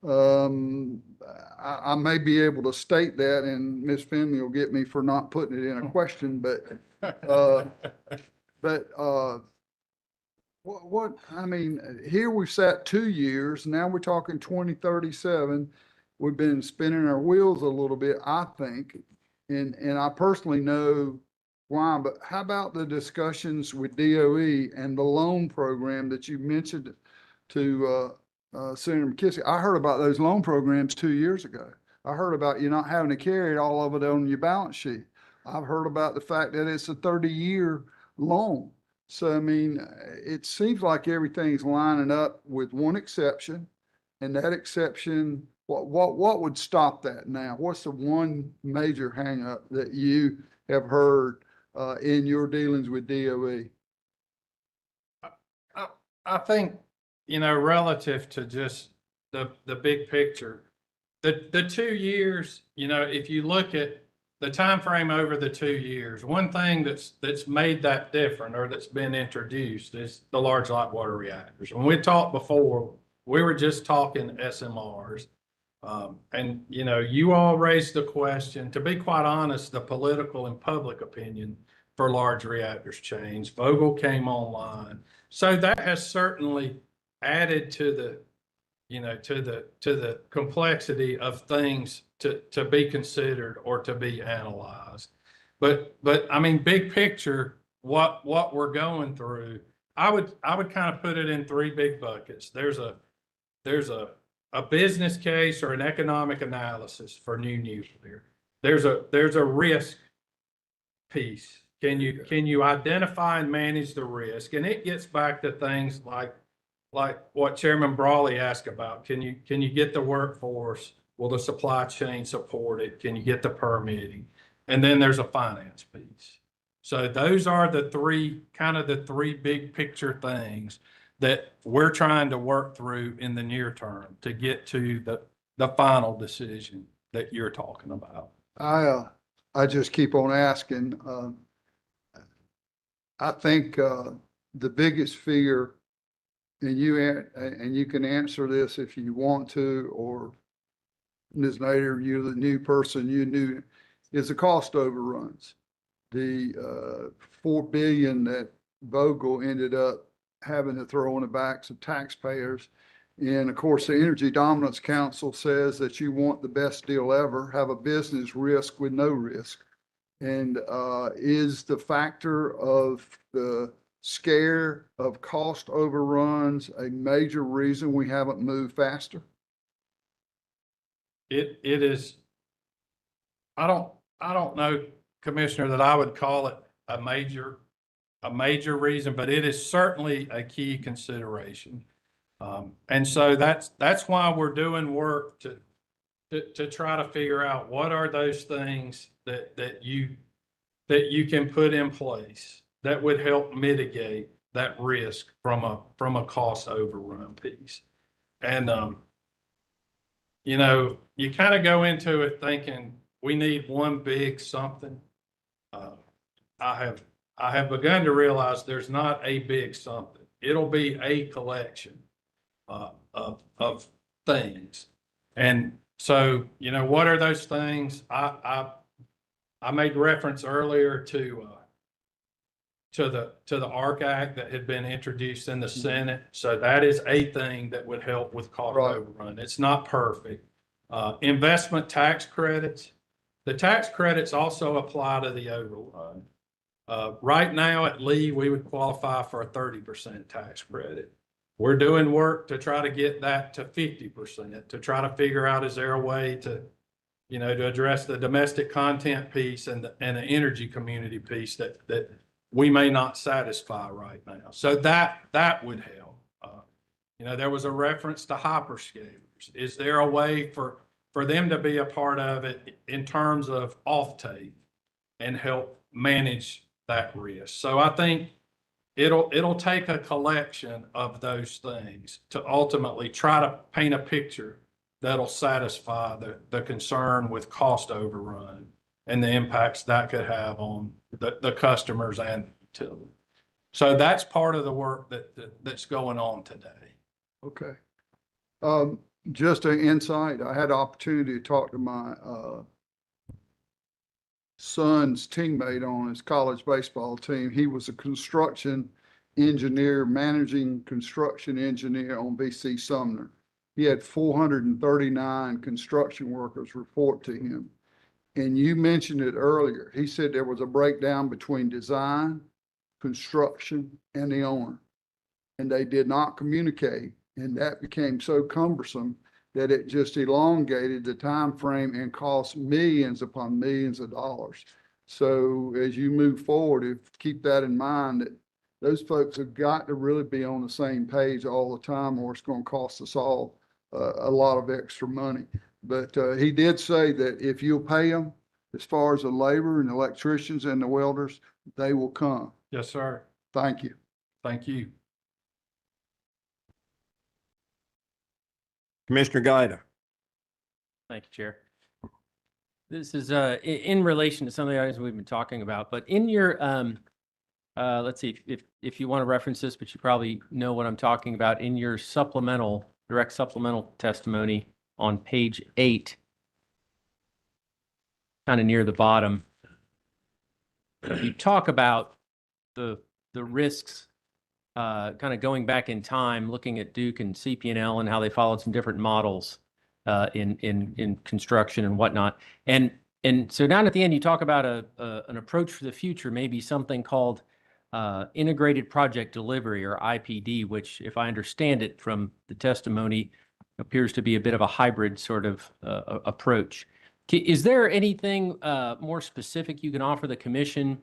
S17: I may be able to state that, and Ms. Finley will get me for not putting it in a question, but I mean, here we've sat 2 years, now we're talking 2037. We've been spinning our wheels a little bit, I think, and I personally know why, but how about the discussions with DOE and the loan program that you mentioned to Senator McKissick? I heard about those loan programs 2 years ago. I heard about you not having to carry all of it on your balance sheet. I've heard about the fact that it's a 30-year loan. So, I mean, it seems like everything's lining up with one exception, and that exception, what would stop that now? What's the one major hangup that you have heard in your dealings with DOE?
S7: I think, relative to just the big picture, the 2 years, if you look at the time frame over the 2 years, one thing that's made that different or that's been introduced is the large light water reactors. When we talked before, we were just talking SMRs. And, you all raised the question, to be quite honest, the political and public opinion for large reactors changed. Vogtle came online. So that has certainly added to the, to the complexity of things to be considered or to be analyzed. But I mean, big picture, what we're going through, I would kind of put it in 3 big buckets. There's a business case or an economic analysis for new nuclear. There's a risk piece. Can you identify and manage the risk? And it gets back to things like what Chairman Brawley asked about. Can you get the workforce? Will the supply chain support it? Can you get the permitting? And then there's a finance piece. So those are the 3 big picture things that we're trying to work through in the near term to get to the final decision that you're talking about.
S17: I just keep on asking. I think the biggest fear, and you can answer this if you want to, or Ms. Nader, you're the new person, you knew, is the cost overruns. The $4 billion that Vogel ended up having to throw on the backs of taxpayers. And of course, the Energy Dominance Council says that you want the best deal ever, have a business risk with no risk. And is the factor of the scare of cost overruns a major reason we haven't moved faster?
S7: It is, I don't know, Commissioner, that I would call it a major reason, but it is certainly a key consideration. And so that's why we're doing work to try to figure out what are those things that you can put in place that would help mitigate that risk from a cost overrun piece. And you know, you kind of go into it thinking we need one big something. I have begun to realize there's not a big something. It'll be a collection of things. And so, you know, what are those things? I made reference earlier to the ARC Act that had been introduced in the Senate. So that is a thing that would help with cost overrun. It's not perfect. Investment tax credits. The tax credits also apply to the overrun. Right now at Lee, we would qualify for a 30% tax credit. We're doing work to try to get that to 50%, to try to figure out, is there a way to, you know, to address the domestic content piece and the energy community piece that we may not satisfy right now. So that would help. You know, there was a reference to hyperscalers. Is there a way for them to be a part of it in terms of offtake and help manage that risk? So I think it'll take a collection of those things to ultimately try to paint a picture that'll satisfy the concern with cost overrun and the impacts that could have on the customers and the utility. So that's part of the work that's going on today.
S17: Okay. Just an insight, I had the opportunity to talk to my son's teammate on his college baseball team. He was a construction engineer, managing construction engineer on VC Sumner. He had 439 construction workers report to him. And you mentioned it earlier. He said there was a breakdown between design, construction, and the owner. And they did not communicate. And that became so cumbersome that it just elongated the time frame and cost millions upon millions of dollars. So as you move forward, keep that in mind, that those folks have got to really be on the same page all the time, or it's going to cost us all a lot of extra money. But he did say that if you'll pay them, as far as the labor and electricians and the welders, they will come.
S7: Yes, sir.
S17: Thank you.
S7: Thank you.
S1: Commissioner Gaida.
S19: Thank you, Chair. This is in relation to some of the items we've been talking about, but in your, let's see, if you want to reference this, but you probably know what I'm talking about, in your supplemental, direct supplemental testimony on page 8, kind of near the bottom, you talk about the risks, kind of going back in time, looking at Duke and CPNL and how they followed some different models in construction and whatnot. And so down at the end, you talk about an approach for the future, maybe something called integrated project delivery, or IPD, which, if I understand it from the testimony, appears to be a bit of a hybrid sort of approach. Is there anything more specific you can offer the commission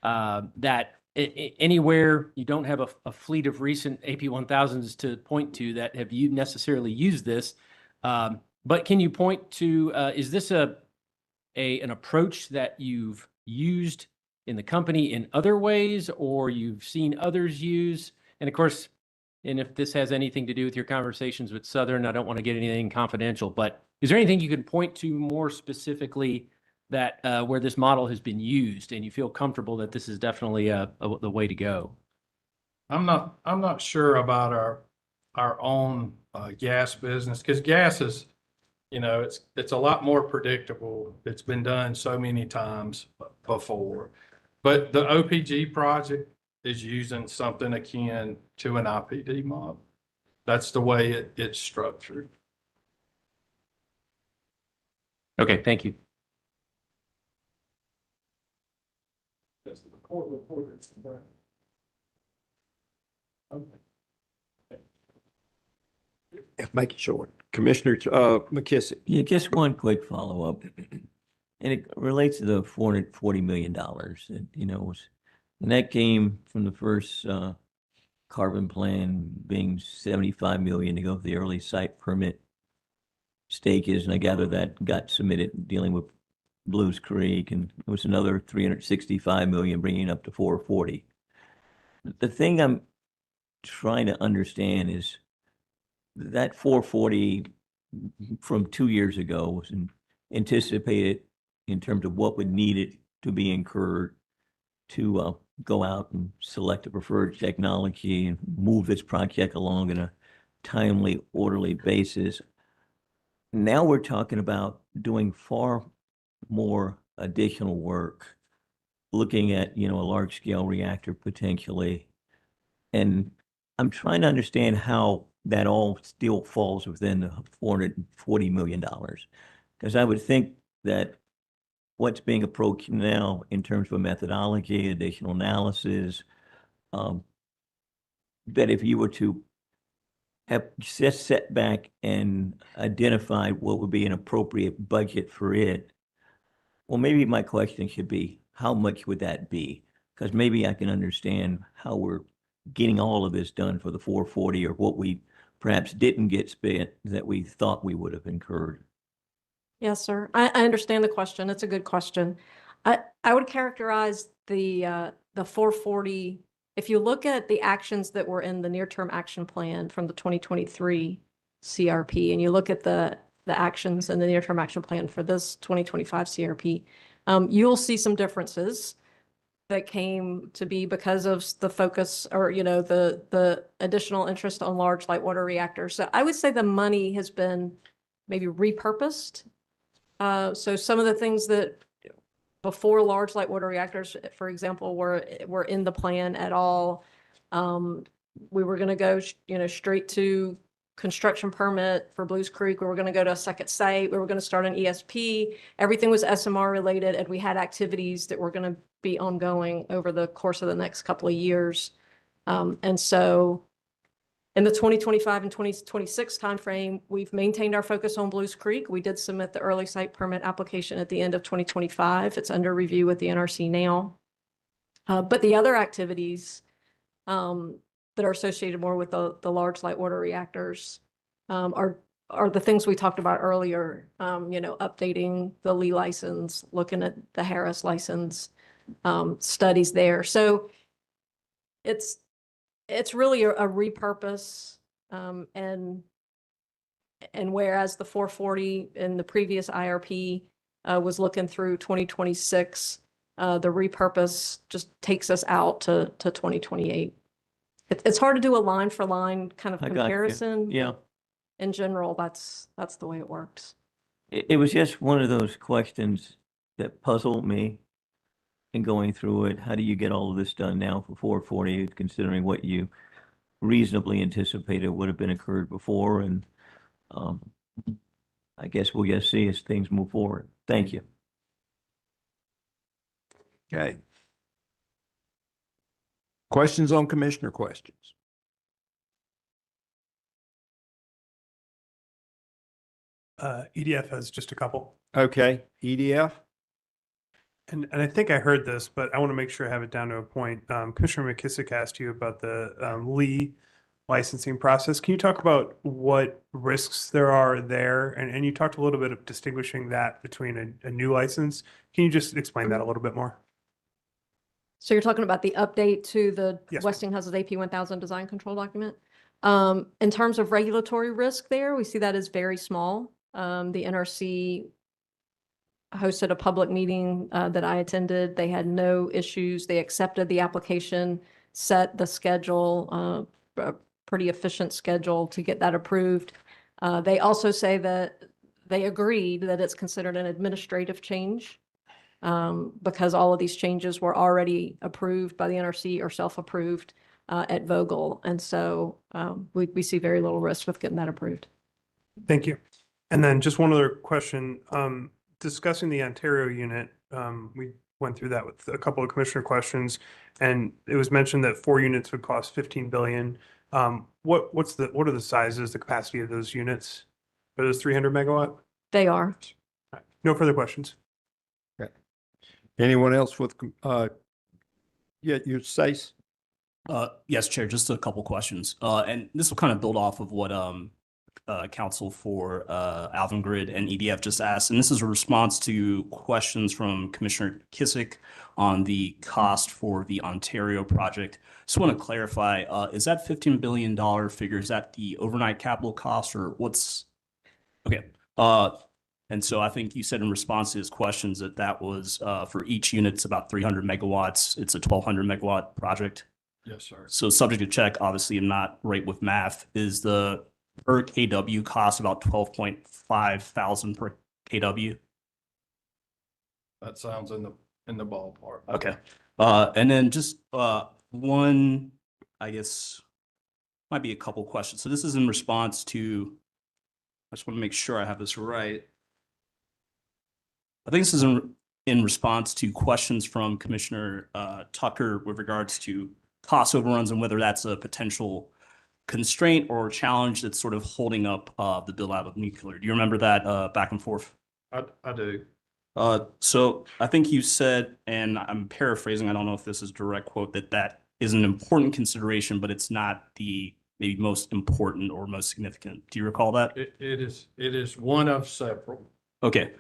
S19: that anywhere you don't have a fleet of recent AP1000s to point to that have you necessarily used this, but can you point to, is this an approach that you've used in the company in other ways, or you've seen others use? And of course, and if this has anything to do with your conversations with Southern, I don't want to get anything confidential, but is there anything you can point to more specifically that where this model has been used and you feel comfortable that this is definitely the way to go?
S7: I'm not sure about our own gas business, because gas is, it's a lot more predictable. It's been done so many times before. But the OPG project is using something akin to an IPD model. That's the way it's structured.
S19: Okay, thank you.
S1: Make it short. Commissioner McKissick.
S18: Yeah, just one quick follow-up. And it relates to the $440 million, and that came from the first carbon plan being 75 million to go for the early site permit stages, and I gather that got submitted dealing with Blues Creek, and it was another 365 million, bringing it up to 440. The thing I'm trying to understand is that 440 from 2 years ago was anticipated in terms of what would need it to be incurred to go out and select a preferred technology and move this project along in a timely, orderly basis. Now we're talking about doing far more additional work, looking at, a large scale reactor potentially. And I'm trying to understand how that all still falls within the $440 million. Because I would think that what's being approached now in terms of a methodology, additional analysis, that if you were to have just set back and identify what would be an appropriate budget for it, well, maybe my question should be, how much would that be? Because maybe I can understand how we're getting all of this done for the 440, or what we perhaps didn't get spent that we thought we would have incurred.
S4: Yes, sir. I understand the question. It's a good question. I would characterize the 440, if you look at the actions that were in the near-term action plan from the 2023 CRP, and you look at the actions in the near-term action plan for this 2025 CRP, you'll see some differences that came to be because of the focus, or, the additional interest on large light water reactors. So I would say the money has been maybe repurposed. So some of the things that before large light water reactors, for example, were in the plan at all, we were going to go, straight to construction permit for Blues Creek. We were going to go to a second site. We were going to start an ESP. Everything was SMR related, and we had activities that were going to be ongoing over the course of the next couple of years. And so in the 2025 and 2026 timeframe, we've maintained our focus on Blues Creek. We did submit the early site permit application at the end of 2025. It's under review with the NRC now. But the other activities that are associated more with the large light water reactors are the things we talked about earlier, updating the Lee license, looking at the Harris license, studies there. So it's really a repurpose, and whereas the 440 in the previous IRP was looking through 2026, the repurpose just takes us out to 2028. It's hard to do a line for line kind of comparison.
S18: Yeah.
S4: In general, that's the way it works.
S18: It was just one of those questions that puzzled me in going through it. How do you get all of this done now for 440, considering what you reasonably anticipated would have been occurred before? And I guess we'll just see as things move forward. Thank you.
S1: Okay. Questions on commissioner questions?
S8: EDF has just a couple.
S1: Okay, EDF?
S8: And I think I heard this, but I want to make sure I have it down to a point. Commissioner McKissick asked you about the Lee licensing process. Can you talk about what risks there are there? And you talked a little bit of distinguishing that between a new license. Can you just explain that a little bit more?
S4: So you're talking about the update to the
S8: Yes,
S4: Westinghouse's AP 1000 design control document. In terms of regulatory risk there, we see that as very small. The NRC hosted a public meeting that I attended. They had no issues. They accepted the application, set the schedule, a pretty efficient schedule to get that approved. They also say that they agreed that it's considered an administrative change because all of these changes were already approved by the NRC or self-approved at Vogel. And so we see very little risk with getting that approved.
S8: Thank you. And then just one other question, discussing the Ontario unit, we went through that with a couple of commissioner questions, and it was mentioned that 4 units would cost 15 billion. What are the sizes, the capacity of those units? Are those 300 megawatt?
S4: They are.
S8: No further questions.
S1: Okay. Anyone else with, you say?
S9: Yes, Chair, just a couple questions. And this will kind of build off of what counsel for Alvin Grid and EDF just asked. And this is a response to questions from Commissioner Kissick on the cost for the Ontario project. Just want to clarify, is that $15 billion figure, is that the overnight capital cost or what's? Okay. And so I think you said in response to his questions that that was for each unit, it's about 300 megawatts. It's a 1,200 megawatt project.
S7: Yes, sir.
S9: So subject to check, obviously I'm not right with math. Is the per KW cost about 12.5 thousand per KW?
S7: That sounds in the ballpark.
S9: Okay. And then just one, I guess, might be a couple questions. So this is in response to, I just want to make sure I have this right. I think this is in response to questions from Commissioner Tucker with regards to cost overruns and whether that's a potential constraint or challenge that's sort of holding up the build out of nuclear. Do you remember that back and forth?
S7: I do.
S9: So I think you said, and I'm paraphrasing, I don't know if this is a direct quote, that is an important consideration, but it's not the maybe most important or most significant. Do you recall that?
S7: It is one of several.
S9: Okay.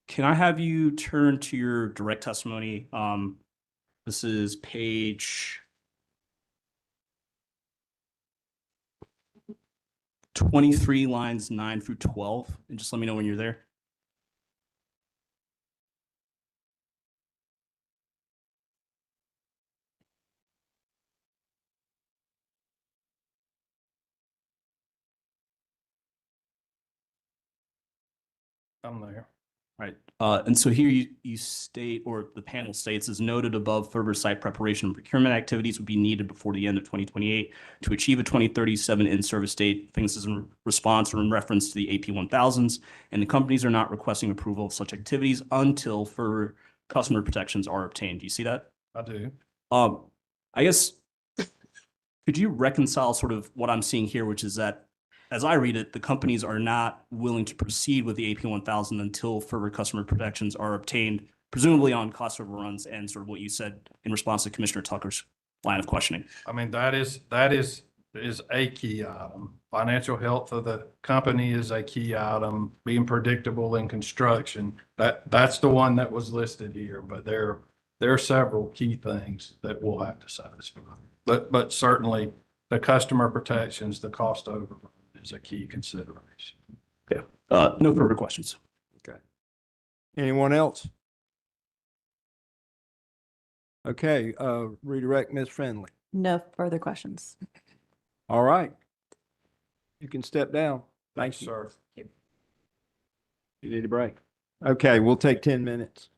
S9: Can I have you turn to your direct testimony? This is page 23, lines 9 through 12, and just let me know when you're there.
S7: I'm there.
S9: Right. And so here you state, or the panel states, as noted above, further site preparation and procurement activities would be needed before the end of 2028 to achieve a 2037 in-service date. Things is in response or in reference to the AP 1000s, and the companies are not requesting approval of such activities until further customer protections are obtained. Do you see that?
S7: I do.
S9: I guess, could you reconcile sort of what I'm seeing here, which is that as I read it, the companies are not willing to proceed with the AP 1000 until further customer protections are obtained, presumably on cost overruns and sort of what you said in response to Commissioner Tucker's line of questioning.
S7: I mean, that is a key item. Financial health of the company is a key item. Being predictable in construction, that's the one that was listed here. But there are several key things that we'll have to satisfy. But certainly the customer protections, the cost overrun is a key consideration.
S9: Yeah. No further questions.
S1: Okay. Anyone else? Okay, redirect Ms. Friendly.
S21: No further questions.
S1: All right. You can step down. Thank you.
S7: Sir.
S1: You need a break. Okay, we'll take 10 minutes.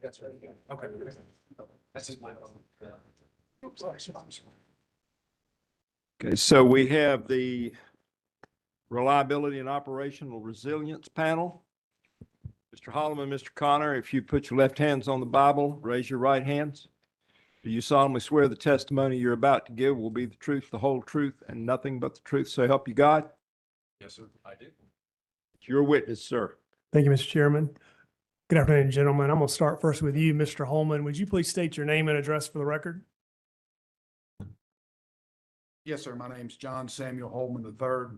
S12: That's right. Okay. That's just my.
S1: Okay, so we have the Reliability and Operational Resilience Panel. Mr. Holloman, Mr. Connor, if you put your left hands on the Bible, raise your right hands. Do you solemnly swear the testimony you're about to give will be the truth, the whole truth, and nothing but the truth, so help you God?
S7: Yes, sir, I do.
S1: You're a witness, sir.
S15: Thank you, Mr. Chairman. Good afternoon, gentlemen. I'm going to start first with you, Mr. Holman. Would you please state your name and address for the record?
S22: Yes, sir. My name's John Samuel Holman III.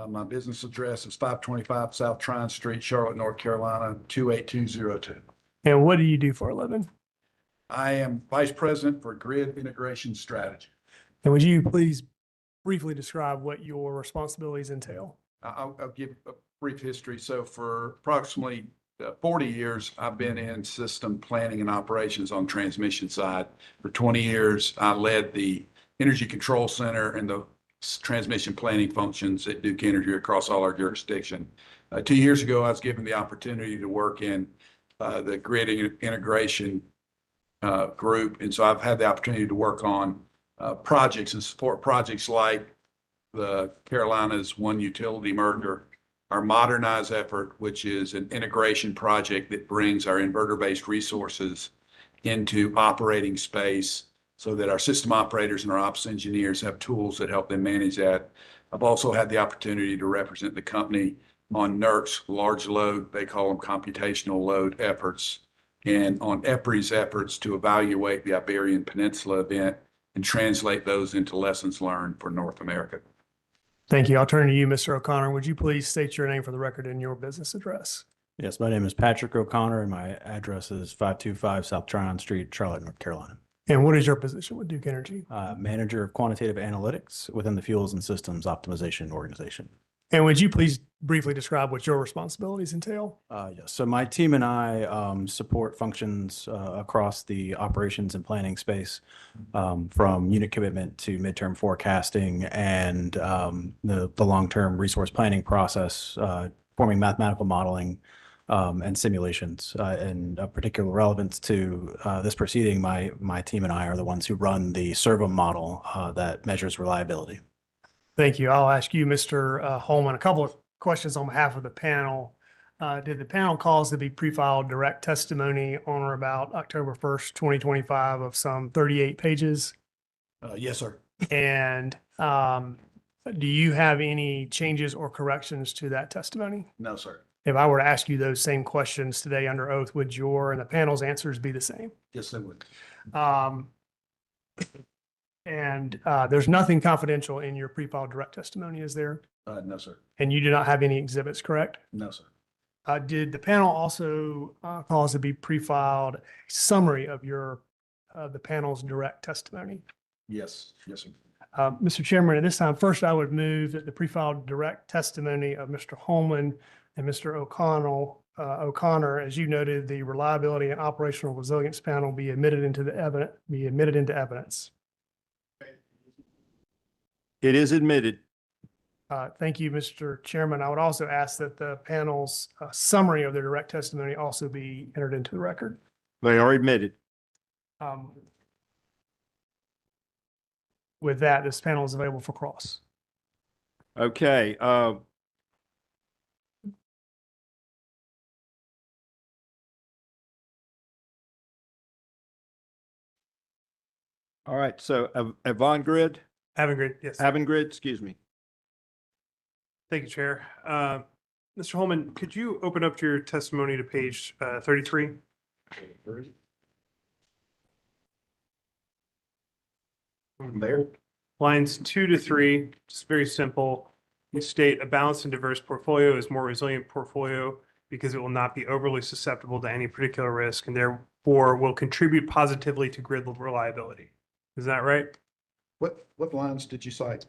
S22: My business address is 525 South Tryon Street, Charlotte, North Carolina, 28202.
S15: And what do you do for a living?
S22: I am Vice President for Grid Integration Strategy.
S15: And would you please briefly describe what your responsibilities entail?
S22: I'll give a brief history. So for approximately 40 years, I've been in system planning and operations on transmission side. For 20 years, I led the Energy Control Center and the transmission planning functions at Duke Energy across all our jurisdiction. 2 years ago, I was given the opportunity to work in the grid integration group. And so I've had the opportunity to work on projects and support projects like the Carolinas One Utility merger, our Modernize effort, which is an integration project that brings our inverter-based resources into operating space so that our system operators and our ops engineers have tools that help them manage that. I've also had the opportunity to represent the company on NERC's large load, they call them computational load efforts, and on EPRI's efforts to evaluate the Iberian Peninsula event and translate those into lessons learned for North America.
S15: Thank you. I'll turn to you, Mr. O'Connor. Would you please state your name for the record and your business address?
S2: Yes, my name is Patrick O'Connor and my address is 525 South Tryon Street, Charlotte, North Carolina.
S15: And what is your position with Duke Energy?
S2: Manager of Quantitative Analytics within the Fuels and Systems Optimization Organization.
S15: And would you please briefly describe what your responsibilities entail?
S2: Yes, so my team and I support functions across the operations and planning space, from unit commitment to midterm forecasting and the long-term resource planning process, forming mathematical modeling and simulations. And of particular relevance to this proceeding, my team and I are the ones who run the servo model that measures reliability.
S15: Thank you. I'll ask you, Mr. Holman, a couple of questions on behalf of the panel. Did the panel cause to be pre-filed direct testimony on or about October 1st, 2025 of some 38 pages?
S22: Yes, sir.
S15: And do you have any changes or corrections to that testimony?
S22: No, sir.
S15: If I were to ask you those same questions today under oath, would your and the panel's answers be the same?
S22: Yes, they would.
S15: And there's nothing confidential in your pre-filed direct testimony, is there?
S22: No, sir.
S15: And you do not have any exhibits, correct?
S22: No, sir.
S15: Did the panel also cause to be pre-filed a summary of your the panel's direct testimony?
S22: Yes, yes, sir.
S15: Mr. Chairman, at this time, first I would move that the pre-filed direct testimony of Mr. Holman and Mr. O'Connor, as you noted, the Reliability and Operational Resilience Panel be admitted into evidence.
S1: It is admitted.
S15: Thank you, Mr. Chairman. I would also ask that the panel's summary of their direct testimony also be entered into the record.
S1: They are admitted.
S15: With that, this panel is available for cross.
S1: Okay. All right. So Avangrid,
S15: Yes.
S1: Avangrid, excuse me.
S15: Thank you, Chair. Mr. Holman, could you open up your testimony to page 33?
S22: There.
S15: Lines 2 to 3, just very simple. You state a balanced and diverse portfolio is more resilient portfolio because it will not be overly susceptible to any particular risk and therefore will contribute positively to grid reliability. Is that right?
S22: What lines did you cite?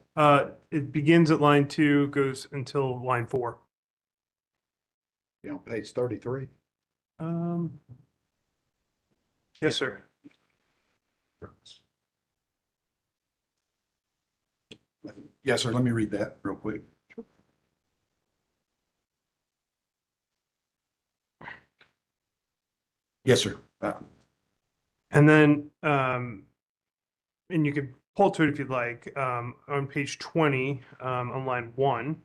S15: It begins at line 2, goes until line 4.
S22: You know, page 33.
S15: Yes, sir.
S22: Yes, sir. Let me read that real quick. Yes, sir.
S8: And then, and you can pull to it if you'd like, on page 20, on line 1.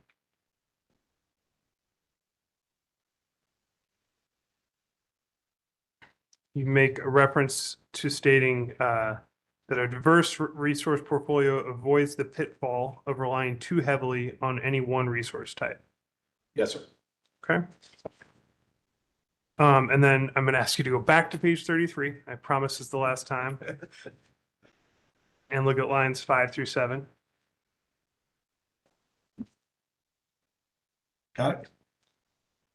S8: You make a reference to stating that a diverse resource portfolio avoids the pitfall of relying too heavily on any one resource type.
S22: Yes, sir.
S8: Okay. And then I'm going to ask you to go back to page 33. I promise it's the last time. And look at lines 5 through 7.
S22: Got it.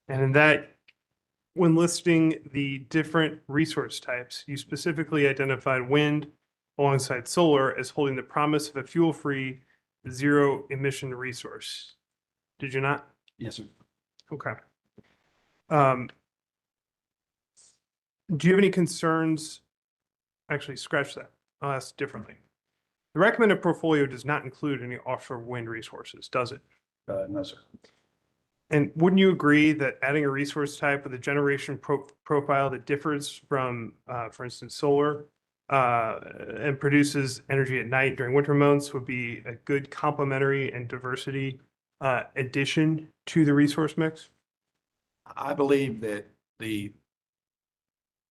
S8: And in that, when listing the different resource types, you specifically identified wind alongside solar as holding the promise of a fuel-free, zero-emission resource. Did you not?
S22: Yes, sir.
S8: Okay. Do you have any concerns? Actually, scratch that. I'll ask differently. The recommended portfolio does not include any offshore wind resources, does it?
S22: No, sir.
S8: And wouldn't you agree that adding a resource type with a generation profile that differs from, for instance, solar, and produces energy at night during winter months would be a good complementary and diversity addition to the resource mix?
S22: I believe that the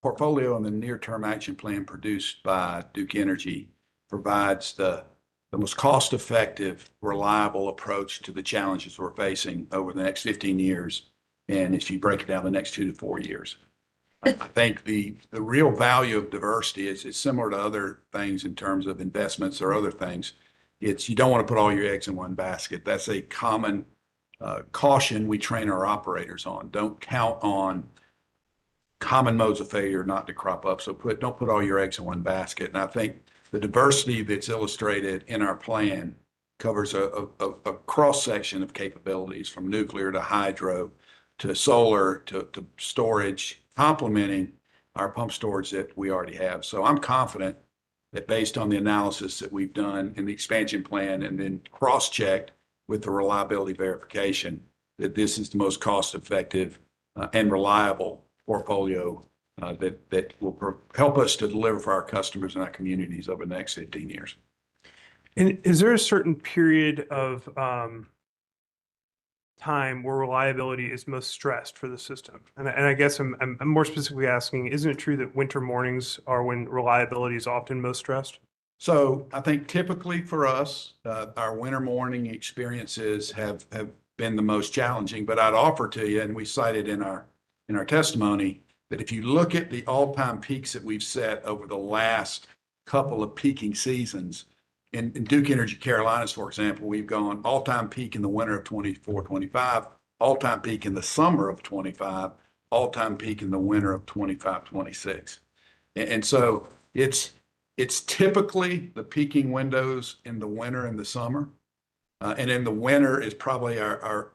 S22: portfolio and the near-term action plan produced by Duke Energy provides the most cost-effective, reliable approach to the challenges we're facing over the next 15 years. And if you break it down, the next 2 to 4 years. I think the real value of diversity is similar to other things in terms of investments or other things. It's you don't want to put all your eggs in one basket. That's a common caution we train our operators on. Don't count on common modes of failure not to crop up. So don't put all your eggs in one basket. And I think the diversity that's illustrated in our plan covers a cross-section of capabilities from nuclear to hydro to solar to storage, complementing our pump storage that we already have. So I'm confident that based on the analysis that we've done in the expansion plan and then cross-checked with the reliability verification, that this is the most cost-effective and reliable portfolio that will help us to deliver for our customers and our communities over the next 15 years.
S8: And is there a certain period of time where reliability is most stressed for the system? And I guess I'm more specifically asking, isn't it true that winter mornings are when reliability is often most stressed?
S22: So I think typically for us, our winter morning experiences have been the most challenging, but I'd offer to you, and we cited in our testimony, that if you look at the all-time peaks that we've set over the last couple of peaking seasons, in Duke Energy Carolinas, for example, we've gone all-time peak in the winter of 24-25, all-time peak in the summer of 25, all-time peak in the winter of 25-26. And so it's typically the peaking windows in the winter and the summer. And in the winter is probably our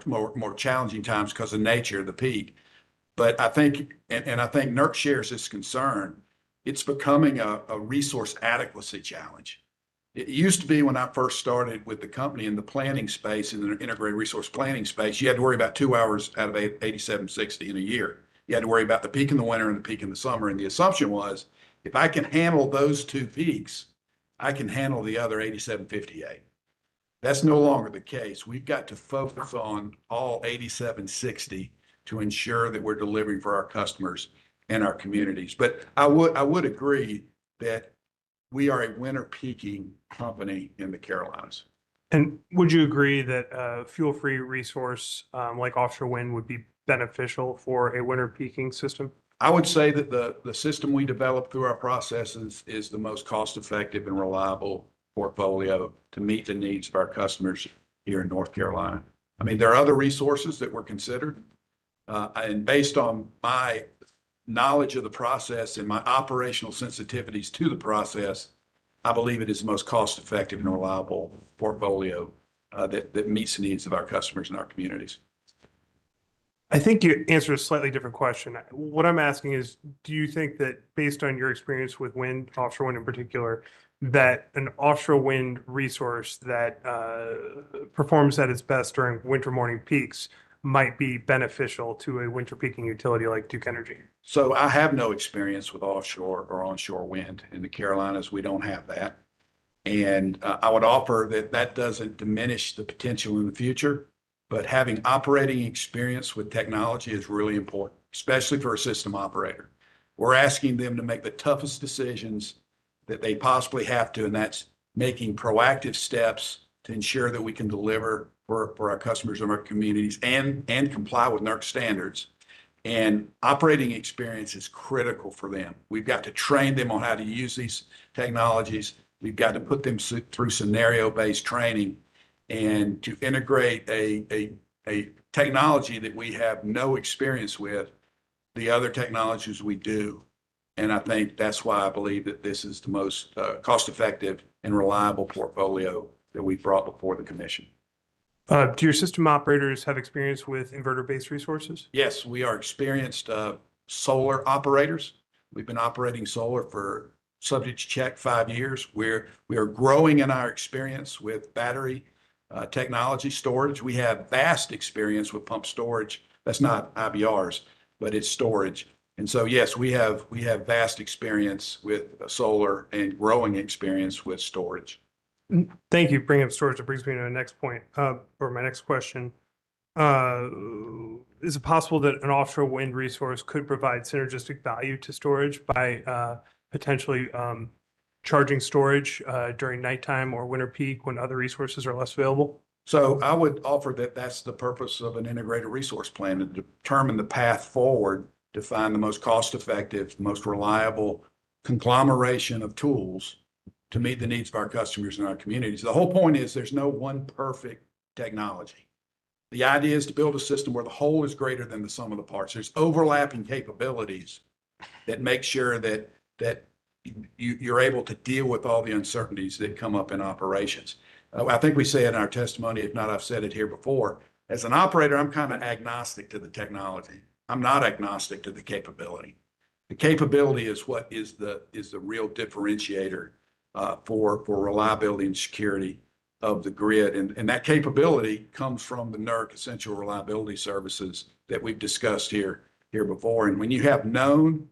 S22: more challenging times because of nature of the peak. But I think, and I think NERC shares this concern, it's becoming a resource adequacy challenge. It used to be when I first started with the company in the planning space, in the integrated resource planning space, you had to worry about 2 hours out of 8760 in a year. You had to worry about the peak in the winter and the peak in the summer. And the assumption was, if I can handle those 2 peaks, I can handle the other 8758. That's no longer the case. We've got to focus on all 8760 to ensure that we're delivering for our customers and our communities. But I would agree that we are a winter peaking company in the Carolinas.
S8: And would you agree that a fuel-free resource like offshore wind would be beneficial for a winter peaking system?
S22: I would say that the system we developed through our processes is the most cost-effective and reliable portfolio to meet the needs of our customers here in North Carolina. I mean, there are other resources that were considered. And based on my knowledge of the process and my operational sensitivities to the process, I believe it is the most cost-effective and reliable portfolio that meets the needs of our customers and our communities.
S8: I think you answered a slightly different question. What I'm asking is, do you think that based on your experience with wind, offshore wind in particular, that an offshore wind resource that performs at its best during winter morning peaks might be beneficial to a winter peaking utility like Duke Energy?
S22: So I have no experience with offshore or onshore wind. In the Carolinas, we don't have that. And I would offer that that doesn't diminish the potential in the future, but having operating experience with technology is really important, especially for a system operator. We're asking them to make the toughest decisions that they possibly have to, and that's making proactive steps to ensure that we can deliver for our customers and our communities and comply with NERC standards. And operating experience is critical for them. We've got to train them on how to use these technologies. We've got to put them through scenario-based training and to integrate a technology that we have no experience with, the other technologies we do. And I think that's why I believe that this is the most cost-effective and reliable portfolio that we've brought before the commission.
S8: Do your system operators have experience with inverter-based resources?
S22: Yes, we are experienced solar operators. We've been operating solar for, subject to check, 5 years. We are growing in our experience with battery technology storage. We have vast experience with pump storage. That's not IBRs, but it's storage. And so, yes, we have vast experience with solar and growing experience with storage.
S8: Thank you. Bringing up storage, it brings me to the next point, or my next question. Is it possible that an offshore wind resource could provide synergistic value to storage by potentially charging storage during nighttime or winter peak when other resources are less available?
S22: So I would offer that that's the purpose of an integrated resource plan, to determine the path forward to find the most cost-effective, most reliable conglomeration of tools to meet the needs of our customers and our communities. The whole point is there's no one perfect technology. The idea is to build a system where the whole is greater than the sum of the parts. There's overlapping capabilities that make sure that you're able to deal with all the uncertainties that come up in operations. I think we say it in our testimony, if not, I've said it here before. As an operator, I'm kind of agnostic to the technology. I'm not agnostic to the capability. The capability is what is the real differentiator for reliability and security of the grid. And that capability comes from the NERC essential reliability services that we've discussed here before. And when you have known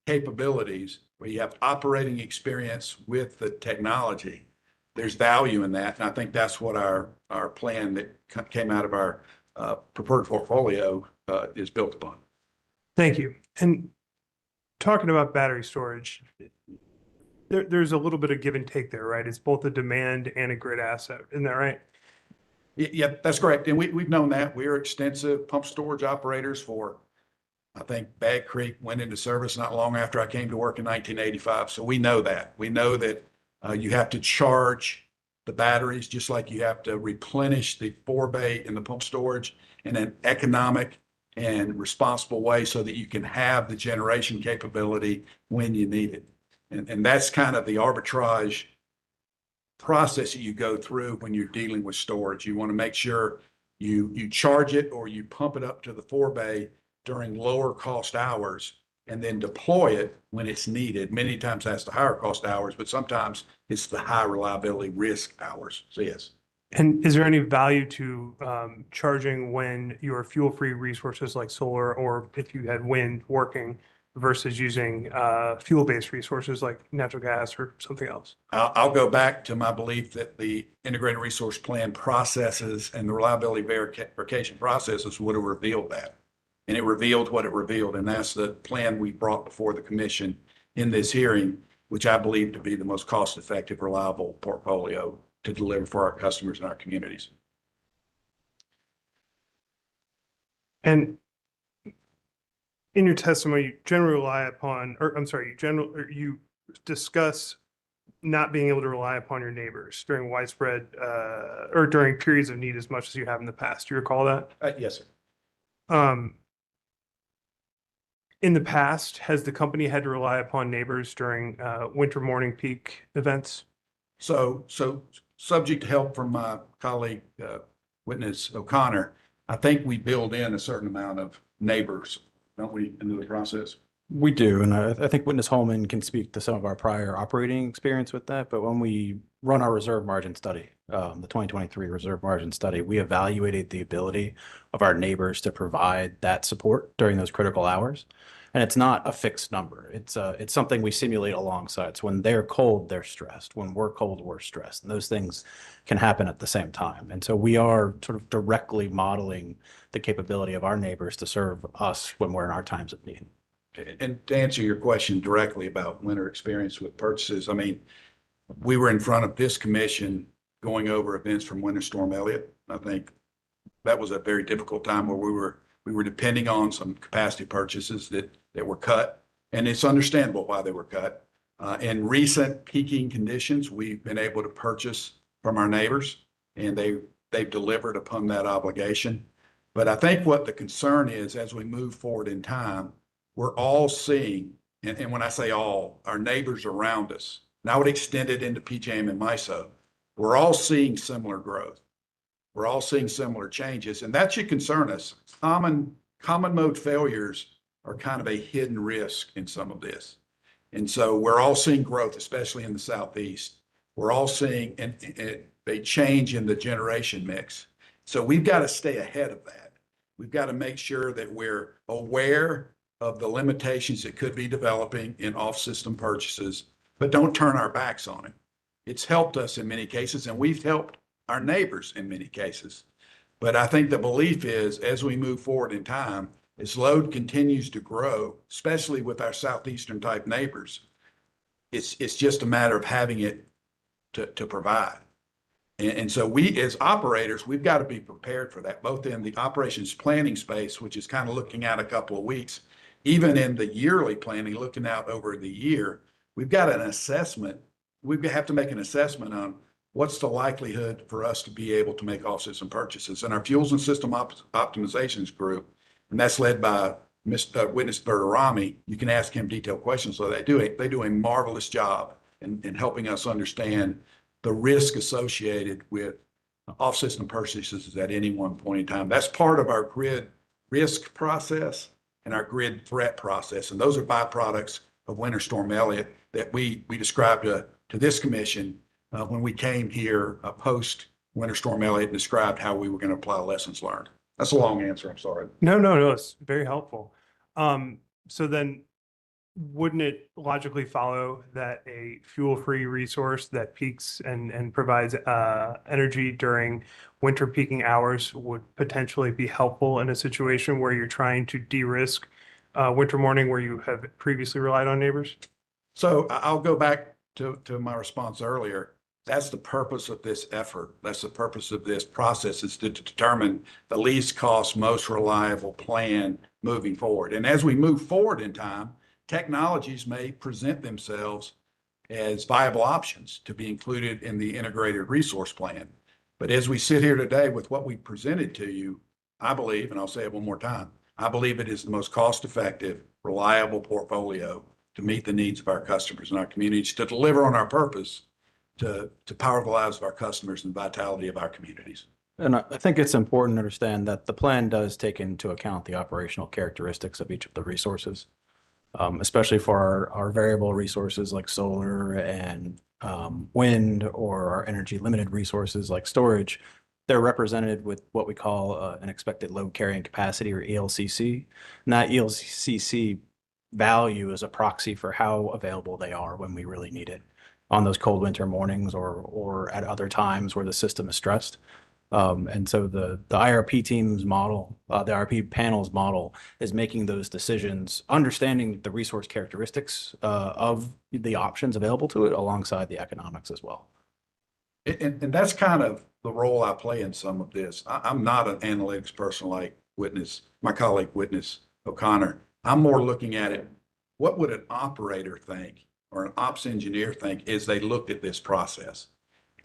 S22: capabilities, where you have operating experience with the technology, there's value in that. And I think that's what our plan that came out of our preferred portfolio is built upon.
S8: Thank you. And talking about battery storage, there's a little bit of give and take there, right? It's both a demand and a grid asset. Isn't that right?
S22: Yeah, that's correct. And we've known that. We're extensive pump storage operators for, I think Bag Creek went into service not long after I came to work in 1985. So we know that. We know that you have to charge the batteries just like you have to replenish the forebay and the pump storage in an economic and responsible way so that you can have the generation capability when you need it. And that's kind of the arbitrage process that you go through when you're dealing with storage. You want to make sure you charge it or you pump it up to the forebay during lower cost hours and then deploy it when it's needed. Many times that's the higher cost hours, but sometimes it's the high reliability risk hours. So yes.
S8: And is there any value to charging when your fuel-free resources like solar, or if you had wind working, versus using fuel-based resources like natural gas or something else?
S22: I'll go back to my belief that the integrated resource plan processes and the reliability verification processes would have revealed that. And it revealed what it revealed. And that's the plan we brought before the commission in this hearing, which I believe to be the most cost-effective, reliable portfolio to deliver for our customers and our communities.
S8: And in your testimony, you generally rely upon, you discuss not being able to rely upon your neighbors during widespread or during periods of need as much as you have in the past. Do you recall that?
S22: Yes, sir.
S8: In the past, has the company had to rely upon neighbors during winter morning peak events?
S22: So subject to help from my colleague, witness O'Connor, I think we build in a certain amount of neighbors, don't we, into the process?
S2: We do, and I think Witness Holman can speak to some of our prior operating experience with that. But when we run our reserve margin study, the 2023 reserve margin study, we evaluated the ability of our neighbors to provide that support during those critical hours. And it's not a fixed number. It's something we simulate alongside. So when they're cold, they're stressed. When we're cold, we're stressed. And those things can happen at the same time. And so we are sort of directly modeling the capability of our neighbors to serve us when we're in our times of need.
S22: And to answer your question directly about winter experience with purchases, I mean, we were in front of this commission going over events from Winter Storm Elliott. I think that was a very difficult time where we were depending on some capacity purchases that were cut, and it's understandable why they were cut. In recent peaking conditions, we've been able to purchase from our neighbors, and they've delivered upon that obligation. But I think what the concern is as we move forward in time, we're all seeing, and when I say all, our neighbors around us, and I would extend it into PJM and MISO, we're all seeing similar growth. We're all seeing similar changes, and that should concern us. Common mode failures are kind of a hidden risk in some of this. And so we're all seeing growth, especially in the Southeast. We're all seeing a change in the generation mix. So we've got to stay ahead of that. We've got to make sure that we're aware of the limitations that could be developing in off-system purchases, but don't turn our backs on it. It's helped us in many cases, and we've helped our neighbors in many cases. But I think the belief is as we move forward in time, as load continues to grow, especially with our southeastern type neighbors, it's just a matter of having it to provide. And so we, as operators, we've got to be prepared for that, both in the operations planning space, which is kind of looking at a couple of weeks, even in the yearly planning, looking out over the year. We've got an assessment. We have to make an assessment on what's the likelihood for us to be able to make off-system purchases. And our fuels and system optimizations group, and that's led by Witness Bertarami, you can ask him detailed questions. So they do a marvelous job in helping us understand the risk associated with off-system purchases at any one point in time. That's part of our grid risk process and our grid threat process. And those are byproducts of Winter Storm Elliott that we described to this commission when we came here post Winter Storm Elliott and described how we were going to apply lessons learned. That's a long answer. I'm sorry.
S8: No, it's very helpful. So then wouldn't it logically follow that a fuel-free resource that peaks and provides energy during winter peaking hours would potentially be helpful in a situation where you're trying to de-risk winter morning where you have previously relied on neighbors?
S22: So I'll go back to my response earlier. That's the purpose of this effort. That's the purpose of this process, is to determine the least cost, most reliable plan moving forward. And as we move forward in time, technologies may present themselves as viable options to be included in the integrated resource plan. But as we sit here today with what we presented to you, I believe, and I'll say it one more time, I believe it is the most cost-effective, reliable portfolio to meet the needs of our customers and our communities, to deliver on our purpose, to power the lives of our customers and vitality of our communities.
S2: And I think it's important to understand that the plan does take into account the operational characteristics of each of the resources, especially for our variable resources like solar and wind, or our energy limited resources like storage. They're represented with what we call an expected load carrying capacity, or ELCC. And that ELCC value is a proxy for how available they are when we really need it on those cold winter mornings or at other times where the system is stressed. And so the IRP team's model, the IRP panel's model, is making those decisions, understanding the resource characteristics of the options available to it alongside the economics as well.
S22: And that's kind of the role I play in some of this. I'm not an analytics person like my colleague Witness O'Connor. I'm more looking at it, what would an operator think or an ops engineer think as they looked at this process?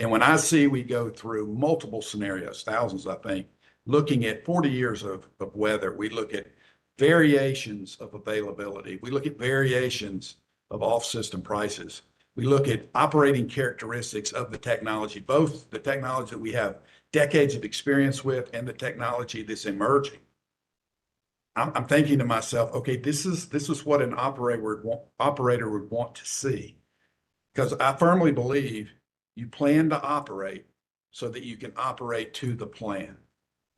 S22: And when I see we go through multiple scenarios, thousands, I think, looking at 40 years of weather, we look at variations of availability. We look at variations of off-system prices. We look at operating characteristics of the technology, both the technology that we have decades of experience with and the technology that's emerging.
S5: I'm thinking to myself, okay, this is what an operator would want to see. Because I firmly believe you plan to operate so that you can operate to the plan.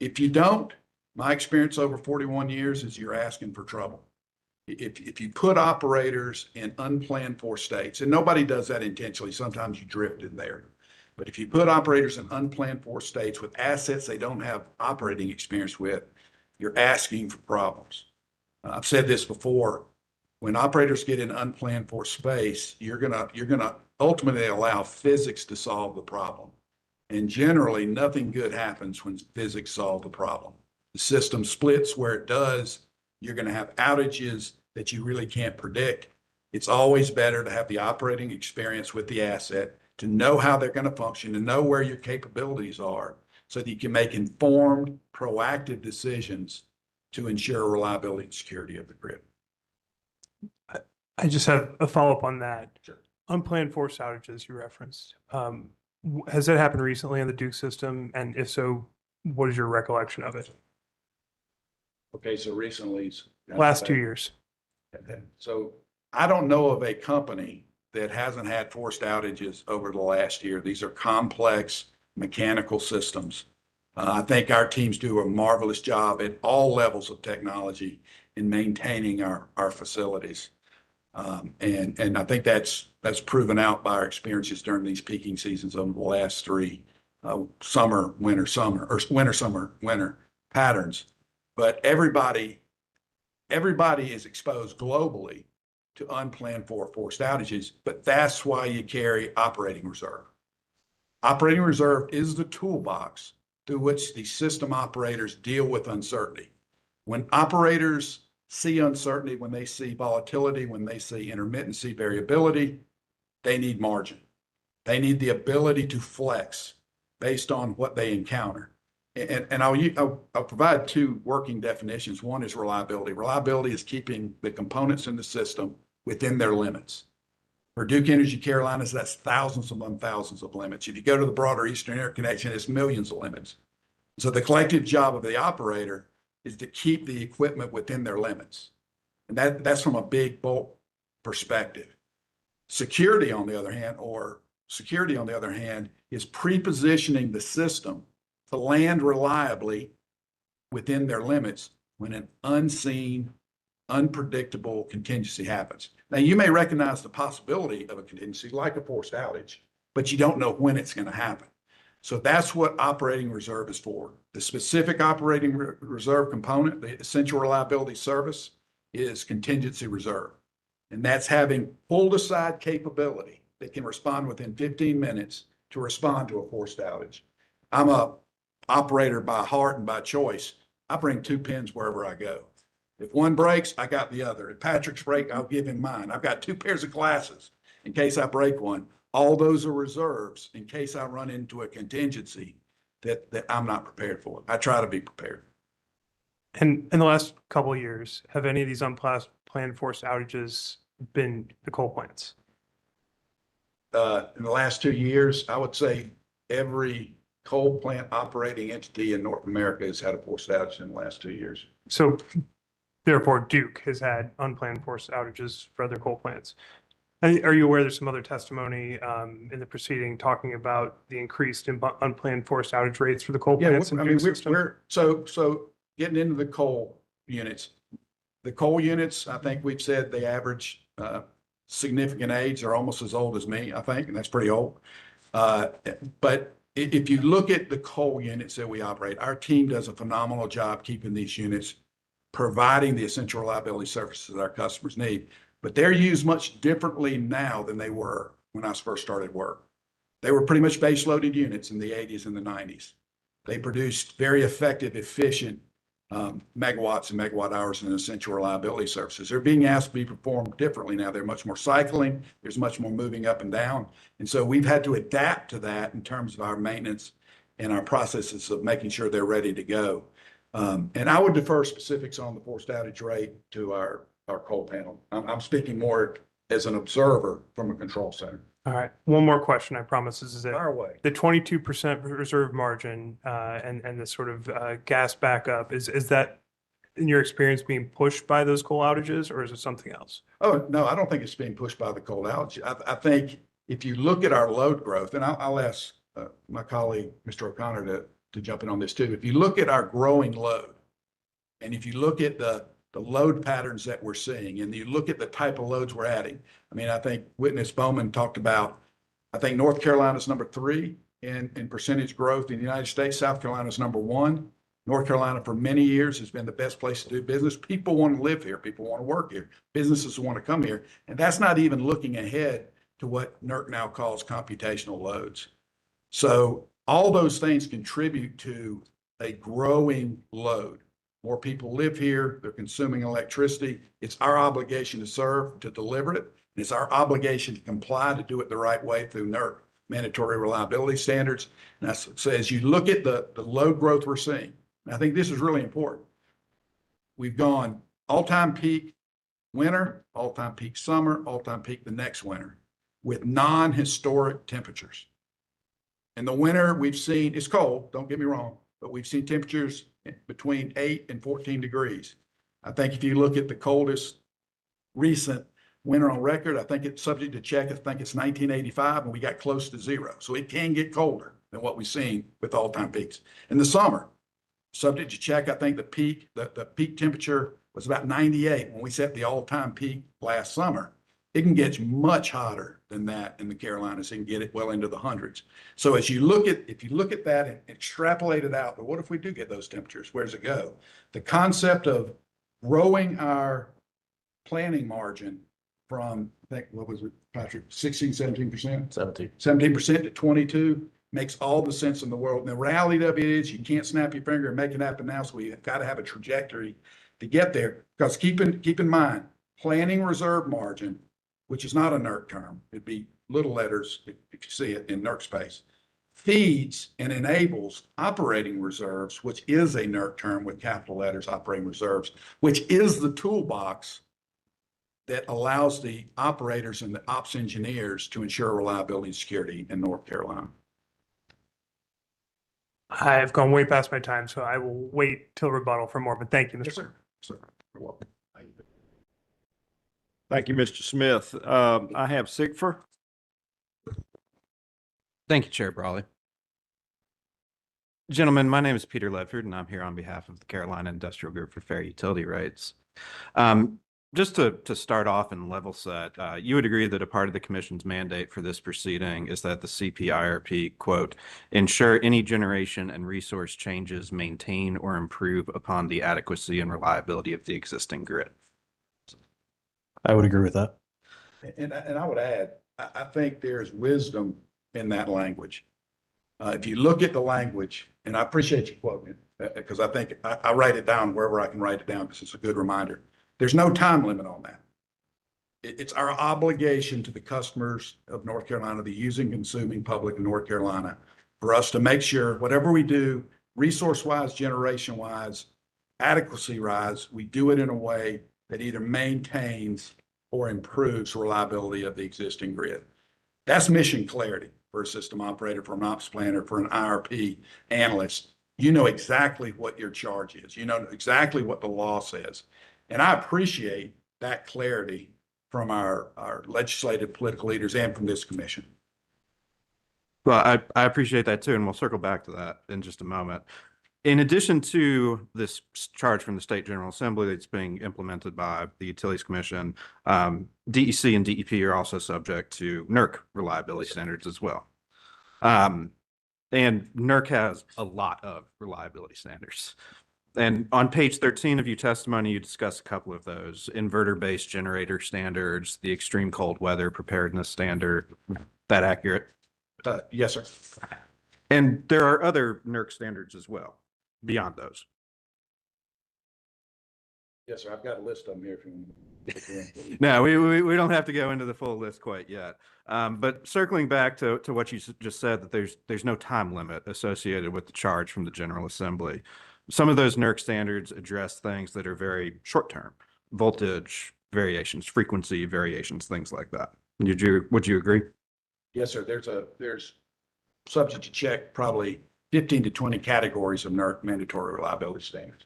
S5: If you don't, my experience over 41 years is you're asking for trouble. If you put operators in unplanned for states, and nobody does that intentionally, sometimes you drift in there. But if you put operators in unplanned for states with assets they don't have operating experience with, you're asking for problems. I've said this before. When operators get in unplanned for space, you're gonna ultimately allow physics to solve the problem. And generally, nothing good happens when physics solve the problem. The system splits where it does. You're gonna have outages that you really can't predict. It's always better to have the operating experience with the asset, to know how they're gonna function, to know where your capabilities are, so that you can make informed, proactive decisions to ensure reliability and security of the grid.
S8: I just have a follow-up on that.
S5: Sure.
S8: Unplanned force outages you referenced. Has that happened recently on the Duke system? And if so, what is your recollection of it?
S5: Okay, so recently.
S8: Last 2 years.
S5: So I don't know of a company that hasn't had forced outages over the last year. These are complex mechanical systems. I think our teams do a marvelous job at all levels of technology in maintaining our facilities. And I think that's proven out by our experiences during these peaking seasons over the last three summer, winter, summer, or winter, summer, winter patterns. But everybody is exposed globally to unplanned for forced outages, but that's why you carry operating reserve. Operating reserve is the toolbox through which the system operators deal with uncertainty. When operators see uncertainty, when they see volatility, when they see intermittency, variability, they need margin. They need the ability to flex based on what they encounter. And I'll provide two working definitions. One is reliability. Reliability is keeping the components in the system within their limits. For Duke Energy Carolinas, that's thousands among thousands of limits. If you go to the broader Eastern Interconnection, it's millions of limits. So the collective job of the operator is to keep the equipment within their limits. And that's from a big bulk perspective. Security, on the other hand, is pre-positioning the system to land reliably within their limits when an unseen, unpredictable contingency happens. Now, you may recognize the possibility of a contingency like a forced outage, but you don't know when it's going to happen. So that's what operating reserve is for. The specific operating reserve component, the essential reliability service, is contingency reserve. And that's having pulled aside capability that can respond within 15 minutes to respond to a forced outage. I'm a operator by heart and by choice. I bring two pins wherever I go. If one breaks, I got the other. If Patrick's break, I'll give him mine. I've got two pairs of glasses in case I break one. All those are reserves in case I run into a contingency that I'm not prepared for. I try to be prepared.
S8: And in the last couple of years, have any of these unplanned forced outages been the coal plants?
S5: In the last 2 years, I would say every coal plant operating entity in North America has had a forced outage in the last 2 years.
S8: So therefore, Duke has had unplanned forced outages for other coal plants. And are you aware there's some other testimony in the proceeding talking about the increased unplanned forced outage rates for the coal plants?
S5: I mean, so getting into the coal units. The coal units, I think we've said they average significant age. They're almost as old as me, I think, and that's pretty old. But if you look at the coal units that we operate, our team does a phenomenal job keeping these units, providing the essential reliability services that our customers need. But they're used much differently now than they were when I first started work. They were pretty much base-loaded units in the 80s and the 90s. They produced very effective, efficient megawatts and megawatt hours in essential reliability services. They're being asked to be performed differently now. They're much more cycling. There's much more moving up and down. And so we've had to adapt to that in terms of our maintenance and our processes of making sure they're ready to go. And I would defer specifics on the forced outage rate to our coal panel. I'm speaking more as an observer from a control center.
S8: All right. One more question, I promise. This is it.
S5: Fire away.
S8: The 22% reserve margin and the sort of gas backup, is that in your experience, being pushed by those coal outages, or is it something else?
S5: Oh, no, I don't think it's being pushed by the cold outage. I think if you look at our load growth, and I'll ask my colleague, Mr. O'Connor, to jump in on this too. If you look at our growing load, and if you look at the load patterns that we're seeing, and you look at the type of loads we're adding, I mean, I think Witness Bowman talked about, I think North Carolina's number 3 in percentage growth in the United States. South Carolina's number 1. North Carolina for many years has been the best place to do business. People want to live here. People want to work here. Businesses want to come here. And that's not even looking ahead to what NERC now calls computational loads. So all those things contribute to a growing load. More people live here. They're consuming electricity. It's our obligation to serve, to deliver it. And it's our obligation to comply, to do it the right way through NERC mandatory reliability standards. And so as you look at the load growth we're seeing, and I think this is really important. We've gone all-time peak winter, all-time peak summer, all-time peak the next winter with non-historic temperatures. In the winter, we've seen, it's cold, don't get me wrong, but we've seen temperatures between 8 and 14 degrees. I think if you look at the coldest recent winter on record, I think it's subject to check. I think it's 1985, and we got close to 0. So it can get colder than what we've seen with all-time peaks. In the summer, subject to check, I think the peak temperature was about 98 when we set the all-time peak last summer. It can get much hotter than that in the Carolinas. It can get it well into the hundreds. So as you look at, if you look at that and extrapolate it out, but what if we do get those temperatures? Where does it go? The concept of growing our planning margin from, I think, what was it, Patrick, 16, 17%? 17% to 22 makes all the sense in the world. And the reality of it is you can't snap your finger and make it happen now. So we've got to have a trajectory to get there. Because keep in mind, planning reserve margin, which is not a NERC term, it'd be little letters if you see it in NERC space, feeds and enables operating reserves, which is a NERC term with capital letters, operating reserves, which is the toolbox that allows the operators and the ops engineers to ensure reliability and security in North Carolina.
S8: I've gone way past my time, so I will wait till rebuttal for more, but thank you, Mr.
S5: Yes, sir. Sir, you're welcome.
S1: Thank you, Mr. Smith. I have Sigfer.
S6: Thank you, Chair Brawley. Gentlemen, my name is Peter Ledford, and I'm here on behalf of the Carolina Industrial Group for Fair Utility Rates. Just to start off and level set, you would agree that a part of the Commission's mandate for this proceeding is that the CPIRP, quote, ensure any generation and resource changes maintain or improve upon the adequacy and reliability of the existing grid.
S2: I would agree with that.
S5: And I would add, I think there's wisdom in that language. If you look at the language, and I appreciate you quoting it, because I think I write it down wherever I can write it down because it's a good reminder. There's no time limit on that. It's our obligation to the customers of North Carolina, the using, consuming public in North Carolina, for us to make sure whatever we do, resource-wise, generation-wise, adequacy-wise, we do it in a way that either maintains or improves reliability of the existing grid. That's mission clarity for a system operator, for an ops planner, for an IRP analyst. You know exactly what your charge is. You know exactly what the law says. And I appreciate that clarity from our legislative political leaders and from this commission.
S6: Well, I appreciate that too, and we'll circle back to that in just a moment. In addition to this charge from the State General Assembly that's being implemented by the Utilities Commission, DEC and DEP are also subject to NERC reliability standards as well. And NERC has a lot of reliability standards. And on page 13 of your testimony, you discuss a couple of those: inverter-based generator standards, the extreme cold weather preparedness standard. That accurate?
S5: Yes, sir.
S6: And there are other NERC standards as well, beyond those.
S5: Yes, sir. I've got a list of them here. If you
S6: No, we don't have to go into the full list quite yet. But circling back to what you just said, that there's no time limit associated with the charge from the General Assembly. Some of those NERC standards address things that are very short-term: voltage variations, frequency variations, things like that. Would you agree?
S5: Yes, sir. There's subject to check probably 15 to 20 categories of NERC mandatory reliability standards.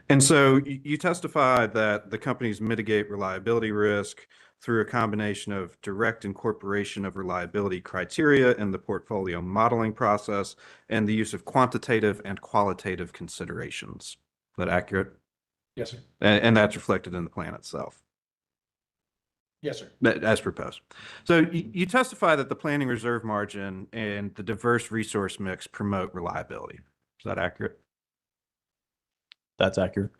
S6: And so you testify that the companies mitigate reliability risk through a combination of direct incorporation of reliability criteria in the portfolio modeling process and the use of quantitative and qualitative considerations. Is that accurate?
S5: Yes, sir.
S6: And that's reflected in the plan itself,
S5: Yes, sir.
S6: as proposed. So you testify that the planning reserve margin and the diverse resource mix promote reliability. Is that accurate?
S2: That's accurate.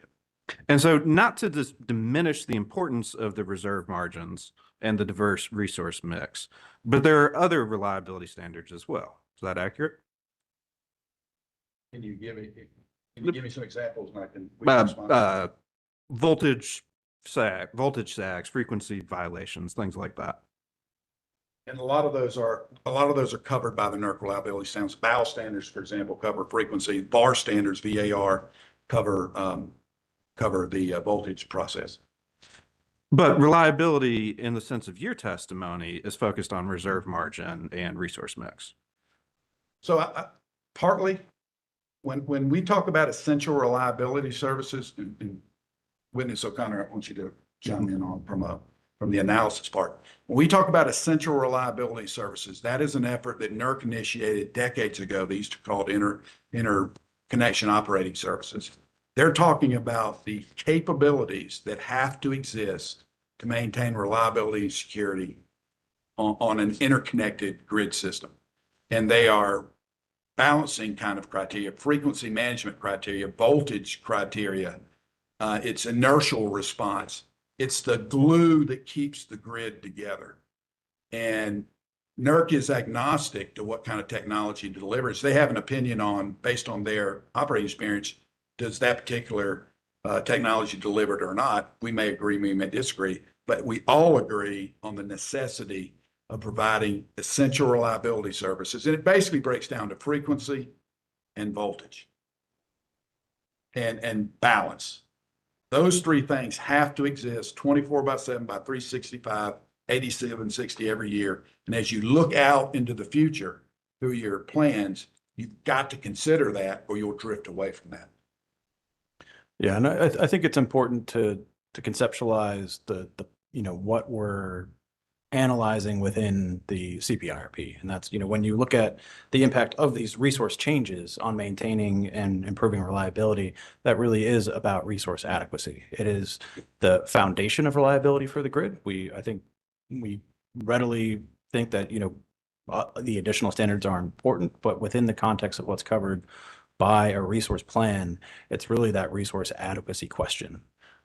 S6: And so not to diminish the importance of the reserve margins and the diverse resource mix, but there are other reliability standards as well. Is that accurate?
S5: Can you give me some examples and we can respond?
S6: Voltage sags, frequency violations, things like that.
S5: And a lot of those are covered by the NERC reliability standards. BAL standards, for example, cover frequency. VAR standards, VAR, cover the voltage process.
S6: But reliability, in the sense of your testimony, is focused on reserve margin and resource mix.
S5: So partly, when we talk about essential reliability services, and Witness O'Connor, I want you to chime in on from the analysis part. When we talk about essential reliability services, that is an effort that NERC initiated decades ago. They used to call it interconnection operating services. They're talking about the capabilities that have to exist to maintain reliability and security on an interconnected grid system. And they are balancing kind of criteria, frequency management criteria, voltage criteria. It's inertial response. It's the glue that keeps the grid together. And NERC is agnostic to what kind of technology delivers. They have an opinion based on their operating experience, does that particular technology deliver it or not? We may agree, we may disagree, but we all agree on the necessity of providing essential reliability services. And it basically breaks down to frequency and voltage and balance. Those three things have to exist 24/7 by 365, 8760 every year. And as you look out into the future through your plans, you've got to consider that or you'll drift away from that.
S2: Yeah, and I think it's important to conceptualize the what we're analyzing within the CPIRP. And that's, when you look at the impact of these resource changes on maintaining and improving reliability, that really is about resource adequacy. It is the foundation of reliability for the grid. I think we readily think that, the additional standards are important, but within the context of what's covered by a resource plan, it's really that resource adequacy question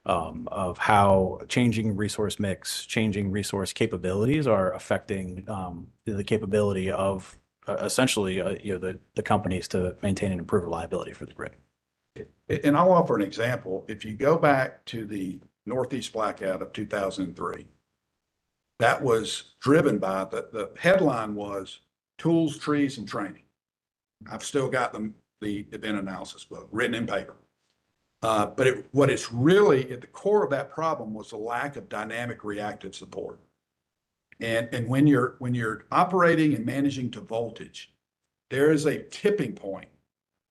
S2: of how changing resource mix, changing resource capabilities are affecting the capability of essentially the companies to maintain and improve reliability for the grid.
S5: And I'll offer an example. If you go back to the Northeast blackout of 2003, that was driven by the headline was tools, trees, and training. I've still got the event analysis book written in paper. But what it's really at the core of that problem was the lack of dynamic reactive support. And when you're operating and managing to voltage, there is a tipping point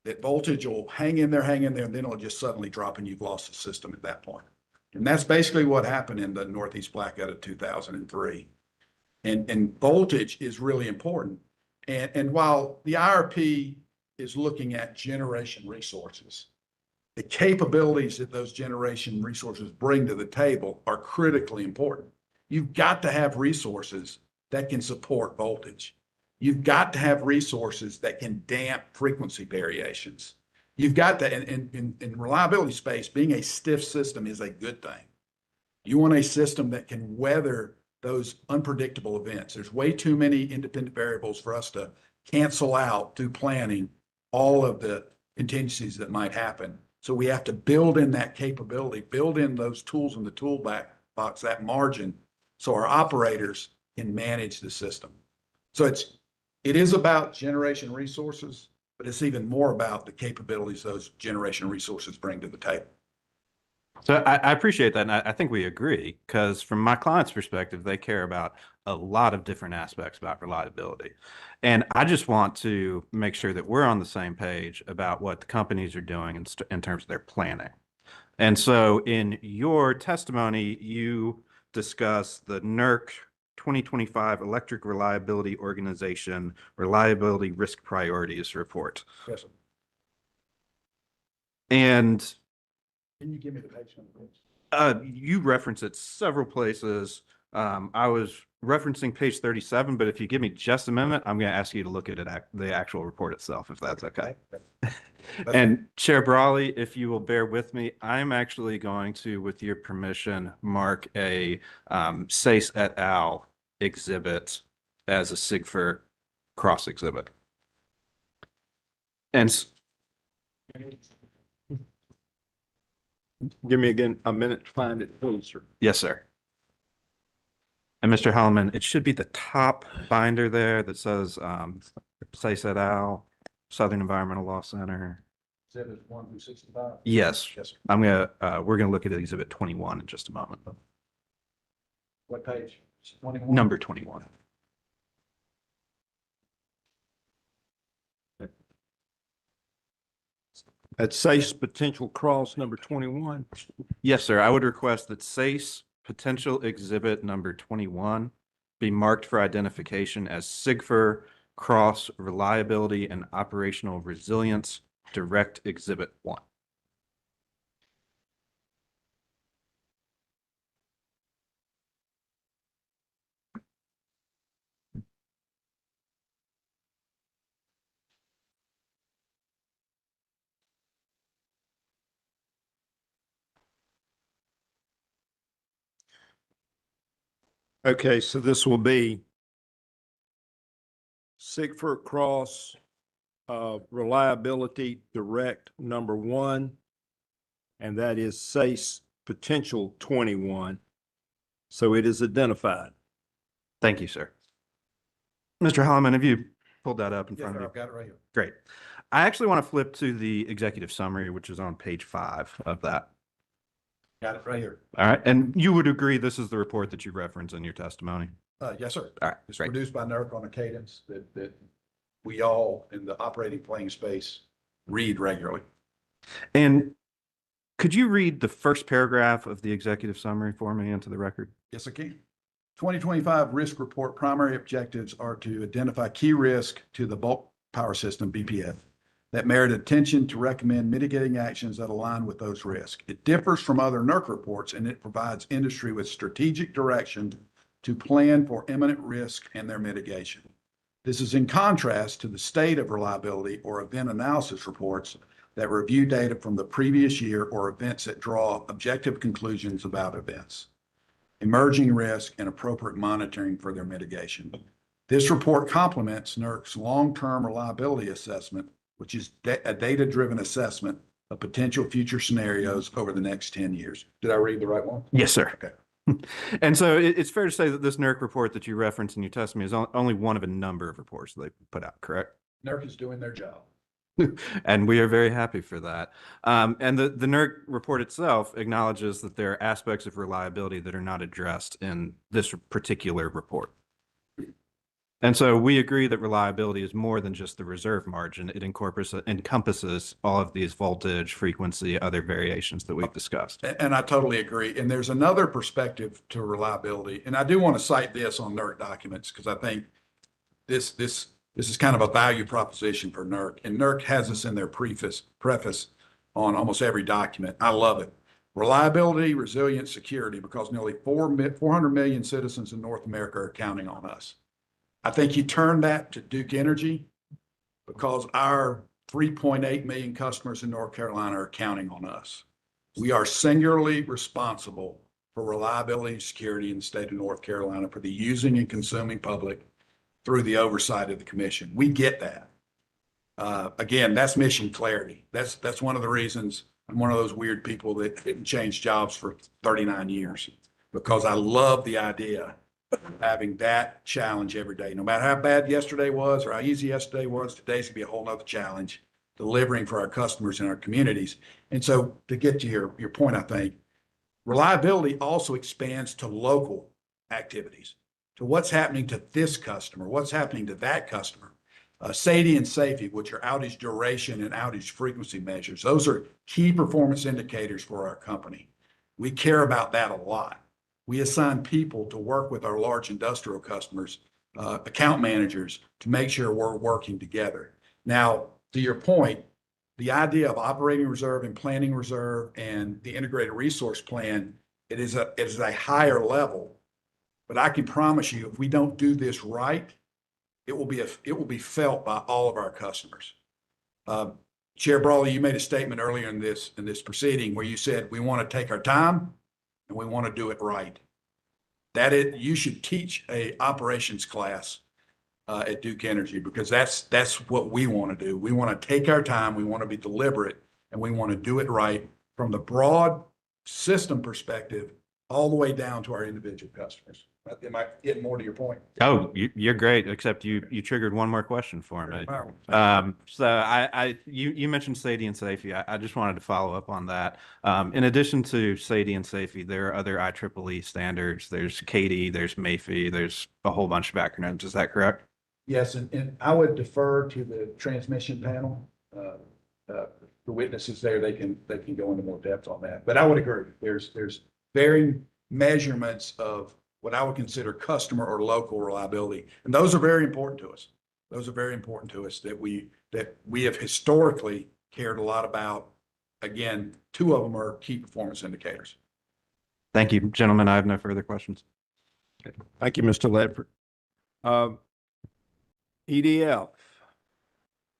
S5: that voltage will hang in there, and then it'll just suddenly drop and you've lost the system at that point. And that's basically what happened in the Northeast blackout of 2003. And voltage is really important. And while the IRP is looking at generation resources, the capabilities that those generation resources bring to the table are critically important. You've got to have resources that can support voltage. You've got to have resources that can damp frequency variations. You've got to, in reliability space, being a stiff system is a good thing. You want a system that can weather those unpredictable events. There's way too many independent variables for us to cancel out through planning all of the contingencies that might happen. So we have to build in that capability, build in those tools in the toolbox, that margin, so our operators can manage the system. So it is about generation resources, but it's even more about the capabilities those generation resources bring to the table.
S6: So I appreciate that, and I think we agree, because from my client's perspective, they care about a lot of different aspects about reliability. And I just want to make sure that we're on the same page about what the companies are doing in terms of their planning. And so in your testimony, you discuss the NERC 2025 Electric Reliability Organization Reliability Risk Priorities Report.
S5: Yes, sir.
S6: And
S5: Can you give me the page number, please?
S6: you reference it several places. I was referencing page 37, but if you give me just a minute, I'm going to ask you to look at it, the actual report itself, if that's okay. And Chair Brawley, if you will bear with me, I'm actually going to, with your permission, mark a SACE et al. Exhibit as a SIGFR cross exhibit. And
S1: Give me again a minute to find it, please, sir.
S6: yes, sir. And Mr. Hellman, it should be the top binder there that says SACE et al., Southern Environmental Law Center.
S5: Exhibit 1 through 65?
S6: Yes.
S5: Yes, sir.
S6: We're gonna look at exhibit 21 in just a moment.
S5: What page? 21?
S6: Number 21.
S1: At SACE potential cross number 21.
S6: Yes, sir. I would request that SACE potential exhibit number 21 be marked for identification as SIGFR cross reliability and operational resilience direct exhibit 1.
S1: Okay, so this will be SIGFR cross reliability direct number 1, and that is SACE potential 21. So it is identified.
S6: Thank you, sir. Mr. Holloman, have you pulled that up in
S5: Yes,
S6: front
S5: sir,
S6: of you?
S5: I've got it right here.
S6: Great. I actually want to flip to the executive summary, which is on page 5 of that.
S5: Got it right here.
S6: All right. And you would agree this is the report that you reference in your testimony?
S5: Yes, sir.
S6: All right.
S5: It's
S6: Great.
S5: produced by NERC on a cadence that we all in the operating plane space read regularly.
S6: And could you read the first paragraph of the executive summary for me into the record?
S5: Yes, I can. 2025 risk report primary objectives are to identify key risk to the bulk power system, BPF, that merit attention to recommend mitigating actions that align with those risks. It differs from other NERC reports and it provides industry with strategic direction to plan for imminent risk and their mitigation. This is in contrast to the state of reliability or event analysis reports that review data from the previous year or events that draw objective conclusions about events, emerging risk, and appropriate monitoring for their mitigation. This report complements NERC's long-term reliability assessment, which is a data-driven assessment of potential future scenarios over the next 10 years. Did I read the right one?
S6: Yes, sir.
S5: Okay.
S6: And so it's fair to say that this NERC report that you referenced in your testimony is only one of a number of reports they put out, correct?
S5: NERC is doing their job.
S6: And we are very happy for that. And the NERC report itself acknowledges that there are aspects of reliability that are not addressed in this particular report. And so we agree that reliability is more than just the reserve margin. It encompasses all of these voltage, frequency, other variations that we've discussed.
S5: And I totally agree. And there's another perspective to reliability. And I do want to cite this on NERC documents because I think this is kind of a value proposition for NERC. And NERC has this in their preface on almost every document. I love it. Reliability, resilience, security, because nearly 400 million citizens in North America are counting on us. I think you turn that to Duke Energy because our 3.8 million customers in North Carolina are counting on us. We are singularly responsible for reliability and security in the state of North Carolina for the using and consuming public through the oversight of the commission. We get that. Again, that's mission clarity. That's one of the reasons I'm one of those weird people that didn't change jobs for 39 years because I love the idea having that challenge every day. No matter how bad yesterday was or how easy yesterday was, today's gonna be a whole nother challenge, delivering for our customers and our communities. And so to get to your point, I think, reliability also expands to local activities, to what's happening to this customer, what's happening to that customer. Safety and safety, which are outage duration and outage frequency measures. Those are key performance indicators for our company. We care about that a lot. We assign people to work with our large industrial customers, account managers, to make sure we're working together. Now, to your point, the idea of operating reserve and planning reserve and the integrated resource plan, it is a higher level. But I can promise you, if we don't do this right, it will be felt by all of our customers. Chair Brawley, you made a statement earlier in this proceeding where you said we want to take our time and we want to do it right. You should teach a operations class at Duke Energy, because that's what we want to do. We want to take our time, we want to be deliberate, and we want to do it right from the broad system perspective all the way down to our individual customers. Am I getting more to your point?
S6: Oh, you're great, except you triggered one more question for me. You mentioned safety and safety. I just wanted to follow up on that. In addition to safety and safety, there are other IEEE standards. There's CAIDI, there's MAFI, there's a whole bunch of acronyms. Is that correct?
S5: Yes, and I would defer to the transmission panel. The witnesses there, they can go into more depth on that. But I would agree, there's varying measurements of what I would consider customer or local reliability. And those are very important to us. Those are very important to us that we have historically cared a lot about. Again, two of them are key performance indicators.
S6: Thank you, gentlemen. I have no further questions.
S1: Thank you, Mr. Ledford. EDF,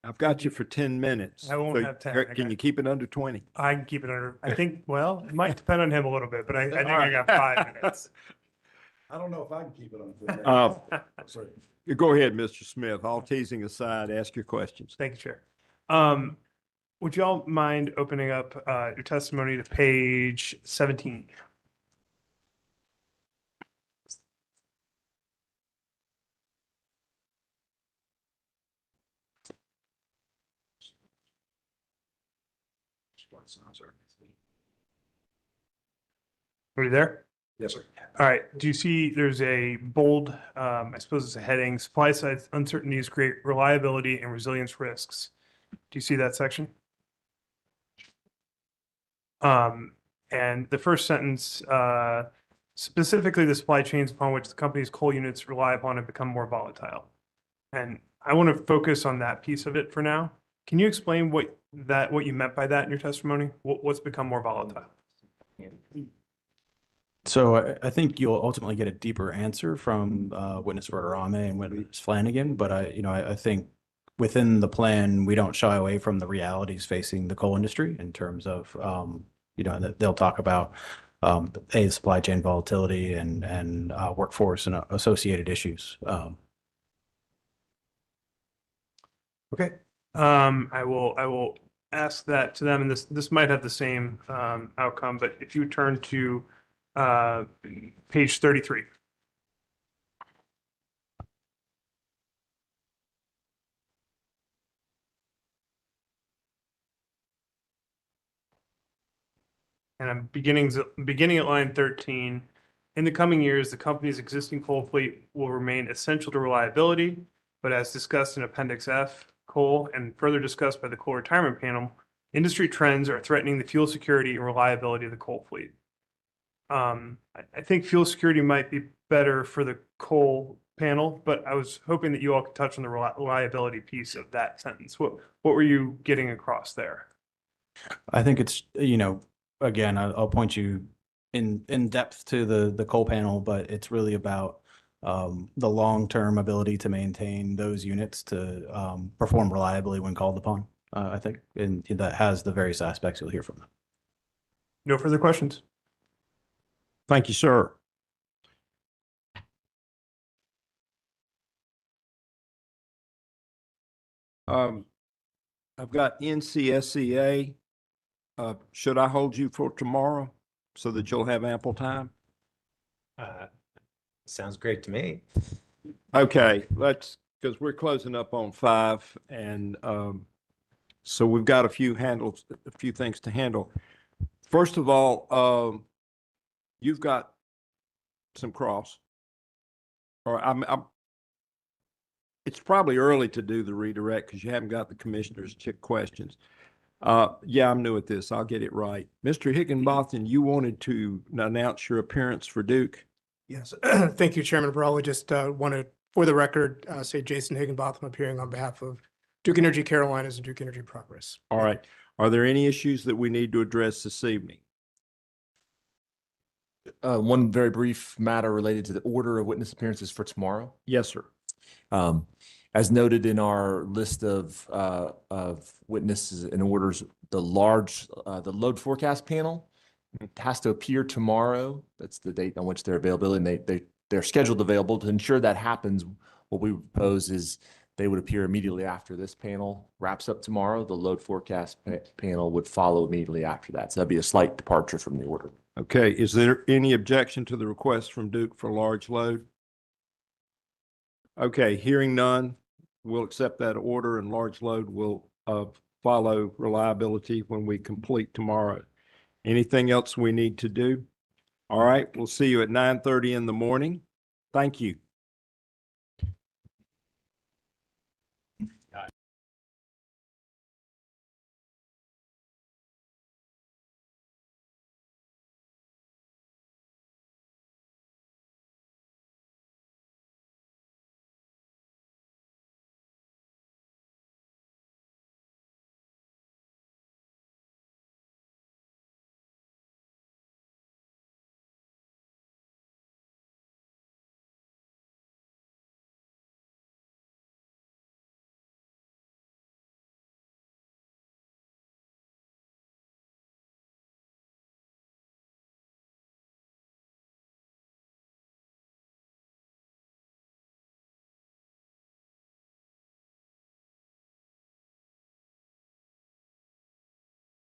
S1: I've got you for 10 minutes.
S8: I won't have 10.
S1: Can you keep it under 20?
S8: I can keep it under, I think, well, it might depend on him a little bit, but I think I got 5 minutes.
S5: I don't know if I can keep it on. Sorry.
S1: You go ahead, Mr. Smith. All teasing aside, ask your questions.
S8: Thank you, Chair. Would you all mind opening up your testimony to page 17? Are you there?
S5: Yes, sir.
S8: All right. Do you see there's a bold, I suppose it's a heading, supply side uncertainties create reliability and resilience risks. Do you see that section? And the first sentence, specifically the supply chains upon which the company's coal units rely upon have become more volatile. And I want to focus on that piece of it for now. Can you explain what you meant by that in your testimony? What's become more volatile?
S2: So I think you'll ultimately get a deeper answer from witness Verderame and witness Flanagan, but I think within the plan, we don't shy away from the realities facing the coal industry in terms of, that they'll talk about supply chain volatility and workforce and associated issues.
S8: Okay. I will ask that to them, and this might have the same outcome, but if you turn to page 33. And I'm beginning at line 13. In the coming years, the company's existing coal fleet will remain essential to reliability, but as discussed in Appendix F, coal, and further discussed by the coal retirement panel, industry trends are threatening the fuel security and reliability of the coal fleet. I think fuel security might be better for the coal panel, but I was hoping that you all could touch on the reliability piece of that sentence. What were you getting across there?
S2: I think it's, again, I'll point you in depth to the coal panel, but it's really about the long-term ability to maintain those units to perform reliably when called upon, I think, and that has the various aspects you'll hear from them.
S8: No further questions.
S1: Thank you, sir. I've got NCSEA. Should I hold you for tomorrow so that you'll have ample time?
S11: Sounds great to me.
S1: Okay, because we're closing up on 5, and so we've got a few things to handle. First of all, you've got some cross, or it's probably early to do the redirect because you haven't got the commissioners' check questions. Yeah, I'm new at this. I'll get it right. Mr. Higginbotham, you wanted to announce your appearance for Duke?
S11: Yes, thank you, Chairman Brawley. Just wanted, for the record, say Jason Higginbotham appearing on behalf of Duke Energy Carolinas and Duke Energy Progress.
S1: All right. Are there any issues that we need to address this evening?
S10: One very brief matter related to the order of witness appearances for tomorrow.
S1: Yes, sir.
S10: As noted in our list of witnesses and orders, the load forecast panel has to appear tomorrow. That's the date on which they're available, and they're scheduled available. To ensure that happens, what we propose is they would appear immediately after this panel wraps up tomorrow. The load forecast panel would follow immediately after that. So that'd be a slight departure from the order.
S1: Okay. Is there any objection to the request from Duke for large load? Okay, hearing none, we'll accept that order, and large load will follow reliability when we complete tomorrow. Anything else we need to do? All right, we'll see you at 9:30 in the morning. Thank you.